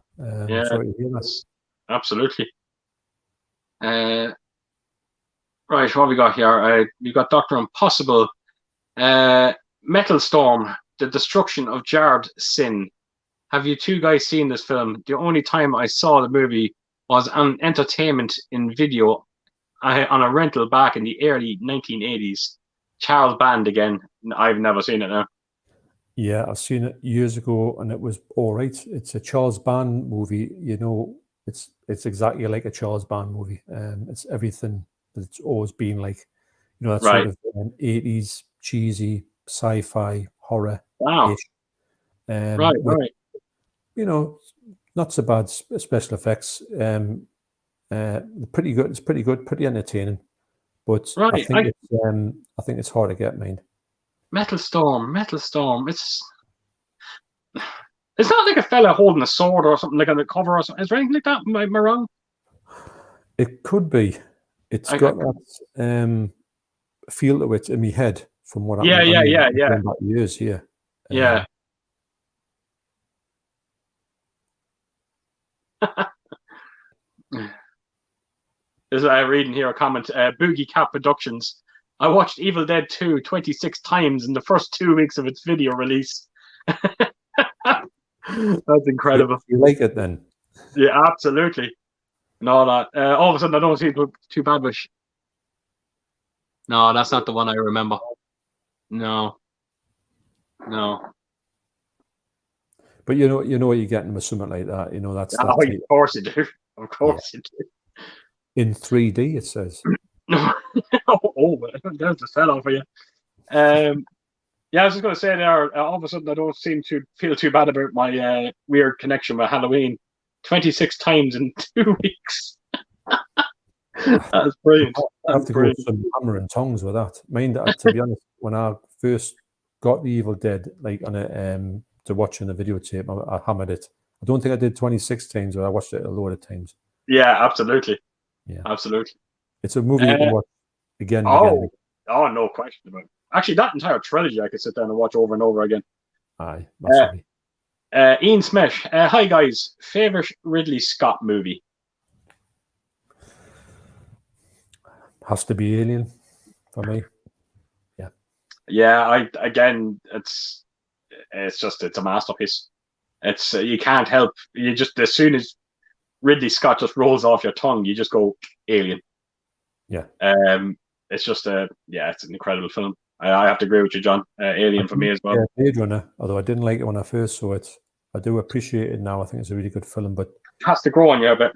Yeah, sorry to hear that. Absolutely. Right, what have we got here? We got Dr. Impossible, Metal Storm, The Destruction of Jarred Sin. Have you two guys seen this film? The only time I saw the movie was on Entertainment in Video on a rental back in the early 1980s. Charles Band again. I've never seen it now. Yeah, I've seen it years ago, and it was all right. It's a Charles Band movie. You know, it's exactly like a Charles Band movie. It's everything that it's always been like. You know, that Right. sort of 80s cheesy sci-fi horror Wow. ish. Right. With, Right. you know, not so bad special effects. Pretty good. It's pretty good, pretty entertaining. But I Right. think it's hard to get, mind. Metal Storm. It's not like a fella holding a sword or something like on the cover or something. Is there anything like that? Am I wrong? It could be. It's got that feel to it in my head from what happened. Yeah. Going back years here. Yeah. There's reading here a comment. Boogie Cat Productions. I watched Evil Dead 2 26 times in the first 2 weeks of its video release. That's incredible. You like it then? Yeah, absolutely. No, that all of a sudden I don't see it too bad. But no, that's not the one I remember. No. But you know what you're getting with something like that. You know that's Of course you do. Of course you do. In 3D, it says. There's the sell-off for you. Yeah, I was just going to say there, all of a sudden I don't seem to feel too bad about my weird connection with Halloween. 26 times in 2 weeks. That's brilliant. I have to go some hammer and tongs with that. Mind that, to be honest, when I first got the Evil Dead, like on a to watch on the videotape, I hammered it. I don't think I did 26 times, but I watched it a load of times. Yeah, absolutely. Yeah, absolutely. It's a movie you can watch again and again. Oh, no question about it. Actually, that entire trilogy I could sit down and watch over and over again. Aye, massively. Ian Smith. Hi, guys. Favorite Ridley Scott movie? Has to be Alien for me. Yeah. Yeah, it's a masterpiece. It's you can't help. You just, as soon as Ridley Scott just rolls off your tongue, you just go Alien. Yeah. It's just it's an incredible film. I have to agree with you, John. Alien for me as well. Yeah, Blade Runner. Although I didn't like it when I first saw it, I do appreciate it now. I think it's a really good film, but it has to grow on you a bit.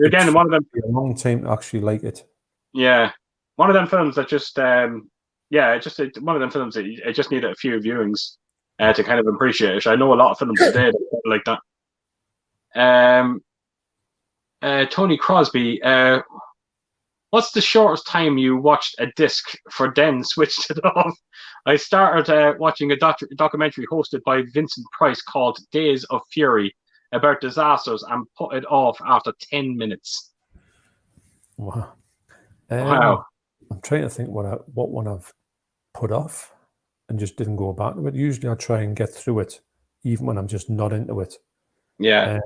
Again, one of them. A long time to actually like it. Yeah, one of them films that just one of them films that it just needed a few viewings to kind of appreciate it. I know a lot of films today like that. Tony Crosby. What's the shortest time you watched a disc for then switched it off? I started watching a documentary hosted by Vincent Price called Days of Fury about disasters and put it off after 10 minutes. Wow. Wow. I'm trying to think what one I've put off and just didn't go back to it. Usually I try and get through it, even when I'm just not into it. Yeah.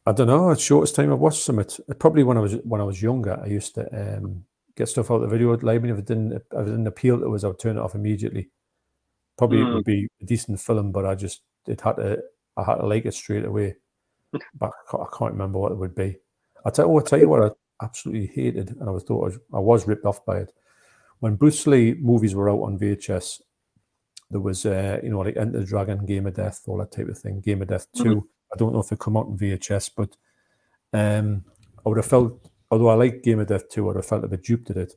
I don't know. It's shortest time I've watched some. Probably when I was younger, I used to get stuff out of the video library. If it didn't appeal to us, I would turn it off immediately. Probably it would be a decent film, but I had to like it straight away. But I can't remember what it would be. I'll tell you what I absolutely hated, and I was ripped off by it. When Bruce Lee movies were out on VHS, there was like Enter the Dragon, Game of Death, all that type of thing. Game of Death 2. I don't know if it come out in VHS, but I would have felt, although I like Game of Death 2, I would have felt a bit duped at it.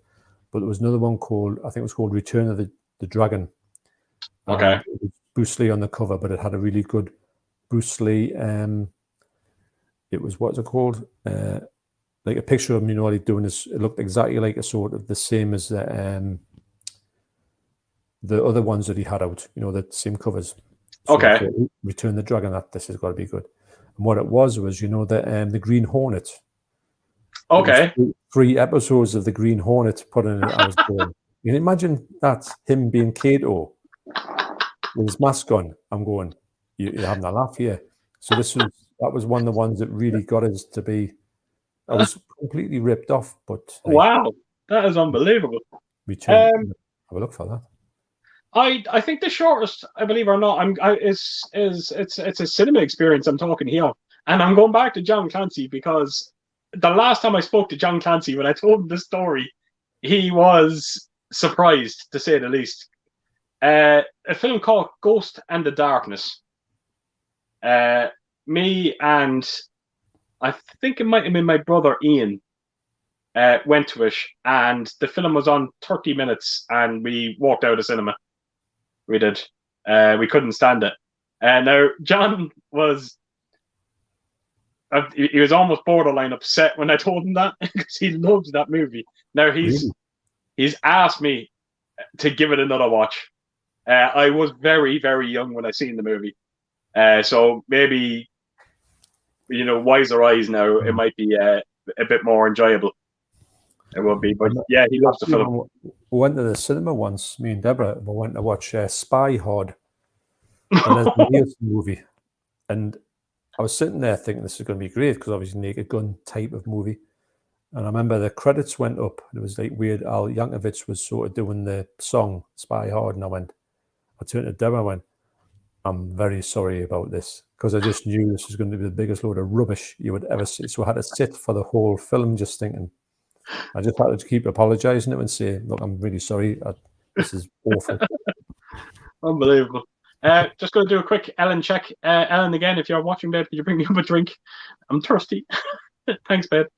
But there was another one I think it was called Return of the Dragon. Okay. It was Bruce Lee on the cover, but it had a really good Bruce Lee. It was, what's it called? Like a picture of him, like doing this. It looked exactly like a sort of the same as the other ones that he had out, the same covers. So okay. Return the Dragon, this has got to be good. And what it was the Green Hornet. Okay. 3 episodes of the Green Hornet put in it. I was going, you can imagine that, him being Kato with his mask on. I'm going, you're having a laugh here. So that was one of the ones that really got us to be. I was completely ripped off, but wow, that is unbelievable. Have a look for that. I think the shortest, I believe or not, it's a cinema experience I'm talking here, and I'm going back to John Clancy because the last time I spoke to John Clancy, when I told him this story, he was surprised, to say the least. A film called Ghost and the Darkness. Me and I think it might have been my brother Ian went to it, and the film was on 30 minutes, and we walked out of the cinema. We did. We couldn't stand it. Now, John was... he was almost borderline upset when I told him that, because he loves that movie. Now, he's asked me to give it another watch. I was very, very young when I seen the movie. So maybe, wiser eyes now, it might be a bit more enjoyable. It will be, but yeah, he loves the film. We went to the cinema once, me and Deborah. We went to watch Spy Hard, and there's a Nielsen movie. And I was sitting there thinking this is going to be great because obviously Naked Gun type of movie. And I remember the credits went up. It was like weird. Al Yankovic was sort of doing the song Spy Hard, and I turned to Deborah and went, I'm very sorry about this, because I just knew this was going to be the biggest load of rubbish you would ever see. So I had to sit for the whole film just thinking. I just had to keep apologising to him and say, look, I'm really sorry. This is awful. Unbelievable. Just going to do a quick Ellen check. Ellen, again, if you're watching, babe, could you bring me up a drink? I'm thirsty. Thanks, babe.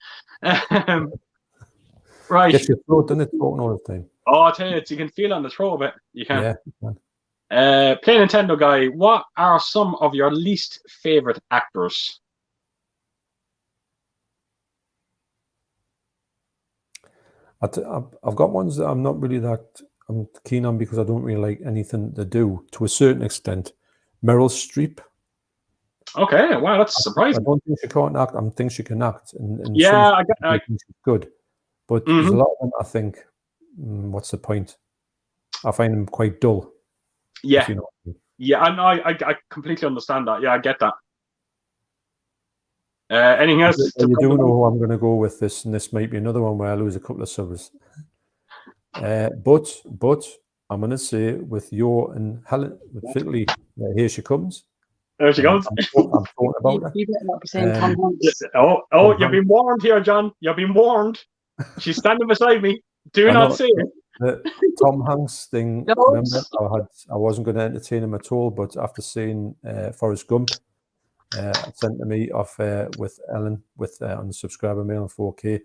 Right. Get your throat in it talking all the time. Oh, I'll tell you, you can feel it on the throat a bit. You can. Yeah, you can. Play Nintendo guy, what are some of your least favourite actors? I've got ones that I'm not really I'm keen on because I don't really like anything to do, to a certain extent. Meryl Streep. Okay, wow, that's surprising. I don't think she can't act. I think she can act. And yeah, I think she's good. But there's a lot of them I think, what's the point? I find them quite dull. Yeah, you know what I mean. Yeah, I completely understand that. Yeah, I get that. Anything else? You do know who I'm going to go with this, and this might be another one where I lose a couple of subs. But I'm going to say with your and Helen, particularly, here she comes. There she comes. I'm talking about her. You've been warned here, John. You've been warned. She's standing beside me. Do not say it. The Tom Hanks thing. Remember, I wasn't going to entertain him at all, but after seeing Forrest Gump, sent to me off with Ellen on the subscriber mail in 4K,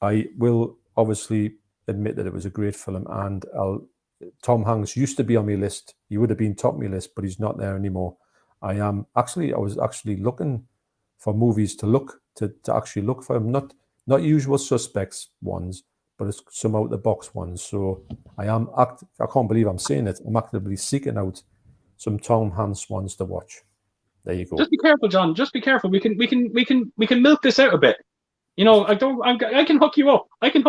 I will obviously admit that it was a great film, and Tom Hanks used to be on my list. He would have been top of my list, but he's not there anymore. I was actually looking for movies to actually look for him, not usual suspects ones, but it's some out the box ones. So I can't believe I'm saying it. I'm actively seeking out some Tom Hanks ones to watch. There you go. Just be careful, John. Just be careful. We can milk this out a bit. I can hook you up. I can,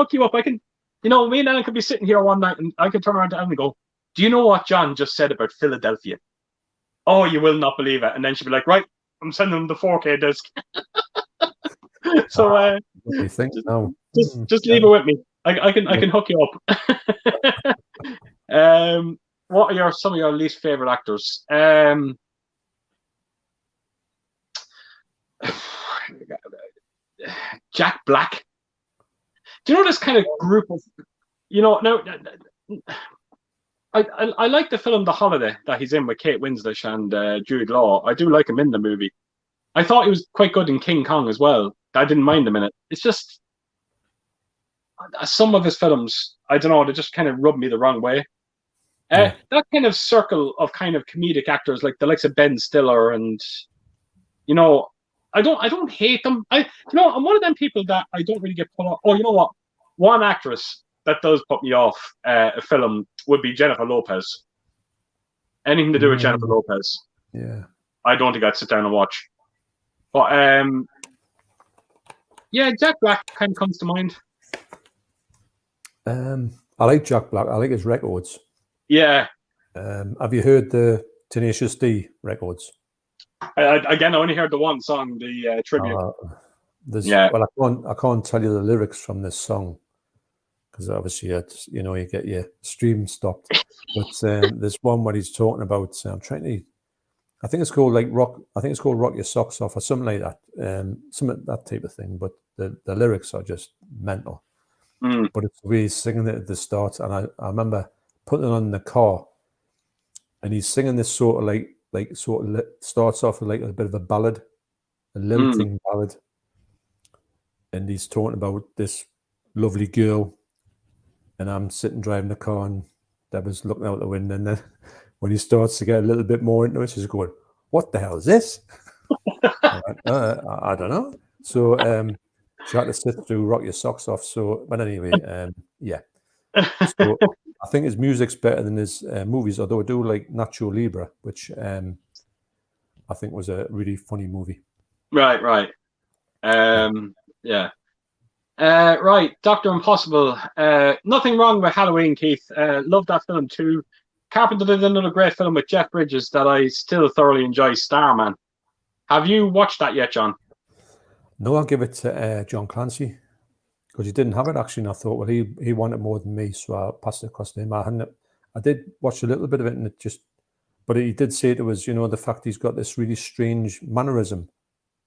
me and Ellen could be sitting here one night and I could turn around to Ellen and go, do you know what John just said about Philadelphia? Oh, you will not believe it. And then she'd be like, right, I'm sending them the 4K disc. So what do you think now? Just leave it with me. I can hook you up. What are some of your least favorite actors? Jack Black. Do you know this kind of group of, no, I like the film The Holiday that he's in with Kate Winslet and Jude Law. I do like him in the movie. I thought he was quite good in King Kong as well. I didn't mind him in it. It's just some of his films, I don't know, they just kind of rub me the wrong way. That kind of circle of kind of comedic actors, like the likes of Ben Stiller, and I don't hate them. I'm one of them people that I don't really get put off. Oh, you know what? One actress that does put me off a film would be Jennifer Lopez. Anything to do with Jennifer Lopez. Yeah. I don't think I'd sit down and watch. But Jack Black kind of comes to mind. I like Jack Black. I like his records. Yeah. Have you heard the Tenacious D records? I only heard the one song, the tribute. Well, I can't tell you the lyrics from this song because obviously you get your stream stopped. But there's one where he's talking about. I think it's called Rock. I think it's called Rock Your Socks Off or something like that. Some of that type of thing. But the lyrics are just mental. but it's the way he's singing it at the start. And I remember putting it on in the car, and he's singing this sort of starts off with like a bit of a ballad, a lilting ballad, and he's talking about this lovely girl, and I'm sitting driving the car, and Deborah's looking out the window, and then when he starts to get a little bit more into it, she's going, "What the hell is this?" I don't know. So she had to sit through Rock Your Socks Off. So, but anyway, yeah. So I think his music's better than his movies, although I do like Nacho Libre, which I think was a really funny movie. Right. Yeah. Right, Dr. Impossible. Nothing wrong with Halloween, Keith. Love that film too. Carpenter did another great film with Jeff Bridges that I still thoroughly enjoy, Starman. Have you watched that yet, John? No, I'll give it to John Clancy, because he didn't have it actually, and I thought, well, he wanted more than me, so I passed it across to him. I did watch a little bit of it, and it just, but he did say to us, the fact he's got this really strange mannerism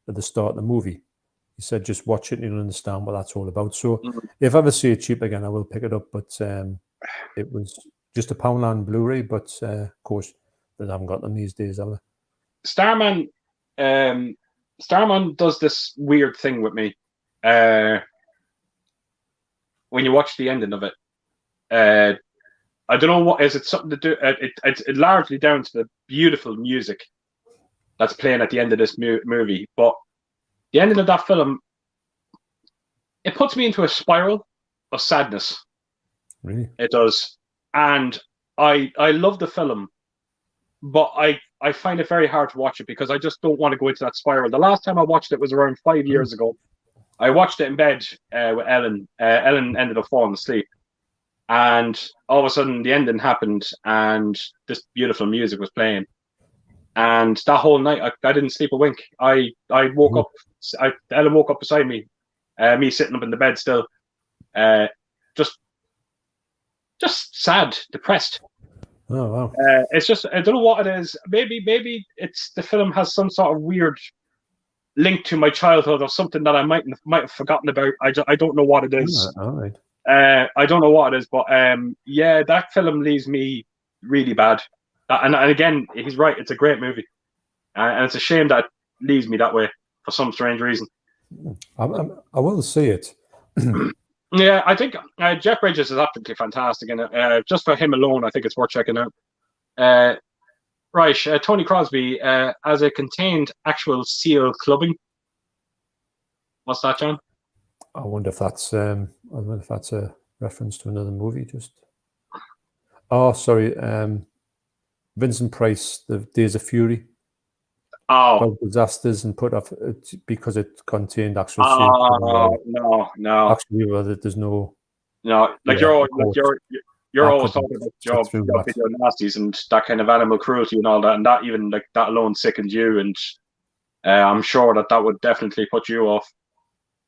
at the start of the movie. He said, just watch it and you'll understand what that's all about. So if I ever see it cheap again, I will pick it up. But it was just a Poundland Blu-ray, but of course, they haven't got them these days, have they? Starman does this weird thing with me. When you watch the ending of it, I don't know what is it something to do. It's largely down to the beautiful music that's playing at the end of this movie, but the ending of that film, it puts me into a spiral of sadness. Really? It does. And I love the film, but I find it very hard to watch it because I just don't want to go into that spiral. The last time I watched it was around 5 years ago. I watched it in bed with Ellen. Ellen ended up falling asleep. And all of a sudden, the ending happened, and this beautiful music was playing. And that whole night, I didn't sleep a wink. I woke up. Ellen woke up beside me, me sitting up in the bed still, just sad, depressed. Oh wow! It's just, I don't know what it is. Maybe it's the film has some sort of weird link to my childhood or something that I might have forgotten about. I don't know what it is. All right. I don't know what it is, but yeah, that film leaves me really bad. And again, he's right. It's a great movie, and it's a shame that it leaves me that way for some strange reason. I will see it. Yeah, I think Jeff Bridges is absolutely fantastic in it. Just for him alone, I think it's worth checking out. Right, Tony Crosby as a contained actual SEAL clubbing. What's that, John? I wonder if that's a reference to another movie. Oh, sorry. Vincent Price, The Days of Fury. Oh, about disasters and put off because it contained actual. No. Actually, there's no. No, like you're always talking about job video nasties and that kind of animal cruelty and all that, and that even like that alone sickens you, and I'm sure that would definitely put you off.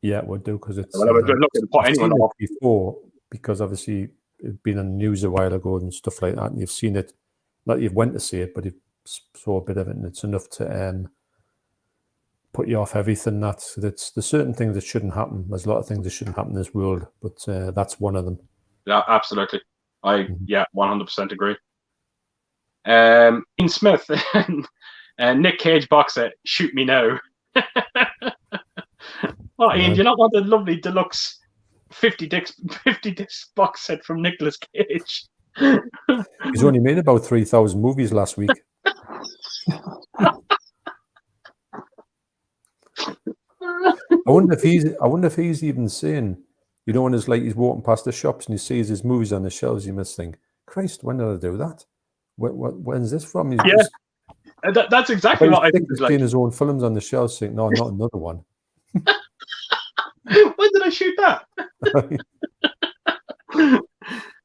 Yeah, it would do because it's. Well, I was looking to put anyone off before because obviously it'd been on the news a while ago and stuff like that, and you've seen it. Not you've went to see it, but you've saw a bit of it, and it's enough to put you off everything. There's certain things that shouldn't happen. There's a lot of things that shouldn't happen in this world, but that's one of them. Yeah, absolutely. I 100% agree. Ian Smith and Nick Cage box set. Shoot me now. Oh, Ian, do you not want the lovely deluxe 50 disc box set from Nicolas Cage? He's only made about 3,000 movies last week. I wonder if he's even saying, when it's like he's walking past the shops and he sees his movies on the shelves, he must think, Christ, when did I do that? When's this from? That's exactly what I think. He's seeing his own films on the shelves, saying, no, not another one. When did I shoot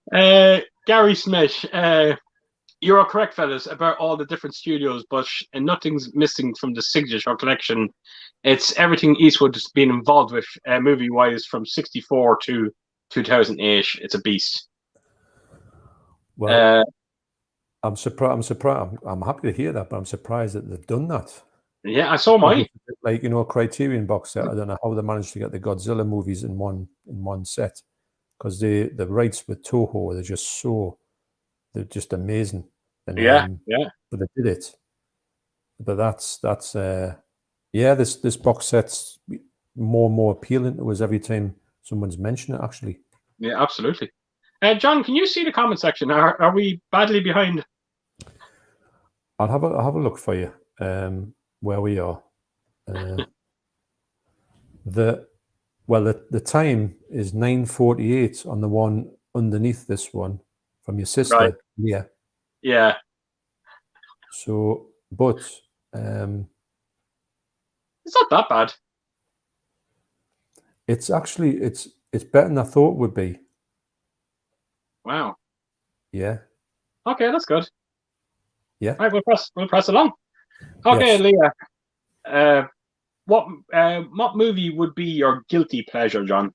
that? Gary Smith, you're correct, fellas, about all the different studios, but nothing's missing from the signature collection. It's everything Eastwood's been involved with, movie-wise, from '64 to 2008. It's a beast. Well, I'm surprised. I'm happy to hear that, but I'm surprised that they've done that. Yeah, I saw mine. Like a Criterion box set. I don't know how they managed to get the Godzilla movies in one set. because the rights with Toho, they're just amazing. And, Yeah. But they did it. But that's this box set's more and more appealing to us every time someone's mentioned it, actually. Yeah, absolutely. John, can you see the comment section? Are we badly behind? I'll have a look for you where we are. The time is 9:48 on the one underneath this one from your sister. Right. Yeah. Yeah. So, but it's not that bad. It's actually it's better than I thought it would be. Wow. Yeah. Okay, that's good. Yeah. All right, we'll press along. Okay, Yes. Leah. What movie would be your guilty pleasure, John?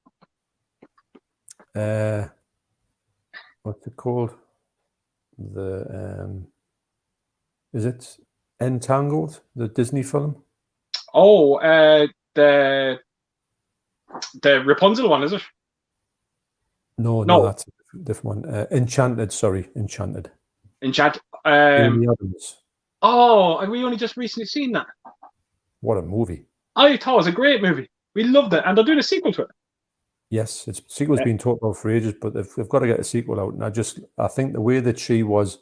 What's it called? Is it Entangled, the Disney film? Oh, the Rapunzel one, is it? No, that's a different one. Enchanted. Enchanted. Amy Adams. Oh, and we only just recently seen that. What a movie! I thought it was a great movie. We loved it, and they're doing a sequel to it. Yes, its sequel's been talked about for ages, but they've got to get a sequel out. And I think the way that she was,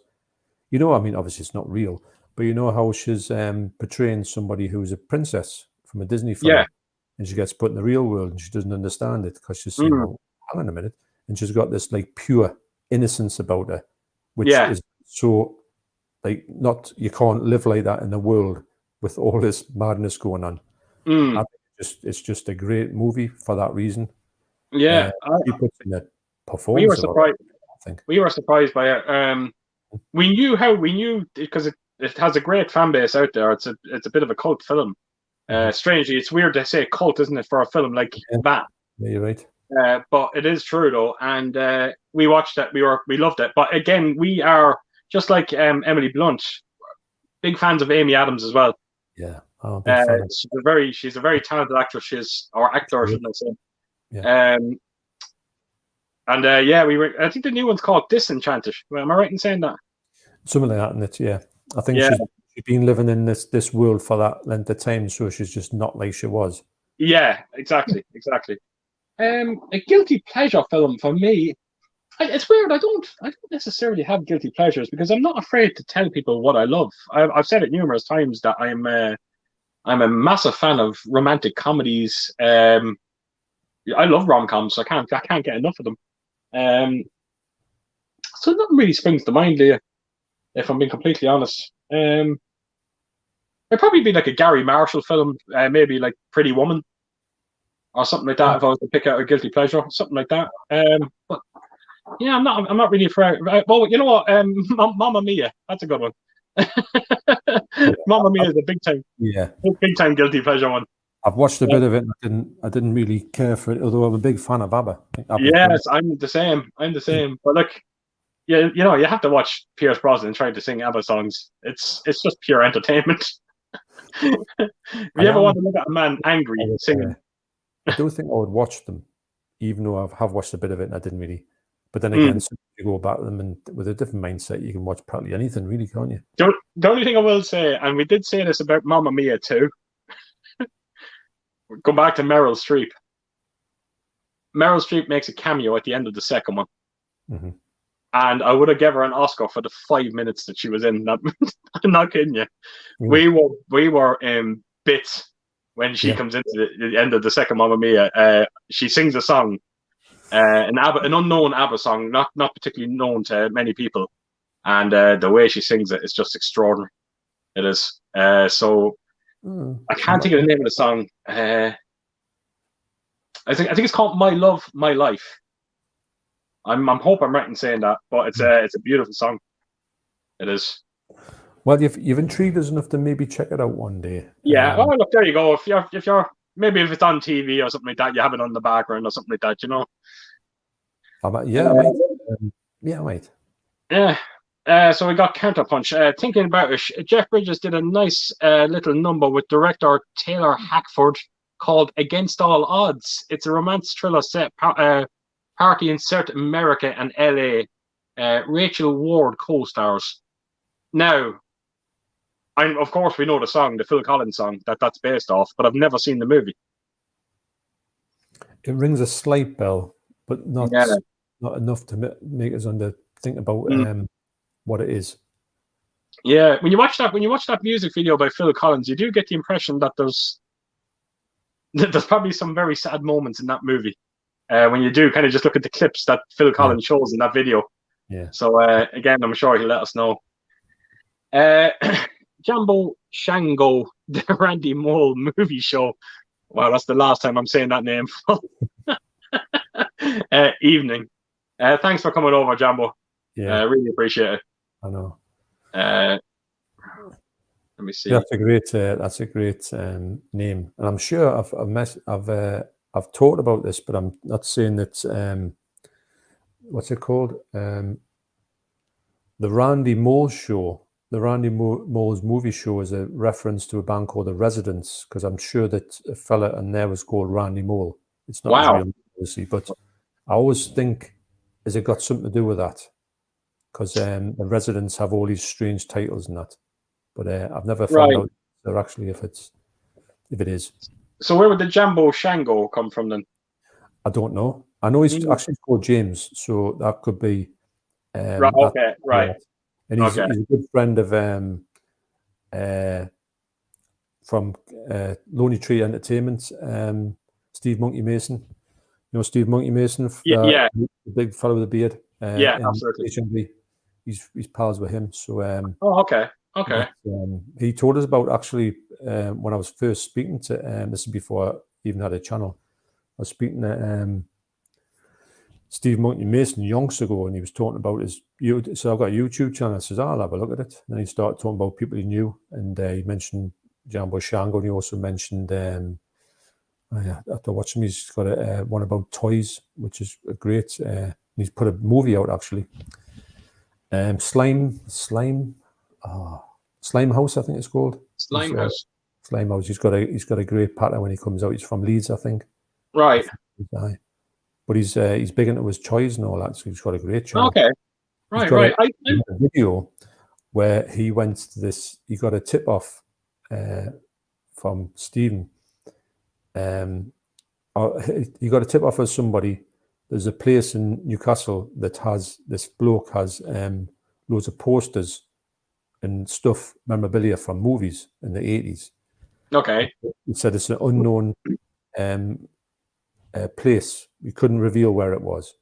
I mean, obviously it's not real, but you know how she's portraying somebody who's a princess from a Disney film. Yeah. And she gets put in the real world and she doesn't understand it because she's saying, "Oh, hang on a minute," and she's got this like pure innocence about her, which is so like you can't live like that in the world with all this madness going on. I think it's just a great movie for that reason. Yeah, she puts in a performance. We were surprised. I think we were surprised by it. We knew because it has a great fan base out there. It's a bit of a cult film. Strangely, it's weird to say cult, isn't it, for a film like that? Yeah, you're right. But it is true though, and we watched it. We loved it. But again, we are just like Emily Blunt, big fans of Amy Adams as well. Yeah, she's a very talented actress. Or actor, shouldn't I say? Yeah. We were. I think the new one's called Disenchanted. Am I right in saying that? Something like that, and it's I think she's been living in this world for that length of time, so she's just not like she was. Yeah, exactly. A guilty pleasure film for me. It's weird. I don't necessarily have guilty pleasures because I'm not afraid to tell people what I love. I've said it numerous times that I'm a massive fan of romantic comedies. I love rom-coms, so I can't get enough of them. So nothing really springs to mind, Leah, if I'm being completely honest. It'd probably be like a Gary Marshall film, maybe like Pretty Woman or something like that. If I was to pick out a guilty pleasure, something like that. But yeah, I'm not really afraid. Well, you know what? Mamma Mia, that's a good one. Mamma Mia is a big time guilty pleasure one. I've watched a bit of it. And I didn't really care for it, although I'm a big fan of ABBA. Yes, I'm the same. But look, you have to watch Pierce Brosnan trying to sing ABBA songs. It's just pure entertainment. If you ever want to look at a man angry singing, I do think I would watch them, even though I have watched a bit of it and I didn't really. But then again, you go back to them and with a different mindset, you can watch practically anything, really, can't you? The only thing I will say, and we did say this about Mamma Mia too. Go back to Meryl Streep. Meryl Streep makes a cameo at the end of the second one. Mm-hmm. And I would have given her an Oscar for the 5 minutes that she was in. I'm not kidding you. Mm. We were in bits when she comes into the end of the second Mamma Mia. She sings a song, an unknown ABBA song, not particularly known to many people. And the way she sings it is just extraordinary. It is. I can't think of the name of the song. I think it's called "My Love, My Life." I'm hope I'm right in saying that, but it's a beautiful song. It is. Well, you've intrigued us enough to maybe check it out one day. Yeah. Oh, look, there you go. If you're maybe if it's on TV or something like that, you have it on the background or something like that. You know. I might. I might. Yeah. So we got Counterpunch. Thinking about it, Jeff Bridges did a nice little number with director Taylor Hackford called Against All Odds. It's a romance thriller set Party Insert America and LA. Rachel Ward co-stars. Now, of course we know the song, the Phil Collins song that's based off, but I've never seen the movie. It rings a slight bell, but not Yeah. not enough to make us think about what it is. Yeah, when you watch that music video by Phil Collins, you do get the impression that there's probably some very sad moments in that movie. When you do kind of just look at the clips that Phil Collins shows in that video. Yeah. So again, I'm sure he'll let us know. Jambo Shango, the Randy Mole movie show. Wow, that's the last time I'm saying that name. Evening. Thanks for coming over, Jambo. Yeah, really appreciate it. I know. Let me see. That's a great name, and I'm sure I've talked about this, but I'm not saying that. What's it called? The Randy Mole Show. The Randy Mole's movie show is a reference to a band called The Residents, because I'm sure that a fella in there was called Randy Mole. It's not his real name, obviously, but I always think, has it got something to do with that? Because The Residents have all these strange titles and that, but I've never found out there actually if it is. So where would the Jambo Shango come from then? I don't know. I know he's actually called James, so that could be. Right. Okay. Right. And he's a good friend of from Lonely Tree Entertainment, Steve Monkey Mason. You know Steve Monkey Mason? Yeah. The big fellow with the beard. Yeah, absolutely. HMV. He's pals with him. So. Okay. Okay. But, he told us about actually when I was first speaking to. This is before I even had a channel. I was speaking to Steve Monkey Mason yonks ago, and he was talking about his. So I've got a YouTube channel. I says, I'll have a look at it. And then he started talking about people he knew, and he mentioned Jambo Shango, and he also mentioned. After watching him, he's got a one about toys, which is great. He's put a movie out actually. Slime House, I think it's called. Slime House. Slime House. He's got a great pattern when he comes out. He's from Leeds, I think. Right. But he's big into his toys and all that, so he's got a great channel. Okay. Right. A video where he went to this. He got a tip off from Stephen. He got a tip off of somebody. There's a place in Newcastle that has this bloke has loads of posters and stuff, memorabilia from movies in the 80s. Okay. He said it's an unknown place. We couldn't reveal where it was.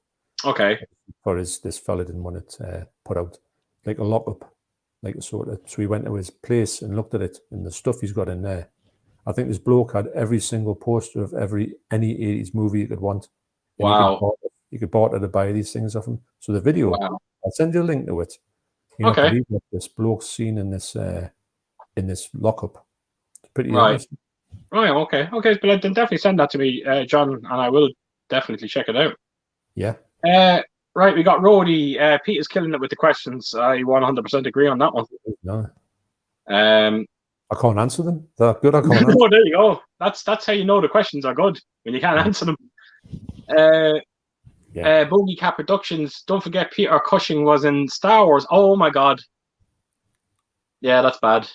Okay. For this fella didn't want it put out, like a lockup, like a sort of. So we went to his place and looked at it and the stuff he's got in there. I think this bloke had every single poster of any 80s movie you could want. And wow. You could barter to buy these things off him. So the video, I'll send you a link to it. You know, believe what this bloke's seen in this lockup. It's pretty interesting. Right. Okay. But then definitely send that to me, John, and I will definitely check it out. Yeah. Right. We got Rody. Peter's killing it with the questions. I 100% agree on that one. No. I can't answer them. They're good. I can't answer. Oh, there you go. That's how you know the questions are good, when you can't answer them. Bogey Cat Productions. Don't forget Peter Cushing was in Star Wars. Oh my God. Yeah, that's bad.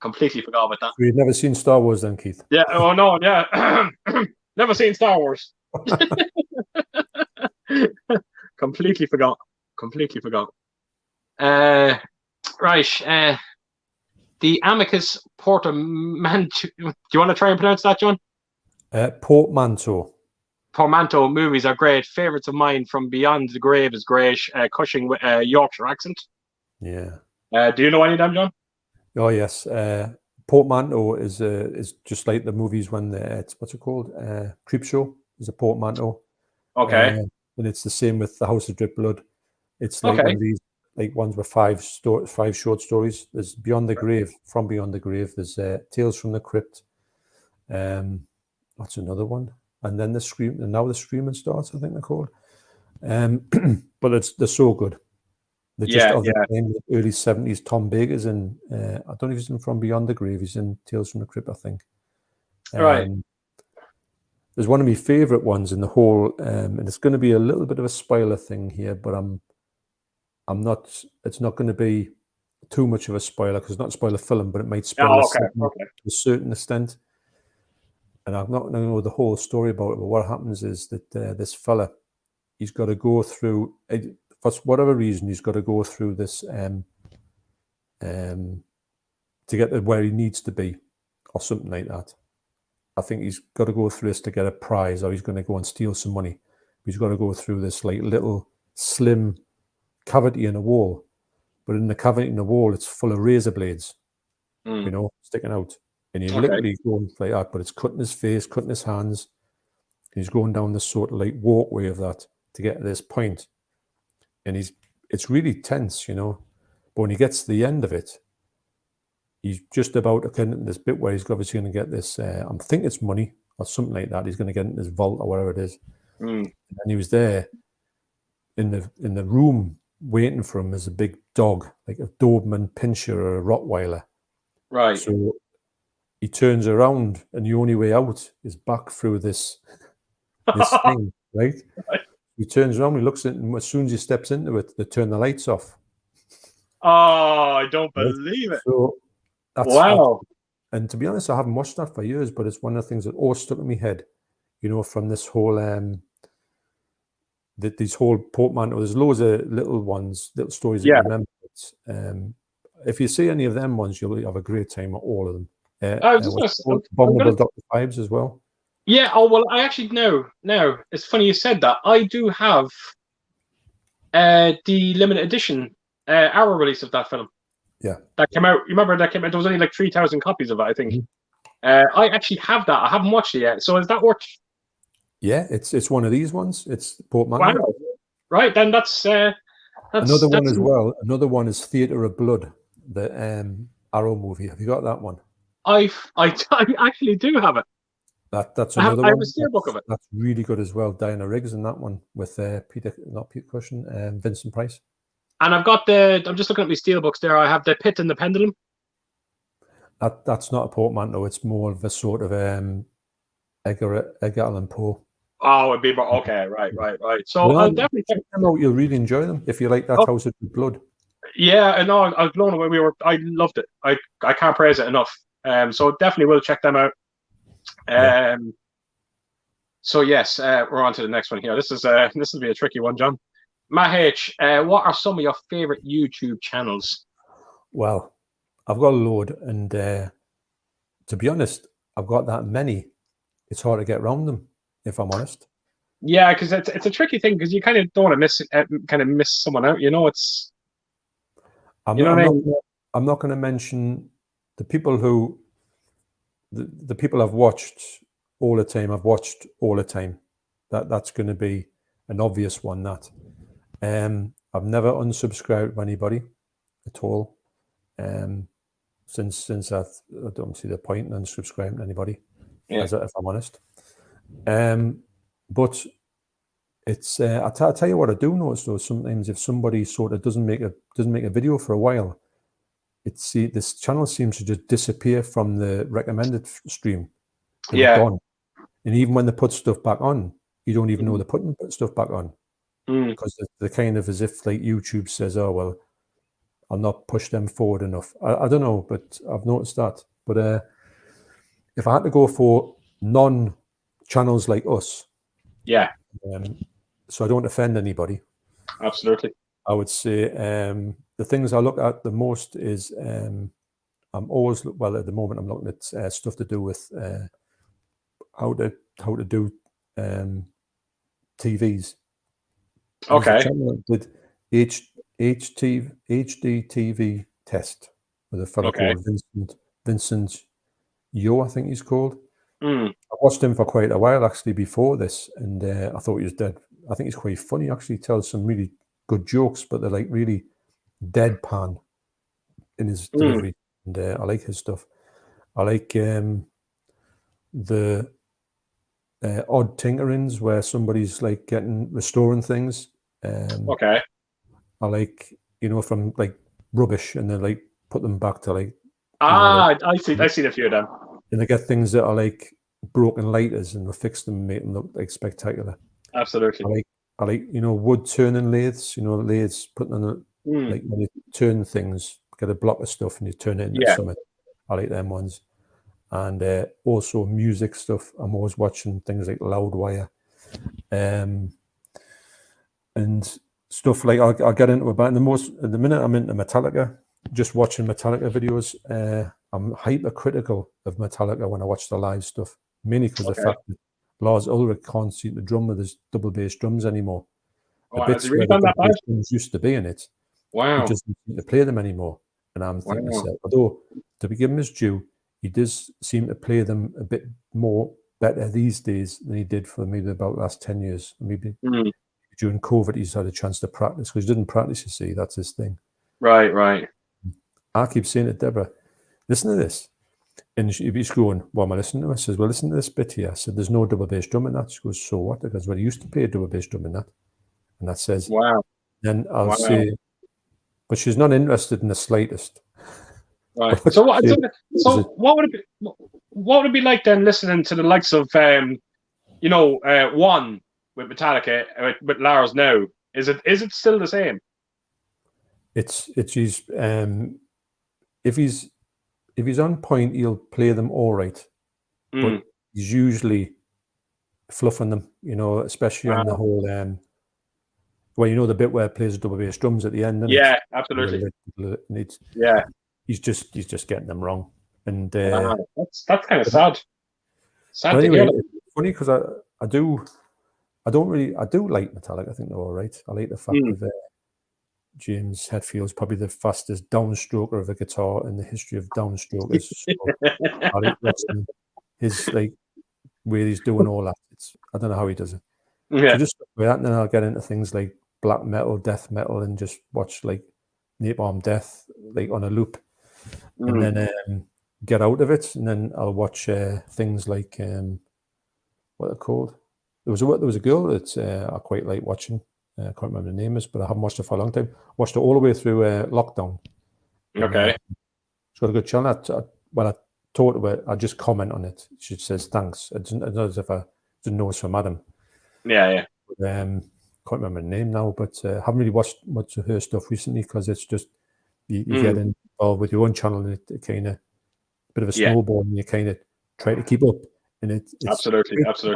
Completely forgot about that. We've never seen Star Wars then, Keith. Yeah. Oh no. Yeah. Never seen Star Wars. Completely forgot. Right. The Amicus Portmanteau. Do you want to try and pronounce that, John? Portmanteau. Portmanteau movies are great. Favorites of mine from Beyond the Grave is great. Cushing with Yorkshire accent. Yeah. Do you know any of them, John? Oh yes. Portmanteau is just like the movies when what's it called? Creepshow is a portmanteau. Okay. And it's the same with The House of Drip Blood. It's like one of these ones with five short stories. There's Beyond the Grave, From Beyond the Grave. There's Tales from the Crypt. What's another one? And then now the Screaming starts, I think they're called. But they're so good. They're just of the early 70s. Tom Baker's in, I don't know if he's in From Beyond the Grave. He's in Tales from the Crypt, I think. Right. there's one of my favorite ones in the whole, and it's going to be a little bit of a spoiler thing here, but I'm not. It's not going to be too much of a spoiler because it's not a spoiler film, but it might spoil Oh, the okay, segment okay. to a certain extent. And I'm not going to know the whole story about it, but what happens is that this fella, he's got to go through, for whatever reason, he's got to go through this to get to where he needs to be, or something like that. I think he's got to go through this to get a prize, or he's going to go and steal some money. He's got to go through this like little slim cavity in a wall, but in the cavity in the wall, it's full of razor blades, you know, sticking out. And he's literally going like that, but it's cutting his face, cutting his hands. And he's going down this sort of like walkway of that to get to this point. And it's really tense, you know. But when he gets to the end of it, he's just about to get into this bit where he's obviously going to get this, I think it's money or something like that. He's going to get in this vault or whatever it is. And he was there in the room waiting for him as a big dog, like a Doberman Pinscher or a Rottweiler. Right. So he turns around and the only way out is back through this thing, right? He turns around, he looks at it, and as soon as he steps into it, they turn the lights off. Oh, I don't believe it. So that's wow. And to be honest, I haven't watched that for years, but it's one of the things that always stuck in my head, you know, from this whole these whole portmanteau. There's loads of little ones, little stories that you remember. If you see any of them ones, you'll have a great time at all of them. Abominable Dr. Fives as well. Yeah. Oh well, I actually know. Now it's funny you said that. I do have the limited edition hour release of that film. Yeah, that came out. You remember that came out? There was only like 3,000 copies of it, I think. I actually have that. I haven't watched it yet. So is that worth? Yeah, it's one of these ones. It's portmanteau. Wow. Right, then that's another one as well. Another one is Theatre of Blood, the Arrow movie. Have you got that one? I actually do have it. That's another one. I have a steelbook of it. That's really good as well. Diana Riggs in that one with Peter Cushing, Vincent Price. And I've got I'm just looking at my steelbooks there. I have The Pit and the Pendulum. That's not a portmanteau. It's more of a sort of Edgar Allan Poe. Oh, it'd be more okay. Right. So I'll definitely check them out. You'll really enjoy them if you like that House of Blood. Yeah, and no, I was blown away. I loved it. I can't praise it enough. So definitely will check them out. So yes, we're on to the next one here. This will be a tricky one, John. Matt H, what are some of your favorite YouTube channels? Well, I've got a load, and to be honest, I've got that many. It's hard to get around them, if I'm honest. Yeah, because it's a tricky thing because you kind of don't want to miss someone out. You know, it's. I'm not going to mention the people who the people I've watched all the time. I've watched all the time. That's going to be an obvious one. That I've never unsubscribed to anybody at all. Since I don't see the point in unsubscribing to anybody, if I'm honest. But it's I'll tell you what I do notice though. Sometimes if somebody sort of doesn't make a video for a while, this channel seems to just disappear from the recommended stream. Gone. And even when they put stuff back on, you don't even know they're putting stuff back on because they're kind of as if like YouTube says, "Oh well, I'll not push them forward enough." I don't know, but I've noticed that. But if I had to go for non-channels like us, so I don't offend anybody. Absolutely. I would say the things I look at the most is I'm always at the moment I'm looking at stuff to do with how to do TVs. Okay. Did HD TV test with a fellow called Vincent Yo, I think he's called. I watched him for quite a while actually before this, and I thought he was dead. I think he's quite funny. Actually, tells some really good jokes, but they're like really deadpan in his delivery, and I like his stuff. I like the odd tinkerings where somebody's like restoring things. Okay. I like from like rubbish and then like put them back to like. I see a few of them. And they get things that are like broken lighters and they'll fix them and make them look like spectacular. Absolutely. I like wood turning lathes. Lathes putting on like when you turn things, get a block of stuff and you turn it into something. I like them ones. And also music stuff. I'm always watching things like Loudwire, and stuff like I'll get into it. But at the minute I'm into Metallica, just watching Metallica videos. I'm hypercritical of Metallica when I watch the live stuff, mainly because of the fact that Lars Ulrich can't seem to drum with his double bass drums anymore. The bits where the double bass drums used to be in it, he doesn't seem to play them anymore. And I'm thinking to myself, although to give him his due, he does seem to play them a bit more better these days than he did for maybe about the last 10 years. Maybe during COVID, he's had a chance to practice because he didn't practice, you see, that's his thing. Right. I keep saying to Deborah, listen to this. And she's going, what am I listening to? I says, well, listen to this bit here. I said, there's no double bass drum in that. She goes, so what? Because well, he used to play a double bass drum in that. And that says, wow. Then I'll say, but she's not interested in the slightest. Right. So what would it be like then listening to the likes of One with Metallica with Lars now? Is it still the same? It's he's if he's on point, he'll play them all right, but he's usually fluffing them, especially on the whole the bit where it plays double bass drums at the end. Yeah, absolutely. He's just getting them wrong, and that's kind of sad. Sad anyway, to hear. It's funny because I do like Metallica. I think they're all right. I like the fact that James Hetfield's probably the fastest downstroker of a guitar in the history of downstrokers. So I like watching his where he's doing all that. I don't know how he does it. Yeah. So just with that, and then I'll get into things like black metal, death metal, and just watch Napalm Death on a loop, and then get out of it, and then I'll watch things like what they're called. There was a girl that I quite like watching. I can't remember the name is, but I haven't watched it for a long time. Watched it all the way through lockdown. Okay. She's got a good channel. When I talked to her, I just comment on it. She says thanks. It's not as if I didn't know it's from Adam. Yeah. But, can't remember the name now, but I haven't really watched much of her stuff recently because it's just you get involved with your own channel and it kind of a bit of a snowball and you kind of try to keep up. And it's absolutely. Actually,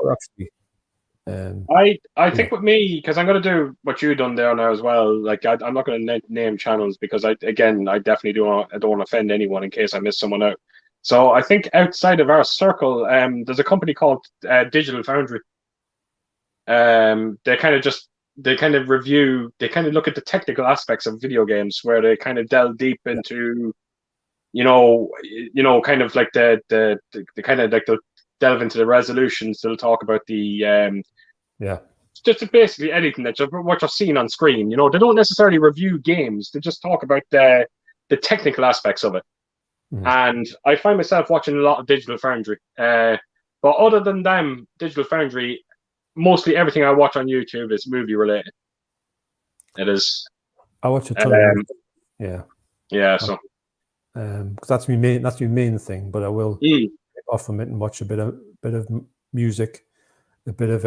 I think with me, because I'm going to do what you've done there now as well. I'm not going to name channels because I definitely don't want to offend anyone in case I miss someone out. So I think outside of our circle, there's a company called Digital Foundry. They kind of look at the technical aspects of video games, where they kind of delve deep into, kind of like the kind of like they'll delve into the resolutions. They'll talk about the just basically anything what you're seeing on screen. They don't necessarily review games. They just talk about the technical aspects of it. And I find myself watching a lot of Digital Foundry. But other than them, Digital Foundry, mostly everything I watch on YouTube is movie related. It is. I watch a ton of yeah. So because that's my main thing. But I will get off from it and watch a bit of music, a bit of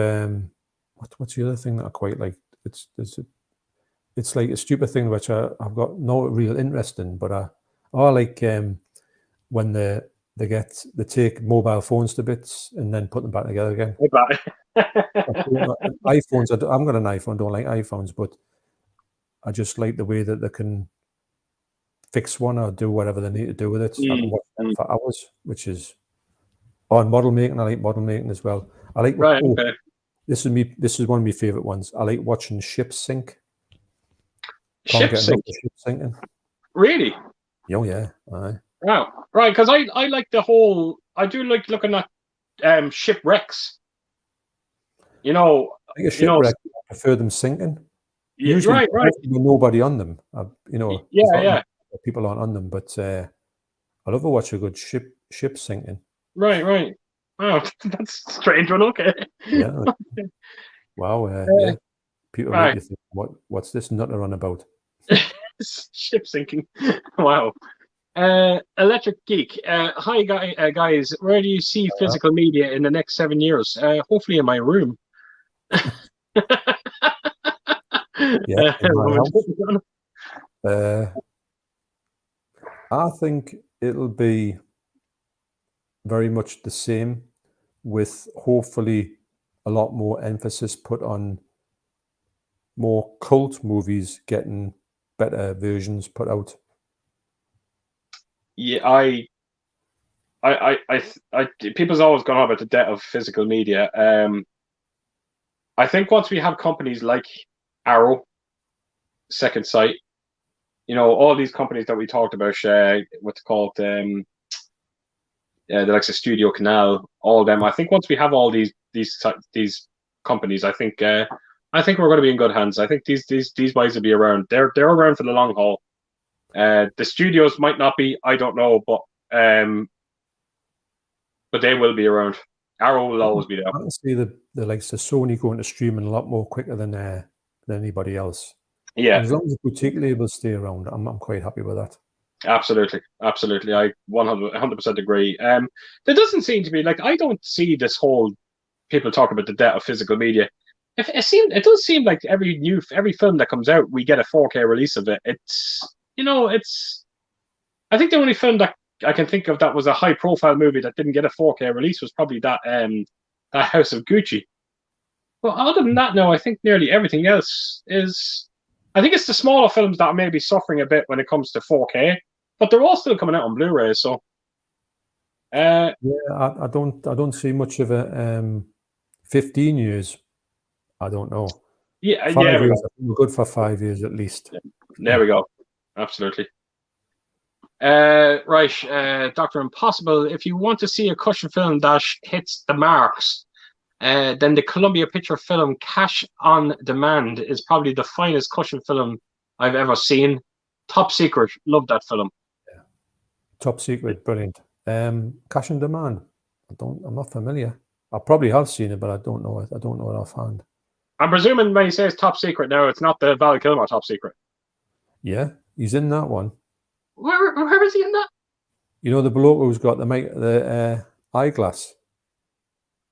what's the other thing that I quite like? It's like a stupid thing which I've got no real interest in, but I like when they take mobile phones to bits and then put them back together again. iPhones, I've got an iPhone, don't like iPhones, but I just like the way that they can fix one or do whatever they need to do with it. I can watch them for hours, which is on model making. I like model making as well. I like this is one of my favorite ones. I like watching ships sink. Ship sinking. Really? Oh yeah. Aye. Wow. Right, because I like I do like looking at shipwrecks. I think a shipwreck, I prefer them sinking. Yeah, usually, right. Nobody on them. People aren't on them, but I love to watch a good ship sinking. Right. Wow, that's a strange one. Okay. Yeah. Wow. People make you think, what's this nutter on about? Ship sinking. Wow. Electric Geek. Hi, guys. Where do you see physical media in the next 7 years? Hopefully in my room. Yeah, in my house. I think it'll be very much the same, with hopefully a lot more emphasis put on more cult movies getting better versions put out. Yeah, people's always gone on about the debt of physical media. I think once we have companies like Arrow, Second Sight, all these companies that we talked about, what's it called, the likes of Studio Canal, all of them. I think once we have all these companies, I think we're going to be in good hands. I think these guys will be around. They're around for the long haul. The studios might not be, I don't know, but they will be around. Arrow will always be there. I can see the likes of Sony going to streaming a lot more quicker than anybody else. Yeah. And as long as the boutique labels stay around, I'm quite happy with that. Absolutely. I 100% agree. There doesn't seem to be, I don't see this whole people talk about the debt of physical media. It does seem like every film that comes out, we get a 4K release of it. I think the only film that I can think of that was a high profile movie that didn't get a 4K release was probably that House of Gucci. But other than that, no, I think nearly everything else is. I think it's the smaller films that are maybe suffering a bit when it comes to 4K, but they're all still coming out on Blu-ray. So, yeah, I don't see much of a 15 years. I don't know. Yeah, 5 years. I think we're good for 5 years at least. There we go. Absolutely. Right, Dr. Impossible. If you want to see a cushion film that hits the marks, then the Columbia Picture film Cash on Demand is probably the finest cushion film I've ever seen. Top Secret, love that film. Yeah. Top Secret, brilliant. Cash on Demand, I'm not familiar. I probably have seen it, but I don't know it. I don't know it offhand. I'm presuming when he says Top Secret now, it's not the Val Kilmer Top Secret. Yeah, he's in that one. Where is he in that? You know the bloke who's got the eyeglass.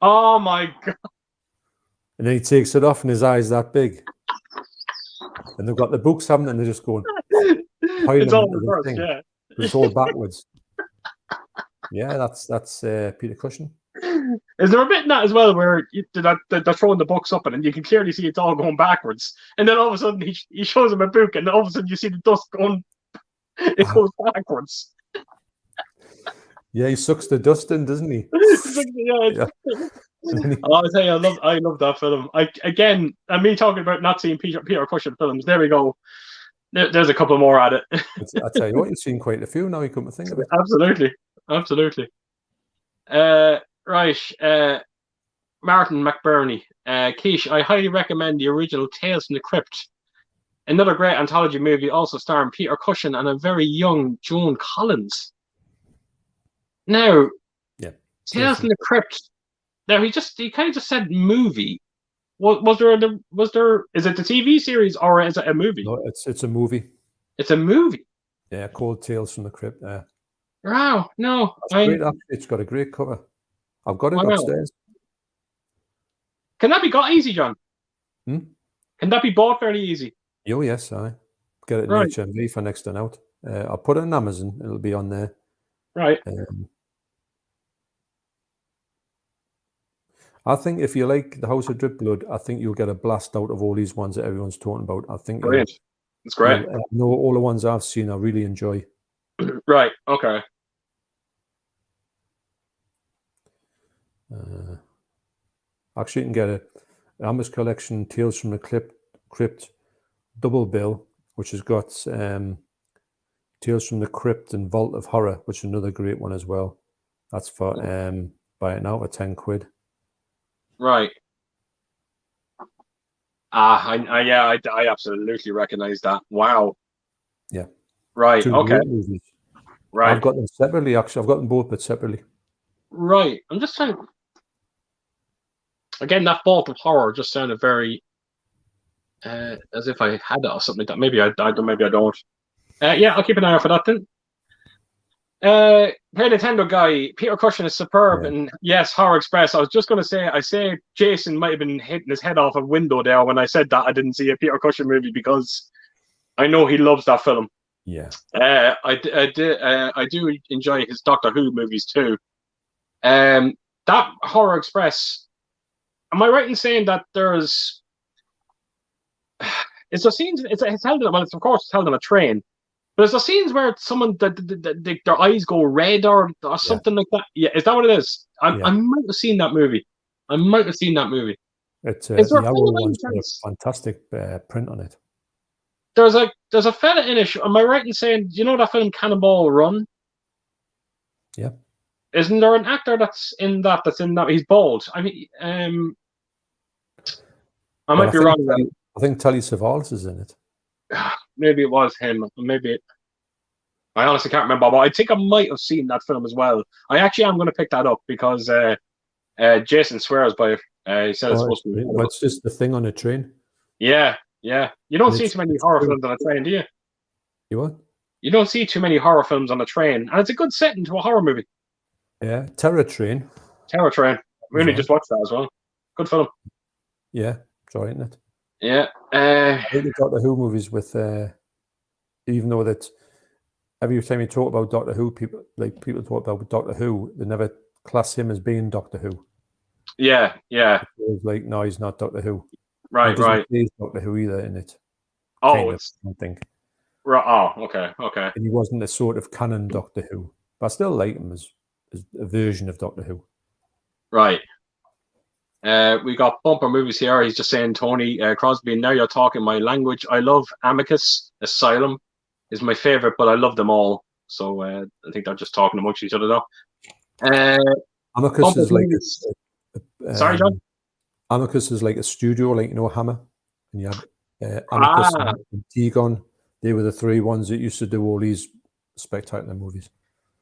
Oh my god! And then he takes it off, and his eyes that big. And they've got the books, haven't they? And they're just going. It's all reversed, yeah. It's all backwards. Yeah, that's Peter Cushing. Is there a bit in that as well where they're throwing the books up and you can clearly see it's all going backwards, and then all of a sudden he shows him a book, and all of a sudden you see the dust going. It goes backwards. Yeah, he sucks the dust in, doesn't he? Yeah. I'll tell you, I love that film. And me talking about not seeing Peter Cushing films. There we go. There's a couple more at it. I tell you what, you've seen quite a few now. You come to think of it. Absolutely. Right. Martin McBurney. Keish, I highly recommend the original Tales from the Crypt. Another great anthology movie, also starring Peter Cushing and a very young Joan Collins. Now, yeah, Tales from the Crypt. Now he kind of just said movie. Was there? Is it the TV series or is it a movie? No, it's a movie. It's a movie. Yeah, called Tales from the Crypt. Wow, no, great, it's got a great cover. I've got it upstairs. Can that be got easy, John? Can that be bought fairly easy? Oh yes, I get it in HMV for next and out. I'll put it on Amazon. It'll be on there. Right. I think if you like The House of Drip Blood, I think you'll get a blast out of all these ones that everyone's talking about. I think brilliant. It's great. No, all the ones I've seen, I really enjoy. Right. Okay. Actually, you can get a Amos Collection Tales from the Crypt double bill, which has got Tales from the Crypt and Vault of Horror, which is another great one as well. That's for buy it now for £10. Right. I absolutely recognize that. Wow. Yeah. Right. Two okay. Movies. Right. I've got them separately. Actually, I've got them both, but separately. Right. I'm just trying. Again, that Vault of Horror just sounded very as if I had it or something like that. Maybe I don't. Maybe I don't. Yeah, I'll keep an eye out for that then. Hey Nintendo guy, Peter Cushing is superb, Yeah. and yes, Horror Express. I was just going to say, I say Jason might have been hitting his head off a window there when I said that I didn't see a Peter Cushing movie because I know he loves that film. Yeah. I do enjoy his Doctor Who movies too. That Horror Express. Am I right in saying that there's? It's a scenes. It's held in. Well, it's of course it's held on a train. But there's the scenes where someone their eyes go red or something like that. Yeah, is that what it is? I might have seen that movie. It's Is there the a Owl fella by any one's got a chance? fantastic print on it. There's a fella in it. Am I right in saying? Do you know that film Cannonball Run? Yeah. Isn't there an actor that's in that? He's bald. I mean, I might be wrong. I think Telly Savalas is in it. Maybe it was him. I honestly can't remember, but I think I might have seen that film as well. I actually am going to pick that up because Jason swears by it. He said it's supposed to be. Well, it's just the thing on a train. Yeah. You don't see too many horror films on a train, do you? You what? You don't see too many horror films on a train, and it's a good setting to a horror movie. Yeah, Terror Train. Terror Train. We only just watched that as well. Good film. Yeah, it's all right, isn't it? Yeah. I think the Doctor Who movies with, even though that every time you talk about Doctor Who, people talk about Doctor Who, they never class him as being Doctor Who. Yeah. It's like, no, he's not Doctor Who. Right. He's Doctor Who either in it. It's something. Right. Oh, okay. And he wasn't a sort of canon Doctor Who, but I still like him as a version of Doctor Who. Right. We got bumper movies here. He's just saying, Tony Crosby, now you're talking my language. I love Amicus. Asylum is my favorite, but I love them all. So I think they're just talking amongst each other though. Amicus is like sorry, John. Amicus is like a studio, like Hammer, and you have Amicus and Tegon. They were the three ones that used to do all these spectacular movies.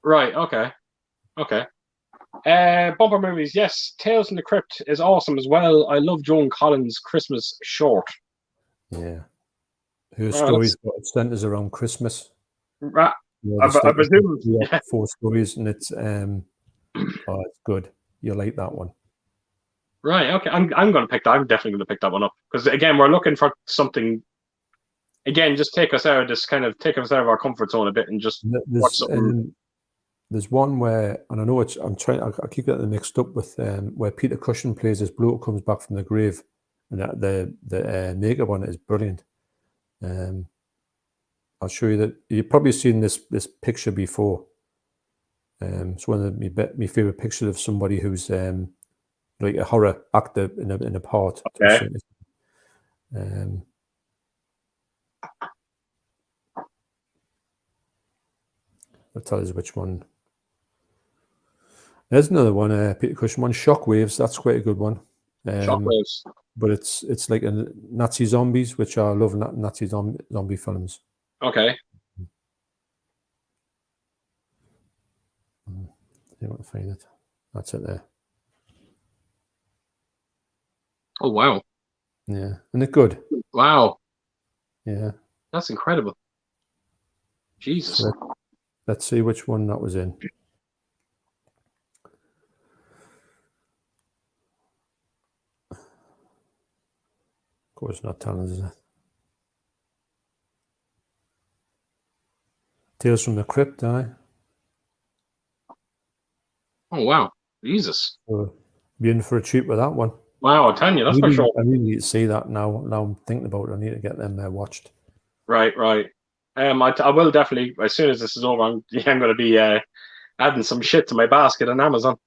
Right. Okay. Bumper movies, yes. Tales from the Crypt is awesome as well. I love Joan Collins' Christmas short. Yeah, her stories centers around Christmas. Right. I presume 4 stories, and it's it's good. You'll like that one. Right. Okay. I'm going to pick that. I'm definitely going to pick that one up because again, we're looking for something. Again, just take us out of our comfort zone a bit and just watch something. There's one where, and I know I keep getting them mixed up with where Peter Cushing plays this bloke comes back from the grave, and the makeup on it is brilliant. I'll show you that. You've probably seen this picture before. It's one of my favorite pictures of somebody who's like a horror actor in a part. Okay. I'll tell you which one. There's another one, Peter Cushing one, Shockwaves. That's quite a good one. Shockwaves. But it's like a Nazi zombies, which I love Nazi zombie films. Okay. You want to find it? That's it there. Oh wow. Yeah, isn't it good? Wow. Yeah. That's incredible. Jesus. So let's see which one that was in. Of course, not telling us, is it? Tales from the Crypt, aye. Oh wow, Jesus! So, be in for a treat with that one. Wow, Tanya, that's for sure. I really need to see that now. Now I'm thinking about it. I need to get them watched. Right. I will definitely, as soon as this is over, I'm going to be adding some shit to my basket on Amazon.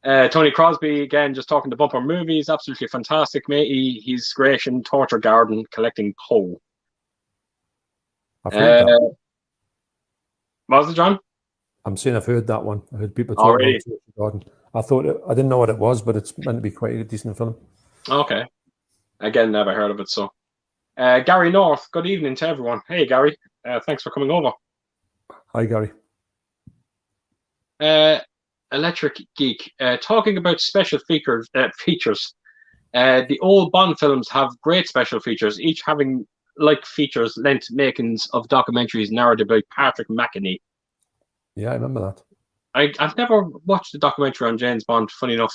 Tony Crosby, again, just talking to bumper movies, absolutely fantastic, mate. He's great in Torture Garden collecting Poe. I've heard that. What was it, John? I'm saying I've heard that one. I heard people talk about Torture Garden. I didn't know what it was, but it's meant to be quite a decent film. Okay. Again, never heard of it, so. Gary North, good evening to everyone. Hey, Gary. Thanks for coming over. Hi, Gary. Electric Geek, talking about special features. The old Bond films have great special features, each having like features length makings of documentaries narrated by Patrick McEnany. Yeah, I remember that. I've never watched a documentary on James Bond. Funny enough.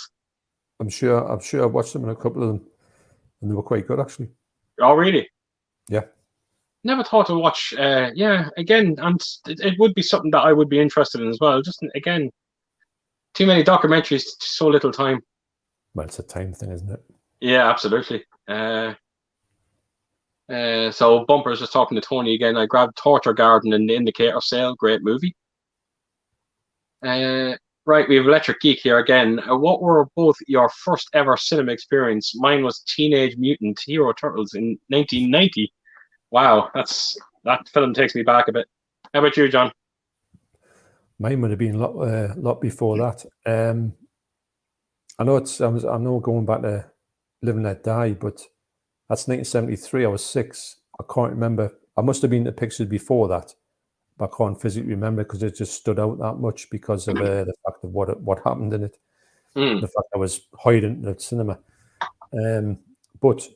I'm sure I watched them in a couple of them, and they were quite good actually. Oh, really? Yeah. Never thought to watch. Again, and it would be something that I would be interested in as well. Just again, too many documentaries, so little time. Well, it's a time thing, isn't it? Yeah, absolutely. So Bumper's just talking to Tony again. I grabbed Torture Garden and The Indicator Sale. Great movie. Right, we have Electric Geek here again. What were both your first ever cinema experience? Mine was Teenage Mutant Hero Turtles in 1990. Wow, that film takes me back a bit. How about you, John? Mine would have been a lot before that. I know going back to Live and Let Die, but that's 1973. I was 6. I can't remember. I must have been the pictures before that, but I can't physically remember because it just stood out that much because of the fact of what happened in it. The fact I was hiding at cinema. But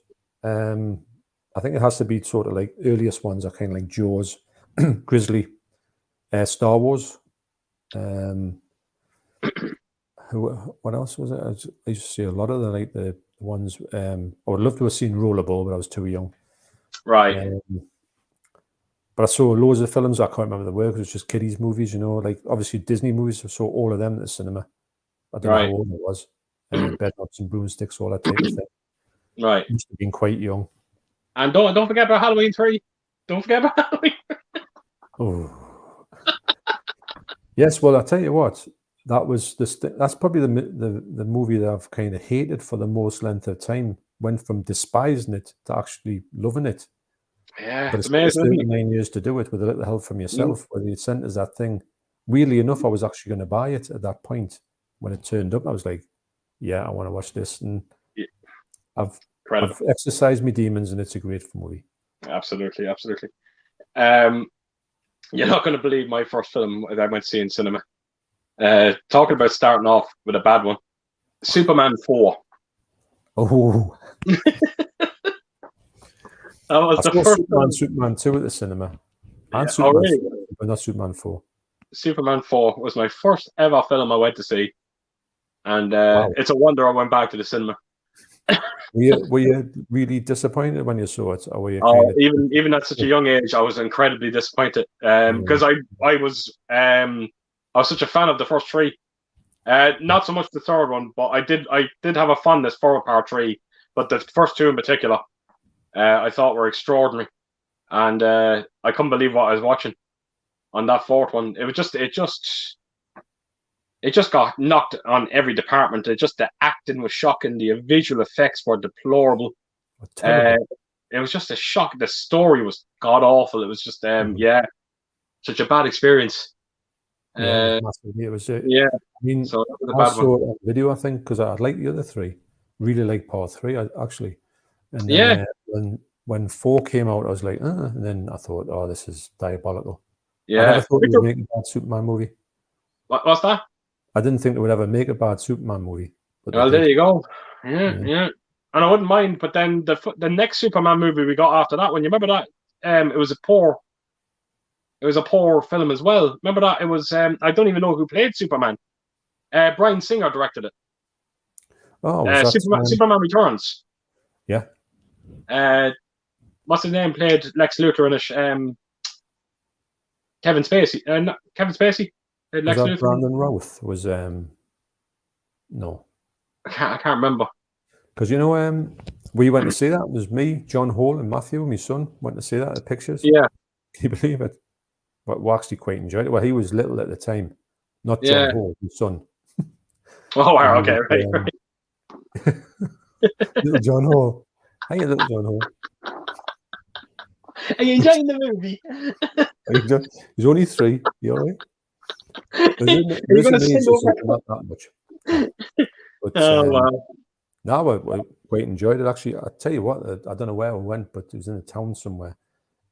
I think it has to be sort of like earliest ones are kind of like Jaws, Grizzly, Star Wars. What else was it? I used to see a lot of the ones. I would love to have seen Rollerball, but I was too young. Right. But I saw loads of films. I can't remember the word because it's just kiddies movies, like obviously Disney movies. I saw all of them at the cinema. I don't know how old I was. Bedknobs and Broomsticks, all that type of thing. Right. Must have been quite young. And don't forget about Halloween 3. Don't forget about Halloween. Oh. Yes, well, I'll tell you what. That was that's probably the movie that I've kind of hated for the most length of time. Went from despising it to actually loving it. Yeah, but it's it's amazing. 39 years to do it with a little help from yourself. Whether you sent us that thing. Weirdly enough, I was actually going to buy it at that point. When it turned up, I was like, "Yeah, I want to watch this." And I've exercised my demons, and it's a great movie. Absolutely. You're not going to believe my first film that I went to see in cinema. Talking about starting off with a bad one, Superman 4. Oh, that was the first Superman 2 at the cinema. And Superman 4, but not Superman 4. Superman 4 was my first ever film I went to see, and it's a wonder I went back to the cinema. Were you really disappointed when you saw it, or were you even at such a young age, I was incredibly disappointed because I was such a fan of the first 3. Not so much the third one, but I did have a fondness for Part 3, but the first 2 in particular, I thought were extraordinary, and I couldn't believe what I was watching on that fourth one. It just got knocked on every department. The acting was shocking. The visual effects were deplorable. It was just a shock. The story was god awful. It was just such a bad experience. It was I mean, so that was a I bad saw one. a video, I think, because I like the other 3. Really like Part 3, actually. And then when 4 came out, I was like, and then I thought, oh, this is diabolical. Yeah. I never thought they would make a bad Superman movie. What's that? I didn't think they would ever make a bad Superman movie. But well, there you go. Yeah. And I wouldn't mind, but then the next Superman movie we got after that one, you remember that? It was a poor film as well. Remember that? It was I don't even know who played Superman. Bryan Singer directed it. Oh, Superman Returns. Yeah. What's his name? Played Lex Luthor in it. Kevin Spacey. Kevin Spacey played Lex Luthor. Brandon Routh was no. I can't remember. Because we went to see that. It was me, John Hall, and Matthew, my son, went to see that at Pictures. Yeah. Can you believe it? But we actually quite enjoyed it. Well, he was little at the time. Not John Hall, his son. Oh, wow, okay, right. Little John Hall. Hey, little John Hall. Are you enjoying the movie? He's only 3. You all right? You're going to send over? Not that much. But, wow. No, I quite enjoyed it. Actually, I tell you what, I don't know where I went, but it was in a town somewhere,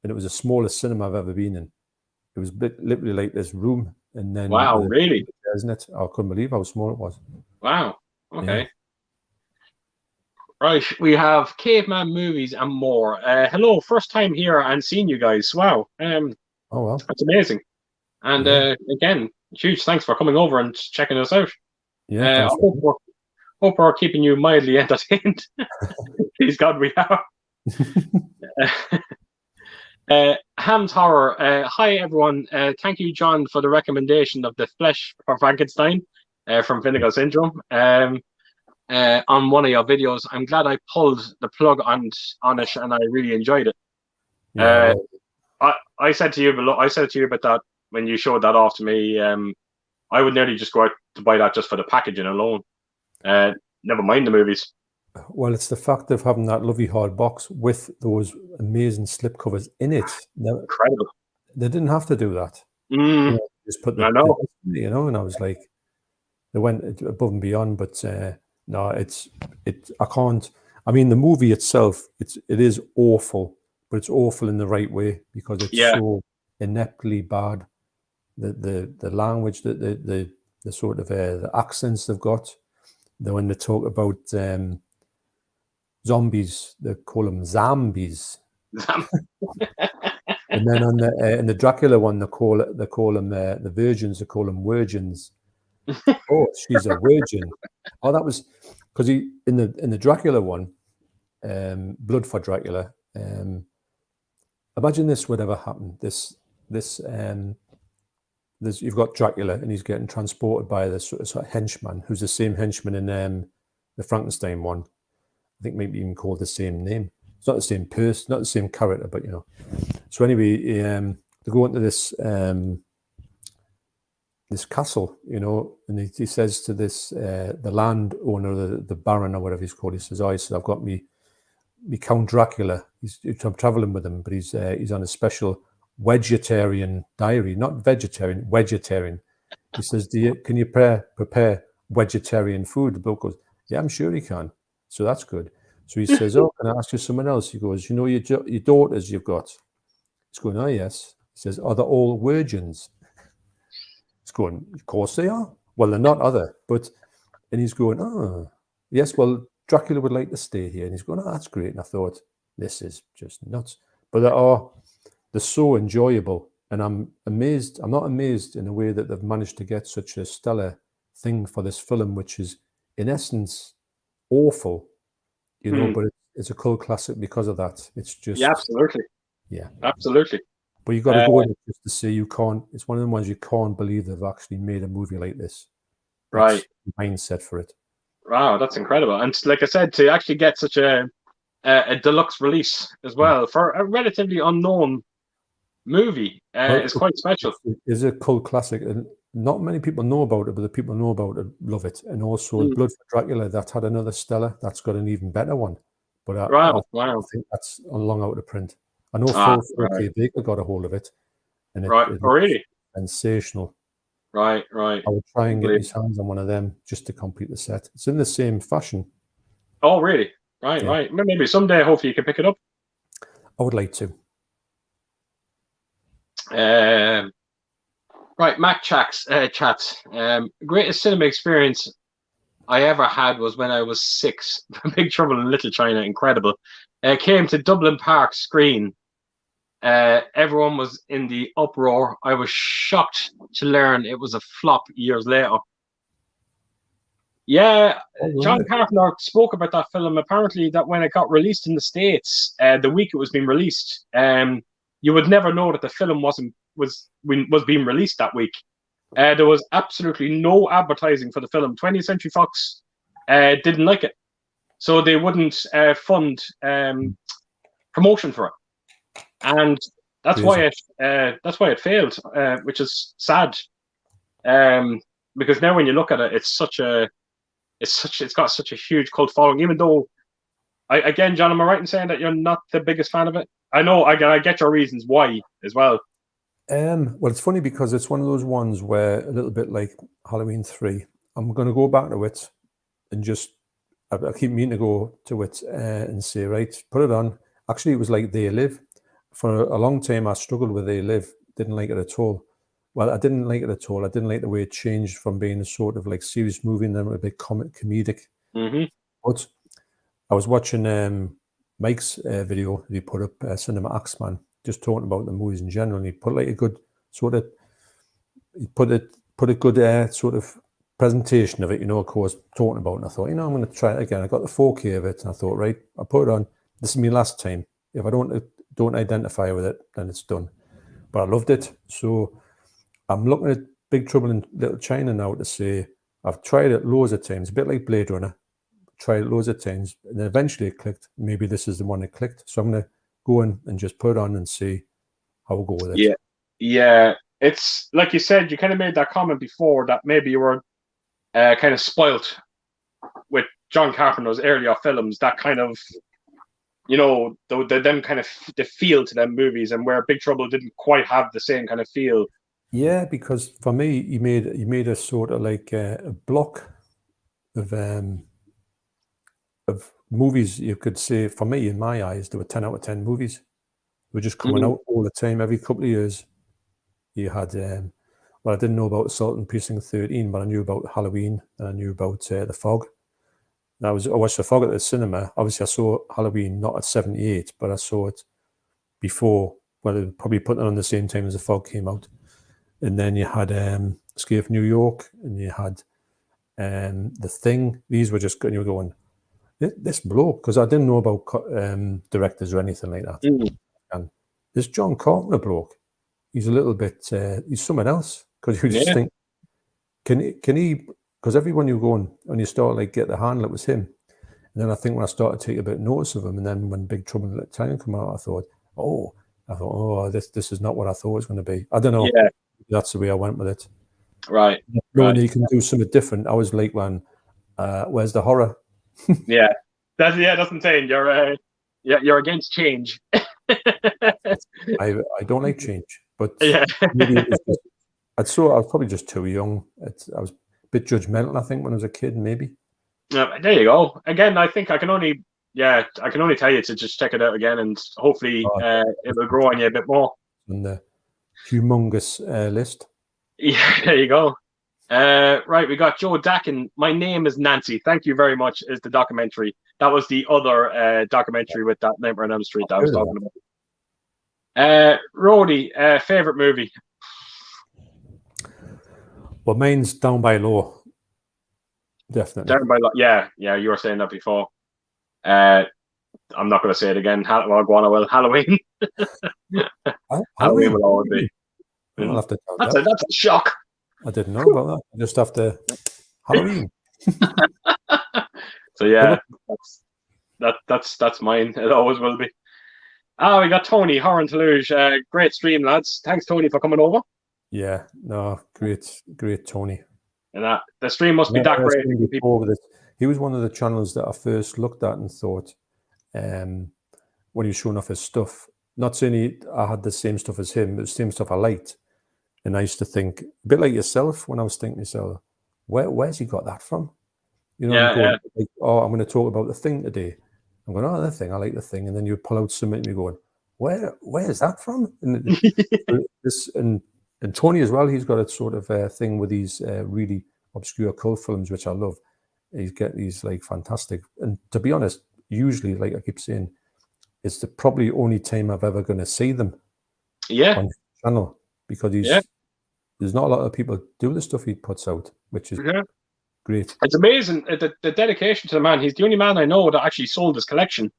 and it was the smallest cinema I've ever been in. It was literally like this room, and then really? Isn't it? I couldn't believe how small it was. Wow. Okay. Right, we have caveman movies and more. Hello, first time here and seeing you guys. Wow, Oh well, that's amazing. And yeah. again, huge thanks for coming over and checking us out. Yeah, I thanks. hope we're keeping you mildly entertained. Please God, we are. Ham's Horror. Hi, everyone. Thank you, John, for the recommendation of The Flesh for Frankenstein from Vinegar Syndrome on one of your videos. I'm glad I pulled the plug on it, and I really enjoyed it. Yeah, I said to you about that when you showed that off to me. I would nearly just go out to buy that just for the packaging alone. Never mind the movies. well, it's the fact of having that lovely hard box with those amazing slip covers in it. Now, Incredible. they didn't have to do that. Mm, Just put I know. and I was like, they went above and beyond. But no, I can't. I mean, the movie itself, it is awful, but it's awful in the right way because it's so ineptly bad. The language, the sort of the accents they've got. When they talk about zombies, they call them zombies. And then on in the Dracula one, they call them the virgins. They call them virgins. Oh, she's a virgin. Oh, that was because in the Dracula one, Blood for Dracula. Imagine this would ever happen. You've got Dracula, and he's getting transported by this sort of henchman, who's the same henchman in the Frankenstein one. I think maybe even called the same name. It's not the same person, not the same character, but you know. So anyway, they go into this this castle, you know, and he says to this the landowner, the baron or whatever he's called. He says, "Oh, he said, I've got me Count Dracula. I'm traveling with him, but he's on a special vegetarian diary, not vegetarian, vegetarian." He says, can you prepare vegetarian food? The bloke goes, "Yeah, I'm sure he can." So that's good. So he says, "Oh, can I ask you someone else?" He goes, "You know your daughters you've got?" He's going, "Oh, yes." He says, "Are they all virgins?" He's going, "Of course they are." "Well, they're not, are they?" And he's going, "Oh, yes, well, Dracula would like to stay here." And he's going, "Oh, that's great." And I thought, this is just nuts. But they're so enjoyable. And I'm amazed. I'm not amazed in a way that they've managed to get such a stellar thing for this film, which is in essence awful, you know, but it's a cult classic because of that. It's just, absolutely. Yeah, absolutely. But you've got to go in just to say you can't. It's one of the ones you can't believe they've actually made a movie like this. Right. Mindset for it. Wow, that's incredible. And like I said, to actually get such a deluxe release as well for a relatively unknown movie is quite special. It is a cult classic, and not many people know about it, but the people who know about it love it. And also, Blood for Dracula, that had another stellar. That's got an even better one. But I think that's long out of print. I know Phil K. Baker got a hold of it, and it really sensational. Right. I would try and get his hands on one of them just to complete the set. It's in the same fashion. Oh, really? Right. Maybe someday, hopefully, you can pick it up. I would like to. Right, Mac chats. Greatest cinema experience I ever had was when I was 6. Big Trouble in Little China, incredible. Came to Dublin Park screen. Everyone was in the uproar. I was shocked to learn it was a flop years later. Yeah, John Carpenter spoke about that film. Apparently, that when it got released in the States, the week it was being released, you would never know that the film was being released that week. There was absolutely no advertising for the film. 20th Century Fox didn't like it, so they wouldn't fund promotion for it, and that's why it failed, which is sad. Because now when you look at it, it's got such a huge cult following. Even though, again, John, am I right in saying that you're not the biggest fan of it? I know. I get your reasons why as well. Well, it's funny because it's one of those ones where a little bit like Halloween 3. I'm going to go back to it and I keep meaning to go to it and say, right, put it on. Actually, it was like They Live. For a long time, I struggled with They Live. Didn't like it at all. Well, I didn't like it at all. I didn't like the way it changed from being a sort of like serious movie and then a bit comedic. Mm-hmm. But I was watching Mike's video that he put up, Cinema Axeman, just talking about the movies in general, and he put like a good sort of, he put a good sort of presentation of it, of course, talking about it. And I thought, I'm going to try it again. I got the 4K of it, and I thought, right, I put it on. This is my last time. If I don't identify with it, then it's done. But I loved it. So I'm looking at Big Trouble in Little China now to say, I've tried it loads of times, a bit like Blade Runner. Tried it loads of times, and then eventually it clicked. Maybe this is the one that clicked. So I'm going to go in and just put it on and see how we'll go with it. Yeah. It's like you said, you kind of made that comment before that maybe you were kind of spoilt with John Carpenter's earlier films, that kind of, the feel to them movies, and where Big Trouble didn't quite have the same kind of feel. Yeah, because for me, he made a sort of like a block of movies. You could say, for me, in my eyes, there were 10 out of 10 movies. They were just coming out all the time, every couple of years. You had, I didn't know about Assault on Precinct 13, but I knew about Halloween, and I knew about The Fog. And I watched The Fog at the cinema. Obviously, I saw Halloween not at 78, but I saw it before. Well, they probably put it on the same time as The Fog came out. And then you had Escape from New York, and you had The Thing. These were just good. And you were going, this bloke, because I didn't know about directors or anything like that. And this John Carpenter bloke, he's a little bit, he's something else. Because you just think, can he, because everyone you go on, when you start like get the handle, it was him. And then I think when I started to take a bit of notice of him, and then when Big Trouble in Little China came out, I thought, this is not what I thought it was going to be. I don't know. Yeah. That's the way I went with it. Right. Knowing you can do something different, I was like, where's the horror? Yeah. That's the thing. You're against change. I don't like change, but yeah. maybe it was I was probably just too young. I was a bit judgmental, I think, when I was a kid, maybe. There you go. Again, I think I can only tell you to just check it out again, and hopefully it will grow on you a bit more. On the humongous list. Yeah, there you go. Right, we got Joe Dakin. My Name is Nancy. Thank you very much. Is the documentary. That was the other documentary with that Nightmare on Elm Street that I was talking about. Rhodey, favorite movie? Well, mine's Down by Law. Definitely. Down by Law. Yeah, you were saying that before. I'm not going to say it again. Well, go on, I will. Halloween. Halloween will always be. I'll have to that's a shock. I didn't know about that. I just have to Halloween. So yeah, that's mine. It always will be. We got Tony Horan Toulouse. Great stream, lads. Thanks, Tony, for coming over. Yeah, no, great Tony. And the stream must be that great. He was one of the channels that I first looked at and thought, when he was showing off his stuff, not saying I had the same stuff as him, but the same stuff I liked. And I used to think, a bit like yourself, when I was thinking to myself, where's he got that from? I'm going, like, I'm going to talk about The Thing today. I'm going, The Thing, I like The Thing. And then you pull out something and you're going, where is that from? And Tony as well, he's got a sort of thing with these really obscure cult films, which I love. He's got these like fantastic, and to be honest, usually, like I keep saying, it's the probably only time I've ever going to see them on his channel, because there's not a lot of people do the stuff he puts out, which is great. It's amazing, the dedication to the man. He's the only man I know that actually sold his collection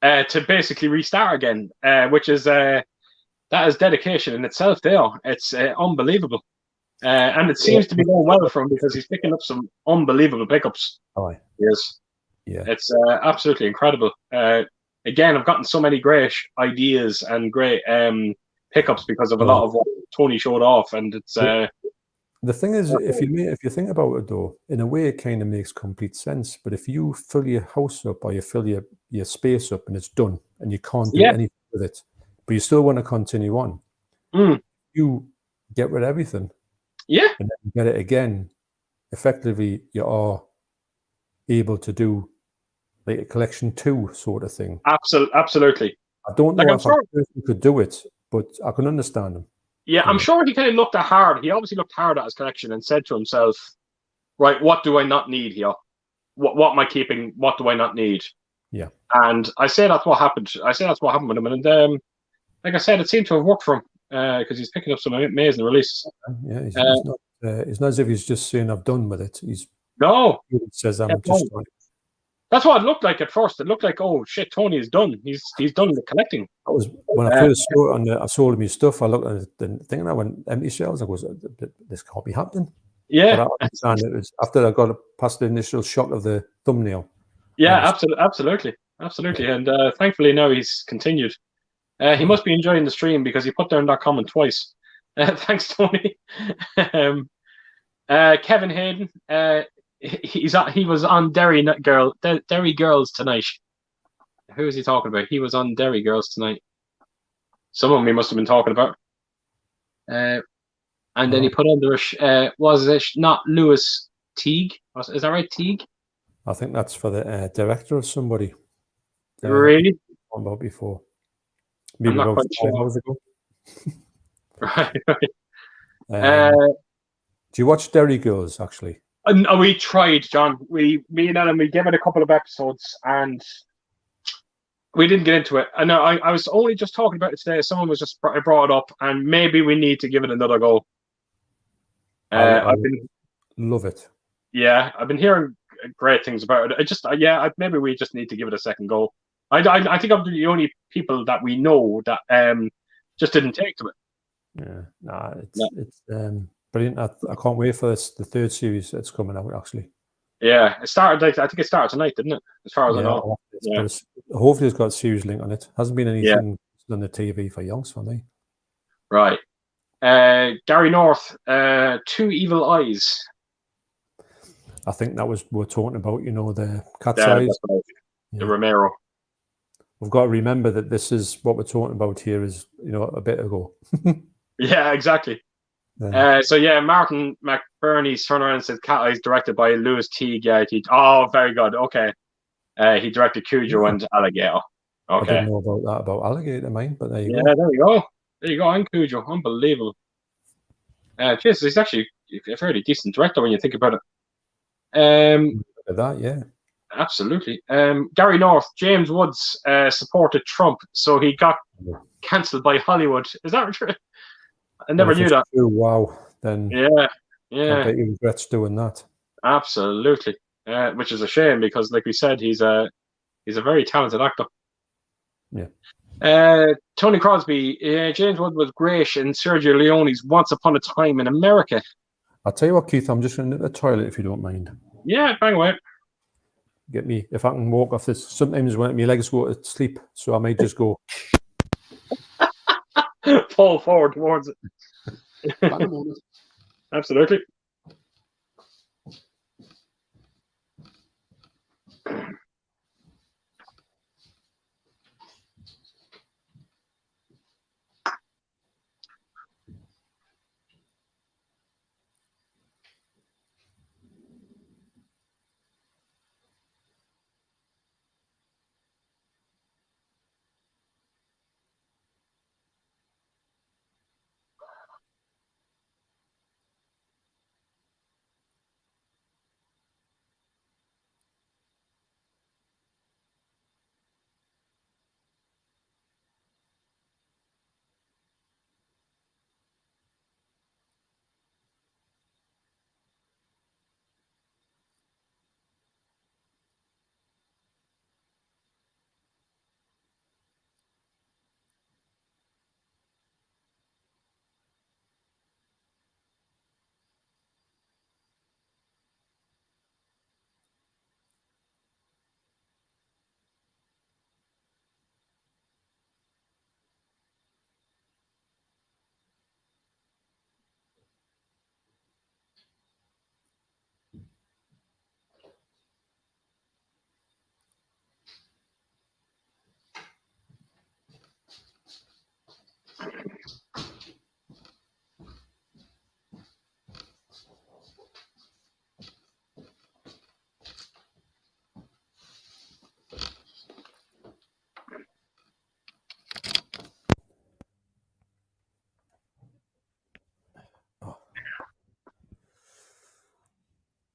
to basically restart again, which is that is dedication in itself there. It's unbelievable. And it seems to be going well for him, because he's picking up some unbelievable pickups. Yes. Yeah. It's absolutely incredible. Again, I've gotten so many great ideas and great pickups because of a lot of what Tony showed off. And it's the thing is, if you think about it though, in a way it kind of makes complete sense. But if you fill your house up, or you fill your space up and it's done, and you can't do anything with it, but you still want to continue on, you get rid of everything. Yeah. And then you get it again. Effectively, you are able to do like a collection 2 sort of thing. Absolutely. I don't know if a person could do it, but I can understand him. Yeah, I'm sure he kind of looked hard. He obviously looked hard at his collection and said to himself, right, what do I not need here? What am I keeping? What do I not need? Yeah. And I say that's what happened. I say that's what happened with him. And like I said, it seemed to have worked for him because he's picking up some amazing releases. Yeah, it's not as if he's just saying I've done with it. He says I'm just. That's what it looked like at first. It looked like, oh shit, Tony is done. He's done the collecting. That was when I first saw it, and I sold him his stuff. I looked at the thing and I went, empty shelves. I goes, this can't be happening. Yeah. But I understand it was after I got past the initial shock of the thumbnail. Yeah, absolutely. And thankfully now he's continued. He must be enjoying the stream because he put down that comment twice. Thanks, Tony. Kevin Hayden, he was on Derry Girls tonight. Who is he talking about? He was on Derry Girls tonight. Someone he must have been talking about. And then he put on the was it not Lewis Teague? Is that right, Teague? I think that's for the director of somebody. Really? About before. Maybe I'm not about quite 5 hours ago. Right. Do you watch Derry Girls, actually? We tried, John. Me and Ellen, we gave it a couple of episodes and we didn't get into it. And I was only just talking about it today. Someone was just brought it up, and maybe we need to give it another go. I love it. Yeah, I've been hearing great things about it. Maybe we just need to give it a second go. I think I'm the only people that we know that just didn't take to it. Yeah, it's brilliant. I can't wait for the third series that's coming out, actually. Yeah, it started. I think it started tonight, didn't it? As far as I know. Yeah. Hopefully, it's got a series link on it. Hasn't been anything on the TV for yonks for me. Right. Gary North, Two Evil Eyes. I think that was we're talking about. The Cat's Eyes. Right. The Romero. We've got to remember that this is what we're talking about here is a bit ago. Yeah, exactly. Martin McBurney's turned around and said Cat Eyes directed by Lewis Teague. Very good. Okay. He directed Cujo and Alligator. Okay. I didn't know about that about Alligator, mate, but there you go. Yeah, there you go. There you go. And Cujo. Unbelievable. Jesus, he's actually a fairly decent director when you think about it. Look at that, yeah. Absolutely. Gary North, James Woods supported Trump, so he got cancelled by Hollywood. Is that true? I never knew that. True, wow. Then yeah. I bet he regrets doing that. Absolutely. Which is a shame because, like we said, he's a very talented actor. Yeah. Tony Crosby, James Wood was great in Sergio Leone's Once Upon a Time in America. I'll tell you what, Keith, I'm just going to the toilet if you don't mind. Yeah, bang away. Get me, if I can walk off this, sometimes when my legs go to sleep, so I might just go. Fall forward towards it. Absolutely.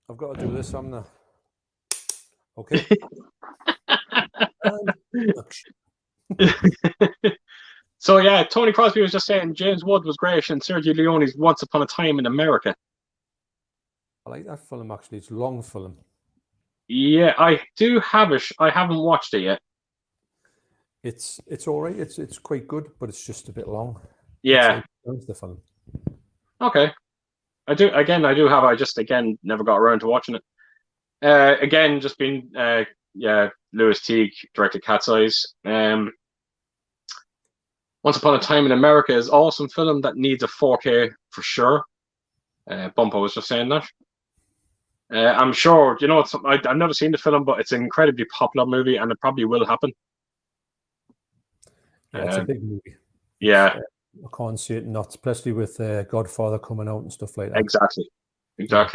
I've got to do this, haven't I? Okay. Production. So yeah, Tony Crosby was just saying James Wood was great in Sergio Leone's Once Upon a Time in America. I like that film actually. It's a long film. Yeah, I do have it. I haven't watched it yet. It's all right. It's quite good, but it's just a bit long. Yeah. It's the film. Okay. I do have. I just never got around to watching it. Again, just been Lewis Teague directed Cat's Eyes. Once Upon a Time in America is an awesome film that needs a 4K for sure. Bumpo was just saying that. I'm sure, I've never seen the film, but it's an incredibly popular movie and it probably will happen. Yeah, it's a big movie. Yeah. I can't see it not, especially with Godfather coming out and stuff like that. Exactly. Yeah.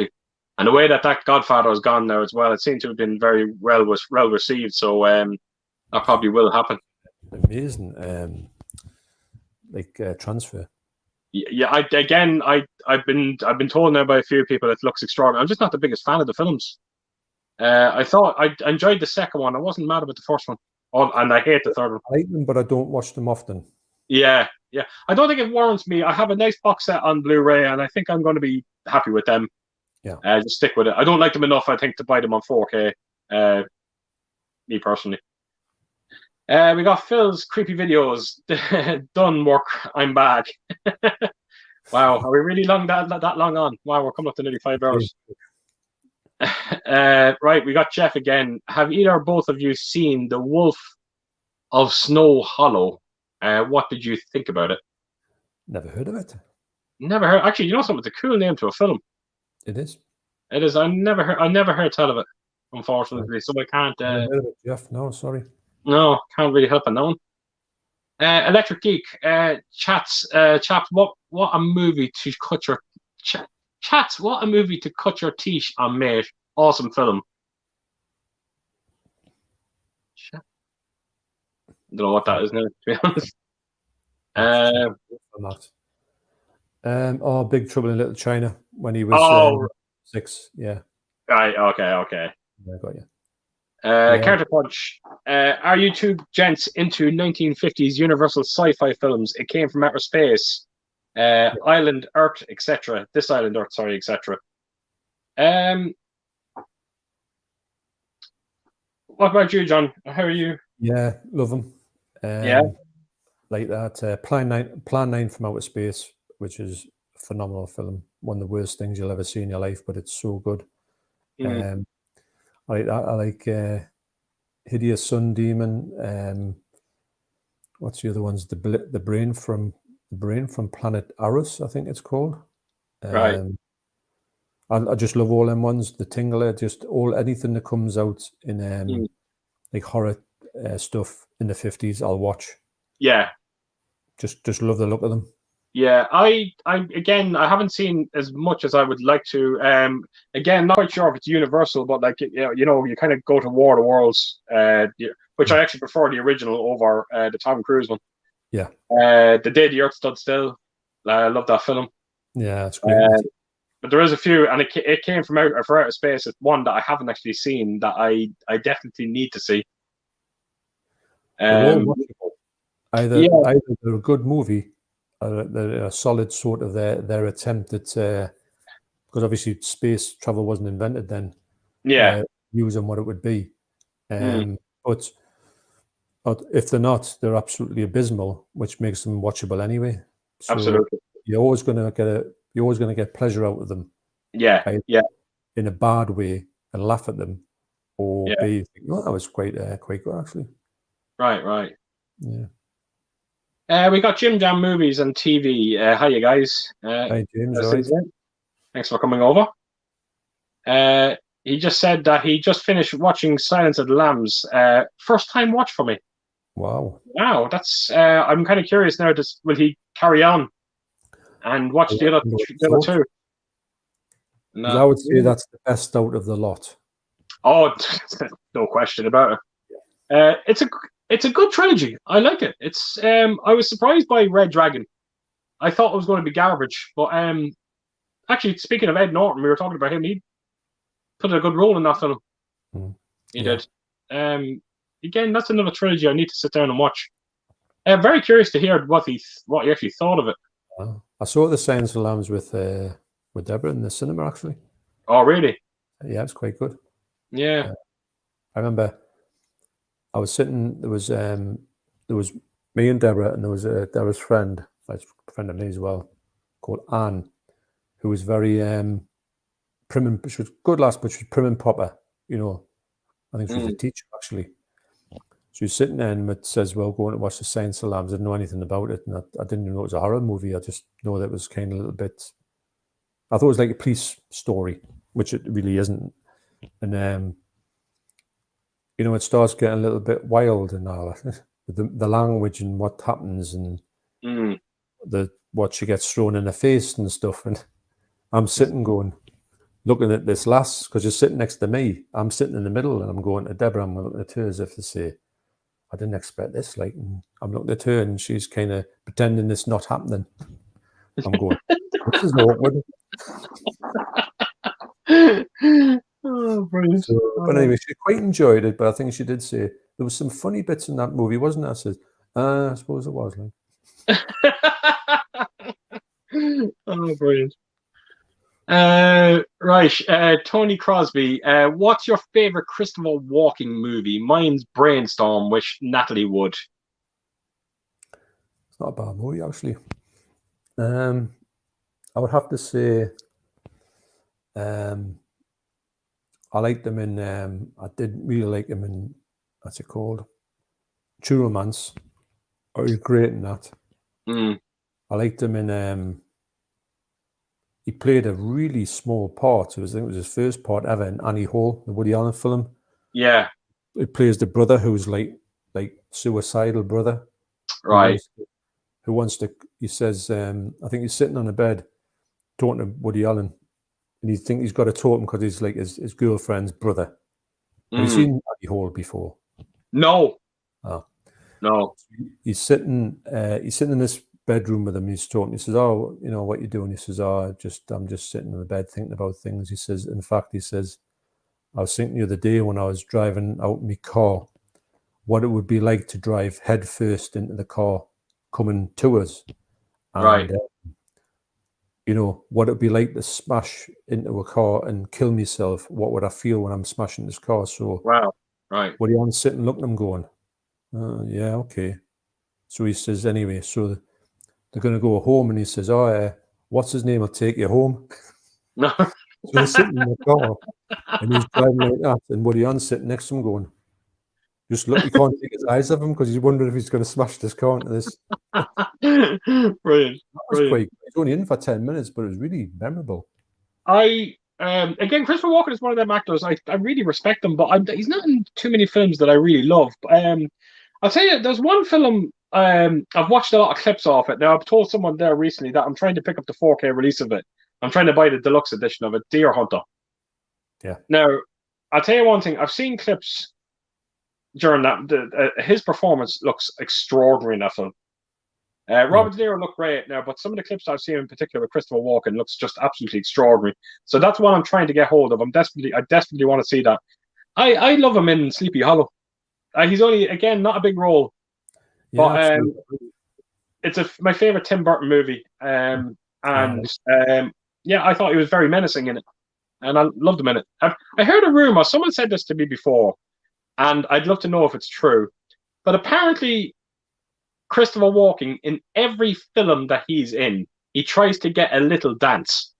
And the way that Godfather has gone now as well, it seems to have been very well received. So that probably will happen. Amazing, transfer. Yeah, I've been told now by a few people it looks extraordinary. I'm just not the biggest fan of the films. I thought I enjoyed the second one. I wasn't mad about the first one. And I hate the third one. I like them, but I don't watch them often. Yeah. I don't think it warrants me. I have a nice box set on Blu-ray, and I think I'm going to be happy with them. Yeah. Just stick with it. I don't like them enough, I think, to buy them on 4K. Me personally. We got Phil's creepy videos. Done work. I'm back. Wow, are we really that long on? Wow, we're coming up to nearly 5 hours. Right, we got Jeff again. Have either or both of you seen The Wolf of Snow Hollow? What did you think about it? Never heard of it. Never heard. Actually, something? It's a cool name to a film. It is. It is. I never heard tell of it, unfortunately. So I can't. Never heard of it, Jeff. No, sorry. No, can't really help it now. Electric Geek chats. What a movie to cut your chats. What a movie to cut your teeth on, mate. Awesome film. I don't know what that is now, to be honest. Big Trouble in Little China when he was 6. Yeah. Right. Okay. Yeah, I got you. Counterpunch. Are you two gents into 1950s Universal sci-fi films? It came from outer space. Island Earth, etc. This Island Earth, sorry, etc. What about you, John? How are you? Yeah, love them. Like that. Plan 9 from Outer Space, which is a phenomenal film. One of the worst things you'll ever see in your life, but it's so good. I like that. I like Hideous Sun Demon. What's the other ones? The brain from Planet Arus, I think it's called. Right. I just love all them ones. The Tingler, just anything that comes out in like horror stuff in the 50s, I'll watch. Yeah. Just love the look of them. Yeah, I haven't seen as much as I would like to. Again, not quite sure if it's Universal, but like you kind of go to War of the Worlds, which I actually prefer the original over the Tom Cruise one. Yeah. The Day the Earth Stood Still. I love that film. Yeah, it's great. But there is a few, and it came from outer space. It's one that I haven't actually seen that I definitely need to see. Either they're a good movie. They're a solid sort of their attempt at because obviously space travel wasn't invented then. Yeah, using what it would be, but if they're not, they're absolutely abysmal, which makes them watchable anyway. So absolutely, you're always going to get pleasure out of them. Yeah, in a bad way and laugh at them, or be that was quite good actually. Right. Yeah. We got Jim Jam Movies and TV. Hi, you guys. Hi, James. Thanks for coming over. He just said that he just finished watching Silence of the Lambs. First time watch for me. Wow. That's. I'm kind of curious now. Will he carry on and watch the other two? No. I would say that's the best out of the lot. Oh, no question about it. It's a good trilogy. I like it. It's I was surprised by Red Dragon. I thought it was going to be garbage, but actually, speaking of Ed Norton, we were talking about him. He put a good role in that film. He did. again, that's another trilogy I need to sit down and watch. I'm very curious to hear what he actually thought of it. I saw the Silence of the Lambs with Deborah in the cinema, actually. Oh, really? Yeah, it's quite good. Yeah. I remember I was sitting. There was me and Deborah, and there was Deborah's friend, a friend of me as well, called Anne, who was very prim and she was good lass, but she was prim and proper. You know, I think she was a teacher actually. She was sitting there and it says, "Well, going to watch the Silence of the Lambs." I didn't know anything about it, and I didn't even know it was a horror movie. I just know that it was kind of a little bit. I thought it was like a police story, which it really isn't. And you know, it starts getting a little bit wild and all the language and what happens and what she gets thrown in the face and stuff. And I'm sitting going, looking at this lass, because she's sitting next to me. I'm sitting in the middle and I'm going to Deborah, I'm looking at her as if to say, I didn't expect this. Like, and I'm looking at her and she's kind of pretending it's not happening. I'm going, this is awkward. Oh, brilliant. So, but anyway, she quite enjoyed it, but I think she did say there was some funny bits in that movie, wasn't there? I said, I suppose it was. Like. Oh, brilliant. Right, Tony Crosby, what's your favorite Christopher Walken movie? Mine's Brainstorm with Natalie Wood. It's not a bad movie, actually. I would have to say I liked them in I did really like him in, what's it called? True Romance. Oh, he's great in that. I liked him in he played a really small part. I think it was his first part ever in Annie Hall, the Woody Allen film. Yeah. He plays the brother who's like suicidal brother. Right. Who wants to, he says, I think he's sitting on a bed talking to Woody Allen. And he thinks he's got to talk him because he's like his girlfriend's brother. Have you seen Annie Hall before? No. Oh. No. He's sitting in this bedroom with him. He's talking. He says, "Oh, you know what you doing?" He says, "Oh, I'm just sitting in the bed thinking about things." He says, "In fact," he says, "I was thinking the other day when I was driving out in my car, what it would be like to drive head first into the car coming to us, and, right? You know what it'd be like to smash into a car and kill myself. What would I feel when I'm smashing this car?" So, wow, right. Woody Allen's sitting looking at him, going, "Yeah, okay." So he says, "Anyway, so." They're going to go home, and he says, "Oh, what's his name? I'll take you home." No. So they're sitting in the car, and he's driving like that, and Woody Allen's sitting next to him, going, "Just look, he can't take his eyes off him because he's wondering if he's going to smash this car into this." Brilliant. That was quite. He's only in for 10 minutes, but it was really memorable. Again, Christopher Walken is one of them actors. I really respect him, but he's not in too many films that I really love. I'll tell you, there's one film. I've watched a lot of clips off it. Now, I've told someone there recently that I'm trying to pick up the 4K release of it. I'm trying to buy the deluxe edition of it, Deer Hunter. Yeah. Now, I'll tell you one thing. I've seen clips during that. His performance looks extraordinary in that film. Robert De Niro looked great now, but some of the clips I've seen in particular with Christopher Walken looks just absolutely extraordinary. So that's what I'm trying to get hold of. I desperately want to see that. I love him in Sleepy Hollow. He's only, again, not a big role. Yeah, but it's my favorite Tim Burton movie, yeah, I thought he was very menacing in it, and I loved him in it. I heard a rumor. Someone said this to me before, and I'd love to know if it's true. But apparently, Christopher Walken, in every film that he's in, he tries to get a little dance.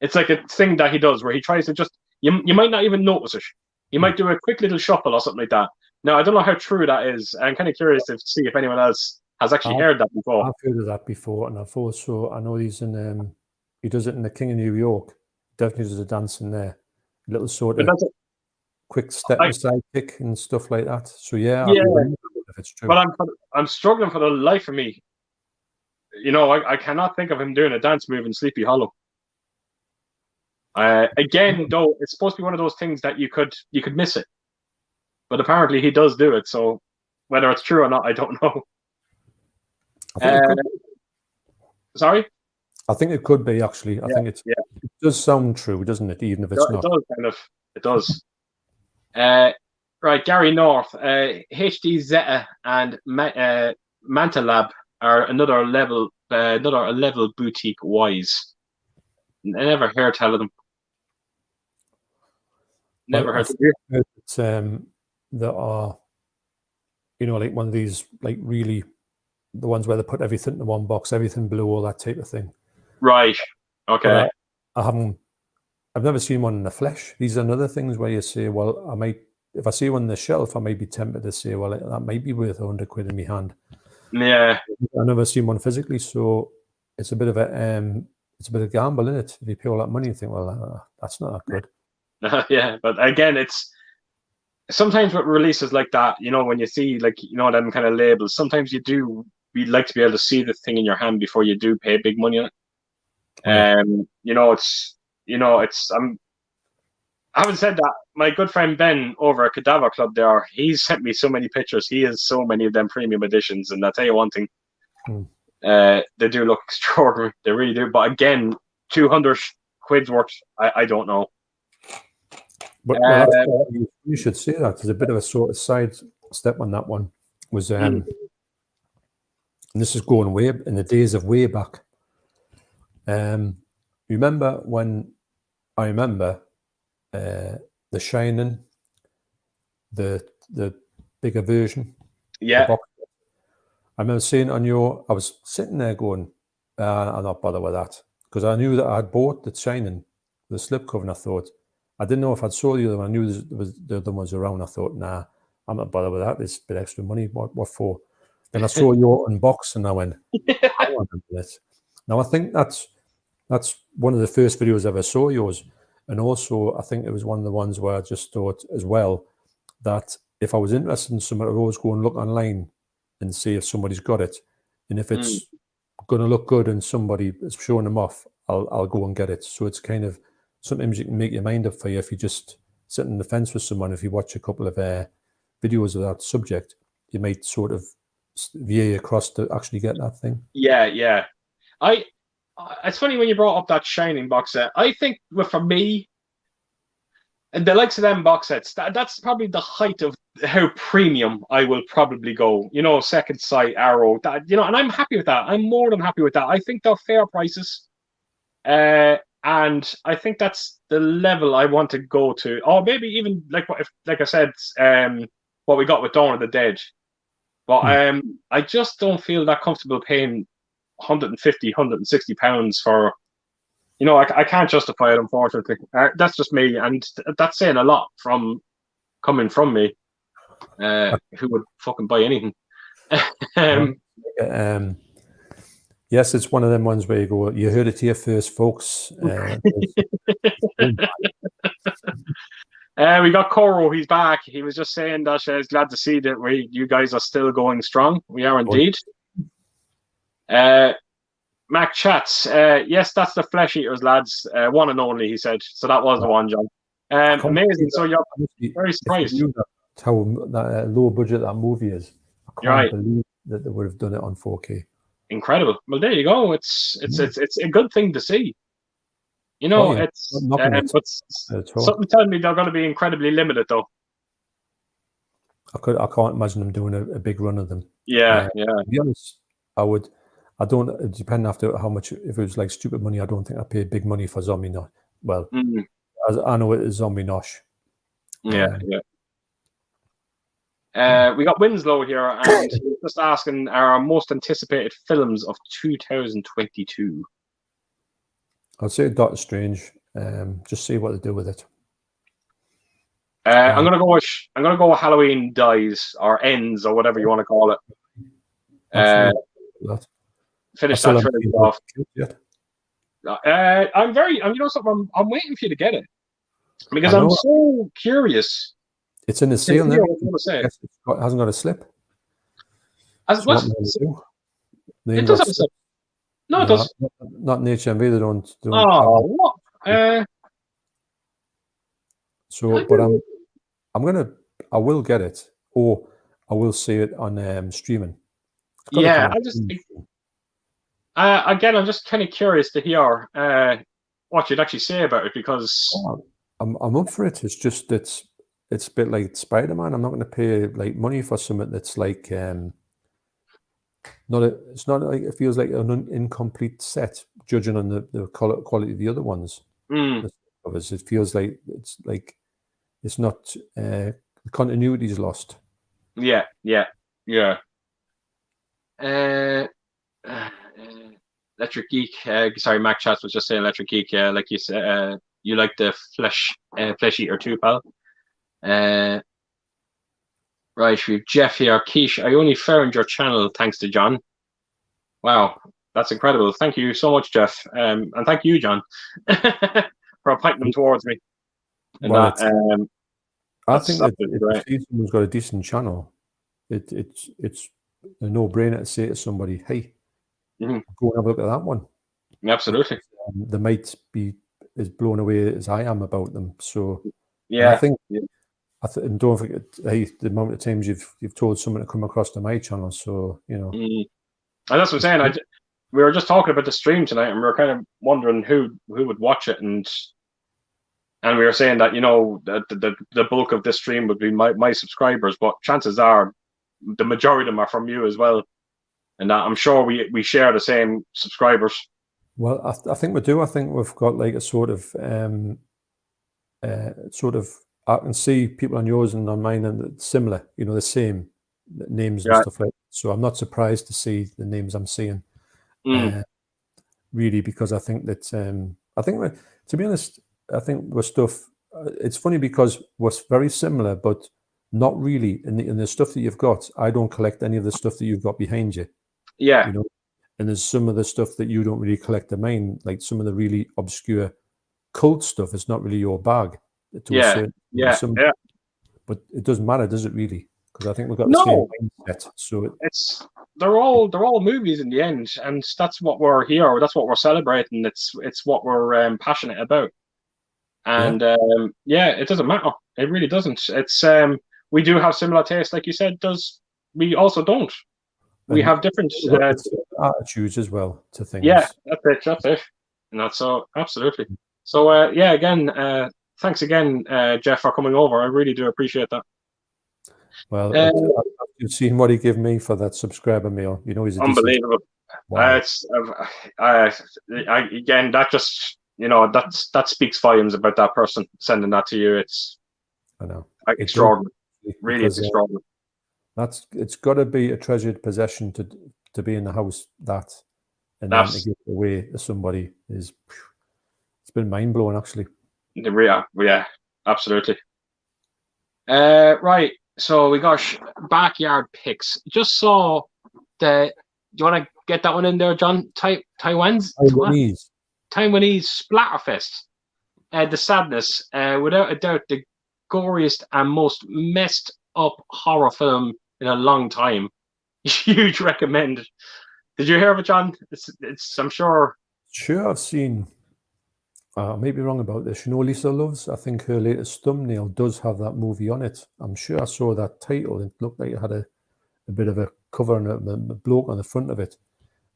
It's like a thing that he does where he tries to just you might not even notice it. He might do a quick little shuffle or something like that. Now, I don't know how true that is. I'm kind of curious to see if anyone else has actually heard that before. I've heard of that before, and I've also, I know he's in, he does it in The King of New York. Definitely does a dance in there. A little sort of quick step side kick and stuff like that. So, yeah. If it's true. But I'm struggling for the life of me. You know, I cannot think of him doing a dance move in Sleepy Hollow. Again, though, it's supposed to be one of those things that you could miss it. But apparently he does do it, so whether it's true or not, I don't know. Sorry? I think it could be, actually. I think it does sound true, doesn't it? Even if it's not. It does, kind of. It does. Right, Gary North, HD Zeta and Mantalab are another level boutique wise. I never heard tell of them. Never heard of them. That are, like one of these, like really, the ones where they put everything in one box, everything blue, all that type of thing. Right. Okay. I've never seen one in the flesh. These are another things where you say, well, I might, if I see one on the shelf, I might be tempted to say, well, that might be worth £100 in my hand. Yeah. I've never seen one physically, so it's a bit of a gamble, isn't it? If you pay all that money, you think, well, that's not that good. Yeah, but again, it's sometimes with releases like that, when you see them kind of labels, sometimes you'd like to be able to see the thing in your hand before you do pay big money on it. Having said that, my good friend Ben over at Cadaver Club there, he's sent me so many pictures. He has so many of them premium editions, and I'll tell you one thing, they do look extraordinary. They really do. But again, 200 quid's worth, I don't know. But you should say that. There's a bit of a sort of side step on that one. Was and this is going way in the days of way back. Remember when I remember The Shining, the bigger version. Yeah. I remember seeing I was sitting there going, I'm not bothered with that, because I knew that I had bought The Shining, the slipcover, and I thought, I didn't know if I'd saw the other one. I knew the other ones around. I thought, nah, I'm not bothered with that. It's a bit extra money. What for? Then I saw your unbox and I went, I want this. Now I think that's one of the first videos I ever saw yours. And also I think it was one of the ones where I just thought as well that if I was interested in something, I'd always go and look online and see if somebody's got it. And if it's going to look good and somebody is showing them off, I'll go and get it. So it's kind of, sometimes you can make your mind up for you if you just sit on the fence with someone. If you watch a couple of videos of that subject, you might sort of veer across to actually get that thing. Yeah. It's funny when you brought up that Shining box set. I think for me, and the likes of them box sets, that's probably the height of how premium I will probably go. Second Sight, Arrow, and I'm happy with that. I'm more than happy with that. I think they're fair prices. And I think that's the level I want to go to. Or maybe even like I said, what we got with Dawn of the Dead. But I just don't feel that comfortable paying £150, £160 for, I can't justify it, unfortunately. That's just me, and that's saying a lot coming from me, who would fucking buy anything. Yes, it's one of them ones where you go, you heard it here first, folks. We got Coro, he's back. He was just saying that he's glad to see that you guys are still going strong. We are indeed. Mac Chats, yes, that's the Flesh Eaters, lads. One and only, he said. So that was the one, John. Amazing. So you're very surprised. How low budget that movie is. I can't believe that they would have done it on 4K. Incredible. Well, there you go. It's a good thing to see. It's something telling me they're going to be incredibly limited, though. I can't imagine them doing a big run of them. Yeah. To be honest, I don't. It depends after how much. If it was like stupid money, I don't think I paid big money for Zombie Nosh. Well, as I know it is Zombie Nosh. Yeah. We got Winslow here, and he's just asking our most anticipated films of 2022. I'd say Doctor Strange. Just see what they do with it. I'm gonna go with Halloween Dies or Ends or whatever you want to call it. Finish that trilogy off. I'm waiting for you to get it because I'm so curious. It's in the sale now. It hasn't got a slip. It does have a slip. No, it does. Not in HMV. They don't. What? But I will get it, or I will see it on streaming. Yeah, again, I'm just kind of curious to hear what you'd actually say about it because I'm up for it. It's just it's a bit like Spider-Man. I'm not going to pay like money for something that's like it's not like, it feels like an incomplete set, judging on the quality of the other ones. Mm. It feels like it's not, the continuity is lost. Yeah. Electric Geek. Sorry, Mac Chats was just saying Electric Geek. Like you said, you like the Flesh Eater too, pal. Right, we've Jeff here. Quiche, I only found your channel thanks to John. Wow, that's incredible. Thank you so much, Jeff. And thank you, John, for pointing them towards me. And Well, I think that if you see someone's got a decent channel, it's a no-brainer to say to somebody, hey, go and have a look at that one. Absolutely. Because, they might be as blown away as I am about them. So yeah, I think, and don't forget, hey, the amount of times you've told someone to come across to my channel. So and that's what I'm saying. We were just talking about the stream tonight, and we were kind of wondering who would watch it, and we were saying that the bulk of this stream would be my subscribers, but chances are the majority of them are from you as well, and I'm sure we share the same subscribers. Well, I think we do. I think we've got like a sort of I can see people on yours and on mine and similar, the same names and stuff like that. So I'm not surprised to see the names I'm seeing. Really, because I think that to be honest, I think we're stuff. It's funny because we're very similar, but not really. In the stuff that you've got, I don't collect any of the stuff that you've got behind you. Yeah. And there's some of the stuff that you don't really collect of mine, like some of the really obscure cult stuff. It's not really your bag. Yeah. But it doesn't matter, does it really? Because I think we've got the same mindset. So they're all movies in the end, and that's what we're here. That's what we're celebrating. It's what we're passionate about. And it doesn't matter. It really doesn't. It's we do have similar tastes, like you said. We also don't. We have different attitudes as well to things. Yeah, that's it. And that's so absolutely. So again, thanks again, Jeff, for coming over. I really do appreciate that. Well, you've seen what he gave me for that subscriber meal. He's unbelievable. Wow. Again, that just that speaks volumes about that person sending that to you. I know, extraordinary. Really, it's extraordinary. It's got to be a treasured possession to be in the house and then to give it away to somebody it's been mind blowing actually. Yeah, absolutely. Right. So we got backyard picks. Just saw do you want to get that one in there, John? Taiwanese Splatterfest. The Sadness, without a doubt, the goriest and most messed up horror film in a long time. Huge recommend. Did you hear of it, John? It's I'm sure. Sure, I've seen. I may be wrong about this. Lisa Loves, I think her latest thumbnail does have that movie on it. I'm sure I saw that title. It looked like it had a bit of a cover and a bloke on the front of it.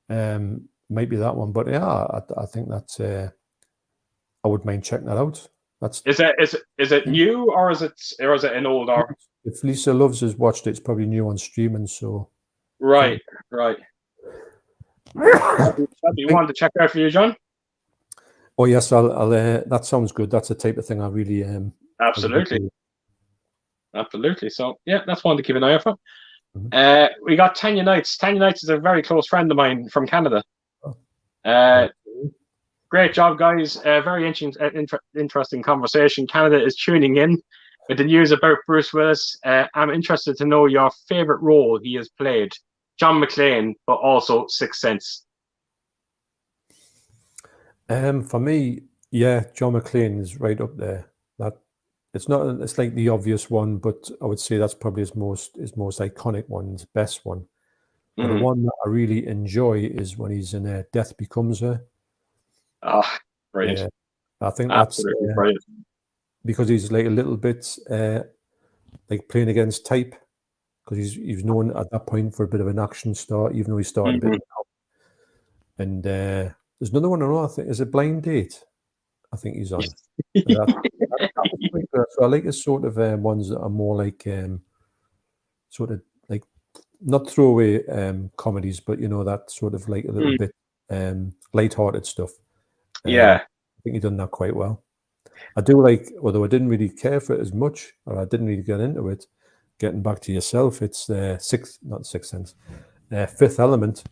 Might be that one, but yeah, I think that's. I would mind checking that out. Is it new or is it an older? If Lisa Loves has watched it, it's probably new on streaming. So. Right. That'd be one to check out for you, John. Oh yes, I'll that sounds good. That's the type of thing I really absolutely. So yeah, that's one to keep an eye out for. We got Tanya Knights. Tanya Knights is a very close friend of mine from Canada. Great job, guys. Very interesting conversation. Canada is tuning in with the news about Bruce Willis. I'm interested to know your favorite role he has played. John McClane, but also Sixth Sense. For me, yeah, John McClane is right up there. It's like the obvious one, but I would say that's probably his most iconic one, his best one. But the one that I really enjoy is when he's in Death Becomes Her. Oh, brilliant! Yeah, I think absolutely that's brilliant because he's like a little bit like playing against type, because he's known at that point for a bit of an action star, even though he started a bit now. And there's another one I know. I think is it Blind Date. I think he's on. That was quite good. So I like his sort of ones that are more like sort of like not throwaway comedies, but that sort of like a little bit light-hearted stuff. Yeah. I think he done that quite well. I do like, although I didn't really care for it as much, or I didn't really get into it. Getting back to yourself, it's Fifth Element.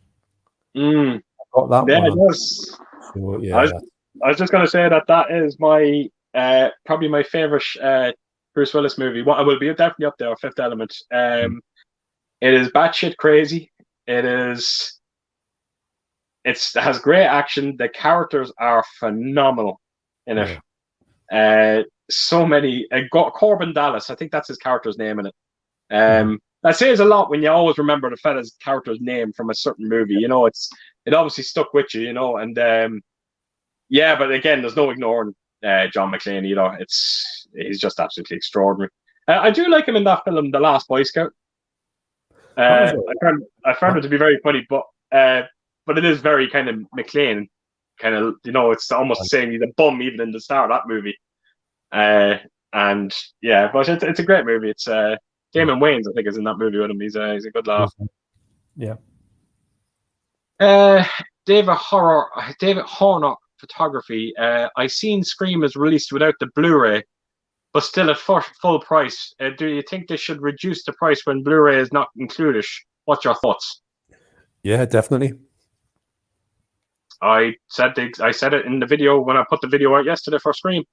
Mm. I got that Yeah, one. it was. So, yeah, I was just going to say that is my probably my favorite Bruce Willis movie. What I will be definitely up there, Fifth Element. It is batshit crazy. It has great action. The characters are phenomenal in it. So many. Corbin Dallas, I think that's his character's name in it. That says a lot when you always remember the fella's character's name from a certain movie. It obviously stuck with you. And but again, there's no ignoring John McClane either. He's just absolutely extraordinary. I do like him in that film, The Last Boy Scout. I found it to be very funny, but it is very kind of McClane. Kind of, it's almost saying he's a bum even in the start of that movie. But it's a great movie. It's Damon Wayans, I think, is in that movie with him. He's a good laugh. Yeah. David Horner photography. I seen Scream is released without the Blu-ray, but still at full price. Do you think they should reduce the price when Blu-ray is not included? What's your thoughts? Yeah, definitely. I said it in the video when I put the video out yesterday for Scream.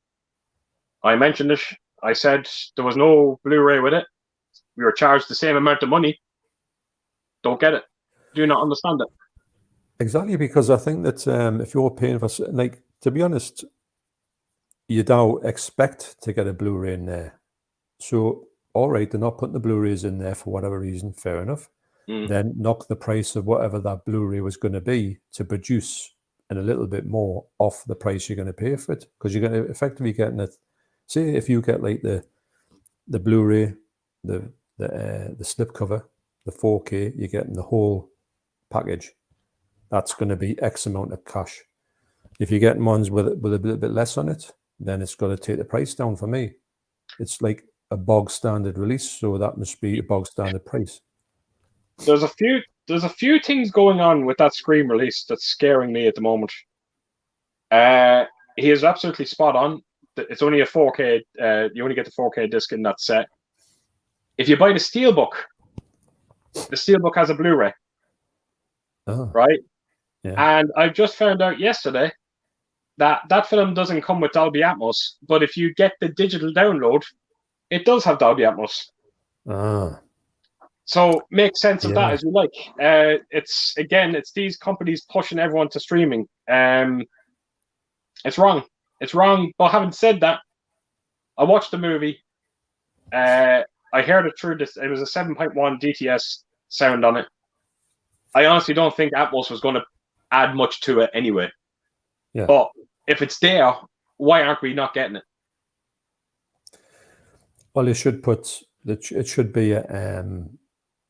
I mentioned it. I said there was no Blu-ray with it. We were charged the same amount of money. Don't get it. Do not understand it. Exactly, because I think that if you're paying for, like, to be honest, you now expect to get a Blu-ray in there. So, all right, they're not putting the Blu-rays in there for whatever reason. Fair enough. Then knock the price of whatever that Blu-ray was going to be to produce and a little bit more off the price you're going to pay for it, because you're going to effectively getting it. Say if you get like the Blu-ray, the slipcover, the 4K, you're getting the whole package. That's going to be X amount of cash. If you're getting ones with a little bit less on it, then it's got to take the price down for me. It's like a bog standard release, so that must be a bog standard price. There's a few things going on with that Scream release that's scaring me at the moment. He is absolutely spot on. It's only a 4K. You only get the 4K disc in that set. If you buy the Steelbook has a Blu-ray, right? Yeah. And I just found out yesterday that film doesn't come with Dolby Atmos, but if you get the digital download, it does have Dolby Atmos. So make sense of that as you like. It's these companies pushing everyone to streaming. It's wrong. It's wrong. But having said that, I watched the movie. I heard it through this. It was a 7.1 DTS sound on it. I honestly don't think Atmos was going to add much to it anyway. Yeah. But if it's there, why aren't we not getting it? Well, it should be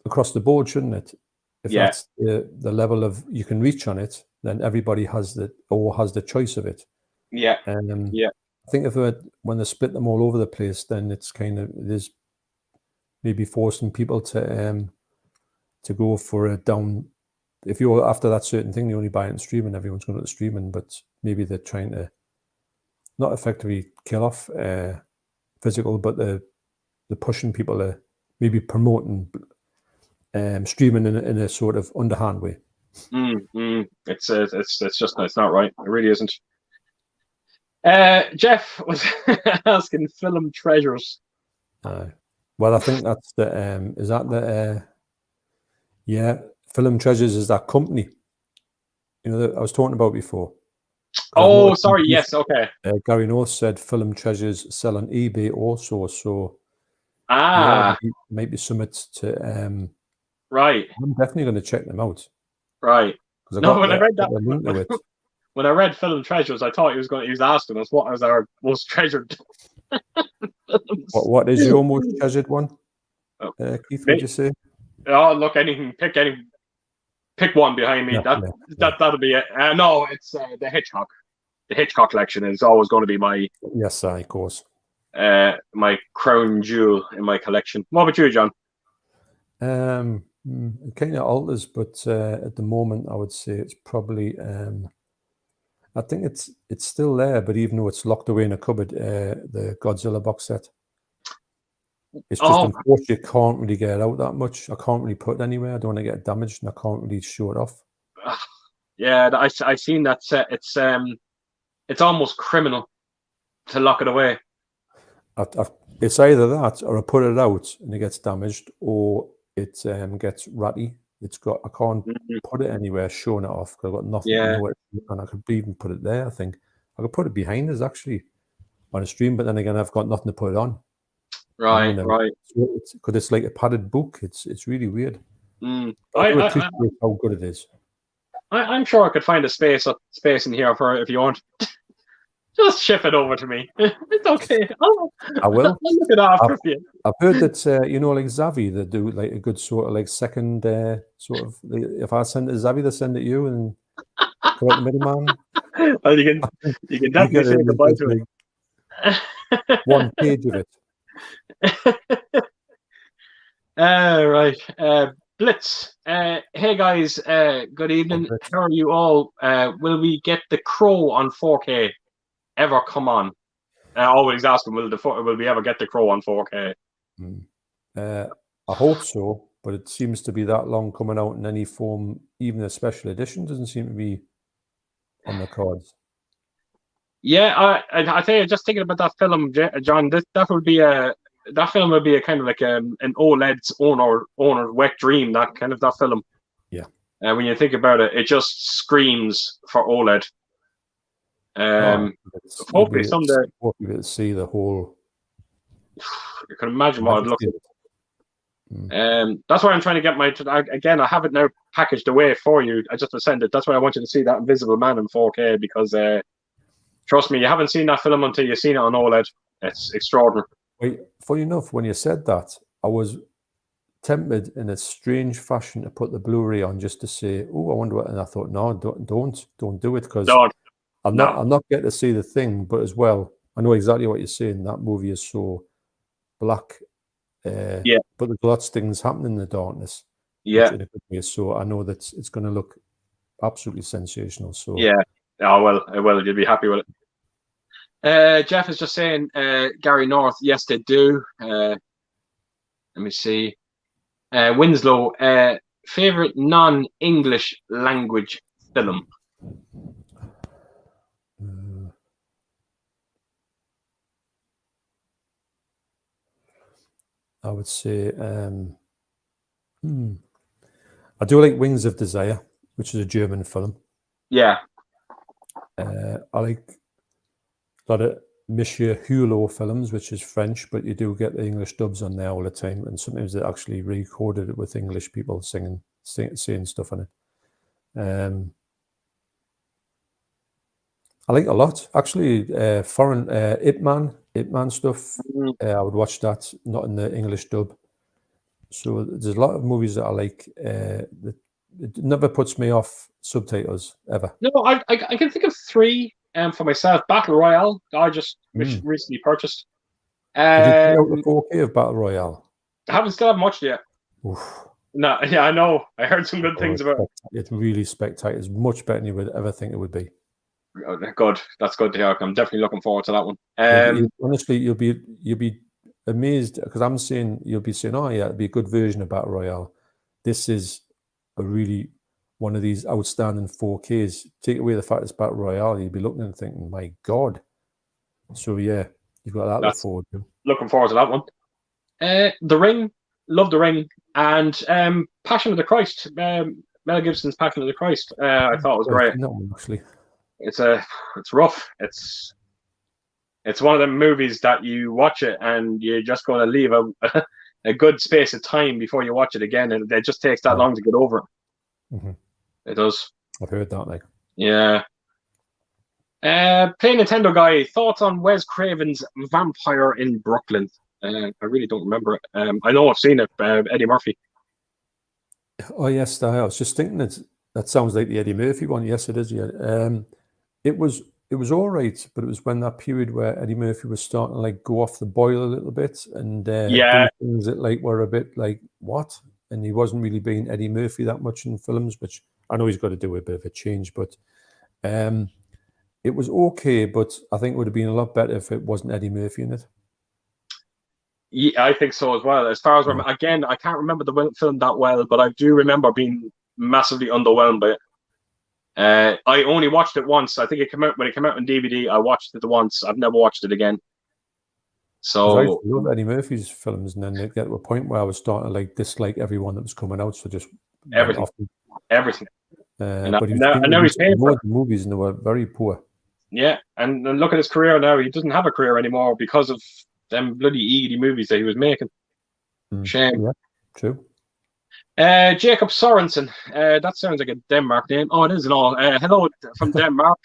across the board, shouldn't it? If that's the level of you can reach on it, then everybody has the choice of it. Yeah. I think when they split them all over the place, then it is maybe forcing people to go for a down. If you're after that certain thing, you only buy it in streaming, everyone's going to streaming, but maybe they're trying to not effectively kill off physical, but they're pushing people to maybe promoting streaming in a sort of underhand way. It's not right. It really isn't. Jeff was asking film treasures. Well, I think that's Film Treasures is that company, that I was talking about before. Oh, sorry. Yes. Okay. Gary North said Film Treasures sell on eBay also. So might be summit to. Right. I'm definitely going to check them out. Right. No, when I read that, when I read Film Treasures, I thought he was asking us what was our most treasured. What is your most treasured one? Keith, would you say? Oh, look, pick one behind me. That'll be it. No, it's the Hedgehog. the Hitchcock collection is always going to be my Yes, of course. my crown jewel in my collection. What about you, John? It kind of alters, but at the moment, I would say it's probably. I think it's still there, but even though it's locked away in a cupboard, the Godzilla box set. It's just unfortunate you can't really get it out that much. I can't really put it anywhere. I don't want to get it damaged, and I can't really show it off. Yeah, I seen that set. It's almost criminal to lock it away. It's either that, or I put it out and it gets damaged, or it gets ratty. I can't put it anywhere showing it off because I've got nothing to know it, and I could even put it there. I think I could put it behind us actually on a stream, but then again, I've got nothing to put it on. Right. Because it's like a padded book. It's really weird. I appreciate how good it is. I'm sure I could find a space in here for if you want. Just ship it over to me. It's okay. I will. I'll look it after you. I've heard that like Zavi, they do like a good sort of like second sort of. If I send it to Zavi, they send it to you and go out the middleman. Well, you can definitely say goodbye to it. 1 page of it. Right. Blitz. Hey guys. Good evening. How are you all? Will we get The Crow on 4K ever come on? I always ask them, will we ever get The Crow on 4K? I hope so, but it seems to be that long coming out in any form. Even a special edition doesn't seem to be on the cards. Yeah, I tell you, just thinking about that film, John, that film would be a kind of like an OLED's owner wet dream. That film. Yeah. And when you think about it, it just screams for OLED. Hopefully someday we'll be able to see the whole. You can imagine what I'd look like. That's why I'm trying to get again. I have it now packaged away for you. I just send it. That's why I want you to see that Invisible Man in 4K because trust me, you haven't seen that film until you've seen it on OLED. It's extraordinary. Wait, funny enough, when you said that, I was tempted in a strange fashion to put the Blu-ray on just to say, "Oh, I wonder what." And I thought, no, don't do it because I'm not getting to see the thing. But as well, I know exactly what you're saying. That movie is so black. But there's lots of things happening in the darkness. Yeah. So I know that it's going to look absolutely sensational. So yeah. Oh well, you'll be happy with it. Jeff is just saying, Gary North, yes, they do. Let me see. Winslow, favorite non-English language film? I would say I do like Wings of Desire, which is a German film. Yeah. I like a lot of Monsieur Hulot films, which is French, but you do get the English dubs on there all the time, and sometimes they actually recorded it with English people saying stuff on it. I like a lot, actually. Foreign Ip Man stuff. I would watch that, not in the English dub. So there's a lot of movies that I like. That it never puts me off subtitles ever. No, I can think of 3 for myself. Battle Royale, I just recently purchased. Did you check out the 4K of Battle Royale? I still haven't watched it yet. Oof. No, yeah, I know. I heard some good things about it. It's really spectacular. It's much better than you would ever think it would be. Good. That's good to hear. I'm definitely looking forward to that one. Honestly, you'll be amazed because you'll be saying, "Oh yeah, it'd be a good version of Battle Royale." This is a really one of these outstanding 4Ks. Take away the fact it's Battle Royale, you'd be looking and thinking, "My God!" So yeah, you've got that to look forward to. Looking forward to that one. The Ring, love The Ring, and Passion of the Christ. Mel Gibson's Passion of the Christ. I thought it was great. No, actually. It's rough. It's one of them movies that you watch it and you're just going to leave a good space of time before you watch it again, and it just takes that long to get over it. Mm-hmm. It does. I've heard that, like. Yeah. Play Nintendo guy, thoughts on Wes Craven's Vampire in Brooklyn? I really don't remember it. I know I've seen it. Eddie Murphy. Oh yes, I was just thinking that sounds like the Eddie Murphy one. Yes, it is. Yeah. It was it was all right, but it was when that period where Eddie Murphy was starting to like go off the boil a little bit and Yeah. do things that like were a bit like what, and he wasn't really being Eddie Murphy that much in films, which I know he's got to do a bit of a change, but it was okay, but I think it would have been a lot better if it wasn't Eddie Murphy in it. Yeah, I think so as well. As far as again, I can't remember the film that well, but I do remember being massively underwhelmed by it. I only watched it once. I think it came out when it came out on DVD. I watched it once. I've never watched it again. So I love Eddie Murphy's films, and then they get to a point where I was starting to like dislike everyone that was coming out. So just everything. But he's paying for movies, and they were very poor. Yeah, and look at his career now. He doesn't have a career anymore because of them bloody eagy movies that he was making. Shame. Yeah, true. Jacob Sorensen. That sounds like a Denmark name. Oh, it is and all. Hello from Denmark.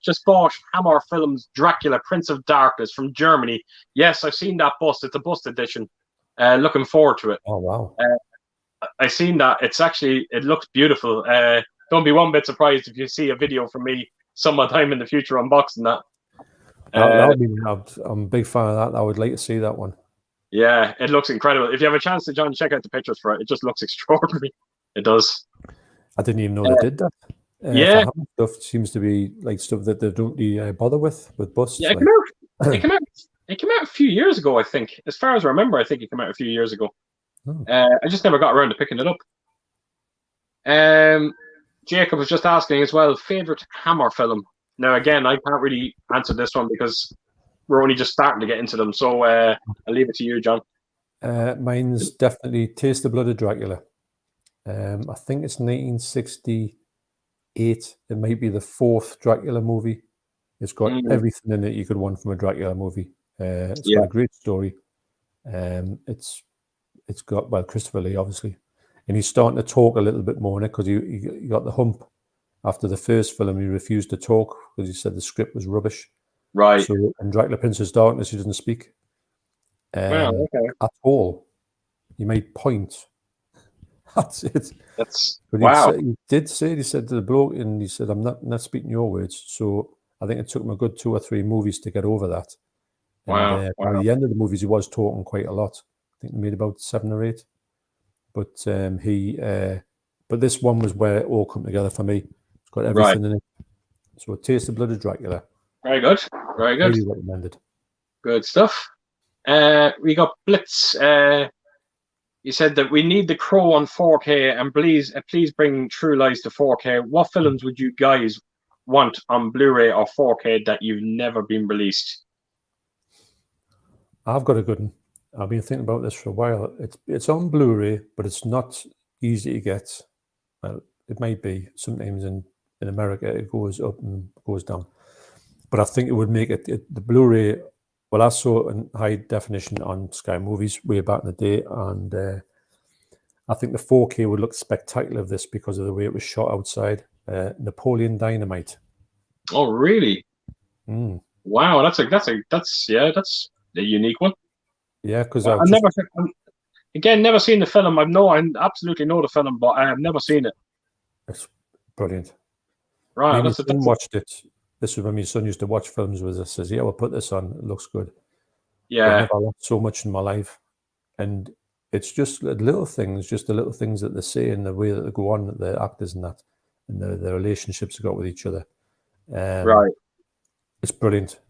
Just bought Hammer Films Dracula, Prince of Darkness from Germany. Yes, I've seen that bust. It's a bust edition. Looking forward to it. Oh, wow. I've seen that. It looks beautiful. Don't be one bit surprised if you see a video from me sometime in the future unboxing that. I'm a big fan of that. I would like to see that one. Yeah, it looks incredible. If you have a chance to, John, check out the pictures for it. It just looks extraordinary. It does. I didn't even know they did that. Yeah, stuff seems to be like stuff that they don't really bother with busts. Yeah, it came out a few years ago, I think. As far as I remember, I think it came out a few years ago. Oh. I just never got around to picking it up. Jacob was just asking as well, favorite Hammer film. Now, again, I can't really answer this one because we're only just starting to get into them. So I'll leave it to you, John. Mine's definitely Taste the Blood of Dracula. I think it's 1968. It might be the fourth Dracula movie. It's got everything in it you could want from a Dracula movie. It's got a great story. It's got Christopher Lee, obviously, and he's starting to talk a little bit more in it because he got the hump after the first film. He refused to talk because he said the script was rubbish. Right. So in Dracula, Prince of Darkness, he doesn't speak at all. He made point. That's it. He did say it. He said to the bloke, and he said, "I'm not speaking your words." So I think it took him a good 2 or 3 movies to get over that. And by the end of the movies, he was talking quite a lot. I think he made about 7 or 8. But but this one was where it all come together for me. It's got everything in it. So Taste the Blood of Dracula. Very good. Very good. Really recommended. Good stuff. We got Blitz. You said that we need The Crow on 4K, and please bring True Lies to 4K. What films would you guys want on Blu-ray or 4K that you've never been released? I've got a good one. I've been thinking about this for a while. It's on Blu-ray, but it's not easy to get. Well, it might be. Sometimes in America it goes up and goes down. But I think it would make it the Blu-ray. Well, I saw it in high definition on Sky Movies way back in the day, and I think the 4K would look spectacular of this because of the way it was shot outside. Napoleon Dynamite. Oh, really? Wow, that's a unique one. Yeah, because I've never seen the film. I absolutely know the film, but I have never seen it. It's brilliant. Right, my son watched it. This was when my son used to watch films with us. Says, "Yeah, we'll put this on. It looks good." Yeah, I've never laughed so much in my life, and it's just the little things that they say and the way that they go on, the actors and that, and the relationships they got with each other. Right. It's brilliant.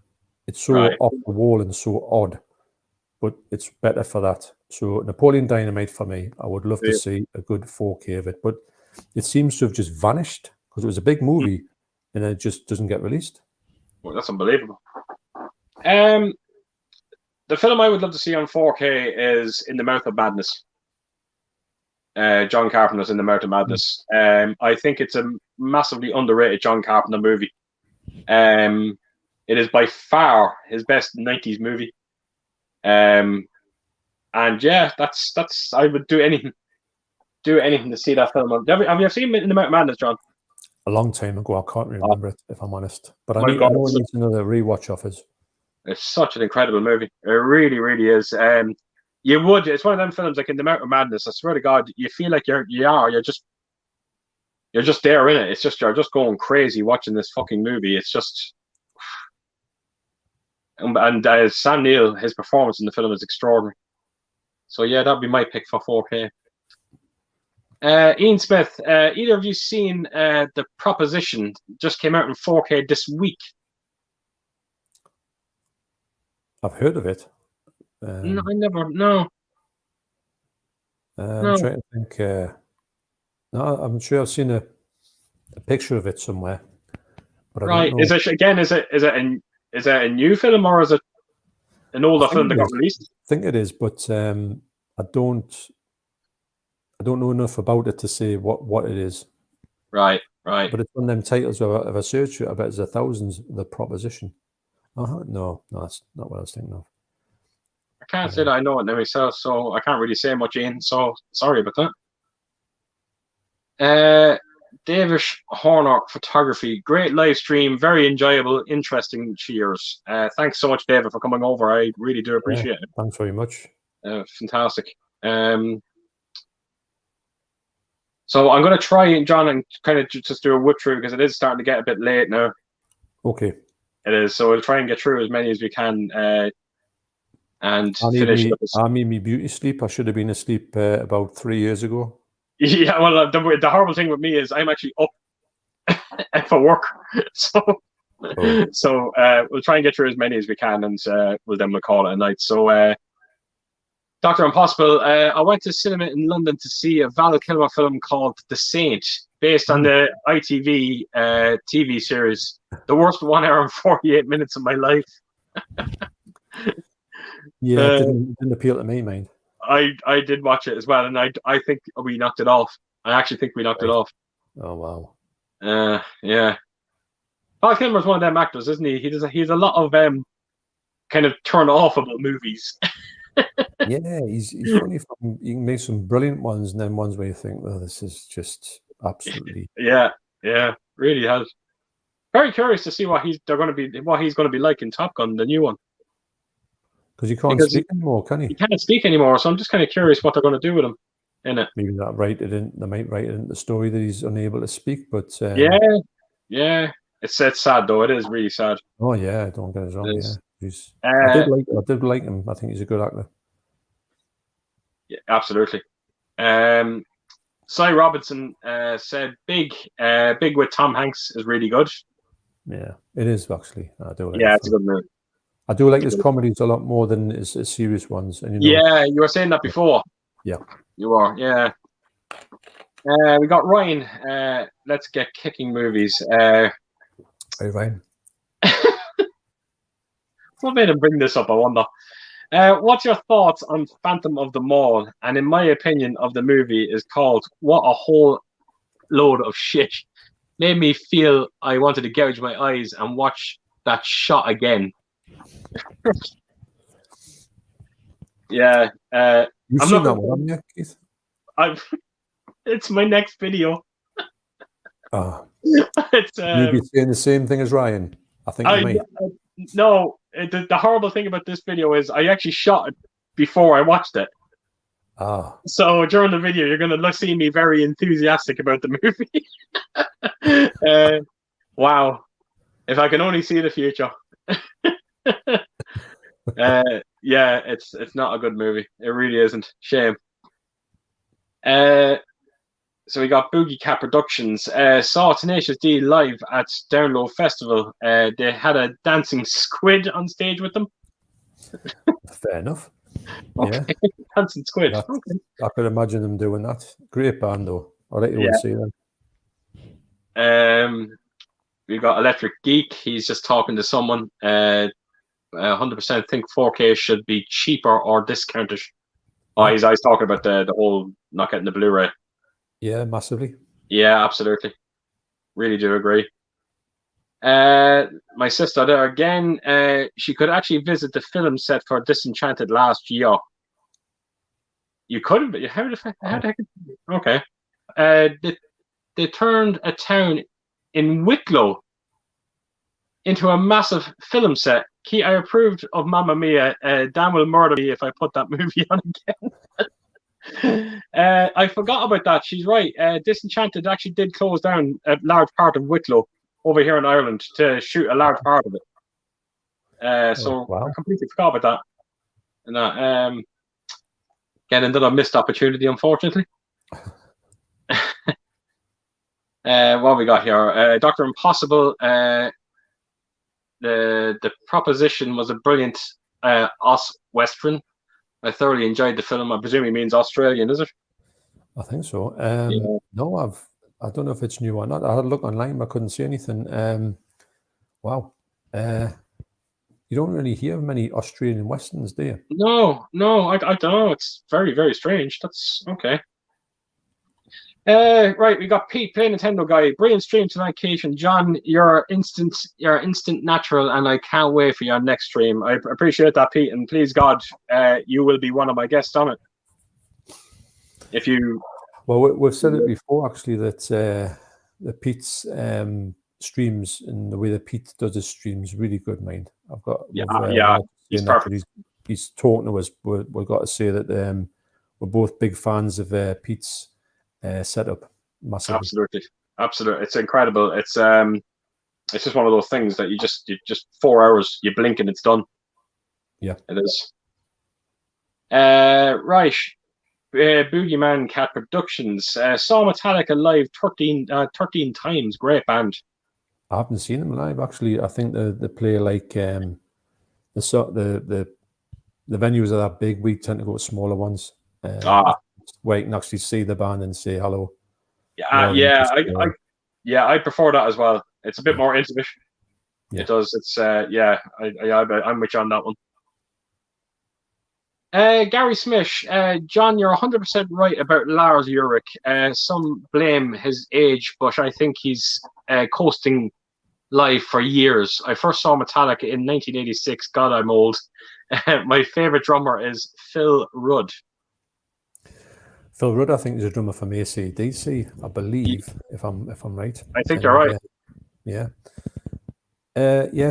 It's so off the wall and so odd, but it's better for that. So Napoleon Dynamite for me, I would love to see a good 4K of it, but it seems to have just vanished because it was a big movie and it just doesn't get released. Well, that's unbelievable. The film I would love to see on 4K is In the Mouth of Madness. John Carpenter's In the Mouth of Madness. I think it's a massively underrated John Carpenter movie. It is by far his best 90s movie. And yeah, that's I would do anything to see that film. Have you seen In the Mouth of Madness, John? A long time ago. I can't remember it, if I'm honest. But I know it needs another rewatch of it. It's such an incredible movie. It really, really is. It's one of them films like In the Mouth of Madness. I swear to God, you feel like you're just there in it. It's just you're just going crazy watching this fucking movie. It's just And Sam Neill, his performance in the film is extraordinary. So yeah, that'd be my pick for 4K. Ian Smith, either of you seen The Proposition? Just came out in 4K this week. I've heard of it. No, I never. No. I'm trying to think. No, I'm sure I've seen a picture of it somewhere. But Right. Is it again? Is it a new film or is it an older film that got released? I think it is, but I don't know enough about it to say what it is. Right. But it's one of them titles where if I search it, I bet there's thousands. The Proposition. No, that's not what I was thinking of. I can't say that I know it now myself, so I can't really say much, Ian. So sorry about that. David Horner Photography, great live stream, very enjoyable, interesting. Cheers. Thanks so much, David, for coming over. I really do appreciate it. Thanks very much. Fantastic. So I'm going to try, John, and kind of just do a whip through because it is starting to get a bit late now. Okay. It is. So we'll try and get through as many as we can and finish. I made me beauty sleep. I should have been asleep about 3 years ago. Yeah, well, the horrible thing with me is I'm actually up for work. So we'll try and get through as many as we can and we'll call it a night. So Dr. Impossible, I went to cinema in London to see a Val Kilmer film called The Saint, based on the ITV TV series. The worst 1 hour and 48 minutes of my life. Yeah, it didn't appeal to me, mate. I did watch it as well, and I think we knocked it off. I actually think we knocked it off. Oh, wow. Yeah. Val Kilmer's one of them actors, isn't he? He has a lot of kind of turn off about movies. Yeah, he's funny. You can make some brilliant ones, and then ones where you think, "Well, this is just absolutely." Yeah, really has. Very curious to see what he's going to be like in Top Gun, the new one. Because he can't speak anymore, can he? He can't speak anymore, so I'm just kind of curious what they're going to do with him in it. Maybe they might write it in the story that he's unable to speak, but yeah, it's sad though. It is really sad. Oh yeah, don't get us wrong. Yeah, I did like him. I think he's a good actor. Yeah, absolutely. Cy Robinson said Big with Tom Hanks is really good. Yeah, it is actually. I do like it. It's a good movie. I do like his comedies a lot more than his serious ones. And you were saying that before. Yeah, you are. Yeah. We got Ryan. Let's get kicking movies. Hey Ryan. What made him bring this up? I wonder. What's your thoughts on Phantom of the Mall? And in my opinion of the movie is called What a Whole Load of Shit. Made me feel I wanted to gouge my eyes and watch that shot again. Yeah. You've seen that one, haven't you, Keith? It's my next video. Oh. You'd be saying the same thing as Ryan. I think you might. No, the horrible thing about this video is I actually shot it before I watched it. Ah. So during the video, you're going to see me very enthusiastic about the movie. Wow. If I can only see the future. Yeah, it's not a good movie. It really isn't. Shame. So we got Boogie Cat Productions. Saw Tenacious D live at Download Festival. They had a dancing squid on stage with them. Fair enough. Okay. Yeah. Dancing squid. Okay. I could imagine them doing that. Great band though. I'll let you see them. We got Electric Geek. He's just talking to someone. 100% think 4K should be cheaper or discounted. Oh, he's talking about the whole not getting the Blu-ray. Yeah, massively. Yeah, absolutely. Really do agree. My sister there again, she could actually visit the film set for Disenchanted last year. You couldn't, how the heck? Okay. They turned a town in Wicklow into a massive film set. I approved of Mamma Mia. Dan will murder me if I put that movie on again. I forgot about that. She's right. Disenchanted actually did close down a large part of Wicklow over here in Ireland to shoot a large part of it. So wow. I completely forgot about that. And again, another missed opportunity, unfortunately. What have we got here? Dr. Impossible. The proposition was a brilliant Western. I thoroughly enjoyed the film. I presume he means Australian, is it? I think so. Yeah. No, I don't know if it's new or not. I had a look online, but I couldn't see anything. Wow. You don't really hear many Australian Westerns, do you? No, I don't know. It's very, very strange. That's okay. Right, we got Pete, Play Nintendo Guy, brilliant stream tonight, Kate and John. You're instant natural, and I can't wait for your next stream. I appreciate that, Pete, and please God, you will be one of my guests on it. If you, well, we've said it before, actually, that the Pete's streams and the way that Pete does his streams really good, mind. I've got he's perfect. He's talking to us. We've got to say that we're both big fans of Pete's setup. Massively. Absolutely. It's incredible. It's just one of those things that you just 4 hours, you blink and it's done. Yeah, it is. Right. Boogeyman Cat Productions. Saw Metallica live 13 times. Great band. I haven't seen them live, actually. I think they play like the venues are that big. We tend to go to smaller ones. Where you can actually see the band and say hello. I prefer that as well. It's a bit more intimate. Yeah. It does. It's I'm with you on that one. Gary Smith, John, you're 100% right about Lars Ulrich. Some blame his age, but I think he's coasting live for years. I first saw Metallica in 1986. God, I'm old. My favorite drummer is Phil Rudd. Phil Rudd, I think, is a drummer from AC/DC, I believe, if I'm right. I think you're right.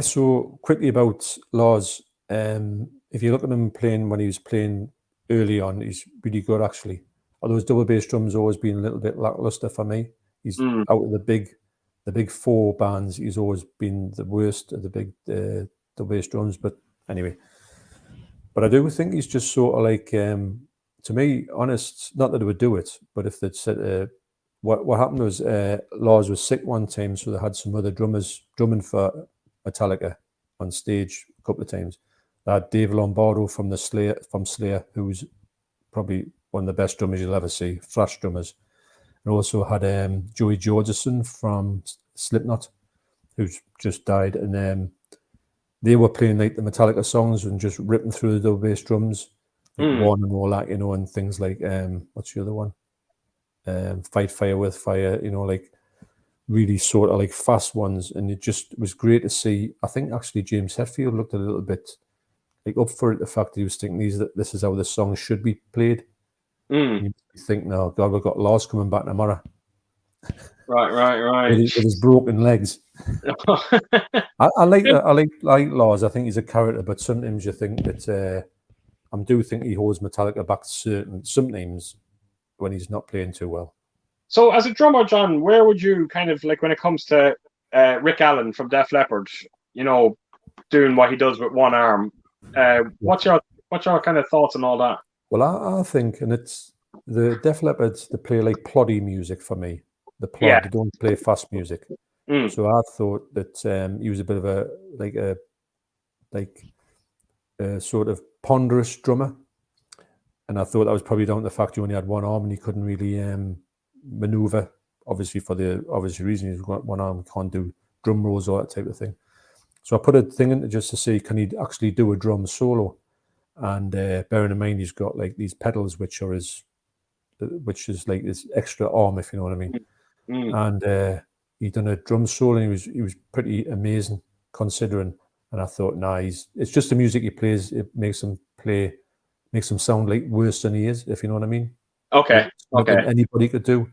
So quickly about Lars. If you look at him playing when he was playing early on, he's really good, actually. Although his double bass drums always been a little bit lackluster for me. He's out of the big four bands. He's always been the worst of the big double bass drums. But anyway, I do think he's just sort of like. To me, honest, not that they would do it, but if they'd said what happened was Lars was sick one time, so they had some other drummers drumming for Metallica on stage a couple of times. They had Dave Lombardo from Slayer, who's probably one of the best drummers you'll ever see, thrash drummers, and also had Joey Jordison from Slipknot, who's just died, and they were playing like the Metallica songs and just ripping through the double bass drums. One and all that, and things like what's the other one? Fight Fire with Fire, like really sort of like fast ones, and it just was great to see. I think actually James Hetfield looked a little bit like up for it, the fact that he was thinking this is how the song should be played. You think, no, God, we've got Lars coming back tomorrow. Right. with his broken legs. I like Lars. I think he's a character, but sometimes you think that. I do think he holds Metallica back sometimes when he's not playing too well. So as a drummer, John, where would you kind of like when it comes to Rick Allen from Def Leppard, doing what he does with one arm? What's your kind of thoughts on all that? Well, I think, and it's the Def Leppard, they play like ploddy music for me. They don't play fast music. So I thought that he was a bit of a sort of ponderous drummer, and I thought that was probably down to the fact he only had one arm and he couldn't really maneuver, obviously for the obvious reason he's got one arm, can't do drum rolls or that type of thing. So I put a thing in just to see, can he actually do a drum solo? And bearing in mind he's got like these pedals which is like this extra arm, if you know what I mean. And he done a drum solo and he was pretty amazing considering. And I thought, it's just the music he plays. It makes him sound like worse than he is, if you know what I mean. Okay. Anybody could do,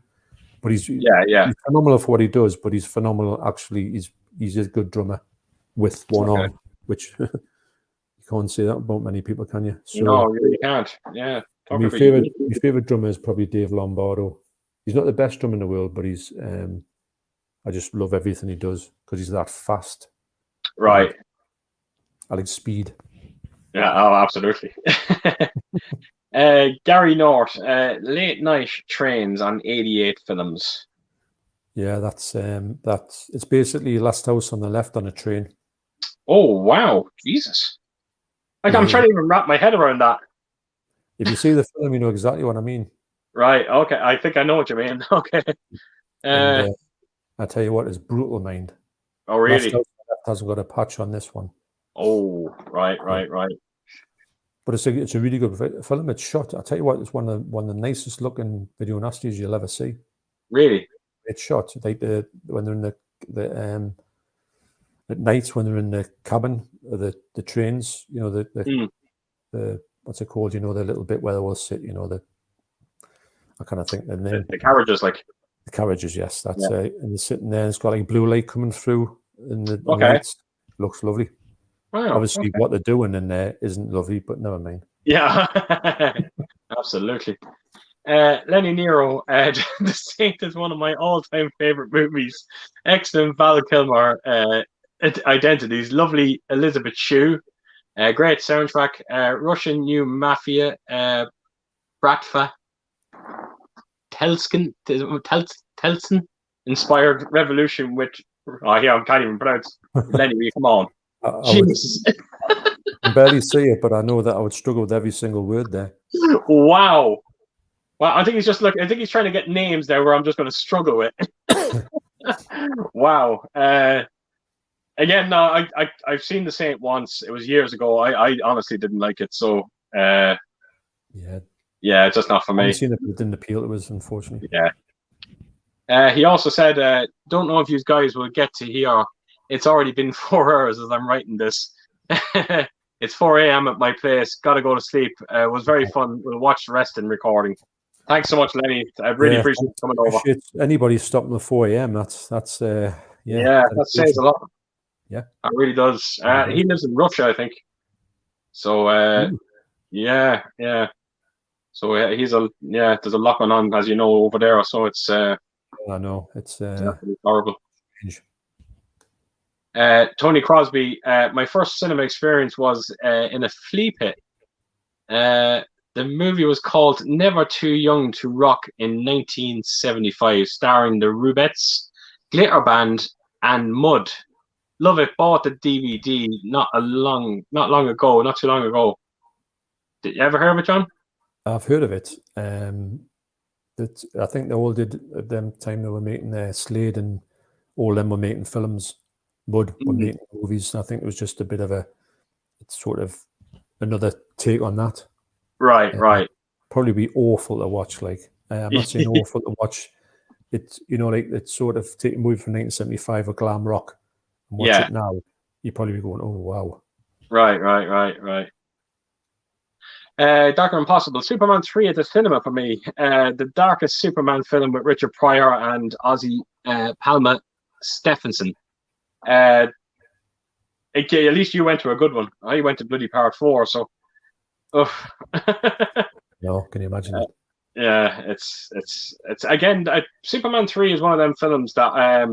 but he's phenomenal for what he does. But he's phenomenal. Actually, he's a good drummer with one arm, which you can't say that about many people, can you? So, no, you can't. Yeah. My favorite drummer is probably Dave Lombardo. He's not the best drummer in the world, but he's. I just love everything he does because he's that fast. Right. I like speed. Yeah, oh, absolutely. Gary North, late night trains on 88 films. Yeah, that's it's basically Last House on the Left on a train. Oh wow, Jesus! Like I'm Yeah. trying to even wrap my head around that. If you see the film, you know exactly what I mean. Right. Okay. I think I know what you mean. Okay. And I tell you what, it's brutal, mind. Oh Last really? House on the Left hasn't got a patch on this one. Oh right. But it's a really good film. It's shot. I tell you what, it's one of the nicest looking video nasties you'll ever see. Really? It's shot like when they're in the at nights when they're in the cabin or the trains. You know the what's it called? You know the little bit where they all sit. You know I kind of think the name. The carriages, like the carriages. Yes, that's and they're sitting there. And it's got like blue light coming through in the lights. Looks lovely. Wow, obviously, what they're doing in there isn't lovely, but never mind. Yeah, absolutely. Lenny Nero, The Saint is one of my all-time favorite movies. Excellent Val Kilmer identities, lovely Elizabeth Shue, great soundtrack, Russian New Mafia, Bratva, Telsin inspired revolution with. Oh, yeah, I can't even pronounce. Lenny, come on. Jesus. I can barely see it, but I know that I would struggle with every single word there. Wow. Well, I think he's just I think he's trying to get names there where I'm just going to struggle with. Wow. Again, no, I've seen The Saint once. It was years ago. I honestly didn't like it, so yeah, it's just not for me. I've seen it, but it didn't appeal to us, unfortunately. Yeah. He also said, "Don't know if you guys will get to hear. It's already been 4 hours as I'm writing this. It's 4 a.m. at my place. Got to go to sleep. It was very fun. We'll watch the rest in recording." Thanks so much, Lenny. I really appreciate you coming over. Anybody stopping at 4 a.m. That's that says a lot. Yeah, it really does. He lives in Russia, I think. So yeah. So he's there's a lot going on, as you know, over there. So it's I know it's horrible. Tony Crosby, my first cinema experience was in a flea pit. The movie was called Never Too Young to Rock in 1975, starring the Rubettes, Glitter Band, and Mud. Love it. Bought the DVD not too long ago. Did you ever hear of it, John? I've heard of it. That I think they all did at them time. They were making Slade, and all them were making films. Mud were making movies. I think it was just a bit of it's sort of another take on that. Right. Probably be awful to watch. Like I'm not saying awful to watch. It's it's sort of take a movie from 1975 or glam rock and watch it now. You'd probably be going, oh wow. Right. Darker Impossible, Superman 3 at the cinema for me. The darkest Superman film with Richard Pryor and Ozzy Palma Stephenson. At least you went to a good one. I went to bloody part 4, so. No, can you imagine that? Yeah, it's again. Superman 3 is one of them films that I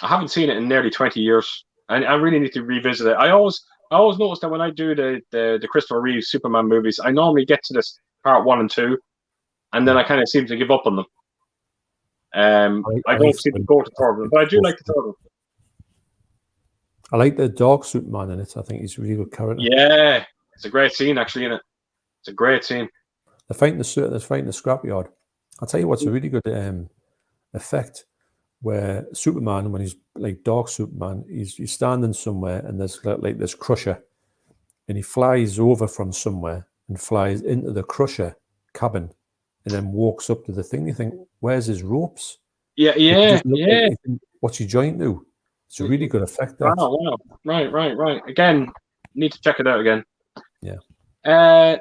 haven't seen it in nearly 20 years. I really need to revisit it. I always notice that when I do the Christopher Reeve Superman movies, I normally get to this part 1 and 2, and then I kind of seem to give up on them. I don't seem to go to third one, but I do like the third one. I like the Dark Superman in it. I think he's a really good character. Yeah, it's a great scene actually in it. It's a great scene. They're fighting the scrapyard. I'll tell you what's a really good effect, where Superman, when he's like Dark Superman, he's standing somewhere and there's like this crusher, and he flies over from somewhere and flies into the crusher cabin, and then walks up to the thing. You think, where's his ropes? Yeah. What's he joined to? It's a really good effect. Wow. Right. Again, need to check it out again. Yeah.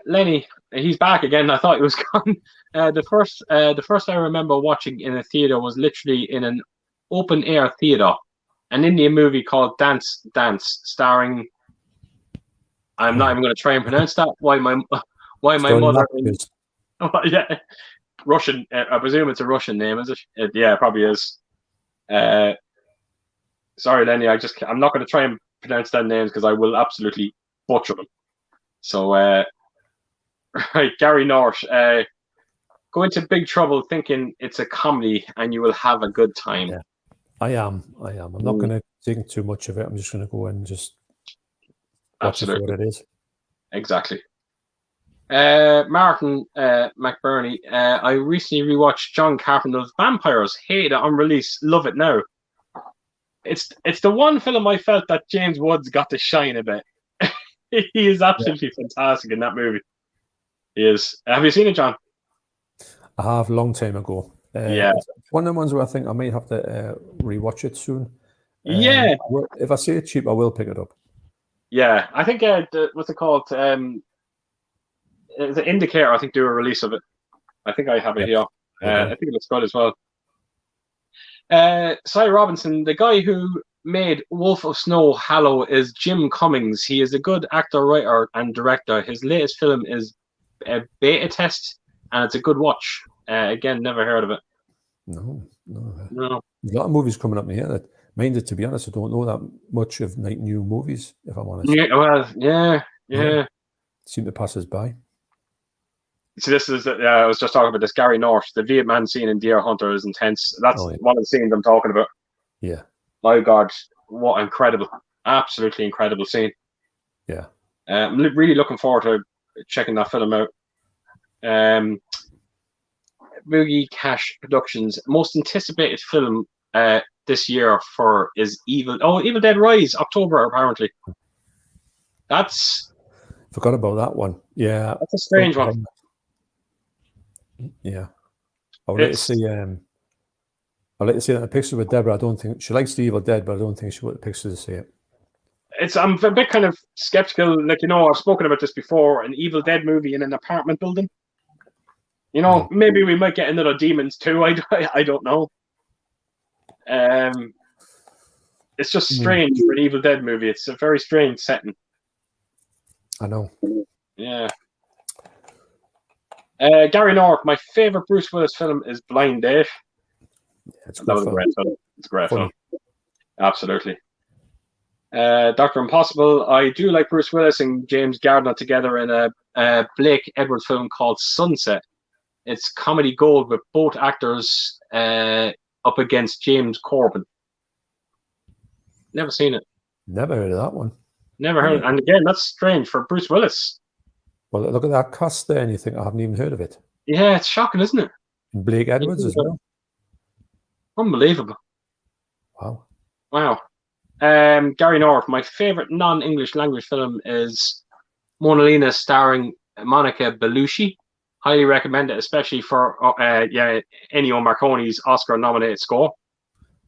Lenny, he's back again. I thought he was gone. The first I remember watching in a theater was literally in an open air theater, an Indian movie called Dance, starring. I'm not even going to try and pronounce that. Why my mother? Yeah, Russian. I presume it's a Russian name, is it? Yeah, it probably is. Sorry, Lenny. I'm not going to try and pronounce their names because I will absolutely butcher them. So, right, Gary North, go into big trouble thinking it's a comedy and you will have a good time. Yeah. I am. I'm not going to think too much of it. I'm just going to go and just watch it for what it is. Exactly. Martin McBurney, I recently rewatched John Carpenter's Vampires. Hate it on release. Love it now. It's the one film I felt that James Woods got to shine a bit. He is absolutely fantastic in that movie. He is. Have you seen it, John? I have a long time ago. It's one of the ones where I think I might have to rewatch it soon. If I see it cheap, I will pick it up. Yeah, I think what's it called? The Indicator, I think, do a release of it. I think I have it here. I think it looks good as well. Cy Robinson, the guy who made Wolf of Snow Hollow, is Jim Cummings. He is a good actor, writer, and director. His latest film is a Beta Test, and it's a good watch. Again, never heard of it. No. There's a lot of movies coming up here that, minded, to be honest, I don't know that much of new movies, if I'm honest. Yeah. Seem to pass us by. See, this is, I was just talking about this, Gary North, the Vietnam scene in Deer Hunter is intense. That's one of the scenes I'm talking about. Yeah. My God, what incredible, absolutely incredible scene. Yeah. I'm really looking forward to checking that film out. Boogie Cash Productions, most anticipated film this year is Evil Dead Rise, October, apparently. Forgot about that one. Yeah. That's a strange one. Yeah. I would like to see that picture with Deborah. I don't think she likes the Evil Dead, but I don't think she would picture to see it. I'm a bit kind of skeptical. I've spoken about this before, an Evil Dead movie in an apartment building. Maybe we might get another Demons too. I don't know. It's just strange for an Evil Dead movie. It's a very strange setting. I know. Yeah. Gary North, my favorite Bruce Willis film is Blind Date. Yeah, it's a great film. It's a great film. Absolutely. Dr. Impossible, I do like Bruce Willis and James Gardner together in a Blake Edwards film called Sunset. It's comedy gold with both actors up against James Corbin. Never seen it. Never heard of that one. Never heard. And again, that's strange for Bruce Willis. Well, look at that cast there, and you think I haven't even heard of it. Yeah, it's shocking, isn't it? And Blake Edwards as well. Unbelievable. Wow. Gary North, my favorite non-English language film is Mona Lisa, starring Monica Bellucci. Highly recommend it, especially for Ennio Morricone's Oscar-nominated score.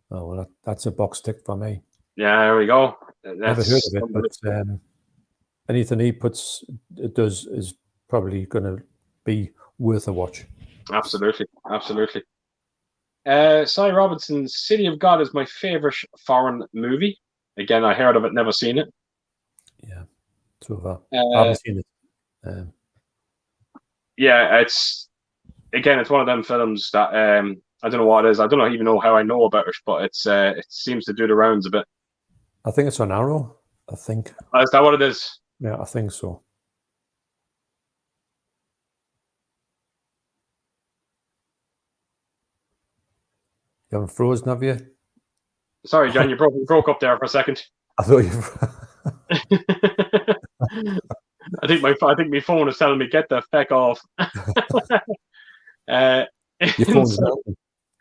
Oh, well, that's a box tick for me. Yeah, there we go. Never heard of it, but anything he does is probably going to be worth a watch. Absolutely. Cy Robinson's City of God is my favorite foreign movie. Again, I heard of it, never seen it. Yeah, so far. I haven't seen it. Yeah, it's one of them films that I don't know what it is. I don't even know how I know about it, but it seems to do the rounds a bit. I think it's on Arrow. I think. Is that what it is? Yeah, I think so. You haven't frozen, have you? Sorry, John, you broke up there for a second. I thought you. I think my phone is telling me get the feck off. Your phone's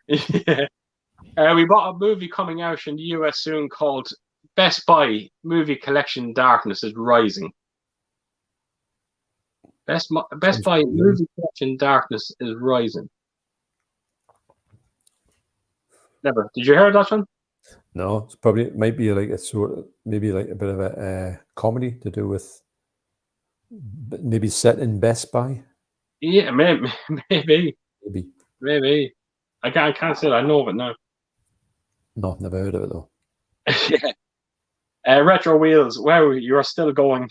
yeah. We bought a movie coming out in the US soon called Best Buy Movie Collection Darkness is Rising. Best Buy Movie Collection Darkness is Rising. Never. Did you hear that one? No, it's probably might be like maybe like a bit of a comedy to do with maybe set in Best Buy. Yeah, maybe. I can't say that I know of it now. No, never heard of it though. Yeah. Retro Wheels. Wow, you're still going.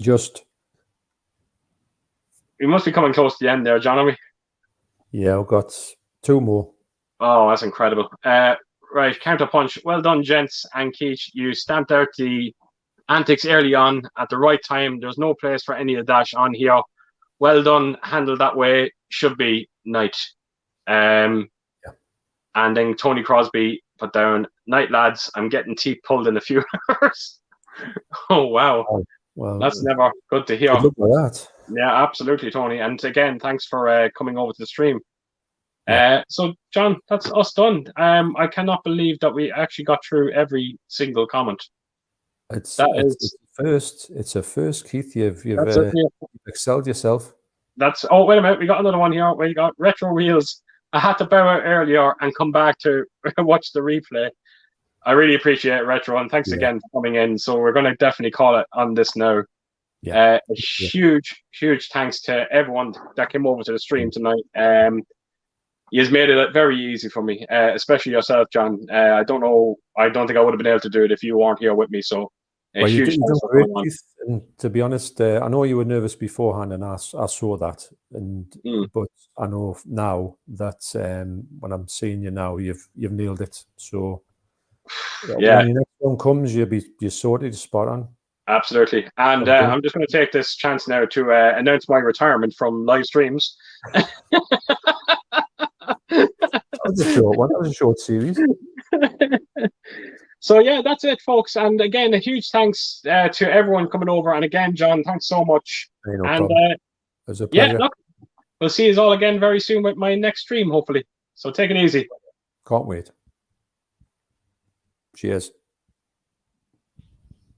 Just. We must be coming close to the end there, John, are we? Yeah, I've got two more. Oh, that's incredible. Right, counterpunch. Well done, gents and Keith. You stamped out the antics early on at the right time. There's no place for any of that on here. Well done, handled that way. Should be night. And then Tony Crosby put down, night lads, I'm getting teeth pulled in a few hours. Oh, wow. Oh, well, that's never good to hear. Good luck with that. Yeah, absolutely, Tony. And again, thanks for coming over to the stream. So, John, that's us done. I cannot believe that we actually got through every single comment. It's a first, Keith. You've excelled yourself. Oh, wait a minute. We got another one here. We got Retro Wheels. I had to bow out earlier and come back to watch the replay. I really appreciate it, Retro, and thanks again for coming in. So we're going to definitely call it on this now. A huge thanks to everyone that came over to the stream tonight. You've made it very easy for me, especially yourself, John. I don't think I would have been able to do it if you weren't here with me. So huge thanks for coming on. And to be honest, I know you were nervous beforehand, and I saw that. But I know now that when I'm seeing you now, you've nailed it. So when your next one comes, you're sorted, spot on. Absolutely. And I'm just going to take this chance now to announce my retirement from live streams. That was a short one. That was a short series. So yeah, that's it, folks. And again, a huge thanks to everyone coming over. And again, John, thanks so much. No problem. It was a pleasure. Look, we'll see you all again very soon with my next stream, hopefully. So take it easy. Can't wait. Cheers.